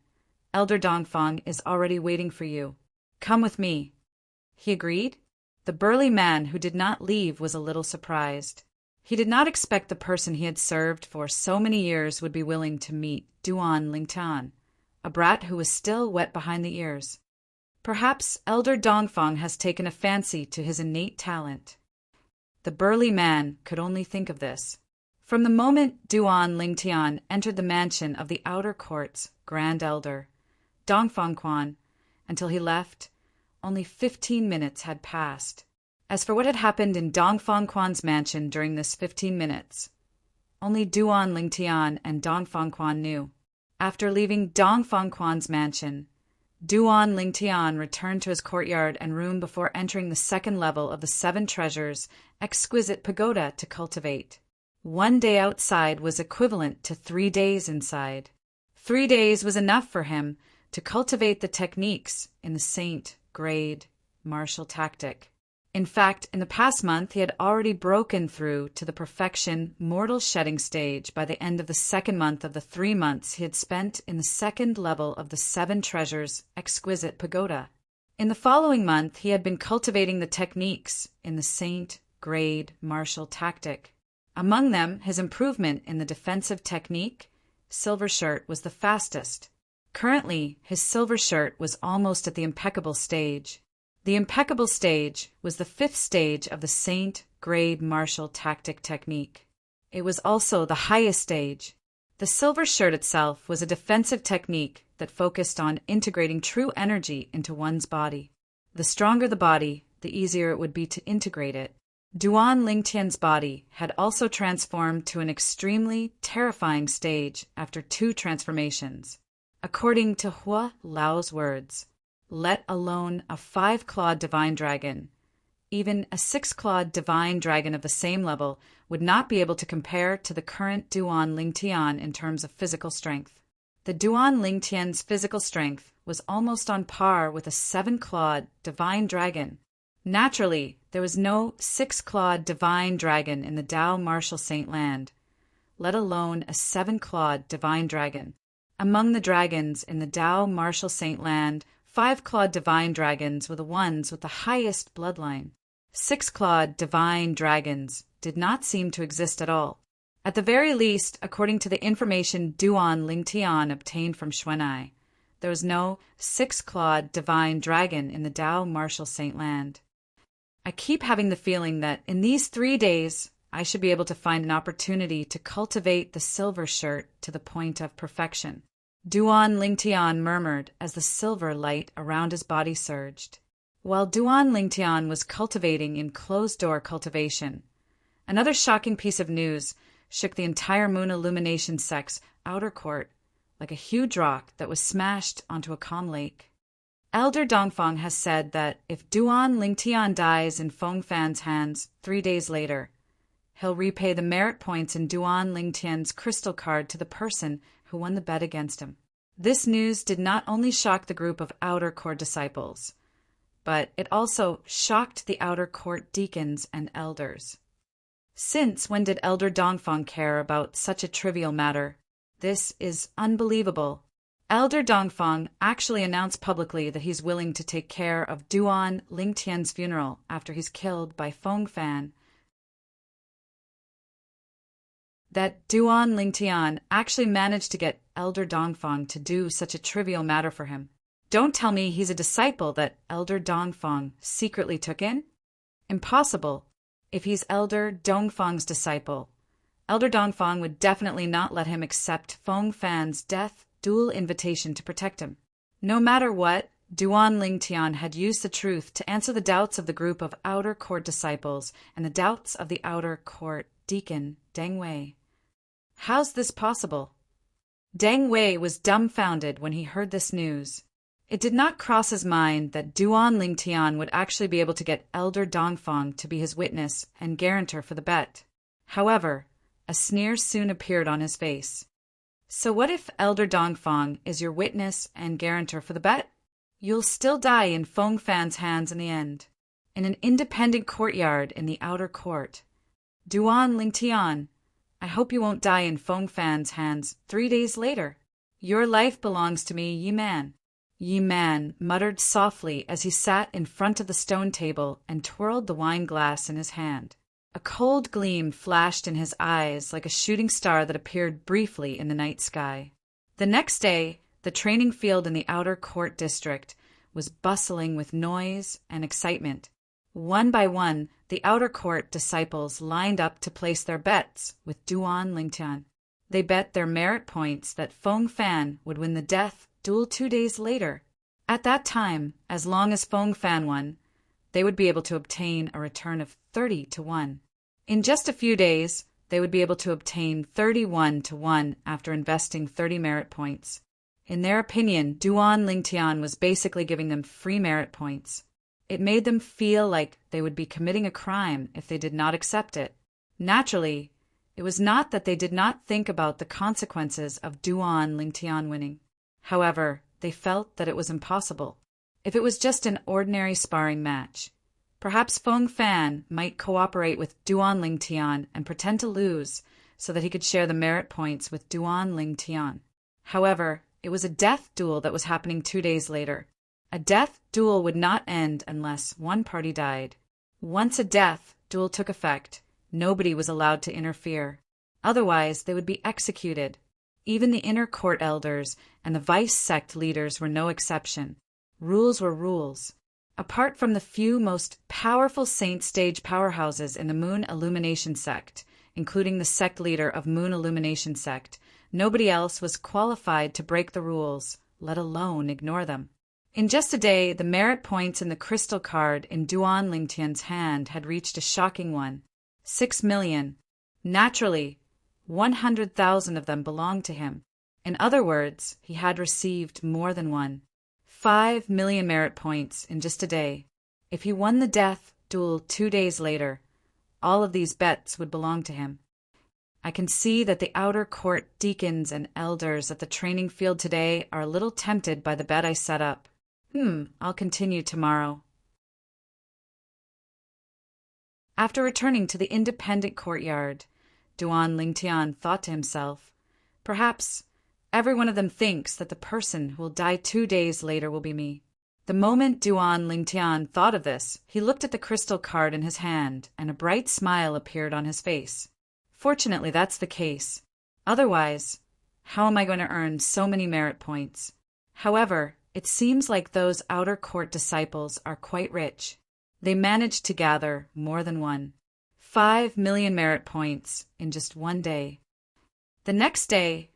Elder Dongfang is already waiting for you. Come with me." He agreed. The burly man who did not leave was a little surprised. He did not expect the person he had served for so many years would be willing to meet Duan Lingtian, a brat who was still wet behind the ears. Perhaps Elder Dongfang has taken a fancy to his innate talent. The burly man could only think of this. From the moment Duan Lingtian entered the mansion of the outer court's Grand Elder, Dongfang Quan, until he left, only 15 minutes had passed. As for what had happened in Dongfang Quan's mansion during this 15 minutes, only Duan Lingtian and Dongfang Quan knew. After leaving Dongfang Quan's mansion, Duan Lingtian returned to his courtyard and room before entering the second level of the Seven Treasures' exquisite pagoda to cultivate. 1 day outside was equivalent to 3 days inside. 3 days was enough for him to cultivate the techniques in the Saint grade martial tactic. In fact, in the past month, he had already broken through to the perfection mortal shedding stage by the end of the second month of the 3 months he had spent in the second level of the Seven Treasures' exquisite pagoda. In the following month, he had been cultivating the techniques in the Saint grade martial tactic. Among them, his improvement in the defensive technique, Silver Shirt, was the fastest. Currently, his Silver Shirt was almost at the impeccable stage. The impeccable stage was the 5th stage of the Saint grade martial tactic technique. It was also the highest stage. The Silver Shirt itself was a defensive technique that focused on integrating true energy into one's body. The stronger the body, the easier it would be to integrate it. Duan Lingtian's body had also transformed to an extremely terrifying stage after 2 transformations. According to Hua Lao's words, let alone a 5-clawed divine dragon, even a 6-clawed divine dragon of the same level would not be able to compare to the current Duan Lingtian in terms of physical strength. The Duan Lingtian's physical strength was almost on par with a 7-clawed divine dragon. Naturally, there was no 6-clawed divine dragon in the Dao martial saint land, let alone a 7-clawed divine dragon. Among the dragons in the Dao martial saint land, 5-clawed divine dragons were the ones with the highest bloodline. 6-clawed divine dragons did not seem to exist at all. At the very least, according to the information Duan Lingtian obtained from Xuanai, there was no 6-clawed divine dragon in the Dao martial saint land. I keep having the feeling that in these 3 days, I should be able to find an opportunity to cultivate the Silver Shirt to the point of perfection. Duan Lingtian murmured as the silver light around his body surged. While Duan Lingtian was cultivating in closed-door cultivation, another shocking piece of news shook the entire Moon Illumination sect's outer court like a huge rock that was smashed onto a calm lake. Elder Dongfang has said that if Duan Lingtian dies in Feng Fan's hands 3 days later, he'll repay the merit points in Duan Lingtian's crystal card to the person who won the bet against him. This news did not only shock the group of outer court disciples, but it also shocked the outer court deacons and elders. Since when did Elder Dongfang care about such a trivial matter? This is unbelievable. Elder Dongfang actually announced publicly that he's willing to take care of Duan Lingtian's funeral after he's killed by Feng Fan. That Duan Lingtian actually managed to get Elder Dongfang to do such a trivial matter for him. Don't tell me he's a disciple that Elder Dongfang secretly took in? Impossible. If he's Elder Dongfang's disciple, Elder Dongfang would definitely not let him accept Feng Fan's death duel invitation to protect him. No matter what, Duan Lingtian had used the truth to answer the doubts of the group of outer court disciples and the doubts of the outer court deacon, Deng Wei. How's this possible? Deng Wei was dumbfounded when he heard this news. It did not cross his mind that Duan Lingtian would actually be able to get Elder Dongfang to be his witness and guarantor for the bet. However, a sneer soon appeared on his face. So what if Elder Dongfang is your witness and guarantor for the bet? You'll still die in Feng Fan's hands in the end, in an independent courtyard in the outer court. Duan Lingtian, I hope you won't die in Feng Fan's hands 3 days later. Your life belongs to me, Yi Man. Yi Man muttered softly as he sat in front of the stone table and twirled the wine glass in his hand. A cold gleam flashed in his eyes like a shooting star that appeared briefly in the night sky. The next day, the training field in the outer court district was bustling with noise and excitement. One by one, the outer court disciples lined up to place their bets with Duan Lingtian. They bet their merit points that Feng Fan would win the death duel 2 days later. At that time, as long as Feng Fan won, they would be able to obtain a return of 30 to 1. In just a few days, they would be able to obtain 31 to 1 after investing 30 merit points. In their opinion, Duan Lingtian was basically giving them free merit points. It made them feel like they would be committing a crime if they did not accept it. Naturally, it was not that they did not think about the consequences of Duan Lingtian winning. However, they felt that it was impossible. If it was just an ordinary sparring match, perhaps Feng Fan might cooperate with Duan Lingtian and pretend to lose so that he could share the merit points with Duan Lingtian. However, it was a death duel that was happening 2 days later. A death duel would not end unless one party died. Once a death duel took effect, nobody was allowed to interfere. Otherwise, they would be executed. Even the inner court elders and the vice sect leaders were no exception. Rules were rules. Apart from the few most powerful saint stage powerhouses in the Moon Illumination sect, including the sect leader of Moon Illumination sect, nobody else was qualified to break the rules, let alone ignore them. In just a day, the merit points in the crystal card in Duan Lingtian's hand had reached a shocking one: 6 million. Naturally, 100,000 of them belonged to him. In other words, he had received more than one. 5 million merit points in just a day. If he won the death duel 2 days later, all of these bets would belong to him. I can see that the outer court deacons and elders at the training field today are a little tempted by the bet I set up. I'll continue tomorrow. After returning to the independent courtyard, Duan Lingtian thought to himself, perhaps every one of them thinks that the person who will die 2 days later will be me. The moment Duan Lingtian thought of this, he looked at the crystal card in his hand, and a bright smile appeared on his face. Fortunately, that's the case. Otherwise, how am I going to earn so many merit points? However, it seems like those outer court disciples are quite rich. They managed to gather more than one. 5 million merit points in just 1 day. The next day,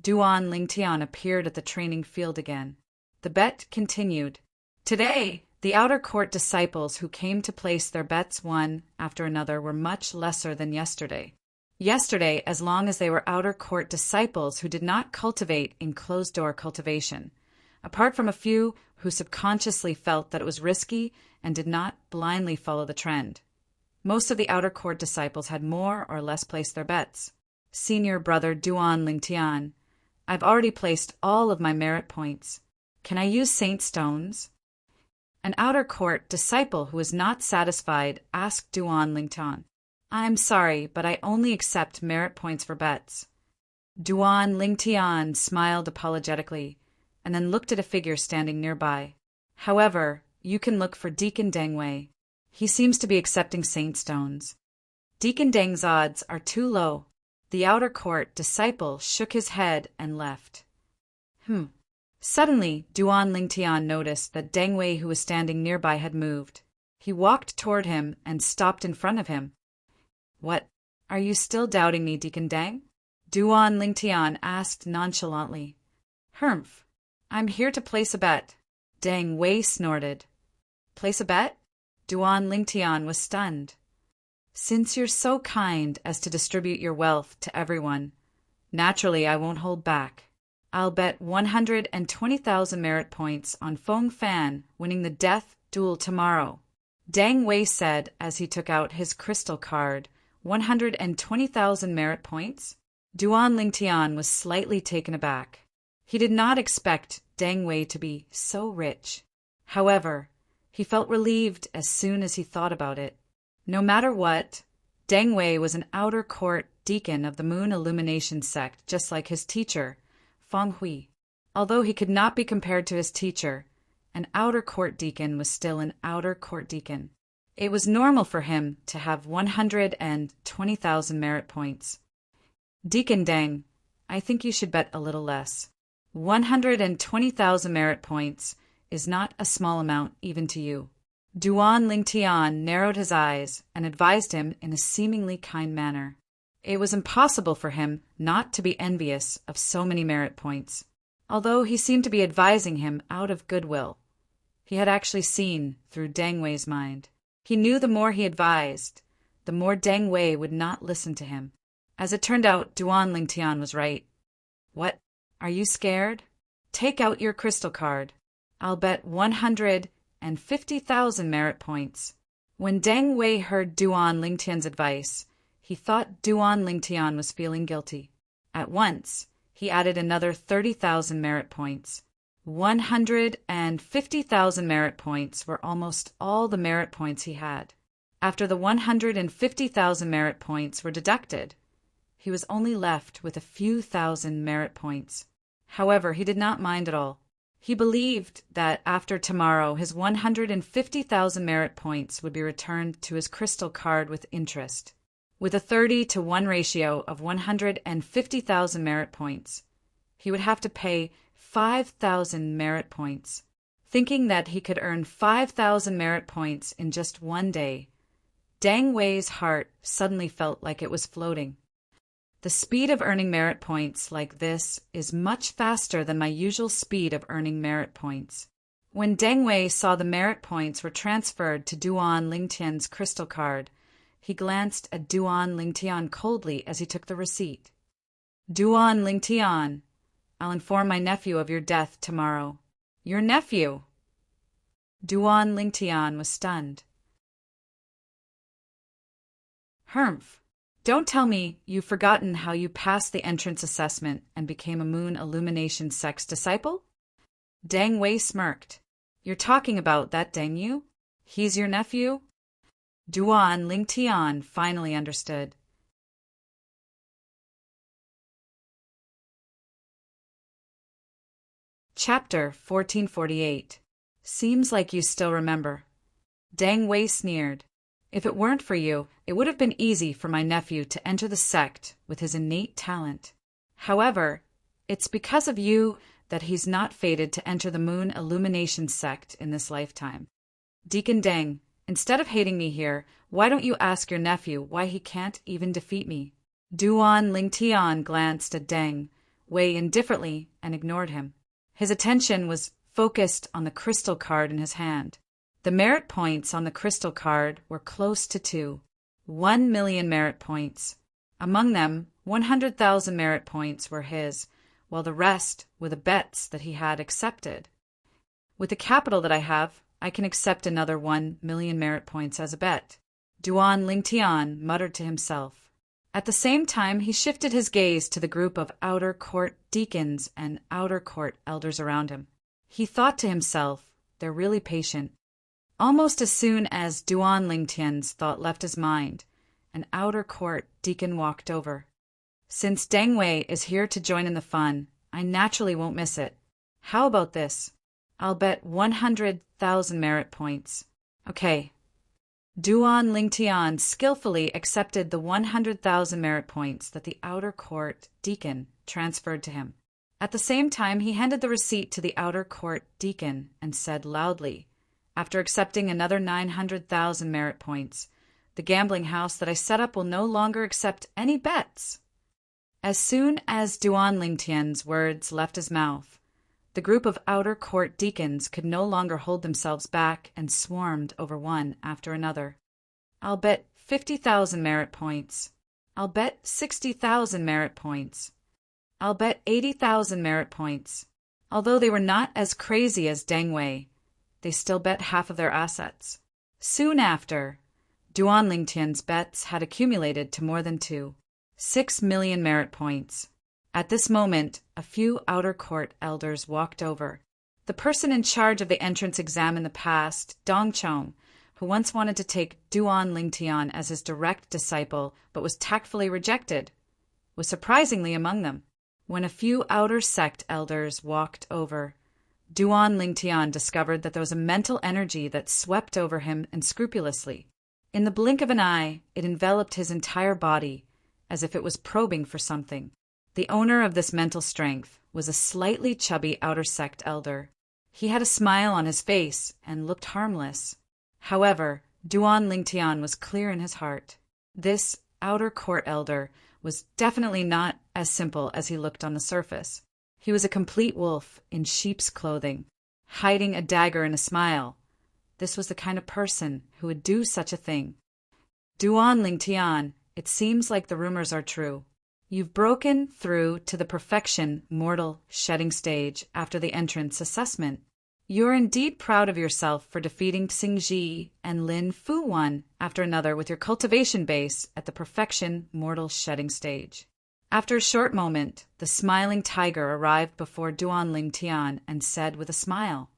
Duan Lingtian appeared at the training field again. The bet continued. Today, the outer court disciples who came to place their bets one after another were much lesser than yesterday. Yesterday, as long as they were outer court disciples who did not cultivate in closed-door cultivation, apart from a few who subconsciously felt that it was risky and did not blindly follow the trend. Most of the outer court disciples had more or less placed their bets. Senior brother Duan Lingtian, I've already placed all of my merit points. Can I use saint stones? An outer court disciple who was not satisfied asked Duan Lingtian, I'm sorry, but I only accept merit points for bets. Duan Lingtian smiled apologetically, and then looked at a figure standing nearby. However, you can look for Deacon Deng Wei. He seems to be accepting saint stones. Deacon Deng's odds are too low. The outer court disciple shook his head and left. Suddenly, Duan Lingtian noticed that Deng Wei, who was standing nearby, had moved. He walked toward him and stopped in front of him. What? Are you still doubting me, Deacon Deng? Duan Lingtian asked nonchalantly. I'm here to place a bet. Deng Wei snorted. Place a bet? Duan Lingtian was stunned. Since you're so kind as to distribute your wealth to everyone, naturally I won't hold back. I'll bet 120,000 merit points on Feng Fan winning the death duel tomorrow. Deng Wei said as he took out his crystal card. 120,000 merit points? Duan Lingtian was slightly taken aback. He did not expect Deng Wei to be so rich. However, he felt relieved as soon as he thought about it. No matter what, Deng Wei was an outer court deacon of the Moon Illumination sect, just like his teacher, Feng Hui. Although he could not be compared to his teacher, an outer court deacon was still an outer court deacon. It was normal for him to have 120,000 merit points. Deacon Deng, I think you should bet a little less. 120,000 merit points is not a small amount even to you. Duan Lingtian narrowed his eyes and advised him in a seemingly kind manner. It was impossible for him not to be envious of so many merit points, although he seemed to be advising him out of goodwill. He had actually seen through Deng Wei's mind. He knew the more he advised, the more Deng Wei would not listen to him. As it turned out, Duan Lingtian was right. What? Are you scared? Take out your crystal card. I'll bet 150,000 merit points. When Deng Wei heard Duan Lingtian's advice, he thought Duan Lingtian was feeling guilty. At once, he added another 30,000 merit points. 150,000 merit points were almost all the merit points he had. After the 150,000 merit points were deducted, he was only left with a few thousand merit points. However, he did not mind at all. He believed that after tomorrow his 150,000 merit points would be returned to his crystal card with interest. With a 30-to-1 ratio of 150,000 merit points, he would have to pay 5,000 merit points. Thinking that he could earn 5,000 merit points in just one day, Deng Wei's heart suddenly felt like it was floating. The speed of earning merit points like this is much faster than my usual speed of earning merit points. When Deng Wei saw the merit points were transferred to Duan Lingtian's crystal card, he glanced at Duan Lingtian coldly as he took the receipt. Duan Lingtian, I'll inform my nephew of your death tomorrow. Your nephew? Duan Lingtian was stunned. Humph. Don't tell me you've forgotten how you passed the entrance assessment and became a Moon Illumination Sect's disciple? Deng Wei smirked. You're talking about that Deng Yu? He's your nephew? Duan Lingtian finally understood. Chapter 1448. Seems like you still remember. Deng Wei sneered. If it weren't for you, it would have been easy for my nephew to enter the sect with his innate talent. However, it's because of you that he's not fated to enter the Moon Illumination Sect in this lifetime. Deacon Deng, instead of hating me here, why don't you ask your nephew why he can't even defeat me? Duan Lingtian glanced at Deng Wei indifferently and ignored him. His attention was focused on the crystal card in his hand. The merit points on the crystal card were close to 1 million merit points. Among them, 100,000 merit points were his, while the rest were the bets that he had accepted. With the capital that I have, I can accept another 1 million merit points as a bet, Duan Lingtian muttered to himself. At the same time, he shifted his gaze to the group of outer court deacons and outer court elders around him. He thought to himself, they're really patient. Almost as soon as Duan Lingtian's thought left his mind, an outer court deacon walked over. Since Deng Wei is here to join in the fun, I naturally won't miss it. How about this? I'll bet 100,000 merit points. Okay. Duan Lingtian skillfully accepted the 100,000 merit points that the outer court deacon transferred to him. At the same time, he handed the receipt to the outer court deacon and said loudly, after accepting another 900,000 merit points, the gambling house that I set up will no longer accept any bets. As soon as Duan Lingtian's words left his mouth, the group of outer court deacons could no longer hold themselves back and swarmed over one after another. I'll bet 50,000 merit points. I'll bet 60,000 merit points. I'll bet 80,000 merit points. Although they were not as crazy as Deng Wei, they still bet half of their assets. Soon after, Duan Lingtian's bets had accumulated to more than 6 million merit points. At this moment, a few outer court elders walked over. The person in charge of the entrance exam in the past, Dong Chong, who once wanted to take Duan Lingtian as his direct disciple but was tactfully rejected, was surprisingly among them. When a few outer sect elders walked over, Duan Lingtian discovered that there was a mental energy that swept over him unscrupulously. In the blink of an eye, it enveloped his entire body, as if it was probing for something. The owner of this mental strength was a slightly chubby outer sect elder. He had a smile on his face and looked harmless. However, Duan Lingtian was clear in his heart. This outer court elder was definitely not as simple as he looked on the surface. He was a complete wolf in sheep's clothing, hiding a dagger in a smile. This was the kind of person who would do such a thing. Duan Lingtian, it seems like the rumors are true. You've broken through to the perfection mortal shedding stage after the entrance assessment. You're indeed proud of yourself for defeating Xingji and Lin Fu one after another with your cultivation base at the perfection mortal shedding stage. After a short moment, the smiling tiger arrived before Duan Lingtian and said with a smile,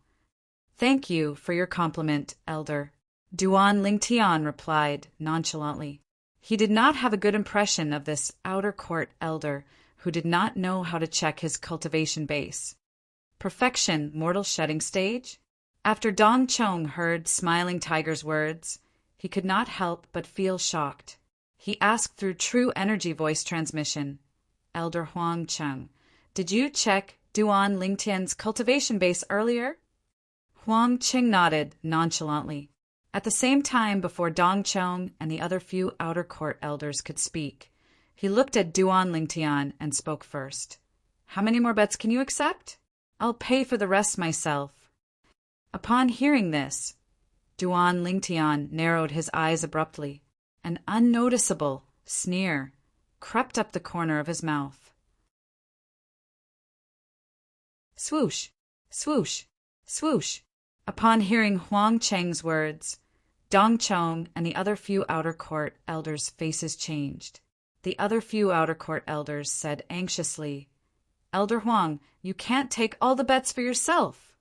"Thank you for your compliment, elder." Duan Lingtian replied nonchalantly. He did not have a good impression of this outer court elder who did not know how to check his cultivation base. Perfection mortal shedding stage? After Dong Chong heard Smiling Tiger's words, he could not help but feel shocked. He asked through true energy voice transmission, "Elder Huang Cheng, did you check Duan Lingtian's cultivation base earlier?" Huang Cheng nodded nonchalantly. At the same time, before Dong Chong and the other few outer court elders could speak, he looked at Duan Lingtian and spoke first. "How many more bets can you accept? I'll pay for the rest myself." Upon hearing this, Duan Lingtian narrowed his eyes abruptly. An unnoticeable sneer crept up the corner of his mouth. Swoosh, swoosh, swoosh. Upon hearing Huang Cheng's words, Dong Chong and the other few outer court elders' faces changed. The other few outer court elders said anxiously, "Elder Huang, you can't take all the bets for yourself."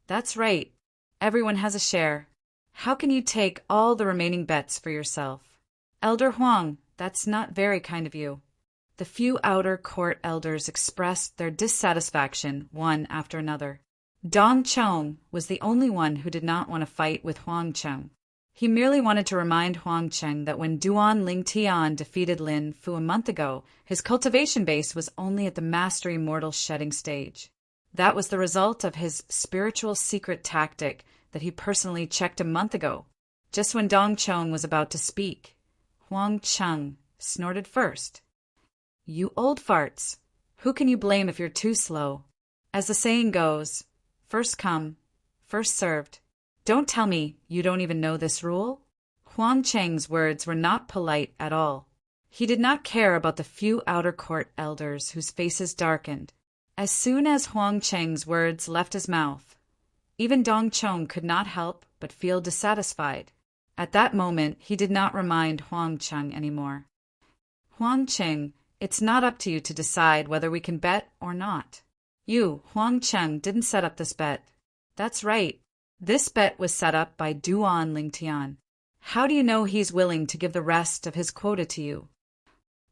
"That's right. Everyone has a share. How can you take all the remaining bets for yourself?" "Elder Huang, that's not very kind of you." The few outer court elders expressed their dissatisfaction one after another. Dong Chong was the only one who did not want to fight with Huang Cheng. He merely wanted to remind Huang Cheng that when Duan Lingtian defeated Lin Fu a month ago, his cultivation base was only at the mastery mortal shedding stage. That was the result of his spiritual secret tactic that he personally checked a month ago. Just when Dong Chong was about to speak, Huang Cheng snorted first. "You old farts! Who can you blame if you're too slow? As the saying goes, first come, first served. Don't tell me you don't even know this rule?" Huang Cheng's words were not polite at all. He did not care about the few outer court elders whose faces darkened. As soon as Huang Cheng's words left his mouth, even Dong Chong could not help but feel dissatisfied. At that moment, he did not remind Huang Cheng anymore. "Huang Cheng, it's not up to you to decide whether we can bet or not. You, Huang Cheng, didn't set up this bet." "That's right. This bet was set up by Duan Lingtian. How do you know he's willing to give the rest of his quota to you?"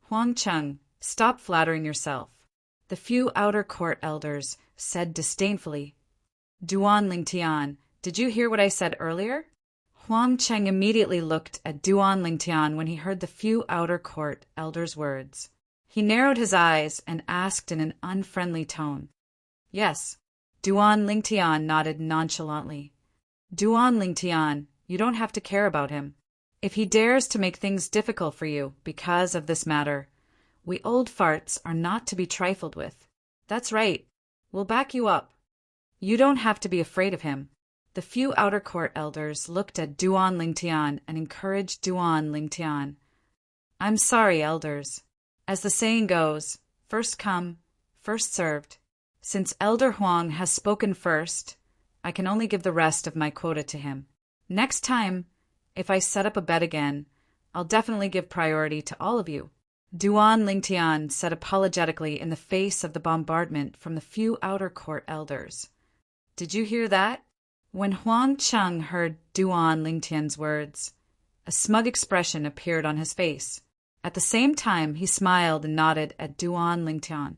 "Huang Cheng, stop flattering yourself," the few outer court elders said disdainfully. "Duan Lingtian, did you hear what I said earlier?" Huang Cheng immediately looked at Duan Lingtian when he heard the few outer court elders' words. He narrowed his eyes and asked in an unfriendly tone. "Yes." Duan Lingtian nodded nonchalantly. "Duan Lingtian, you don't have to care about him. If he dares to make things difficult for you because of this matter, we old farts are not to be trifled with." "That's right. We'll back you up. You don't have to be afraid of him." The few outer court elders looked at Duan Lingtian and encouraged Duan Lingtian. "I'm sorry, elders. As the saying goes, first come, first served. Since Elder Huang has spoken first, I can only give the rest of my quota to him. Next time, if I set up a bet again, I'll definitely give priority to all of you." Duan Lingtian said apologetically in the face of the bombardment from the few outer court elders. "Did you hear that?" When Huang Cheng heard Duan Lingtian's words, a smug expression appeared on his face. At the same time, he smiled and nodded at Duan Lingtian.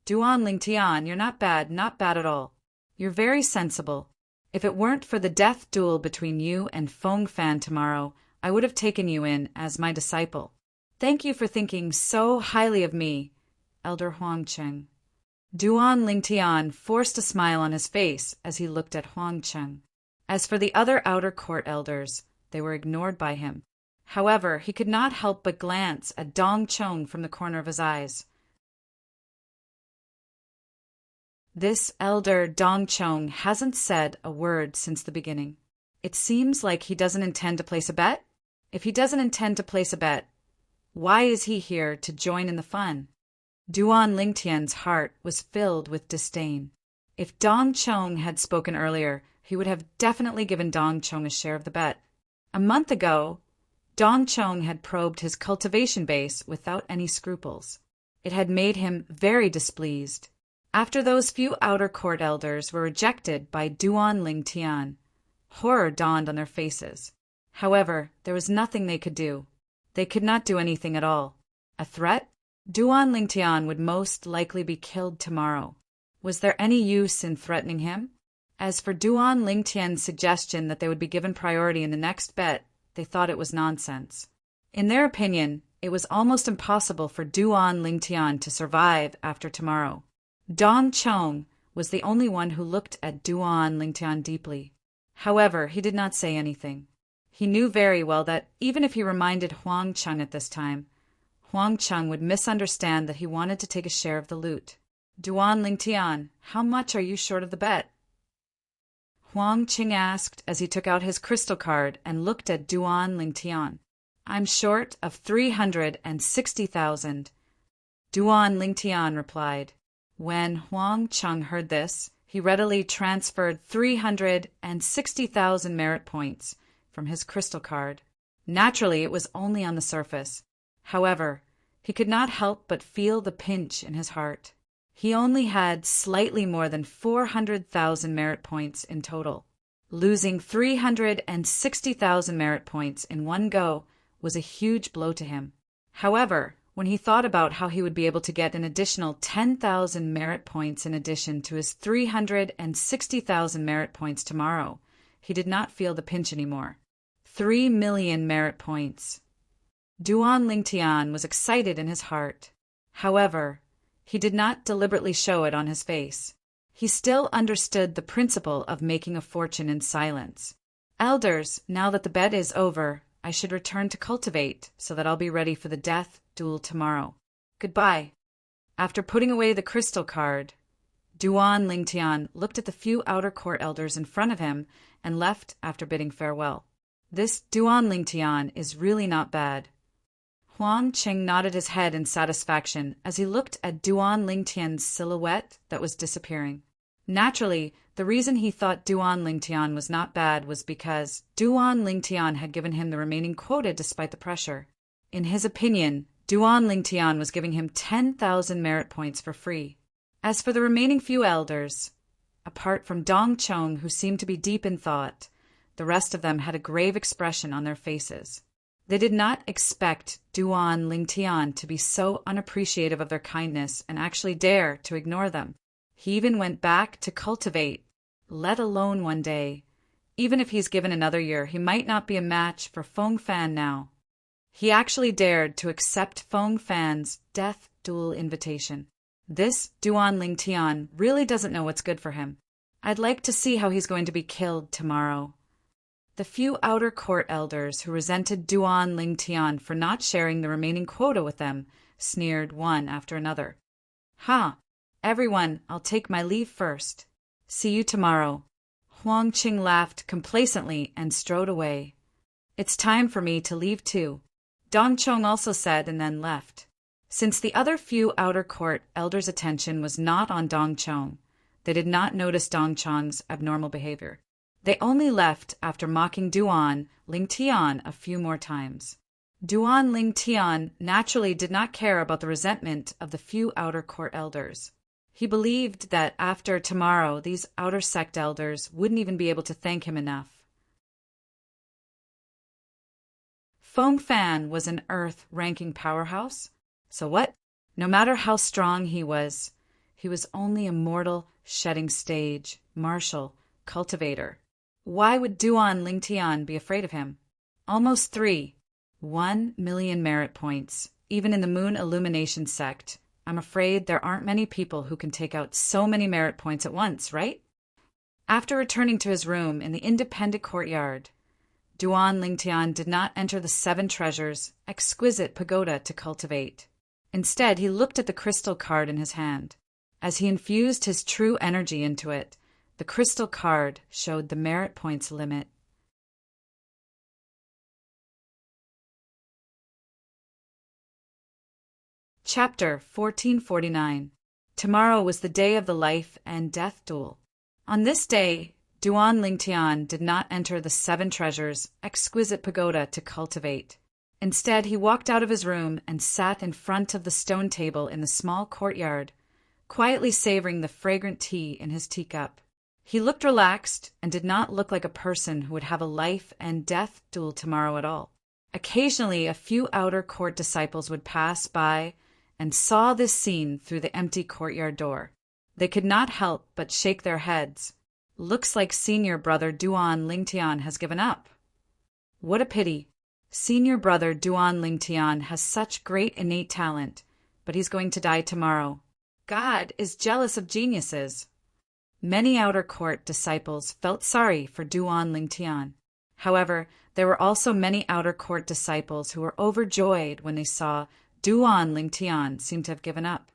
"Duan Lingtian, you're not bad at all. You're very sensible. If it weren't for the death duel between you and Feng Fan tomorrow, I would have taken you in as my disciple. Thank you for thinking so highly of me, Elder Huang Cheng." Duan Lingtian forced a smile on his face as he looked at Huang Cheng. As for the other outer court elders, they were ignored by him. However, he could not help but glance at Dong Chong from the corner of his eyes. This elder Dong Chong hasn't said a word since the beginning. It seems like he doesn't intend to place a bet. If he doesn't intend to place a bet, Why is he here to join in the fun? Duan Lingtian's heart was filled with disdain. If Dong Chong had spoken earlier, he would have definitely given Dong Chong a share of the bet. A month ago, Dong Chong had probed his cultivation base without any scruples. It had made him very displeased. After those few outer court elders were rejected by Duan Lingtian, horror dawned on their faces. However, there was nothing they could do. They could not do anything at all. A threat? Duan Lingtian would most likely be killed tomorrow. Was there any use in threatening him? As for Duan Lingtian's suggestion that they would be given priority in the next bet, they thought it was nonsense. In their opinion, it was almost impossible for Duan Lingtian to survive after tomorrow. Dong Chong was the only one who looked at Duan Lingtian deeply. However, he did not say anything. He knew very well that even if he reminded Huang Cheng at this time, Huang Cheng would misunderstand that he wanted to take a share of the loot. Duan Lingtian, how much are you short of the bet? Huang Cheng asked as he took out his crystal card and looked at Duan Lingtian. I'm short of 360,000. Duan Lingtian replied. When Huang Cheng heard this, he readily transferred 360,000 merit points from his crystal card. Naturally, it was only on the surface. However, he could not help but feel the pinch in his heart. He only had slightly more than 400,000 merit points in total. Losing 360,000 merit points in one go was a huge blow to him. However, when he thought about how he would be able to get an additional 10,000 merit points in addition to his 360,000 merit points tomorrow, he did not feel the pinch anymore. 3 million merit points. Duan Lingtian was excited in his heart. However, he did not deliberately show it on his face. He still understood the principle of making a fortune in silence. Elders, now that the bet is over, I should return to cultivate so that I'll be ready for the death duel tomorrow. Goodbye. After putting away the crystal card, Duan Lingtian looked at the few outer court elders in front of him and left after bidding farewell. This Duan Lingtian is really not bad. Huang Cheng nodded his head in satisfaction as he looked at Duan Lingtian's silhouette that was disappearing. Naturally, the reason he thought Duan Lingtian was not bad was because Duan Lingtian had given him the remaining quota despite the pressure. In his opinion, Duan Lingtian was giving him 10,000 merit points for free. As for the remaining few elders, apart from Dong Chong, who seemed to be deep in thought, the rest of them had a grave expression on their faces. They did not expect Duan Lingtian to be so unappreciative of their kindness and actually dare to ignore them. He even went back to cultivate, let alone one day. Even if he's given another year, he might not be a match for Feng Fan now. He actually dared to accept Feng Fan's death duel invitation. This Duan Lingtian really doesn't know what's good for him. I'd like to see how he's going to be killed tomorrow. The few outer court elders who resented Duan Lingtian for not sharing the remaining quota with them sneered one after another. Ha! Everyone, I'll take my leave first. See you tomorrow. Huang Qing laughed complacently and strode away. It's time for me to leave too. Dong Chong also said and then left. Since the other few outer court elders' attention was not on Dong Chong, they did not notice Dong Chong's abnormal behavior. They only left after mocking Duan Lingtian a few more times. Duan Lingtian naturally did not care about the resentment of the few outer court elders. He believed that after tomorrow these outer sect elders wouldn't even be able to thank him enough. Feng Fan was an Earth-ranking powerhouse. So what? No matter how strong he was only a mortal shedding stage, martial, cultivator. Why would Duan Lingtian be afraid of him? Almost 1 million merit points, even in the Moon Illumination sect. I'm afraid there aren't many people who can take out so many merit points at once, right? After returning to his room in the independent courtyard, Duan Lingtian did not enter the 7 treasures, exquisite pagoda to cultivate. Instead, he looked at the crystal card in his hand. As he infused his true energy into it, the crystal card showed the merit points limit. Chapter 1449. Tomorrow was the day of the life and death duel. On this day, Duan Lingtian did not enter the seven treasures' exquisite pagoda to cultivate. Instead, he walked out of his room and sat in front of the stone table in the small courtyard, quietly savoring the fragrant tea in his teacup. He looked relaxed and did not look like a person who would have a life and death duel tomorrow at all. Occasionally, a few outer court disciples would pass by and saw this scene through the empty courtyard door. They could not help but shake their heads. Looks like senior brother Duan Lingtian has given up. What a pity. Senior brother Duan Lingtian has such great innate talent, but he's going to die tomorrow. God is jealous of geniuses. Many outer court disciples felt sorry for Duan Lingtian. However, there were also many outer court disciples who were overjoyed when they saw Duan Lingtian seem to have given up.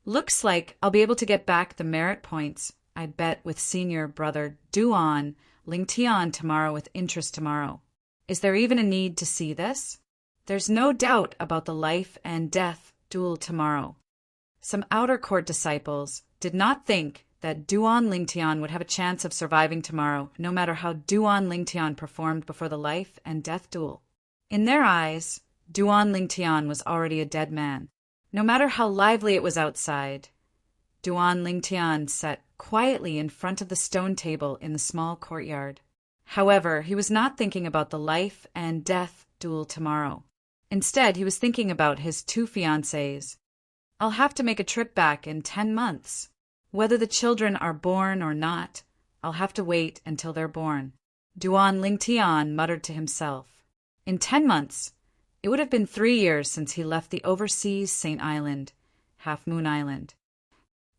Looks like I'll be able to get back the merit points I bet with senior brother Duan Lingtian tomorrow with interest tomorrow. Is there even a need to see this? There's no doubt about the life and death duel tomorrow. Some outer court disciples did not think that Duan Lingtian would have a chance of surviving tomorrow, no matter how Duan Lingtian performed before the life and death duel. In their eyes, Duan Lingtian was already a dead man. No matter how lively it was outside, Duan Lingtian sat quietly in front of the stone table in the small courtyard. However, he was not thinking about the life and death duel tomorrow. Instead, he was thinking about his two fiancées. I'll have to make a trip back in 10 months. Whether the children are born or not, I'll have to wait until they're born. Duan Lingtian muttered to himself. In 10 months, it would have been 3 years since he left the overseas St. Island, Half Moon Island.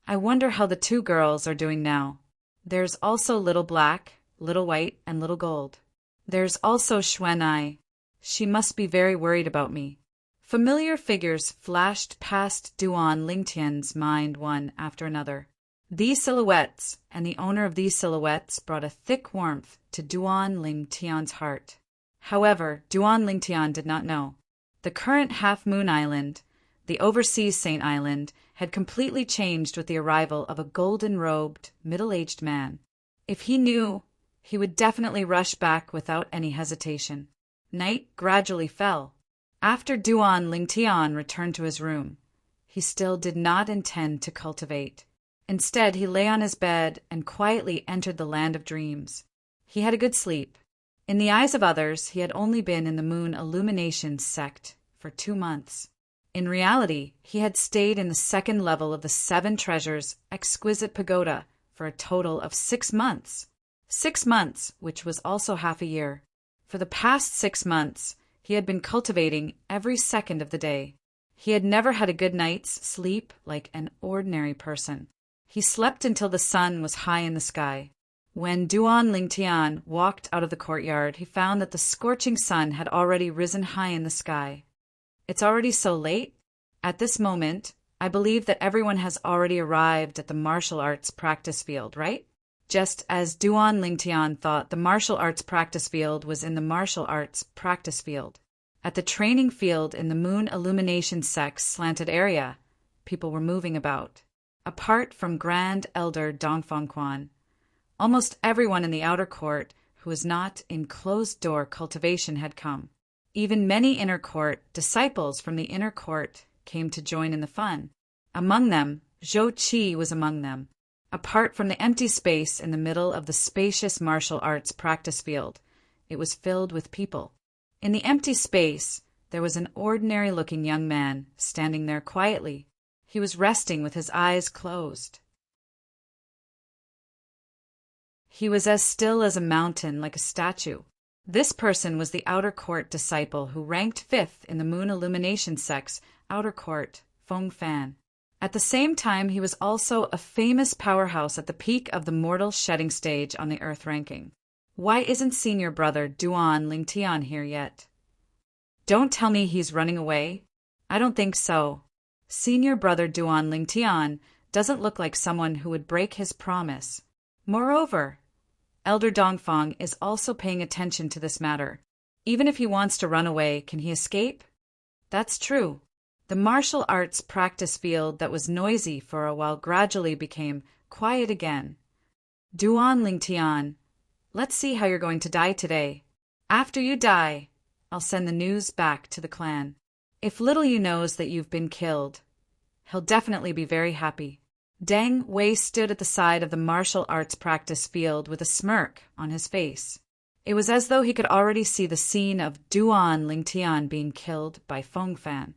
I wonder how the two girls are doing now. There's also Little Black, Little White, and Little Gold. There's also Xuanai. She must be very worried about me. Familiar figures flashed past Duan Lingtian's mind one after another. These silhouettes and the owner of these silhouettes brought a thick warmth to Duan Lingtian's heart. However, Duan Lingtian did not know. The current Half Moon Island, the overseas St. Island, had completely changed with the arrival of a golden-robed, middle-aged man. If he knew, he would definitely rush back without any hesitation. Night gradually fell. After Duan Lingtian returned to his room, he still did not intend to cultivate. Instead, he lay on his bed and quietly entered the land of dreams. He had a good sleep. In the eyes of others, he had only been in the moon illumination sect for 2 months. In reality, he had stayed in the second level of the seven treasures' exquisite pagoda for a total of 6 months. 6 months, which was also half a year. For the past 6 months, he had been cultivating every second of the day. He had never had a good night's sleep like an ordinary person. He slept until the sun was high in the sky. When Duan Lingtian walked out of the courtyard, he found that the scorching sun had already risen high in the sky. It's already so late? At this moment, I believe that everyone has already arrived at the martial arts practice field, right? Just as Duan Lingtian thought the martial arts practice field was in the martial arts practice field. At the training field in the moon illumination sect's slanted area, people were moving about. Apart from Grand Elder Dongfang Quan, almost everyone in the outer court who was not in closed-door cultivation had come. Even many inner court disciples from the inner court came to join in the fun. Among them, Zhou Qi was among them. Apart from the empty space in the middle of the spacious martial arts practice field, it was filled with people. In the empty space, there was an ordinary-looking young man standing there quietly. He was resting with his eyes closed. He was as still as a mountain, like a statue. This person was the outer court disciple who ranked 5th in the moon illumination sect's outer court, Feng Fan. At the same time, he was also a famous powerhouse at the peak of the mortal shedding stage on the Earth ranking. Why isn't senior brother Duan Lingtian here yet? Don't tell me he's running away. I don't think so. Senior brother Duan Lingtian doesn't look like someone who would break his promise. Moreover, Elder Dongfang is also paying attention to this matter. Even if he wants to run away, can he escape? That's true. The martial arts practice field that was noisy for a while gradually became quiet again. Duan Lingtian, let's see how you're going to die today. After you die, I'll send the news back to the clan. If Little You knows that you've been killed, he'll definitely be very happy. Deng Wei stood at the side of the martial arts practice field with a smirk on his face. It was as though he could already see the scene of Duan Lingtian being killed by Feng Fan.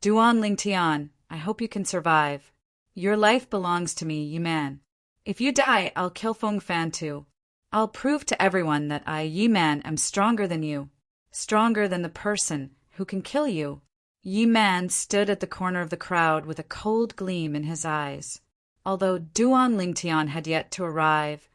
Duan Lingtian, I hope you can survive. Your life belongs to me, Yi Man. If you die, I'll kill Feng Fan too. I'll prove to everyone that I, Yi Man, am stronger than you. Stronger than the person who can kill you. Yi Man stood at the corner of the crowd with a cold gleam in his eyes. Although Duan Lingtian had yet to arrive,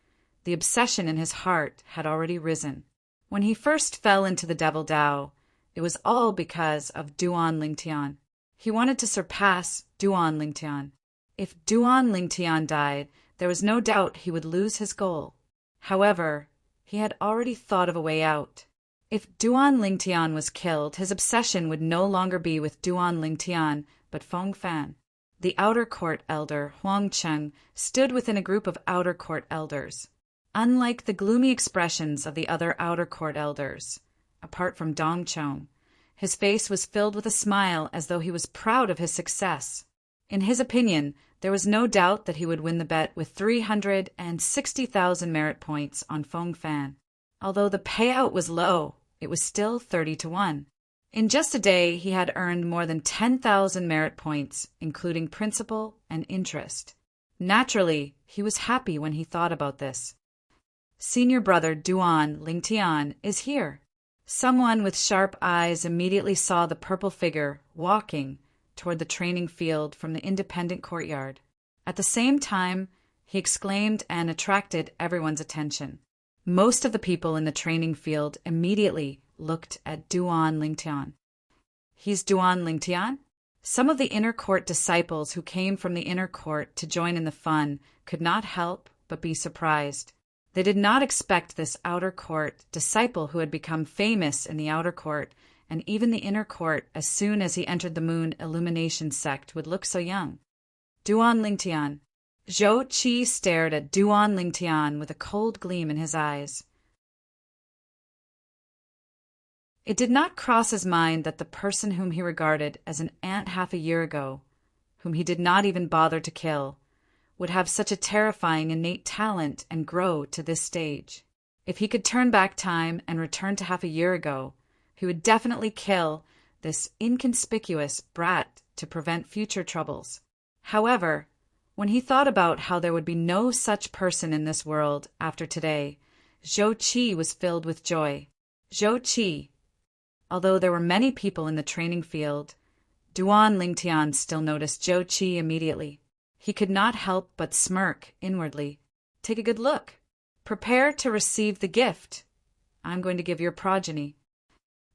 the obsession in his heart had already risen. When he first fell into the Devil Dao, it was all because of Duan Lingtian. He wanted to surpass Duan Lingtian. If Duan Lingtian died, there was no doubt he would lose his goal. However, he had already thought of a way out. If Duan Lingtian was killed, his obsession would no longer be with Duan Lingtian, but Feng Fan. The outer court elder, Huang Cheng, stood within a group of outer court elders. Unlike the gloomy expressions of the other outer court elders, apart from Dong Chong, his face was filled with a smile as though he was proud of his success. In his opinion, there was no doubt that he would win the bet with 360,000 merit points on Feng Fan. Although the payout was low, it was still 30-1. In just a day, he had earned more than 10,000 merit points, including principal and interest. Naturally, he was happy when he thought about this. Senior brother Duan Lingtian is here. Someone with sharp eyes immediately saw the purple figure walking toward the training field from the independent courtyard. At the same time, he exclaimed and attracted everyone's attention. Most of the people in the training field immediately looked at Duan Lingtian. He's Duan Lingtian? Some of the inner court disciples who came from the inner court to join in the fun could not help but be surprised. They did not expect this outer court disciple who had become famous in the outer court and even the inner court as soon as he entered the moon illumination sect would look so young. Duan Lingtian. Zhou Qi stared at Duan Lingtian with a cold gleam in his eyes. It did not cross his mind that the person whom he regarded as an ant half a year ago, whom he did not even bother to kill, would have such a terrifying innate talent and grow to this stage. If he could turn back time and return to half a year ago, he would definitely kill this inconspicuous brat to prevent future troubles. However, when he thought about how there would be no such person in this world after today, Zhou Qi was filled with joy. Zhou Qi. Although there were many people in the training field, Duan Lingtian still noticed Zhou Qi immediately. He could not help but smirk inwardly. Take a good look. Prepare to receive the gift I'm going to give your progeny.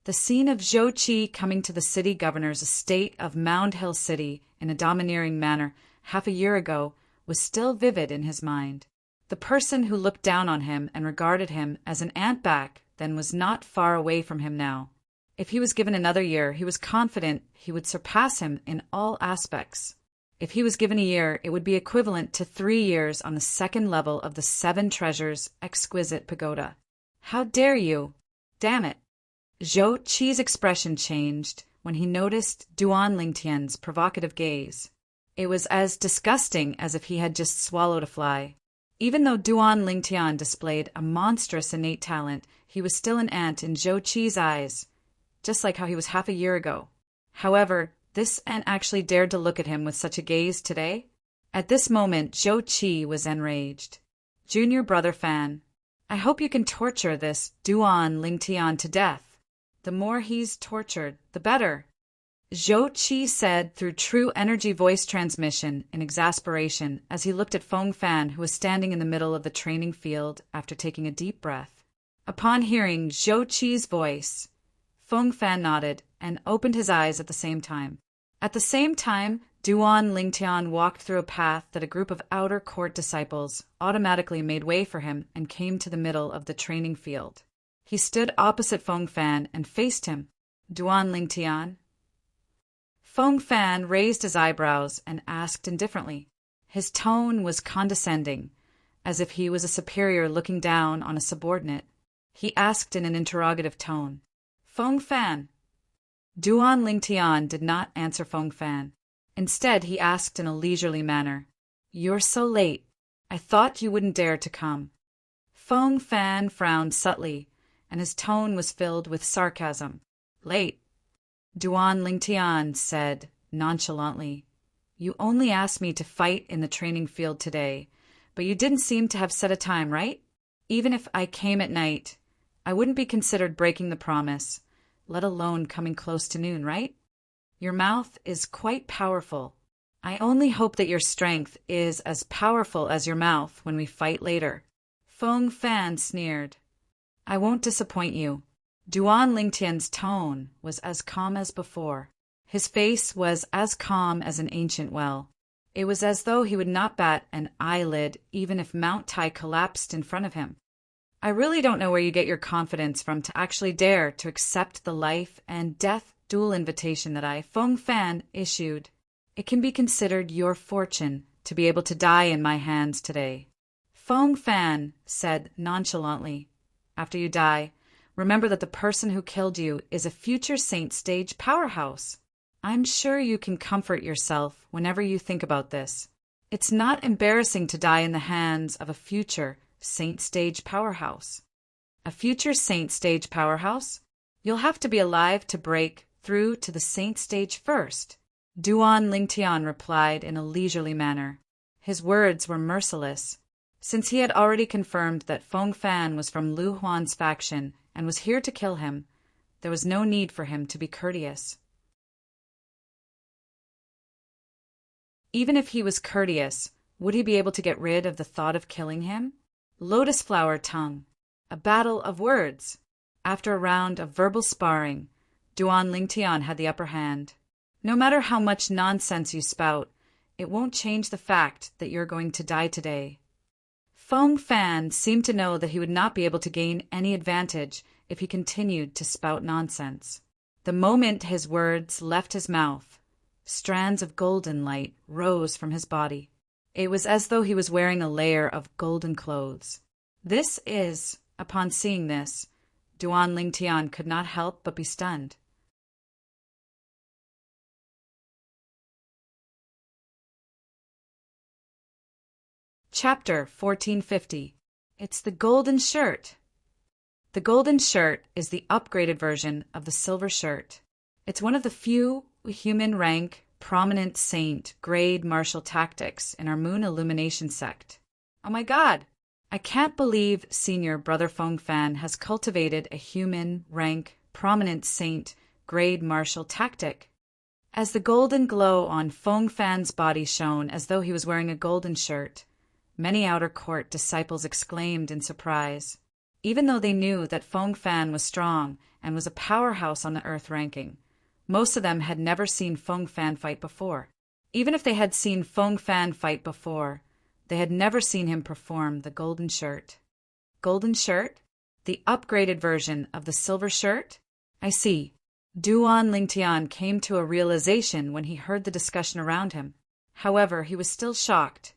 The scene of Zhou Qi coming to the city governor's estate of Mound Hill City in a domineering manner half a year ago was still vivid in his mind. The person who looked down on him and regarded him as an ant-back then was not far away from him now. If he was given another year, he was confident he would surpass him in all aspects. If he was given a year, it would be equivalent to 3 years on the second level of the 7 Treasures Exquisite Pagoda. How dare you? Damn it. Zhou Qi's expression changed when he noticed Duan Lingtian's provocative gaze. It was as disgusting as if he had just swallowed a fly. Even though Duan Lingtian displayed a monstrous innate talent, he was still an ant in Zhou Qi's eyes, just like how he was half a year ago. However, this ant actually dared to look at him with such a gaze today. At this moment, Zhou Qi was enraged. Junior brother Fan, I hope you can torture this Duan Lingtian to death. The more he's tortured, the better. Zhou Qi said through true energy voice transmission in exasperation as he looked at Feng Fan, who was standing in the middle of the training field after taking a deep breath. Upon hearing Zhou Qi's voice, Feng Fan nodded and opened his eyes at the same time. At the same time, Duan Lingtian walked through a path that a group of outer court disciples automatically made way for him and came to the middle of the training field. He stood opposite Feng Fan and faced him. Duan Lingtian. Feng Fan raised his eyebrows and asked indifferently. His tone was condescending, as if he was a superior looking down on a subordinate. He asked in an interrogative tone, "Feng Fan?" Duan Lingtian did not answer Feng Fan. Instead, he asked in a leisurely manner, "You're so late. I thought you wouldn't dare to come." Feng Fan frowned subtly, and his tone was filled with sarcasm. "Late?" Duan Lingtian said nonchalantly, "You only asked me to fight in the training field today, but you didn't seem to have set a time, right? Even if I came at night, I wouldn't be considered breaking the promise, let alone coming close to noon, right? Your mouth is quite powerful. I only hope that your strength is as powerful as your mouth when we fight later." Feng Fan sneered. "I won't disappoint you." Duan Lingtian's tone was as calm as before. His face was as calm as an ancient well. It was as though he would not bat an eyelid even if Mount Tai collapsed in front of him. "I really don't know where you get your confidence from to actually dare to accept the life and death duel invitation that I, Feng Fan, issued. It can be considered your fortune to be able to die in my hands today." Feng Fan said nonchalantly, "After you die, remember that the person who killed you is a future Saint Stage powerhouse. I'm sure you can comfort yourself whenever you think about this. It's not embarrassing to die in the hands of a future Saint Stage powerhouse." "A future Saint Stage powerhouse? You'll have to be alive to break through to the Saint Stage first," Duan Lingtian replied in a leisurely manner. His words were merciless. Since he had already confirmed that Feng Fan was from Lu Huan's faction and was here to kill him, there was no need for him to be courteous. Even if he was courteous, would he be able to get rid of the thought of killing him? Lotus flower tongue. A battle of words. After a round of verbal sparring, Duan Lingtian had the upper hand. "No matter how much nonsense you spout, it won't change the fact that you're going to die today." Feng Fan seemed to know that he would not be able to gain any advantage if he continued to spout nonsense. The moment his words left his mouth, strands of golden light rose from his body. It was as though he was wearing a layer of golden clothes. Upon seeing this, Duan Lingtian could not help but be stunned. Chapter 1450. It's the Golden Shirt. The Golden Shirt is the upgraded version of the Silver Shirt. It's one of the few human rank, prominent saint grade martial tactics in our Moon Illumination sect. Oh my God! I can't believe Senior Brother Feng Fan has cultivated a human rank, prominent saint grade martial tactic. As the golden glow on Feng Fan's body shone as though he was wearing a golden shirt, many outer court disciples exclaimed in surprise. Even though they knew that Feng Fan was strong and was a powerhouse on the Earth ranking, most of them had never seen Feng Fan fight before. Even if they had seen Feng Fan fight before, they had never seen him perform the Golden Shirt. Golden Shirt? The upgraded version of the Silver Shirt? I see. Duan Lingtian came to a realization when he heard the discussion around him. However, he was still shocked.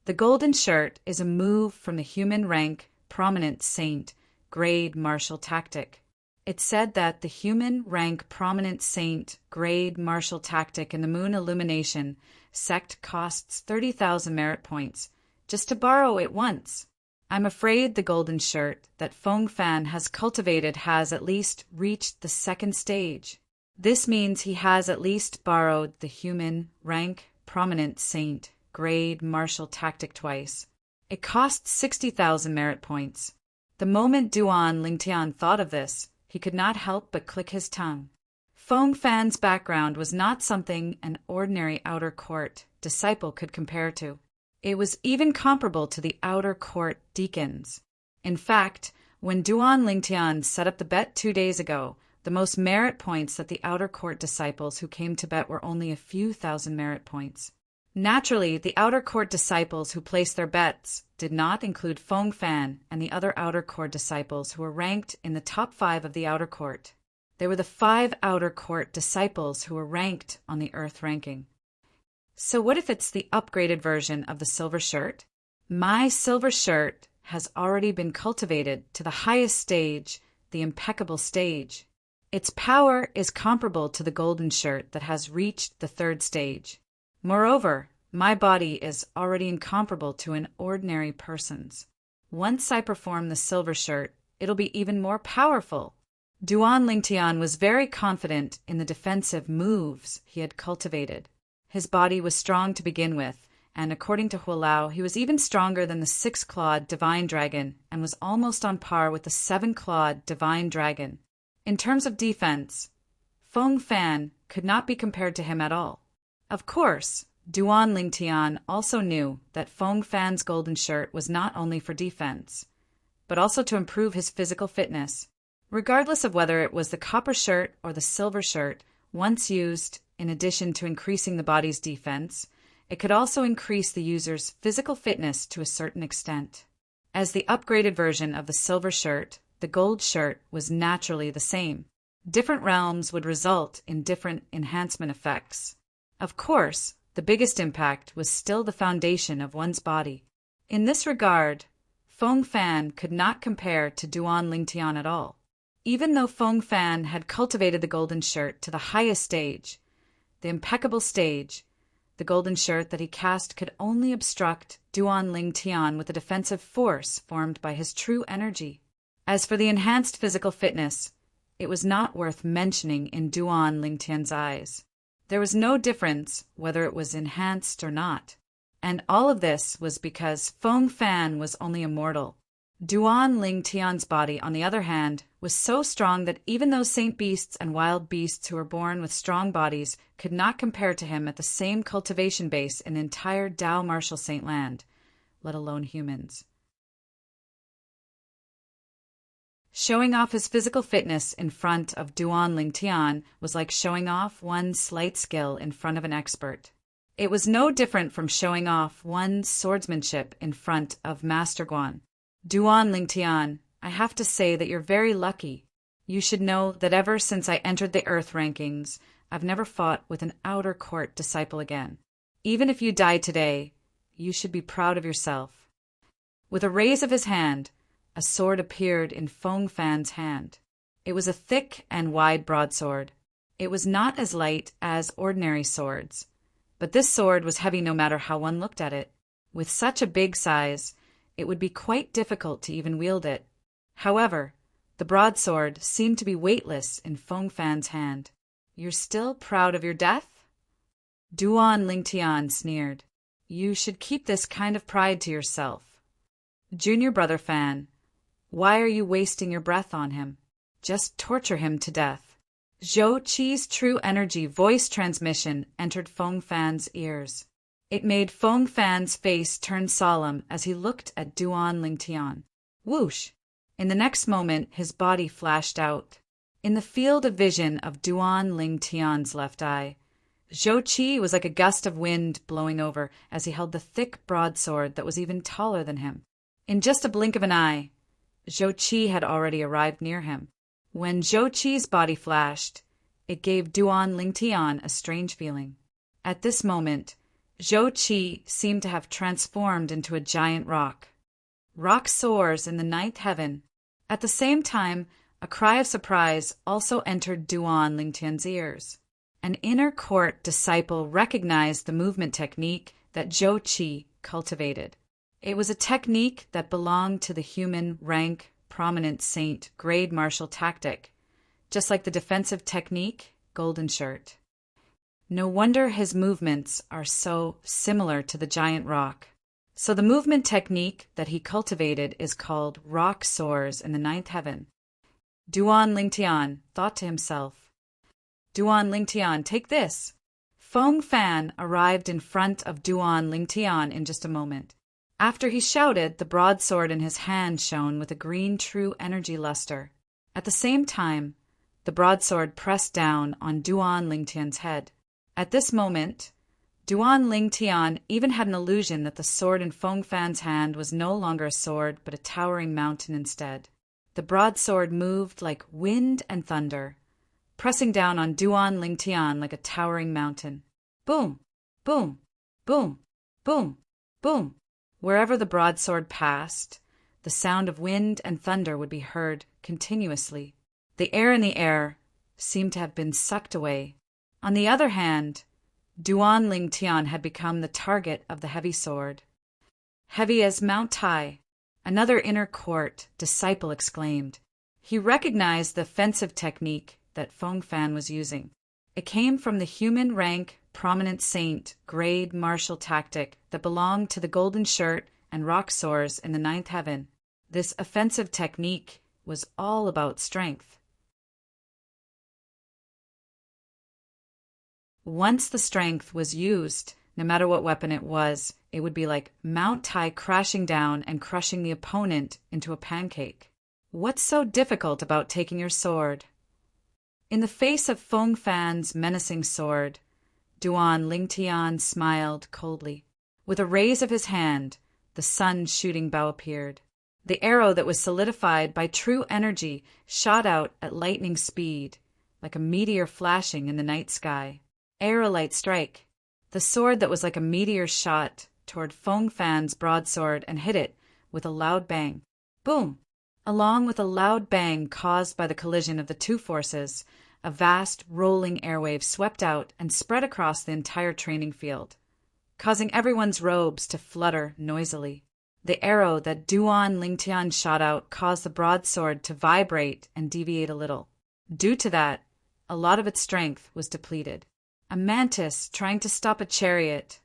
The Golden Shirt is a move from the human rank, prominent saint, grade martial tactic. It said that the human rank prominent saint grade martial tactic in the Moon Illumination sect costs 30,000 merit points, just to borrow it once. I'm afraid the Golden Shirt that Feng Fan has cultivated has at least reached the second stage. This means he has at least borrowed the human rank prominent saint grade martial tactic twice. It costs 60,000 merit points. The moment Duan Lingtian thought of this, he could not help but click his tongue. Feng Fan's background was not something an ordinary outer court disciple could compare to. It was even comparable to the outer court deacons. In fact, when Duan Lingtian set up the bet 2 days ago, the most merit points that the outer court disciples who came to bet were only a few thousand merit points. Naturally, the outer court disciples who placed their bets did not include Feng Fan and the other outer court disciples who were ranked in the top 5 of the outer court. They were the 5 outer court disciples who were ranked on the Earth ranking. So what if it's the upgraded version of the silver shirt? My silver shirt has already been cultivated to the highest stage, the impeccable stage. Its power is comparable to the golden shirt that has reached the 3rd stage. Moreover, my body is already incomparable to an ordinary person's. Once I perform the silver shirt, it'll be even more powerful. Duan Lingtian was very confident in the defensive moves he had cultivated. His body was strong to begin with, and according to Hualao, he was even stronger than the 6-clawed divine dragon and was almost on par with the 7-clawed divine dragon. In terms of defense, Feng Fan could not be compared to him at all. Of course, Duan Lingtian also knew that Feng Fan's golden shirt was not only for defense, but also to improve his physical fitness. Regardless of whether it was the copper shirt or the silver shirt, once used, in addition to increasing the body's defense, it could also increase the user's physical fitness to a certain extent. As the upgraded version of the silver shirt, the gold shirt was naturally the same. Different realms would result in different enhancement effects. Of course, the biggest impact was still the foundation of one's body. In this regard, Feng Fan could not compare to Duan Lingtian at all. Even though Feng Fan had cultivated the golden shirt to the highest stage, the impeccable stage, the golden shirt that he cast could only obstruct Duan Lingtian with a defensive force formed by his true energy. As for the enhanced physical fitness, it was not worth mentioning in Duan Lingtian's eyes. There was no difference whether it was enhanced or not. And all of this was because Feng Fan was only a mortal. Duan Lingtian's body, on the other hand, was so strong that even those saint beasts and wild beasts who were born with strong bodies could not compare to him at the same cultivation base in the entire Dao Martial Saint Land, let alone humans. Showing off his physical fitness in front of Duan Lingtian was like showing off one's slight skill in front of an expert. It was no different from showing off one's swordsmanship in front of Master Guan. Duan Lingtian, I have to say that you're very lucky. You should know that ever since I entered the Earth rankings, I've never fought with an outer court disciple again. Even if you die today, you should be proud of yourself. With a raise of his hand, a sword appeared in Feng Fan's hand. It was a thick and wide broadsword. It was not as light as ordinary swords, but this sword was heavy no matter how one looked at it. With such a big size, it would be quite difficult to even wield it. However, the broadsword seemed to be weightless in Feng Fan's hand. You're still proud of your death? Duan Lingtian sneered. You should keep this kind of pride to yourself. Junior brother Fan, why are you wasting your breath on him? Just torture him to death. Zhou Qi's true energy voice transmission entered Feng Fan's ears. It made Feng Fan's face turn solemn as he looked at Duan Lingtian. Whoosh! In the next moment, his body flashed out. In the field of vision of Duan Lingtian's left eye, Zhou Qi was like a gust of wind blowing over as he held the thick broadsword that was even taller than him. In just a blink of an eye, Zhou Qi had already arrived near him. When Zhou Qi's body flashed, it gave Duan Lingtian a strange feeling. At this moment, Zhou Qi seemed to have transformed into a giant rock. Rock soars in the 9th heaven. At the same time, a cry of surprise also entered Duan Lingtian's ears. An inner court disciple recognized the movement technique that Zhou Qi cultivated. It was a technique that belonged to the human rank, prominent saint, grade martial tactic, just like the defensive technique, golden shirt. No wonder his movements are so similar to the giant rock. So the movement technique that he cultivated is called rock soars in the 9th heaven. Duan Lingtian thought to himself, Duan Lingtian, take this. Feng Fan arrived in front of Duan Lingtian in just a moment. After he shouted, the broadsword in his hand shone with a green true energy luster. At the same time, the broadsword pressed down on Duan Lingtian's head. At this moment, Duan Lingtian even had an illusion that the sword in Feng Fan's hand was no longer a sword but a towering mountain instead. The broadsword moved like wind and thunder, pressing down on Duan Lingtian like a towering mountain. Boom! Boom! Boom! Boom! Boom! Wherever the broadsword passed, the sound of wind and thunder would be heard continuously. The air in the air seemed to have been sucked away. On the other hand, Duan Lingtian had become the target of the heavy sword. Heavy as Mount Tai, another inner court disciple exclaimed. He recognized the offensive technique that Feng Fan was using. It came from the human rank, prominent saint, grade martial tactic that belonged to the golden shirt and rock swords in the ninth heaven. This offensive technique was all about strength. Once the strength was used, no matter what weapon it was, it would be like Mount Tai crashing down and crushing the opponent into a pancake. What's so difficult about taking your sword? In the face of Feng Fan's menacing sword, Duan Lingtian smiled coldly. With a raise of his hand, the sun-shooting bow appeared. The arrow that was solidified by true energy shot out at lightning speed, like a meteor flashing in the night sky. Aerolite strike. The sword that was like a meteor shot toward Feng Fan's broadsword and hit it with a loud bang. Boom! Along with a loud bang caused by the collision of the two forces, a vast rolling airwave swept out and spread across the entire training field, causing everyone's robes to flutter noisily. The arrow that Duan Lingtian shot out caused the broadsword to vibrate and deviate a little. Due to that, a lot of its strength was depleted. A mantis trying to stop a chariot.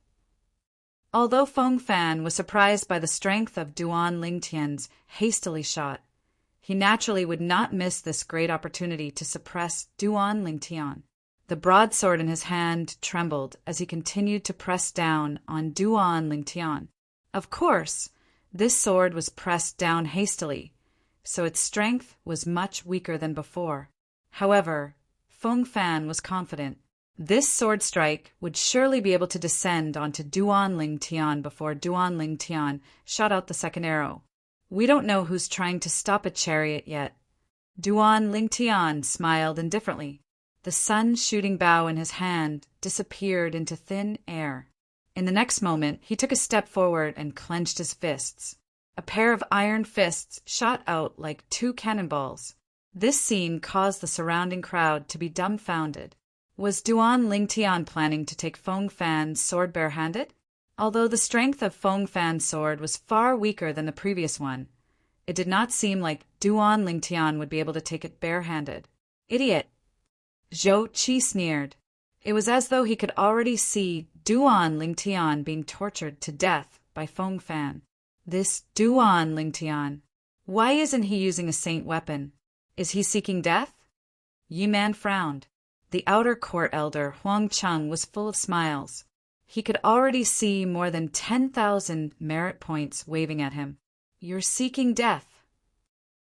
Although Feng Fan was surprised by the strength of Duan Lingtian's hastily shot, he naturally would not miss this great opportunity to suppress Duan Lingtian. The broadsword in his hand trembled as he continued to press down on Duan Lingtian. Of course, this sword was pressed down hastily, so its strength was much weaker than before. However, Feng Fan was confident. This sword strike would surely be able to descend onto Duan Lingtian before Duan Lingtian shot out the second arrow. We don't know who's trying to stop a chariot yet. Duan Lingtian smiled indifferently. The sun-shooting bow in his hand disappeared into thin air. In the next moment, he took a step forward and clenched his fists. A pair of iron fists shot out like two cannonballs. This scene caused the surrounding crowd to be dumbfounded. Was Duan Lingtian planning to take Feng Fan's sword barehanded? Although the strength of Feng Fan's sword was far weaker than the previous one, it did not seem like Duan Lingtian would be able to take it barehanded. Idiot! Zhou Qi sneered. It was as though he could already see Duan Lingtian being tortured to death by Feng Fan. This Duan Lingtian. Why isn't he using a saint weapon? Is he seeking death? Yi Man frowned. The outer court elder, Huang Cheng, was full of smiles. He could already see more than 10,000 merit points waving at him. You're seeking death.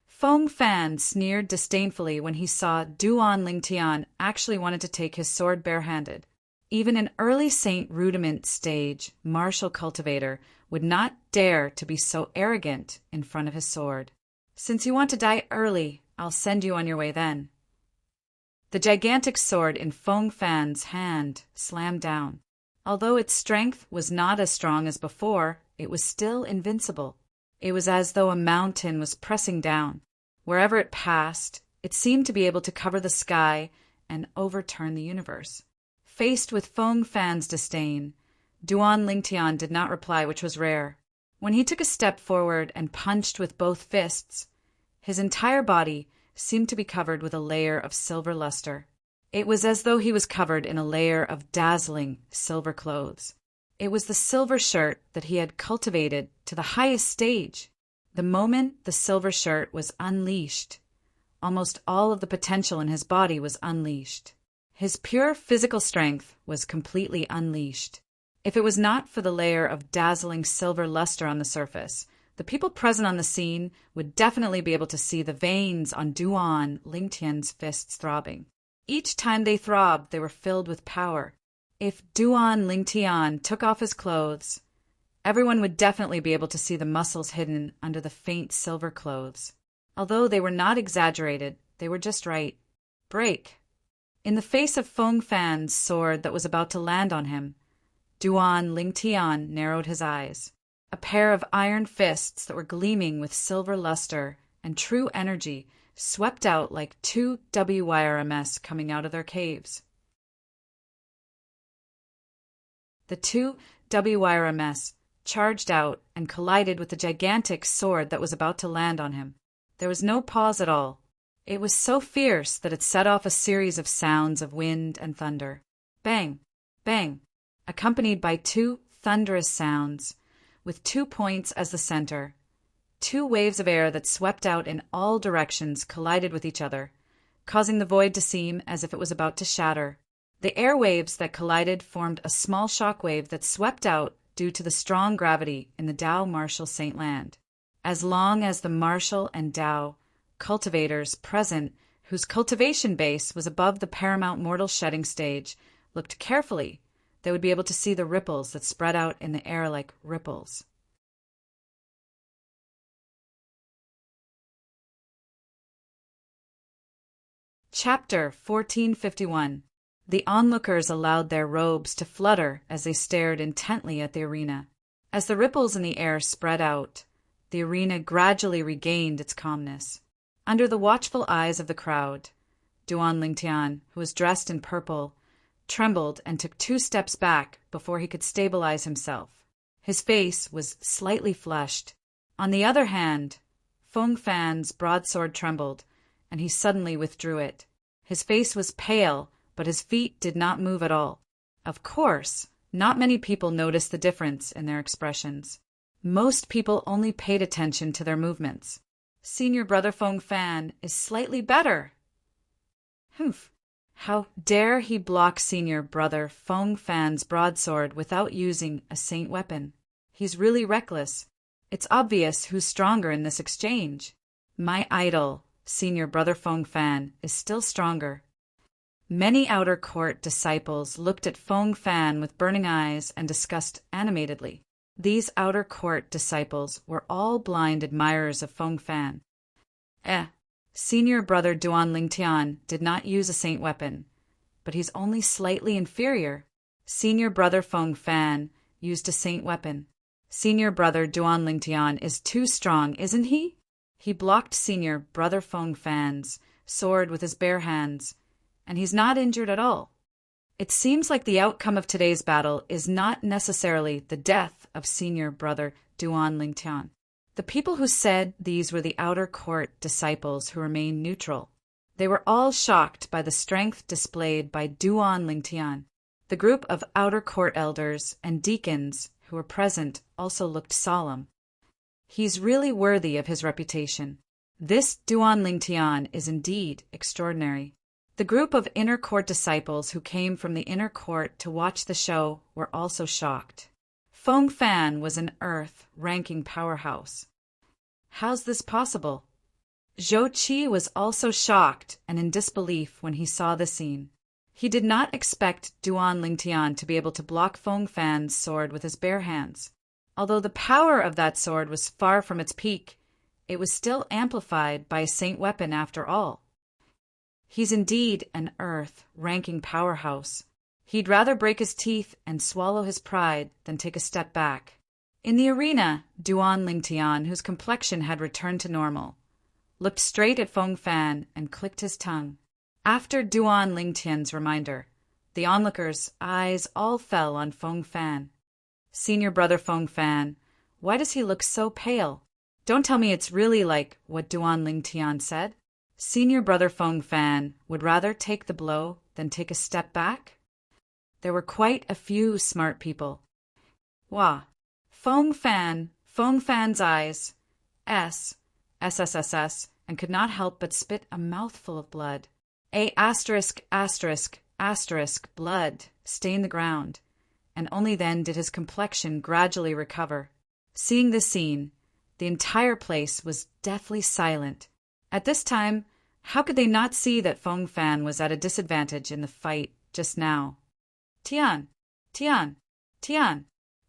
Feng Fan sneered disdainfully when he saw Duan Lingtian actually wanted to take his sword barehanded. Even an early saint rudiment stage martial cultivator would not dare to be so arrogant in front of his sword. Since you want to die early, I'll send you on your way then. The gigantic sword in Feng Fan's hand slammed down. Although its strength was not as strong as before, it was still invincible. It was as though a mountain was pressing down. Wherever it passed, it seemed to be able to cover the sky and overturn the universe. Faced with Feng Fan's disdain, Duan Lingtian did not reply, which was rare. When he took a step forward and punched with both fists, his entire body seemed to be covered with a layer of silver luster. It was as though he was covered in a layer of dazzling silver clothes. It was the silver shirt that he had cultivated to the highest stage. The moment the silver shirt was unleashed, almost all of the potential in his body was unleashed. His pure physical strength was completely unleashed. If it was not for the layer of dazzling silver luster on the surface, the people present on the scene would definitely be able to see the veins on Duan Lingtian's fists throbbing. Each time they throbbed, they were filled with power. If Duan Lingtian took off his clothes, everyone would definitely be able to see the muscles hidden under the faint silver clothes. Although they were not exaggerated, they were just right. Break. In the face of Feng Fan's sword that was about to land on him, Duan Lingtian narrowed his eyes. A pair of iron fists that were gleaming with silver luster and true energy swept out like two WYRMS coming out of their caves. The two WYRMS charged out and collided with the gigantic sword that was about to land on him. There was no pause at all. It was so fierce that it set off a series of sounds of wind and thunder. Bang, bang, accompanied by two thunderous sounds, with 2 points as the center. 2 waves of air that swept out in all directions collided with each other, causing the void to seem as if it was about to shatter. The air waves that collided formed a small shock wave that swept out due to the strong gravity in the Dao Martial Saint Land. As long as the Martial and Dao cultivators present, whose cultivation base was above the paramount mortal shedding stage, looked carefully, they would be able to see the ripples that spread out in the air like ripples. Chapter 1451. The onlookers allowed their robes to flutter as they stared intently at the arena. As the ripples in the air spread out, the arena gradually regained its calmness. Under the watchful eyes of the crowd, Duan Lingtian, who was dressed in purple, trembled and took 2 steps back before he could stabilize himself. His face was slightly flushed. On the other hand, Feng Fan's broadsword trembled, and he suddenly withdrew it. His face was pale, but his feet did not move at all. Of course, not many people noticed the difference in their expressions. Most people only paid attention to their movements. Senior Brother Feng Fan is slightly better. Humph! How dare he block Senior Brother Feng Fan's broadsword without using a saint weapon? He's really reckless. It's obvious who's stronger in this exchange. My idol, Senior Brother Feng Fan, is still stronger. Many outer court disciples looked at Feng Fan with burning eyes and discussed animatedly. These outer court disciples were all blind admirers of Feng Fan. Senior Brother Duan Lingtian did not use a saint weapon, but he's only slightly inferior. Senior Brother Feng Fan used a saint weapon. Senior Brother Duan Lingtian is too strong, isn't he? He blocked Senior Brother Feng Fan's sword with his bare hands, and he's not injured at all. It seems like the outcome of today's battle is not necessarily the death of Senior Brother Duan Lingtian. The people who said these were the outer court disciples who remained neutral. They were all shocked by the strength displayed by Duan Lingtian. The group of outer court elders and deacons who were present also looked solemn. He's really worthy of his reputation. This Duan Lingtian is indeed extraordinary. The group of inner court disciples who came from the inner court to watch the show were also shocked. Feng Fan was an earth-ranking powerhouse. How's this possible? Zhou Qi was also shocked and in disbelief when he saw the scene. He did not expect Duan Lingtian to be able to block Feng Fan's sword with his bare hands. Although the power of that sword was far from its peak, it was still amplified by a saint weapon after all. He's indeed an earth-ranking powerhouse. He'd rather break his teeth and swallow his pride than take a step back. In the arena, Duan Lingtian, whose complexion had returned to normal, looked straight at Feng Fan and clicked his tongue. After Duan Lingtian's reminder, the onlookers' eyes all fell on Feng Fan. Senior Brother Feng Fan, why does he look so pale? Don't tell me it's really like what Duan Lingtian said. Senior Brother Feng Fan would rather take the blow than take a step back? There were quite a few smart people. Wah! Feng Fan's eyes, SSSS, and could not help but spit a mouthful of blood. Blood stained the ground, and only then did his complexion gradually recover. Seeing this scene, the entire place was deathly silent. At this time, how could they not see that Feng Fan was at a disadvantage in the fight just now? Tian!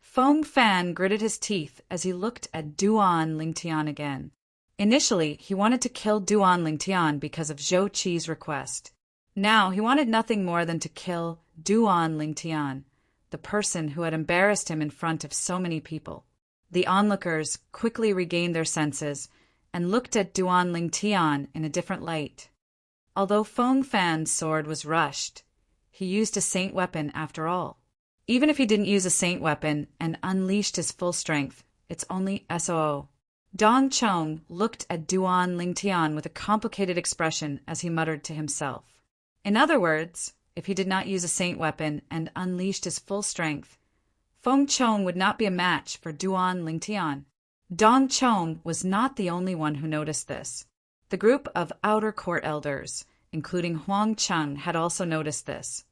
Feng Fan gritted his teeth as he looked at Duan Lingtian again. Initially, he wanted to kill Duan Lingtian because of Zhou Qi's request. Now he wanted nothing more than to kill Duan Lingtian, the person who had embarrassed him in front of so many people. The onlookers quickly regained their senses and looked at Duan Lingtian in a different light. Although Feng Fan's sword was rushed, he used a saint weapon after all. Even if he didn't use a saint weapon and unleashed his full strength, it's only SOO. Dong Chong looked at Duan Lingtian with a complicated expression as he muttered to himself. In other words, if he did not use a saint weapon and unleashed his full strength, Feng Chong would not be a match for Duan Lingtian. Dong Chong was not the only one who noticed this. The group of outer court elders, including Huang Cheng, had also noticed this.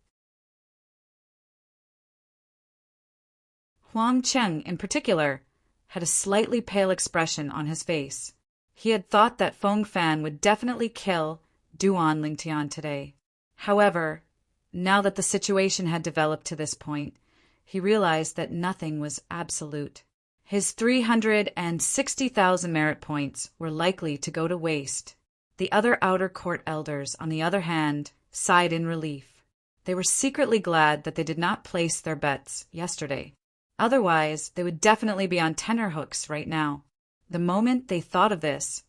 Huang Cheng, in particular, had a slightly pale expression on his face. He had thought that Feng Fan would definitely kill Duan Lingtian today. However, now that the situation had developed to this point, he realized that nothing was absolute. His 360,000 merit points were likely to go to waste. The other outer court elders, on the other hand, sighed in relief. They were secretly glad that they did not place their bets yesterday. Otherwise, they would definitely be on tenterhooks right now. The moment they thought of this,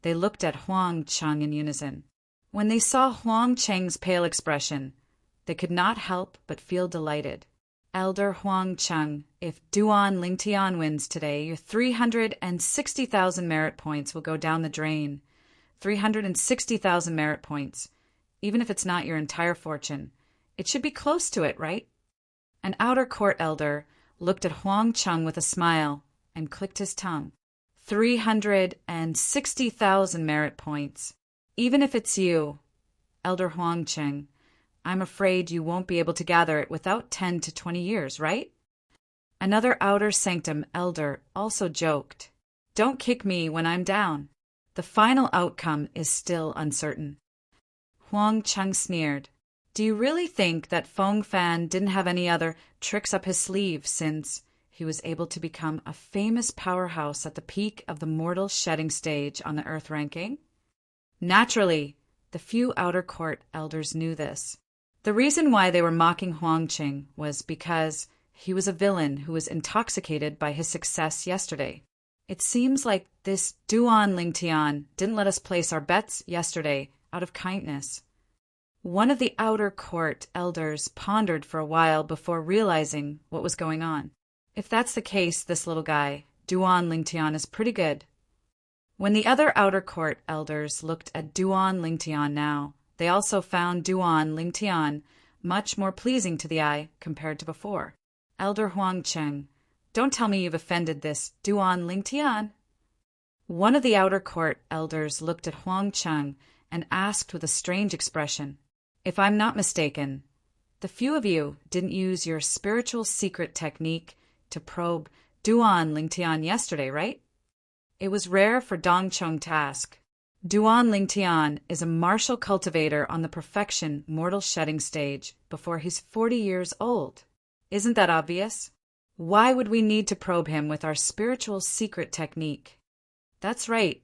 they looked at Huang Cheng in unison. When they saw Huang Cheng's pale expression, they could not help but feel delighted. Elder Huang Cheng, if Duan Lingtian wins today, your 360,000 merit points will go down the drain. 360,000 merit points. Even if it's not your entire fortune, it should be close to it, right? An outer court elder looked at Huang Cheng with a smile and clicked his tongue. 360,000 merit points. Even if it's you, Elder Huang Cheng, I'm afraid you won't be able to gather it without 10 to 20 years, right? Another outer sanctum elder also joked, Don't kick me when I'm down. The final outcome is still uncertain. Huang Cheng sneered. Do you really think that Feng Fan didn't have any other tricks up his sleeve since he was able to become a famous powerhouse at the peak of the mortal shedding stage on the Earth ranking? Naturally, the few outer court elders knew this. The reason why they were mocking Huang Cheng was because he was a villain who was intoxicated by his success yesterday. It seems like this Duan Lingtian didn't let us place our bets yesterday out of kindness. One of the outer court elders pondered for a while before realizing what was going on. If that's the case, this little guy, Duan Lingtian, is pretty good. When the other outer court elders looked at Duan Lingtian now, they also found Duan Lingtian much more pleasing to the eye compared to before. Elder Huang Cheng, don't tell me you've offended this Duan Lingtian. One of the outer court elders looked at Huang Cheng and asked with a strange expression, If I'm not mistaken, the few of you didn't use your spiritual secret technique to probe Duan Lingtian yesterday, right? It was rare for Dong Chong to ask. Duan Lingtian is a martial cultivator on the perfection mortal shedding stage before he's 40 years old. Isn't that obvious? Why would we need to probe him with our spiritual secret technique? That's right.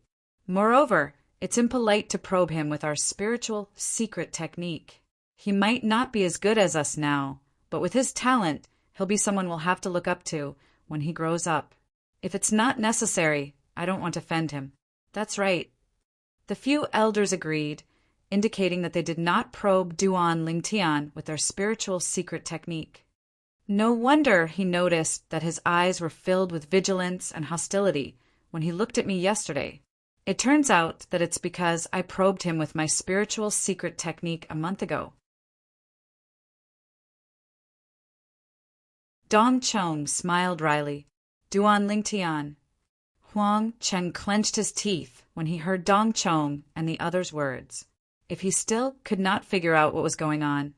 Moreover, it's impolite to probe him with our spiritual secret technique. He might not be as good as us now, but with his talent, he'll be someone we'll have to look up to when he grows up. If it's not necessary, I don't want to offend him. That's right. The few elders agreed, indicating that they did not probe Duan Lingtian with their spiritual secret technique. No wonder he noticed that his eyes were filled with vigilance and hostility when he looked at me yesterday. It turns out that it's because I probed him with my spiritual secret technique a month ago. Dong Chong smiled wryly. Duan Lingtian. Huang Cheng clenched his teeth when he heard Dong Chong and the other's words. If he still could not figure out what was going on,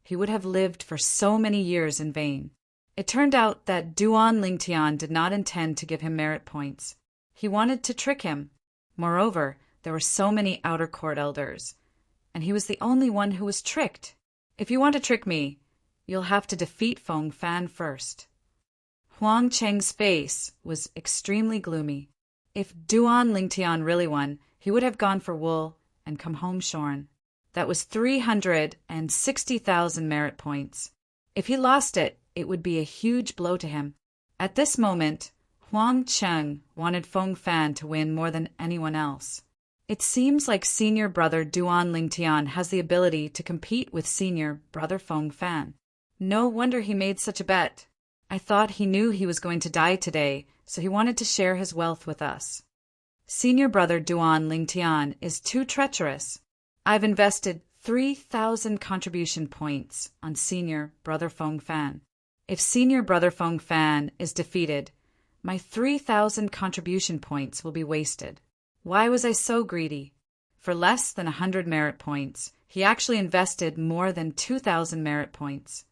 he would have lived for so many years in vain. It turned out that Duan Lingtian did not intend to give him merit points. He wanted to trick him. Moreover, there were so many outer court elders, and he was the only one who was tricked. If you want to trick me, you'll have to defeat Feng Fan first. Huang Cheng's face was extremely gloomy. If Duan Lingtian really won, he would have gone for wool and come home shorn. That was 360,000 merit points. If he lost it, it would be a huge blow to him. At this moment, Huang Cheng wanted Feng Fan to win more than anyone else. It seems like senior brother Duan Lingtian has the ability to compete with senior brother Feng Fan. No wonder he made such a bet. I thought he knew he was going to die today, so he wanted to share his wealth with us. Senior brother Duan Lingtian is too treacherous. I've invested 3,000 contribution points on senior brother Feng Fan. If senior brother Feng Fan is defeated, my 3,000 contribution points will be wasted. Why was I so greedy? For less than 100 merit points, he actually invested more than 2,000 merit points.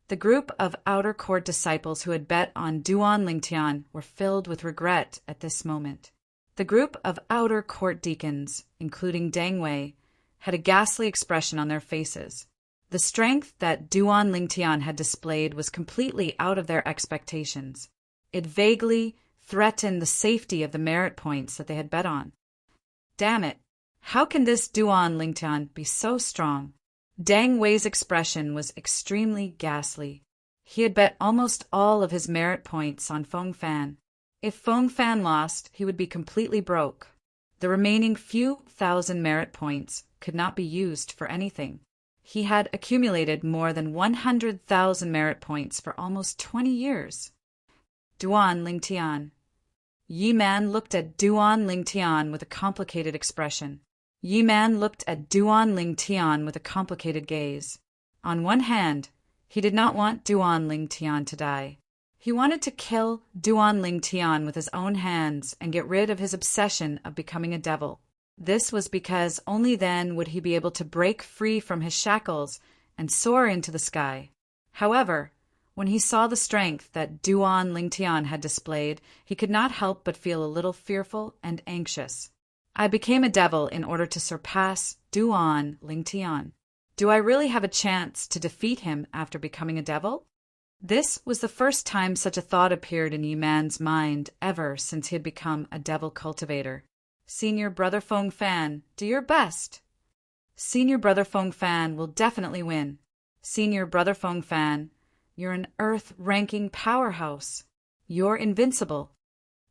The group of outer court disciples who had bet on Duan Lingtian were filled with regret at this moment. The group of outer court deacons, including Deng Wei, had a ghastly expression on their faces. The strength that Duan Lingtian had displayed was completely out of their expectations. It vaguely threatened the safety of the merit points that they had bet on. Damn it! How can this Duan Lingtian be so strong? Deng Wei's expression was extremely ghastly. He had bet almost all of his merit points on Feng Fan. If Feng Fan lost, he would be completely broke. The remaining few thousand merit points could not be used for anything. He had accumulated more than 100,000 merit points for almost 20 years. Duan Lingtian. Yi Man looked at Duan Lingtian with a complicated expression. Yi Man looked at Duan Lingtian with a complicated gaze. On one hand, he did not want Duan Lingtian to die. He wanted to kill Duan Lingtian with his own hands and get rid of his obsession of becoming a devil. This was because only then would he be able to break free from his shackles and soar into the sky. However, when he saw the strength that Duan Lingtian had displayed, he could not help but feel a little fearful and anxious. I became a devil in order to surpass Duan Lingtian. Do I really have a chance to defeat him after becoming a devil? This was the first time such a thought appeared in Yi Man's mind ever since he had become a devil cultivator. Senior brother Feng Fan, do your best. Senior brother Feng Fan will definitely win. Senior brother Feng Fan, you're an Earth-ranking powerhouse. You're invincible.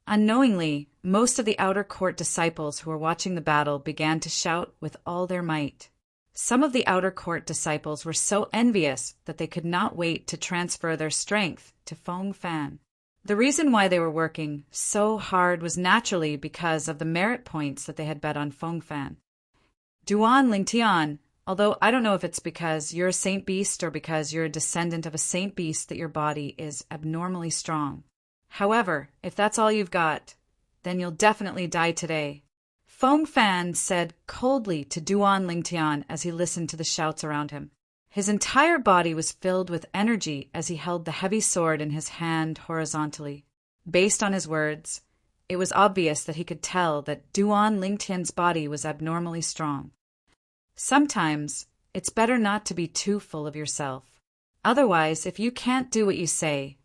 Unknowingly, most of the outer court disciples who were watching the battle began to shout with all their might. Some of the outer court disciples were so envious that they could not wait to transfer their strength to Feng Fan. The reason why they were working so hard was naturally because of the merit points that they had bet on Feng Fan. Duan Lingtian, although I don't know if it's because you're a saint beast or because you're a descendant of a saint beast that your body is abnormally strong. However, if that's all you've got, then you'll definitely die today. Feng Fan said coldly to Duan Lingtian as he listened to the shouts around him. His entire body was filled with energy as he held the heavy sword in his hand horizontally. Based on his words, it was obvious that he could tell that Duan Lingtian's body was abnormally strong. Sometimes, it's better not to be too full of yourself. Otherwise, if you can't do what you say,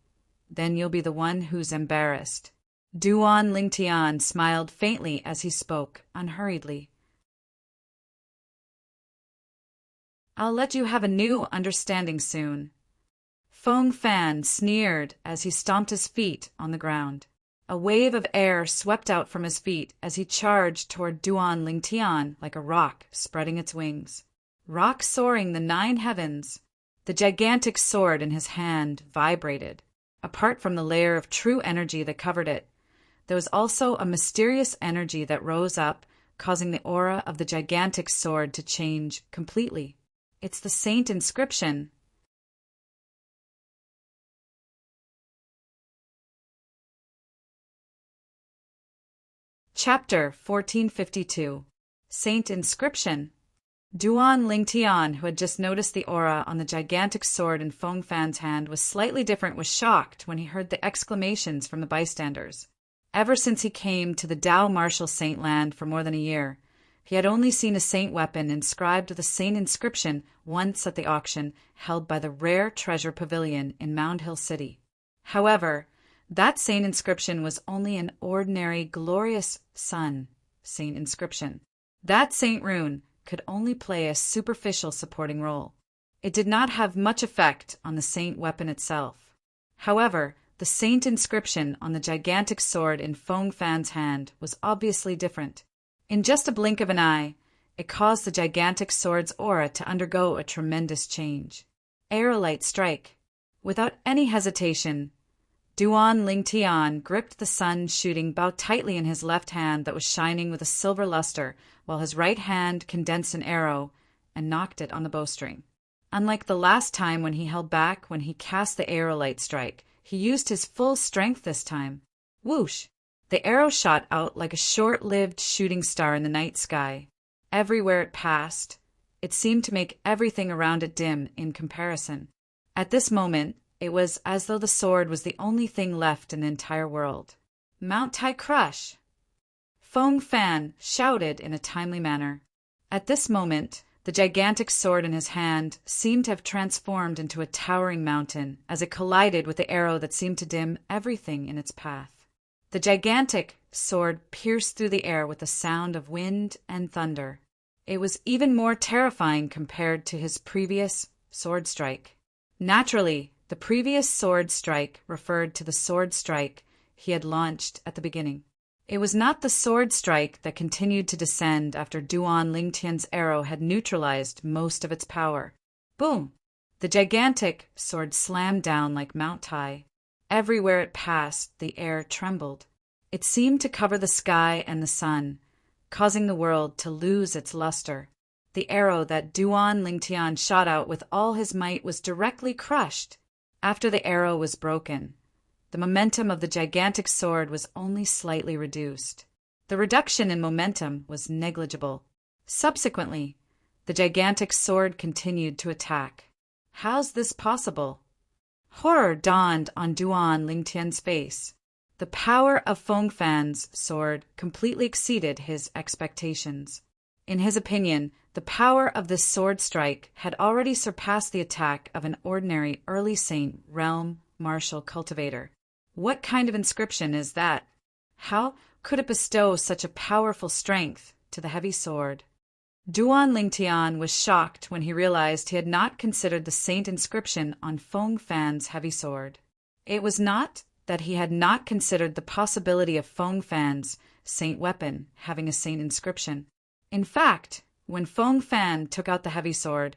then you'll be the one who's embarrassed. Duan Lingtian smiled faintly as he spoke, unhurriedly. I'll let you have a new understanding soon. Feng Fan sneered as he stomped his feet on the ground. A wave of air swept out from his feet as he charged toward Duan Lingtian like a rock spreading its wings. Rock soaring the 9 heavens, the gigantic sword in his hand vibrated. Apart from the layer of true energy that covered it, there was also a mysterious energy that rose up, causing the aura of the gigantic sword to change completely. It's the saint inscription. Chapter 1452. Saint Inscription. Duan Lingtian, who had just noticed the aura on the gigantic sword in Feng Fan's hand, was slightly different, was shocked when he heard the exclamations from the bystanders. Ever since he came to the Dao Martial Saint land for more than a year, he had only seen a saint weapon inscribed with a saint inscription once at the auction held by the Rare Treasure Pavilion in Mound Hill City. However, that saint inscription was only an ordinary glorious sun saint inscription. That saint rune could only play a superficial supporting role. It did not have much effect on the saint weapon itself. However, the saint inscription on the gigantic sword in Feng Fan's hand was obviously different. In just a blink of an eye, it caused the gigantic sword's aura to undergo a tremendous change. Aerolite strike. Without any hesitation, Duan Lingtian gripped the sun-shooting bow tightly in his left hand that was shining with a silver luster, while his right hand condensed an arrow and knocked it on the bowstring. Unlike the last time when he held back when he cast the aerolite strike, he used his full strength this time. Whoosh! The arrow shot out like a short-lived shooting star in the night sky. Everywhere it passed, it seemed to make everything around it dim in comparison. At this moment, it was as though the sword was the only thing left in the entire world. Mount Tai Crush! Feng Fan shouted in a timely manner. At this moment, the gigantic sword in his hand seemed to have transformed into a towering mountain as it collided with the arrow that seemed to dim everything in its path. The gigantic sword pierced through the air with the sound of wind and thunder. It was even more terrifying compared to his previous sword strike. Naturally, the previous sword strike referred to the sword strike he had launched at the beginning. It was not the sword strike that continued to descend after Duan Lingtian's arrow had neutralized most of its power. Boom! The gigantic sword slammed down like Mount Tai. Everywhere it passed, the air trembled. It seemed to cover the sky and the sun, causing the world to lose its luster. The arrow that Duan Lingtian shot out with all his might was directly crushed. After the arrow was broken, the momentum of the gigantic sword was only slightly reduced. The reduction in momentum was negligible. Subsequently, the gigantic sword continued to attack. How's this possible? Horror dawned on Duan Lingtian's face. The power of Feng Fan's sword completely exceeded his expectations. In his opinion, the power of this sword strike had already surpassed the attack of an ordinary early Saint realm martial cultivator. What kind of inscription is that? How could it bestow such a powerful strength to the heavy sword? Duan Lingtian was shocked when he realized he had not considered the saint inscription on Feng Fan's heavy sword. It was not that he had not considered the possibility of Feng Fan's saint weapon having a saint inscription. In fact, when Feng Fan took out the heavy sword,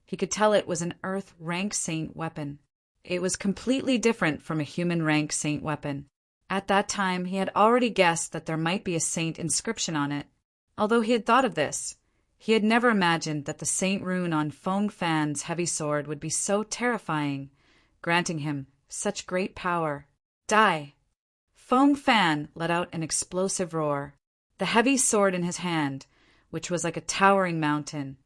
he could tell it was an earth rank saint weapon. It was completely different from a human rank saint weapon. At that time, he had already guessed that there might be a saint inscription on it. Although he had thought of this, he had never imagined that the saint rune on Feng Fan's heavy sword would be so terrifying, granting him such great power. Die! Feng Fan let out an explosive roar. The heavy sword in his hand, which was like a towering mountain,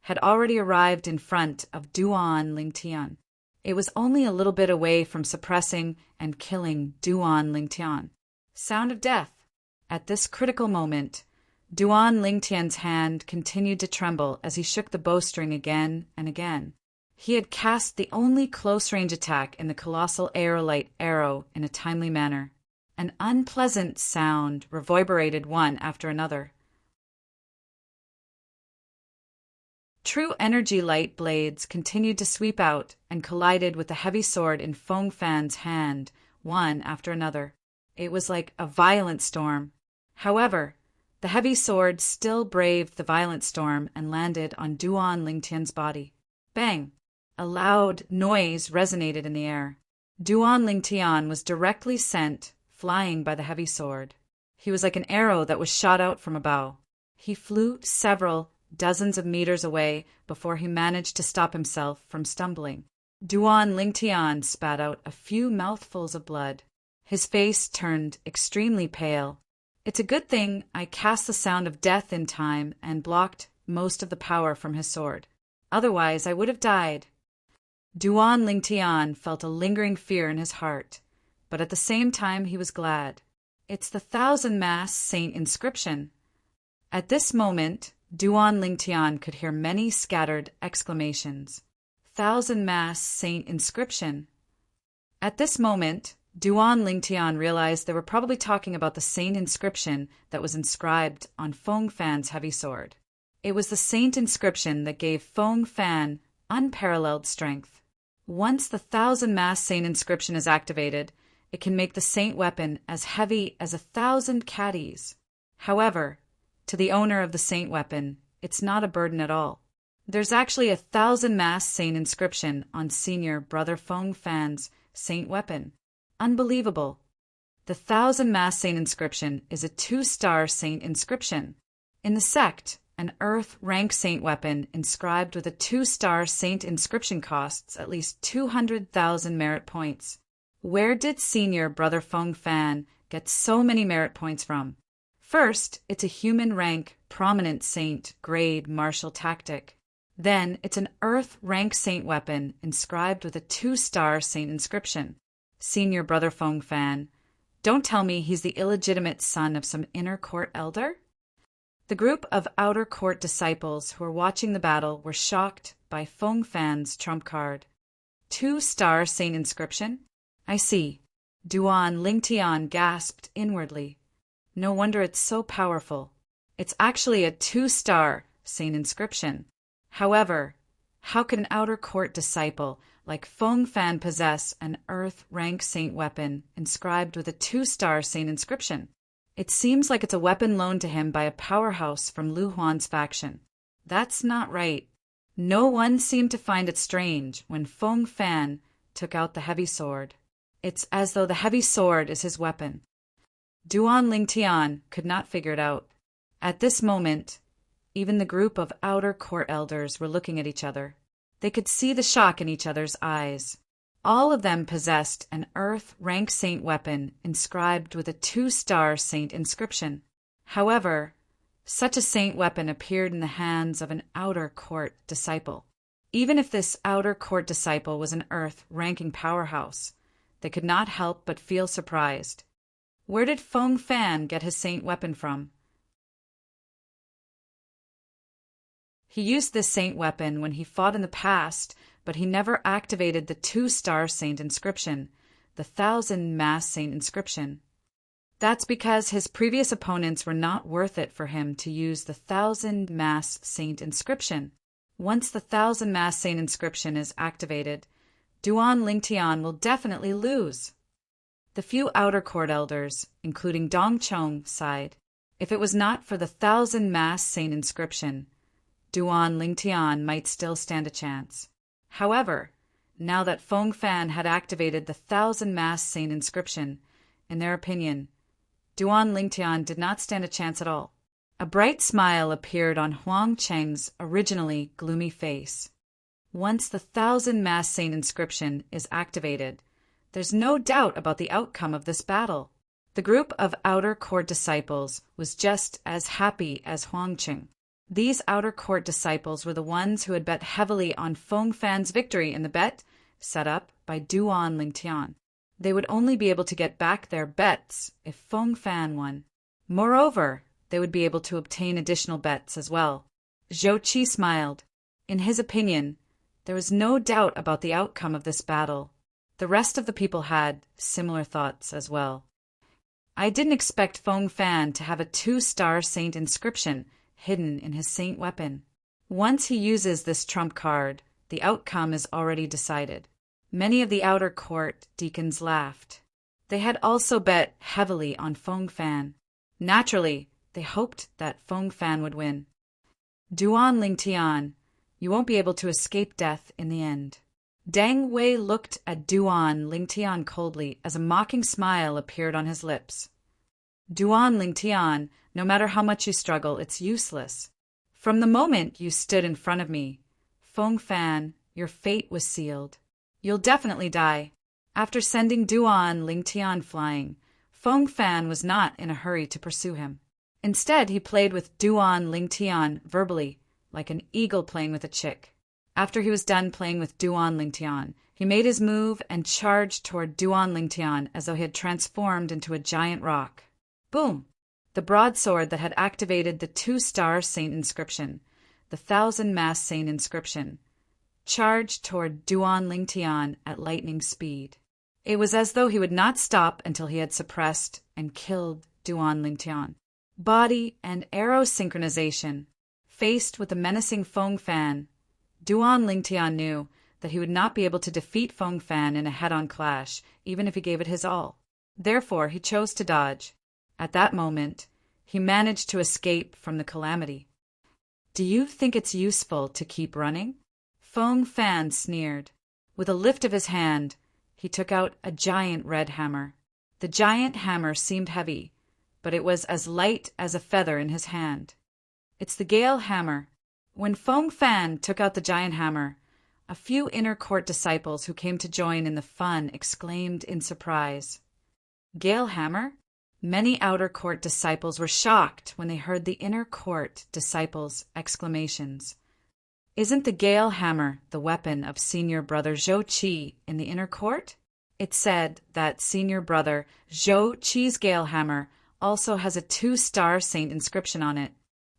had already arrived in front of Duan Lingtian. It was only a little bit away from suppressing and killing Duan Lingtian. Sound of death. At this critical moment, Duan Lingtian's hand continued to tremble as he shook the bowstring again and again. He had cast the only close-range attack in the colossal aerolite arrow in a timely manner. An unpleasant sound reverberated one after another. True energy light blades continued to sweep out and collided with the heavy sword in Feng Fan's hand, one after another. It was like a violent storm. However, the heavy sword still braved the violent storm and landed on Duan Lingtian's body. Bang! A loud noise resonated in the air. Duan Lingtian was directly sent flying by the heavy sword. He was like an arrow that was shot out from a bow. He flew several dozens of meters away before he managed to stop himself from stumbling. Duan Lingtian spat out a few mouthfuls of blood. His face turned extremely pale. It's a good thing I cast the sound of death in time and blocked most of the power from his sword. Otherwise, I would have died. Duan Lingtian felt a lingering fear in his heart, but at the same time he was glad. It's the thousand-mass saint inscription. At this moment, Duan Lingtian could hear many scattered exclamations. Thousand-mass saint inscription. At this moment, Duan Lingtian realized they were probably talking about the saint inscription that was inscribed on Feng Fan's heavy sword. It was the saint inscription that gave Feng Fan unparalleled strength. Once the 1,000-mass saint inscription is activated, it can make the saint weapon as heavy as 1,000 caddies. However, to the owner of the saint weapon, it's not a burden at all. There's actually a 1,000-mass saint inscription on Senior Brother Feng Fan's saint weapon. Unbelievable. The 1,000-mass saint inscription is a 2-star saint inscription. In the sect, an Earth rank saint weapon inscribed with a 2-star saint inscription costs at least 200,000 merit points. Where did Senior Brother Feng Fan get so many merit points from? First, it's a human rank, prominent saint grade martial tactic. Then, it's an Earth rank saint weapon inscribed with a 2-star saint inscription. Senior Brother Feng Fan, don't tell me he's the illegitimate son of some inner court elder? The group of outer court disciples who were watching the battle were shocked by Feng Fan's trump card. 2-star saint inscription? I see. Duan Lingtian gasped inwardly. No wonder it's so powerful. It's actually a 2-star saint inscription. However, how could an outer court disciple like Feng Fan possess an Earth rank saint weapon inscribed with a 2-star saint inscription? It seems like it's a weapon loaned to him by a powerhouse from Lu Huan's faction. That's not right. No one seemed to find it strange when Feng Fan took out the heavy sword. It's as though the heavy sword is his weapon. Duan Lingtian could not figure it out. At this moment, even the group of outer court elders were looking at each other. They could see the shock in each other's eyes. All of them possessed an Earth rank saint weapon inscribed with a 2-star saint inscription. However, such a saint weapon appeared in the hands of an outer court disciple. Even if this outer court disciple was an Earth ranking powerhouse, they could not help but feel surprised. Where did Feng Fan get his saint weapon from? He used this saint weapon when he fought in the past, but he never activated the 2-star saint inscription, the 1,000-mass saint inscription. That's because his previous opponents were not worth it for him to use the 1,000-mass saint inscription. Once the 1,000-mass saint inscription is activated, Duan Lingtian will definitely lose. The few outer court elders, including Dong Chong, sighed. If it was not for the 1,000-mass saint inscription, Duan Lingtian might still stand a chance. However, now that Feng Fan had activated the 1,000-mass saint inscription, in their opinion, Duan Lingtian did not stand a chance at all. A bright smile appeared on Huang Cheng's originally gloomy face. Once the 1,000-mass saint inscription is activated, there's no doubt about the outcome of this battle. The group of outer court disciples was just as happy as Huang Cheng. These outer court disciples were the ones who had bet heavily on Feng Fan's victory in the bet set up by Duan Lingtian. They would only be able to get back their bets if Feng Fan won. Moreover, they would be able to obtain additional bets as well. Zhou Qi smiled. In his opinion, there was no doubt about the outcome of this battle. The rest of the people had similar thoughts as well. I didn't expect Feng Fan to have a 2-star saint inscription hidden in his saint weapon. Once he uses this trump card, the outcome is already decided. Many of the outer court deacons laughed. They had also bet heavily on Feng Fan. Naturally, they hoped that Feng Fan would win. Duan Lingtian, you won't be able to escape death in the end. Deng Wei looked at Duan Lingtian coldly as a mocking smile appeared on his lips. Duan Lingtian, no matter how much you struggle, it's useless. From the moment you stood in front of me, Feng Fan, your fate was sealed. You'll definitely die. After sending Duan Lingtian flying, Feng Fan was not in a hurry to pursue him. Instead, he played with Duan Lingtian verbally, like an eagle playing with a chick. After he was done playing with Duan Lingtian, he made his move and charged toward Duan Lingtian as though he had transformed into a giant rock. Boom! The broadsword that had activated the 2-star saint inscription, the 1,000-mass saint inscription, charged toward Duan Lingtian at lightning speed. It was as though he would not stop until he had suppressed and killed Duan Lingtian. Body and arrow synchronization. Faced with the menacing Feng Fan, Duan Lingtian knew that he would not be able to defeat Feng Fan in a head-on clash, even if he gave it his all. Therefore, he chose to dodge. At that moment, he managed to escape from the calamity. "Do you think it's useful to keep running?" Feng Fan sneered. With a lift of his hand, he took out a giant red hammer. The giant hammer seemed heavy, but it was as light as a feather in his hand. "It's the Gale Hammer." When Feng Fan took out the giant hammer, a few inner court disciples who came to join in the fun exclaimed in surprise, "Gale Hammer?" Many outer court disciples were shocked when they heard the inner court disciples' exclamations. "Isn't the Gale Hammer the weapon of senior brother Zhou Qi in the inner court?" It's said that senior brother Zhou Qi's Gale Hammer also has a 2-star saint inscription on it.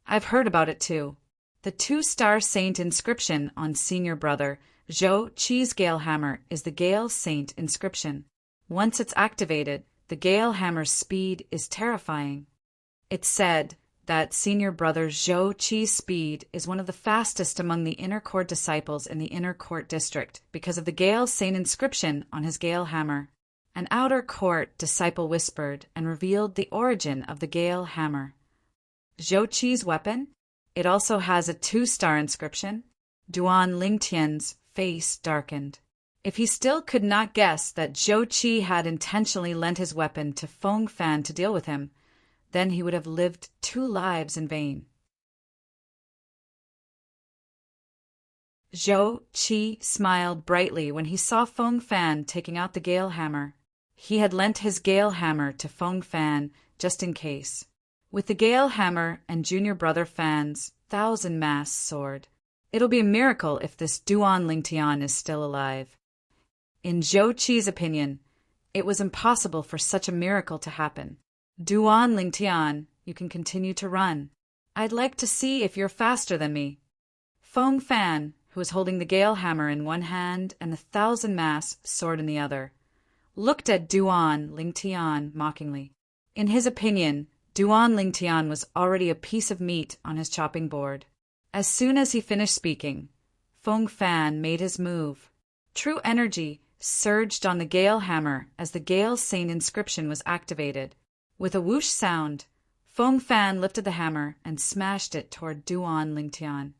I've heard about it too. The 2-star saint inscription on senior brother Zhou Qi's Gale Hammer is the Gale Saint inscription. Once it's activated, the Gale Hammer's speed is terrifying. It's said that senior brother Zhou Qi's speed is one of the fastest among the inner court disciples in the inner court district because of the Gale Saint inscription on his Gale Hammer. An outer court disciple whispered and revealed the origin of the Gale Hammer. Zhou Qi's weapon? It also has a 2-star inscription. Duan Lingtian's face darkened. If he still could not guess that Zhou Qi had intentionally lent his weapon to Feng Fan to deal with him, then he would have lived 2 lives in vain. Zhou Qi smiled brightly when he saw Feng Fan taking out the Gale Hammer. He had lent his Gale Hammer to Feng Fan just in case. With the Gale Hammer and junior brother Fan's 1,000-mass sword, it'll be a miracle if this Duan Lingtian is still alive. In Zhou Qi's opinion, it was impossible for such a miracle to happen. "Duan Lingtian, you can continue to run. I'd like to see if you're faster than me." Feng Fan, who was holding the Gale Hammer in one hand and the 1,000-mass sword in the other, looked at Duan Lingtian mockingly. In his opinion, Duan Lingtian was already a piece of meat on his chopping board. As soon as he finished speaking, Feng Fan made his move. True energy surged on the Gale Hammer as the Gale Saint inscription was activated. With a whoosh sound, Feng Fan lifted the hammer and smashed it toward Duan Lingtian.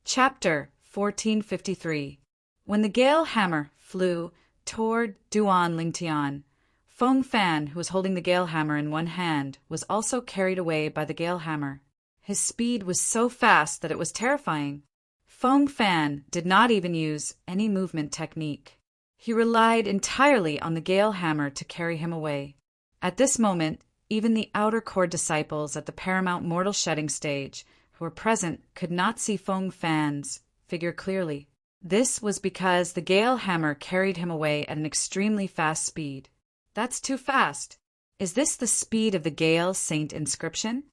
Chapter 1453. When the Gale Hammer flew toward Duan Lingtian, Feng Fan, who was holding the Gale Hammer in one hand, was also carried away by the Gale Hammer. His speed was so fast that it was terrifying. Feng Fan did not even use any movement technique. He relied entirely on the Gale Hammer to carry him away. At this moment, even the outer court disciples at the paramount mortal shedding stage who were present could not see Feng Fan's figure clearly. This was because the Gale Hammer carried him away at an extremely fast speed. That's too fast. Is this the speed of the Gale Saint inscription?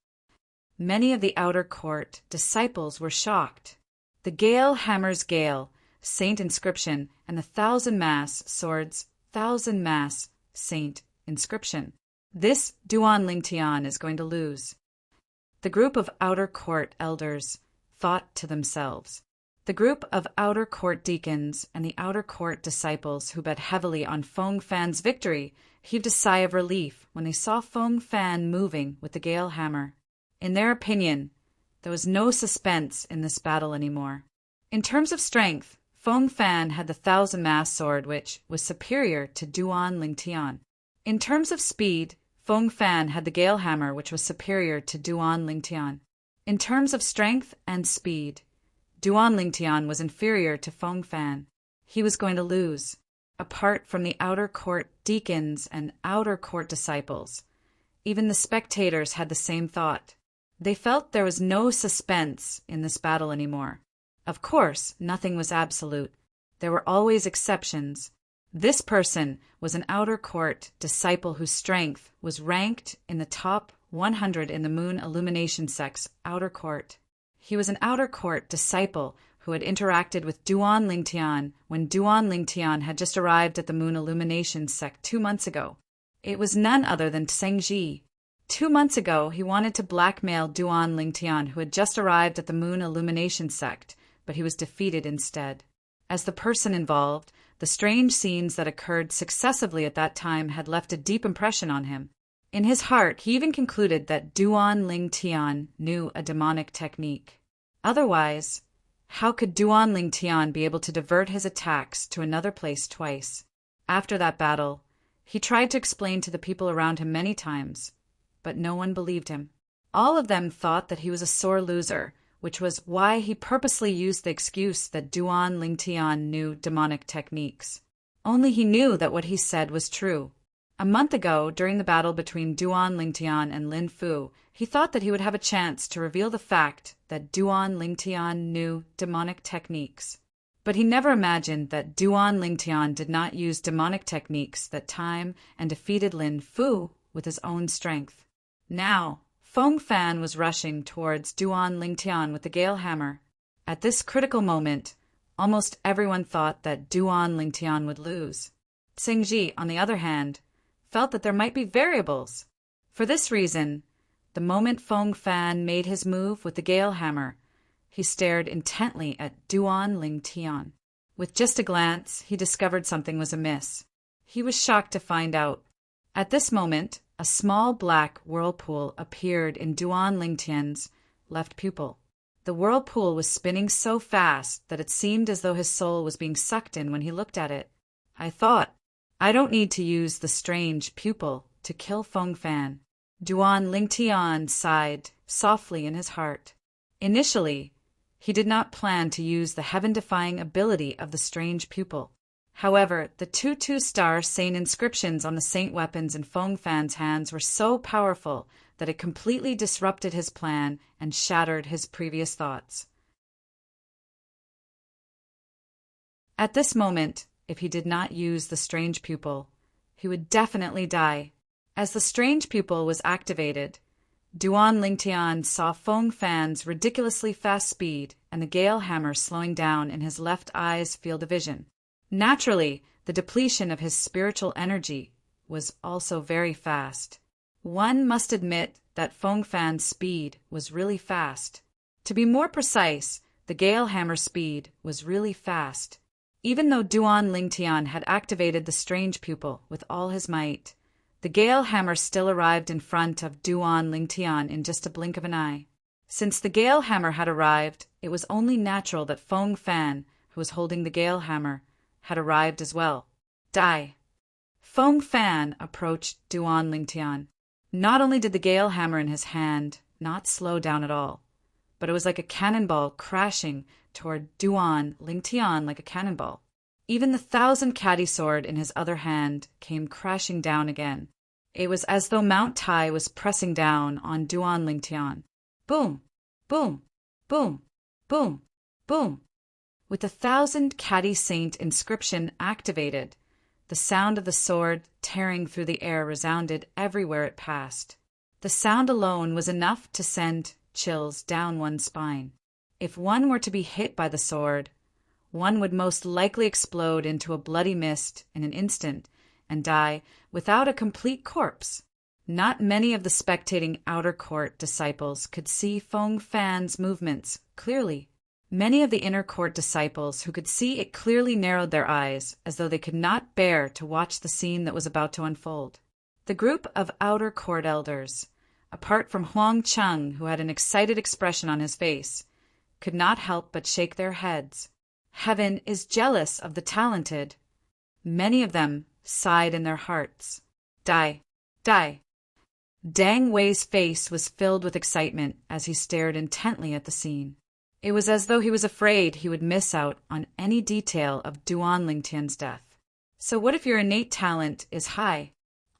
Many of the outer court disciples were shocked. The Gale Hammer's Gale Saint inscription and the 1,000-mass sword's 1,000-mass Saint inscription. This Duan Lingtian is going to lose. The group of outer court elders thought to themselves. The group of outer court deacons and the outer court disciples who bet heavily on Feng Fan's victory heaved a sigh of relief when they saw Feng Fan moving with the Gale Hammer. In their opinion, there was no suspense in this battle anymore. In terms of strength, Feng Fan had the 1,000-mass sword, which was superior to Duan Lingtian. In terms of speed, Feng Fan had the Gale Hammer, which was superior to Duan Lingtian. In terms of strength and speed, Duan Lingtian was inferior to Feng Fan. He was going to lose. Apart from the outer court deacons and outer court disciples, even the spectators had the same thought. They felt there was no suspense in this battle anymore. Of course, nothing was absolute. There were always exceptions. This person was an outer court disciple whose strength was ranked in the top 100 in the Moon Illumination Sect's outer court. He was an outer court disciple who had interacted with Duan Lingtian when Duan Lingtian had just arrived at the Moon Illumination Sect 2 months ago. It was none other than Tseng-ji. 2 months ago, he wanted to blackmail Duan Lingtian, who had just arrived at the Moon Illumination sect, but he was defeated instead. As the person involved, the strange scenes that occurred successively at that time had left a deep impression on him. In his heart, he even concluded that Duan Lingtian knew a demonic technique. Otherwise, how could Duan Lingtian be able to divert his attacks to another place twice? After that battle, he tried to explain to the people around him many times, but no one believed him. All of them thought that he was a sore loser, which was why he purposely used the excuse that Duan Lingtian knew demonic techniques. Only he knew that what he said was true. A month ago, during the battle between Duan Lingtian and Lin Fu, he thought that he would have a chance to reveal the fact that Duan Lingtian knew demonic techniques. But he never imagined that Duan Lingtian did not use demonic techniques that time and defeated Lin Fu with his own strength. Now, Feng Fan was rushing towards Duan Lingtian with the Gale Hammer. At this critical moment, almost everyone thought that Duan Lingtian would lose. Tseng-ji, on the other hand, felt that there might be variables. For this reason, the moment Feng Fan made his move with the Gale Hammer, he stared intently at Duan Lingtian. With just a glance, he discovered something was amiss. He was shocked to find out. At this moment, a small black whirlpool appeared in Duan Lingtian's left pupil. The whirlpool was spinning so fast that it seemed as though his soul was being sucked in when he looked at it. I don't need to use the strange pupil to kill Feng Fan. Duan Lingtian sighed softly in his heart. Initially, he did not plan to use the heaven-defying ability of the strange pupil. However, the 2-2 star saint inscriptions on the saint weapons in Feng Fan's hands were so powerful that it completely disrupted his plan and shattered his previous thoughts. At this moment, if he did not use the strange pupil, he would definitely die. As the strange pupil was activated, Duan Lingtian saw Feng Fan's ridiculously fast speed and the Gale Hammer slowing down in his left eye's field of vision. Naturally, the depletion of his spiritual energy was also very fast. One must admit that Feng Fan's speed was really fast. To be more precise, the Gale Hammer speed was really fast. Even though Duan Lingtian had activated the strange pupil with all his might, the Gale Hammer still arrived in front of Duan Lingtian in just a blink of an eye. Since the Gale Hammer had arrived, it was only natural that Feng Fan, who was holding the Gale Hammer, had arrived as well. Die! Feng Fan approached Duan Lingtian. Not only did the Gale Hammer in his hand not slow down at all, but it was like a cannonball crashing toward Duan Lingtian like a cannonball. Even the 1,000 sword in his other hand came crashing down again. It was as though Mount Tai was pressing down on Duan Lingtian. Boom! Boom! Boom! Boom! Boom! With the 1,000 saint inscription activated, the sound of the sword tearing through the air resounded everywhere it passed. The sound alone was enough to send chills down one's spine. If one were to be hit by the sword, one would most likely explode into a bloody mist in an instant and die without a complete corpse. Not many of the spectating outer court disciples could see Feng Fan's movements clearly. Many of the inner court disciples who could see it clearly narrowed their eyes as though they could not bear to watch the scene that was about to unfold. The group of outer court elders, apart from Huang Cheng, who had an excited expression on his face, could not help but shake their heads. Heaven is jealous of the talented. Many of them sighed in their hearts. Die! Die! Dang Wei's face was filled with excitement as he stared intently at the scene. It was as though he was afraid he would miss out on any detail of Duan Lingtian's death. So what if your innate talent is high?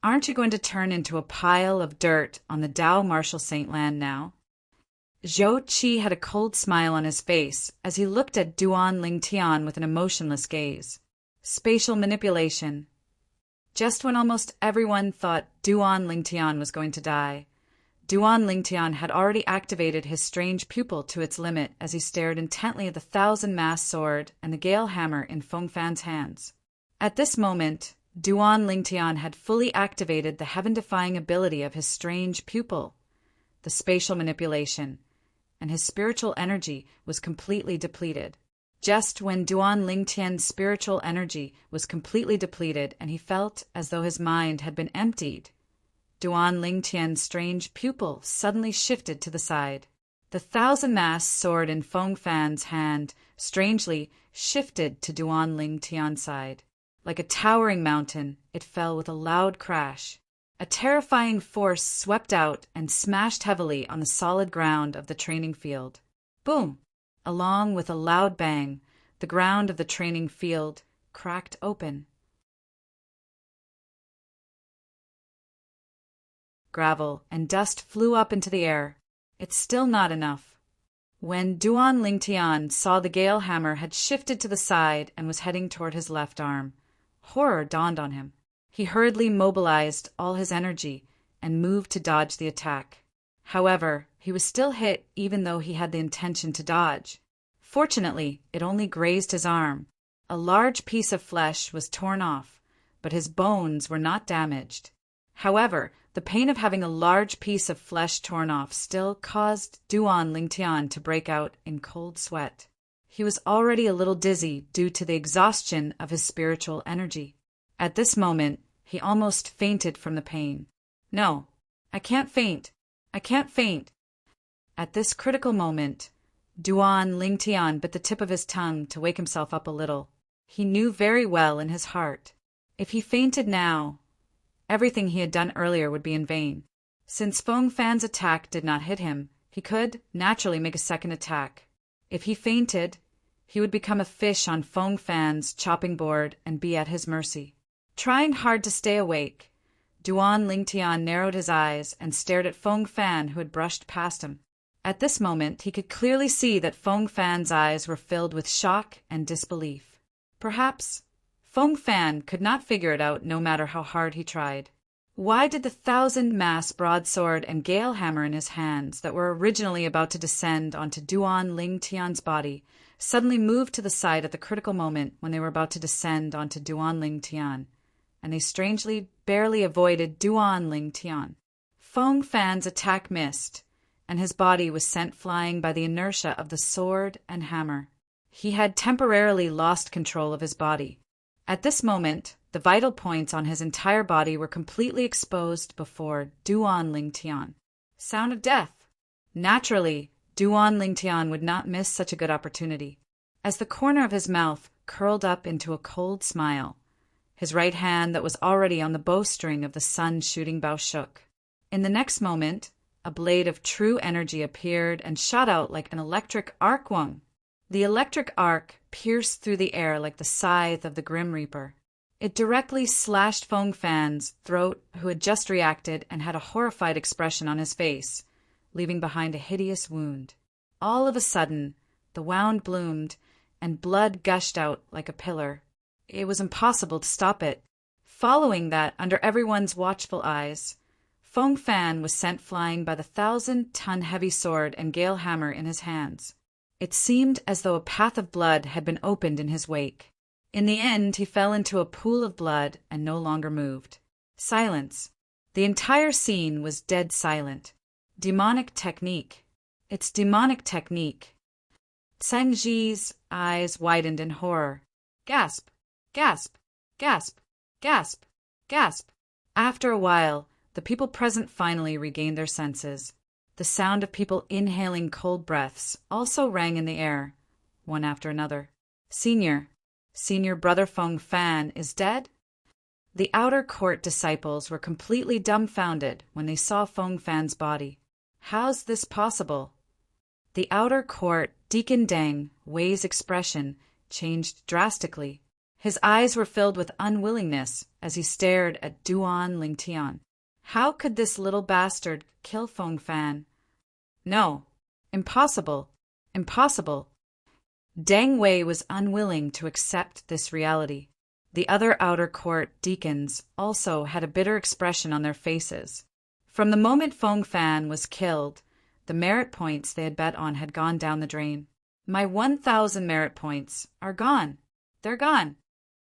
Aren't you going to turn into a pile of dirt on the Tao Martial Saint land now? Zhou Qi had a cold smile on his face as he looked at Duan Lingtian with an emotionless gaze. Spatial manipulation. Just when almost everyone thought Duan Lingtian was going to die, Duan Lingtian had already activated his strange pupil to its limit as he stared intently at the 1,000 mass sword and the Gale Hammer in Feng Fan's hands. At this moment, Duan Lingtian had fully activated the heaven-defying ability of his strange pupil, the spatial manipulation, and his spiritual energy was completely depleted. Just when Duan Lingtian's spiritual energy was completely depleted and he felt as though his mind had been emptied, Duan Lingtian's strange pupil suddenly shifted to the side. The thousand-mast sword in Feng Fan's hand strangely shifted to Duan Lingtian's side. Like a towering mountain, it fell with a loud crash. A terrifying force swept out and smashed heavily on the solid ground of the training field. Boom! Along with a loud bang, the ground of the training field cracked open. Gravel and dust flew up into the air. It's still not enough. When Duan Lingtian saw the Gale Hammer had shifted to the side and was heading toward his left arm, horror dawned on him. He hurriedly mobilized all his energy and moved to dodge the attack. However, he was still hit even though he had the intention to dodge. Fortunately, it only grazed his arm. A large piece of flesh was torn off, but his bones were not damaged. However, the pain of having a large piece of flesh torn off still caused Duan Lingtian to break out in cold sweat. He was already a little dizzy due to the exhaustion of his spiritual energy. At this moment, he almost fainted from the pain. No, I can't faint. I can't faint. At this critical moment, Duan Lingtian bit the tip of his tongue to wake himself up a little. He knew very well in his heart, if he fainted now, everything he had done earlier would be in vain. Since Feng Fan's attack did not hit him, he could naturally make a second attack. If he fainted, he would become a fish on Feng Fan's chopping board and be at his mercy. Trying hard to stay awake, Duan Lingtian narrowed his eyes and stared at Feng Fan, who had brushed past him. At this moment, he could clearly see that Feng Fan's eyes were filled with shock and disbelief. Perhaps Feng Fan could not figure it out no matter how hard he tried. Why did the thousand-mast broadsword and Gale Hammer in his hands that were originally about to descend onto Duan Lingtian's body suddenly move to the side at the critical moment when they were about to descend onto Duan Lingtian, and they strangely barely avoided Duan Lingtian? Feng Fan's attack missed, and his body was sent flying by the inertia of the sword and hammer. He had temporarily lost control of his body. At this moment, the vital points on his entire body were completely exposed before Duan Lingtian. Sound of death! Naturally, Duan Lingtian would not miss such a good opportunity. As the corner of his mouth curled up into a cold smile, his right hand that was already on the bowstring of the sun-shooting bow shook. In the next moment, a blade of true energy appeared and shot out like an electric arc-wung. The electric arc pierced through the air like the scythe of the Grim Reaper. It directly slashed Feng Fan's throat, who had just reacted and had a horrified expression on his face, leaving behind a hideous wound. All of a sudden, the wound bloomed, and blood gushed out like a pillar. It was impossible to stop it. Following that, under everyone's watchful eyes, Feng Fan was sent flying by the 1,000-ton heavy sword and Gale Hammer in his hands. It seemed as though a path of blood had been opened in his wake. In the end, he fell into a pool of blood and no longer moved. Silence. The entire scene was dead silent. Demonic technique. It's demonic technique. Tseng Ji's eyes widened in horror. Gasp! Gasp! Gasp! Gasp! Gasp! After a while, the people present finally regained their senses. The sound of people inhaling cold breaths also rang in the air, one after another. Senior Brother Feng Fan is dead? The outer court disciples were completely dumbfounded when they saw Feng Fan's body. How's this possible? The outer court Deacon Deng Wei's expression changed drastically. His eyes were filled with unwillingness as he stared at Duan Lingtian. How could this little bastard kill Feng Fan? No. Impossible. Impossible. Deng Wei was unwilling to accept this reality. The other outer court deacons also had a bitter expression on their faces. From the moment Feng Fan was killed, the merit points they had bet on had gone down the drain. My 1,000 merit points are gone. They're gone.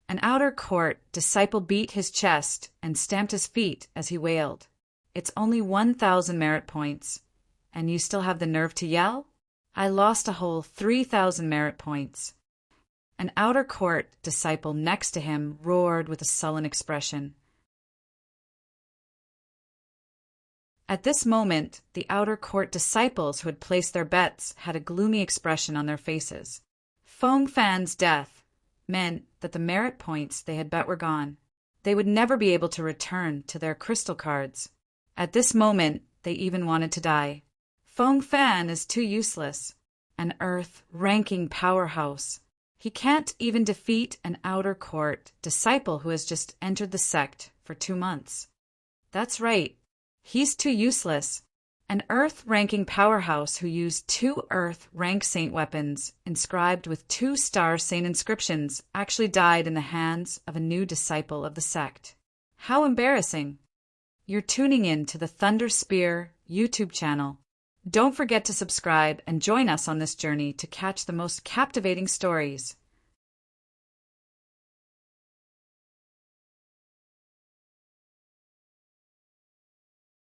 An outer court disciple beat his chest and stamped his feet as he wailed. It's only 1,000 merit points. And you still have the nerve to yell? I lost a whole 3,000 merit points. An outer court disciple next to him roared with a sullen expression. At this moment, the outer court disciples who had placed their bets had a gloomy expression on their faces. Feng Fan's death meant that the merit points they had bet were gone. They would never be able to return to their crystal cards. At this moment, they even wanted to die. Feng Fan is too useless. An Earth-ranking powerhouse. He can't even defeat an outer court disciple who has just entered the sect for 2 months. That's right. He's too useless. An Earth-ranking powerhouse who used 2 Earth-rank saint weapons inscribed with 2 star saint inscriptions actually died in the hands of a new disciple of the sect. How embarrassing. You're tuning in to the Thunder Spear YouTube channel. Don't forget to subscribe and join us on this journey to catch the most captivating stories.